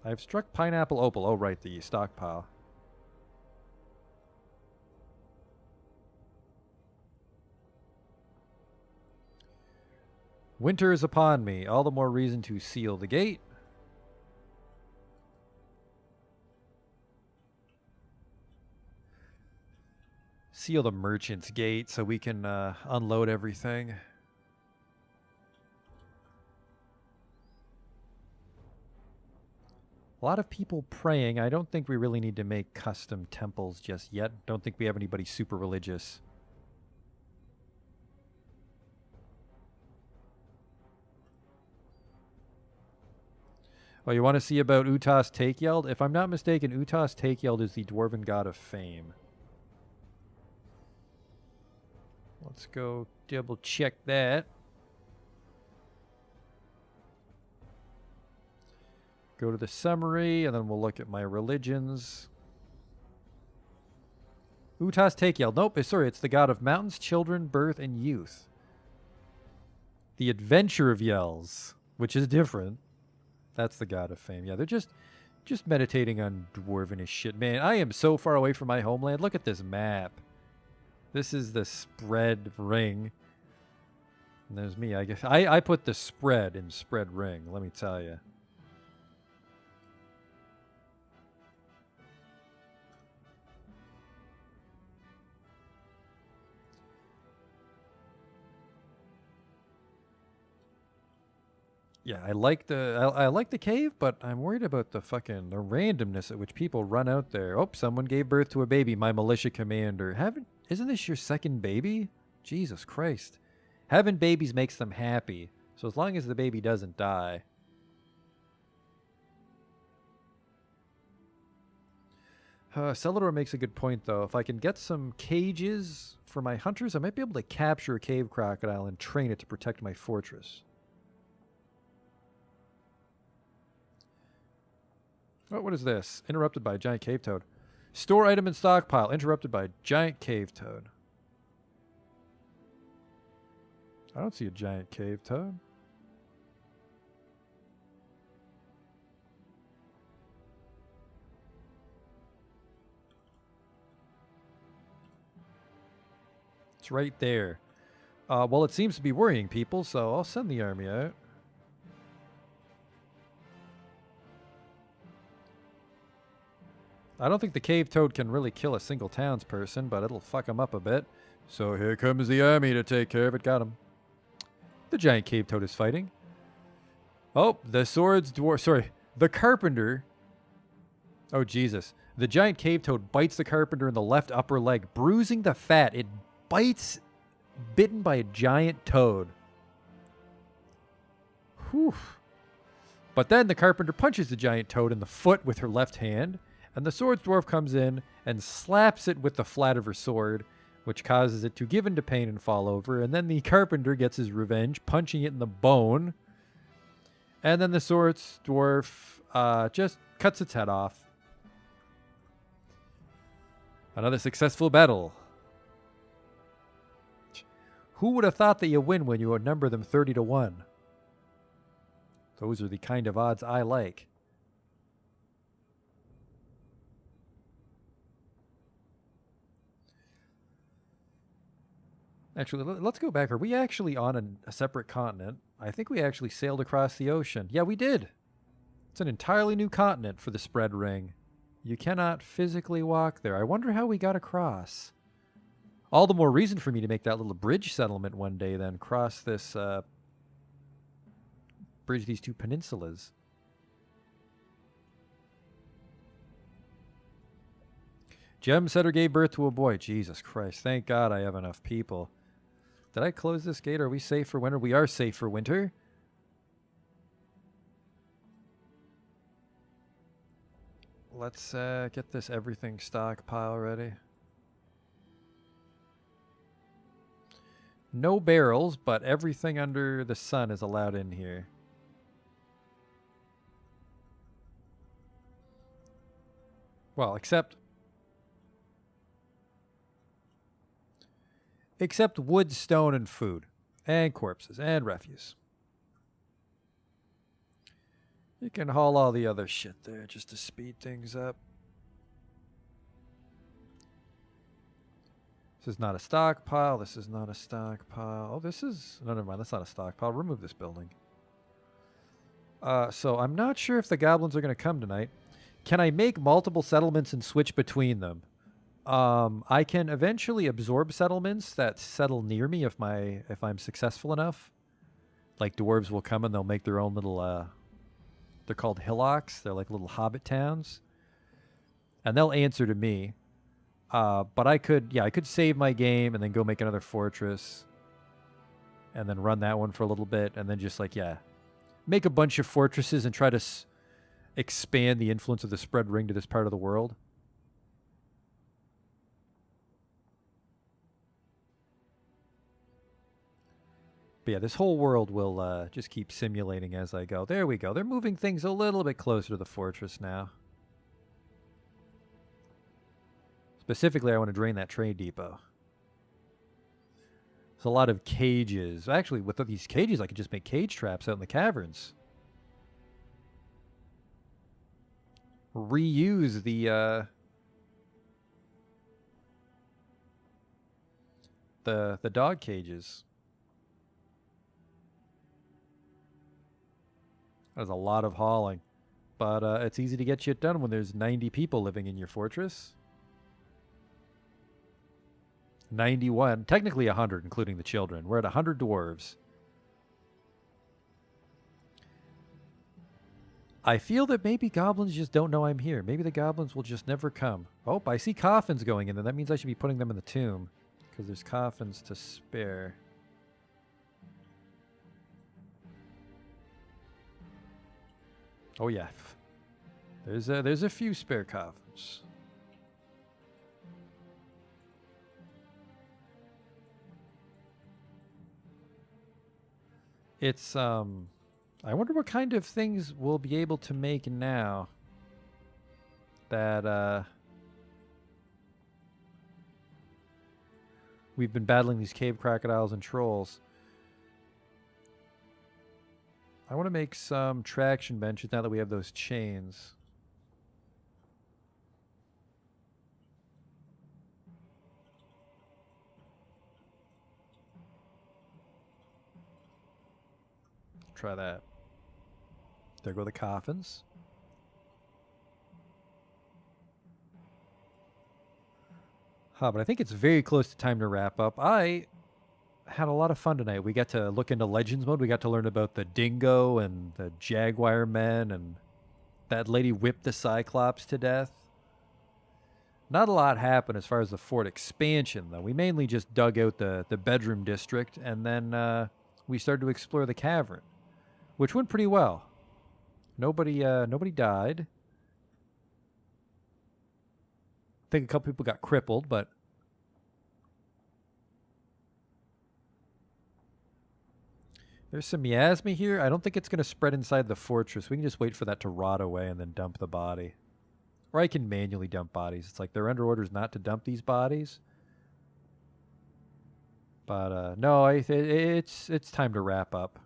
I've struck Pineapple Opal. Oh, right, the stockpile. Winter is upon me. All the more reason to seal the gate. Seal the merchant's gate so we can unload everything. A lot of people praying. I don't think we really need to make custom temples just yet. Don't think we have anybody super religious. Oh, you want to see about Utas Takeyeld? If I'm not mistaken, Utas Takeyeld is the dwarven god of fame. Let's go double check that. Go to the summary, and then we'll look at my religions. Utas Tekiel. Nope, sorry, it's the god of mountains, children, birth, and youth. The adventure of Yells, which is different. That's the god of fame. Yeah, they're just meditating on dwarvenish shit. Man, I am so far away from my homeland. Look at this map. This is the spread ring. And there's me. I guess I put the spread in spread ring, let me tell you. Yeah, I like the cave, but I'm worried about the randomness at which people run out there. Oh, someone gave birth to a baby, my militia commander. Isn't this your second baby? Jesus Christ. Having babies makes them happy. So as long as the baby doesn't die. Celador makes a good point, though. If I can get some cages for my hunters, I might be able to capture a cave crocodile and train it to protect my fortress. Oh, what is this? Interrupted by a giant cave toad. Store item in stockpile. Interrupted by giant cave toad. I don't see a giant cave toad. It's right there. Well, it seems to be worrying people, so I'll send the army out. I don't think the cave toad can really kill a single townsperson, but it'll fuck him up a bit. So here comes the army to take care of it. Got him. The giant cave toad is fighting. Oh, the swords dwarf. Sorry, the carpenter. Oh, Jesus. The giant cave toad bites the carpenter in the left upper leg, bruising the fat. It bites, bitten by a giant toad. Whew. But then the carpenter punches the giant toad in the foot with her left hand. And the swords dwarf comes in and slaps it with the flat of her sword, which causes it to give into pain and fall over. And then the carpenter gets his revenge, punching it in the bone. And then the swords dwarf just cuts its head off. Another successful battle. Who would have thought that you win when you outnumber them 30-1? Those are the kind of odds I like. Actually, let's go back. Are we actually on a separate continent? I think we actually sailed across the ocean. Yeah, we did. It's an entirely new continent for the spread ring. You cannot physically walk there. I wonder how we got across. All the more reason for me to make that little bridge settlement one day, then cross this, bridge these two peninsulas. Gem Setter gave birth to a boy. Jesus Christ. Thank God I have enough people. Did I close this gate? Are we safe for winter? We are safe for winter. Let's get this everything stockpile ready. No barrels, but everything under the sun is allowed in here. Well, except wood, stone, and food. And corpses, and refuse. You can haul all the other shit there just to speed things up. This is not a stockpile. This is not a stockpile. Oh, this is... No, never mind. That's not a stockpile. Remove this building. So I'm not sure if the goblins are going to come tonight. Can I make multiple settlements and switch between them? I can eventually absorb settlements that settle near me if I'm successful enough. Like dwarves will come and they'll make their own little they're called hillocks. They're like little hobbit towns. And they'll answer to me. But I could save my game and then go make another fortress. And then run that one for a little bit and then just make a bunch of fortresses and try to expand the influence of the spread ring to this part of the world. But yeah, this whole world will just keep simulating as I go. There we go. They're moving things a little bit closer to the fortress now. Specifically, I want to drain that trade depot. There's a lot of cages. Actually, with these cages, I could just make cage traps out in the caverns. Reuse the dog cages. That's a lot of hauling. But it's easy to get shit done when there's 90 people living in your fortress. 91. Technically 100, including the children. We're at 100 dwarves. I feel that maybe goblins just don't know I'm here. Maybe the goblins will just never come. Oh, I see coffins going in, and that means I should be putting them in the tomb. Because there's coffins to spare. Oh yeah, there's a few spare coffins. It's I wonder what kind of things we'll be able to make now that we've been battling these cave crocodiles and trolls. I want to make some traction benches now that we have those chains. Try that. There go the coffins. But I think it's very close to time to wrap up. I had a lot of fun tonight. We got to look into Legends mode. We got to learn about the dingo and the jaguar men, and that lady whipped the Cyclops to death. Not a lot happened as far as the fort expansion, though. We mainly just dug out the bedroom district, and then we started to explore the cavern, which went pretty well. Nobody died. I think a couple people got crippled, but there's some miasma here. I don't think it's going to spread inside the fortress. We can just wait for that to rot away and then dump the body. Or I can manually dump bodies. It's like they're under orders not to dump these bodies. But no, it's time to wrap up.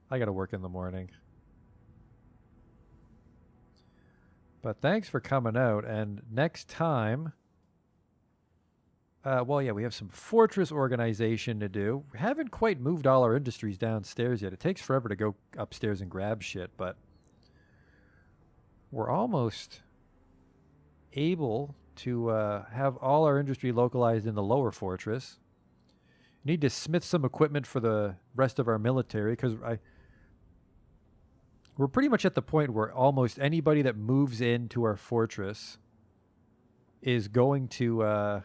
I got to work in the morning. But thanks for coming out. And next time, well, yeah, we have some fortress organization to do. We haven't quite moved all our industries downstairs yet. It takes forever to go upstairs and grab shit, but we're almost able to have all our industry localized in the lower fortress. Need to smith some equipment for the rest of our military, because we're pretty much at the point where almost anybody that moves into our fortress is going to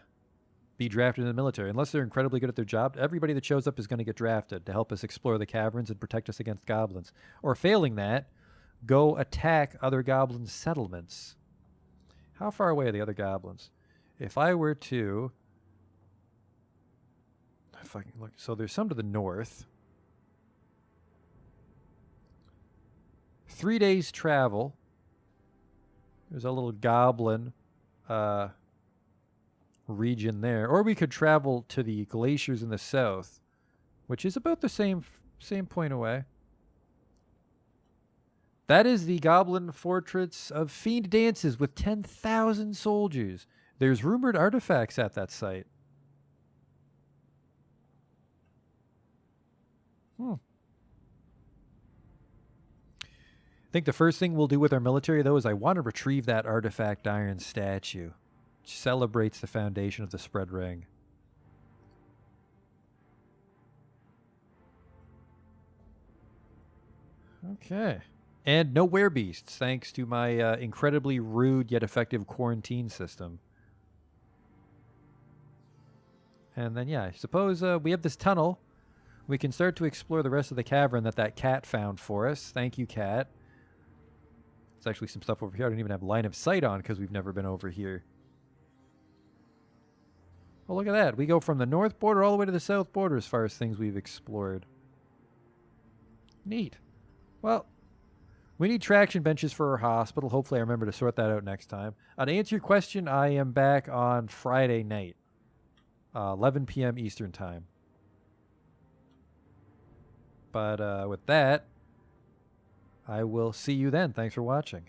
be drafted in the military. Unless they're incredibly good at their job, everybody that shows up is going to get drafted to help us explore the caverns and protect us against goblins. Or failing that, go attack other goblin settlements. How far away are the other goblins? If I were to... If I can look, so there's some to the north. 3 days travel. There's a little goblin region there. Or we could travel to the glaciers in the south, which is about the same point away. That is the goblin fortress of Fiend Dances with 10,000 soldiers. There's rumored artifacts at that site. I think the first thing we'll do with our military, though, is I want to retrieve that artifact iron statue, which celebrates the foundation of the spread ring. Okay. And no werebeasts, thanks to my incredibly rude yet effective quarantine system. And then, yeah, I suppose we have this tunnel. We can start to explore the rest of the cavern that cat found for us. Thank you, cat. There's actually some stuff over here I don't even have line of sight on because we've never been over here. Well, look at that. We go from the north border all the way to the south border as far as things we've explored. Neat. Well, we need traction benches for our hospital. Hopefully I remember to sort that out next time. To answer your question, I am back on Friday night, 11 p.m. Eastern Time. But with that, I will see you then. Thanks for watching.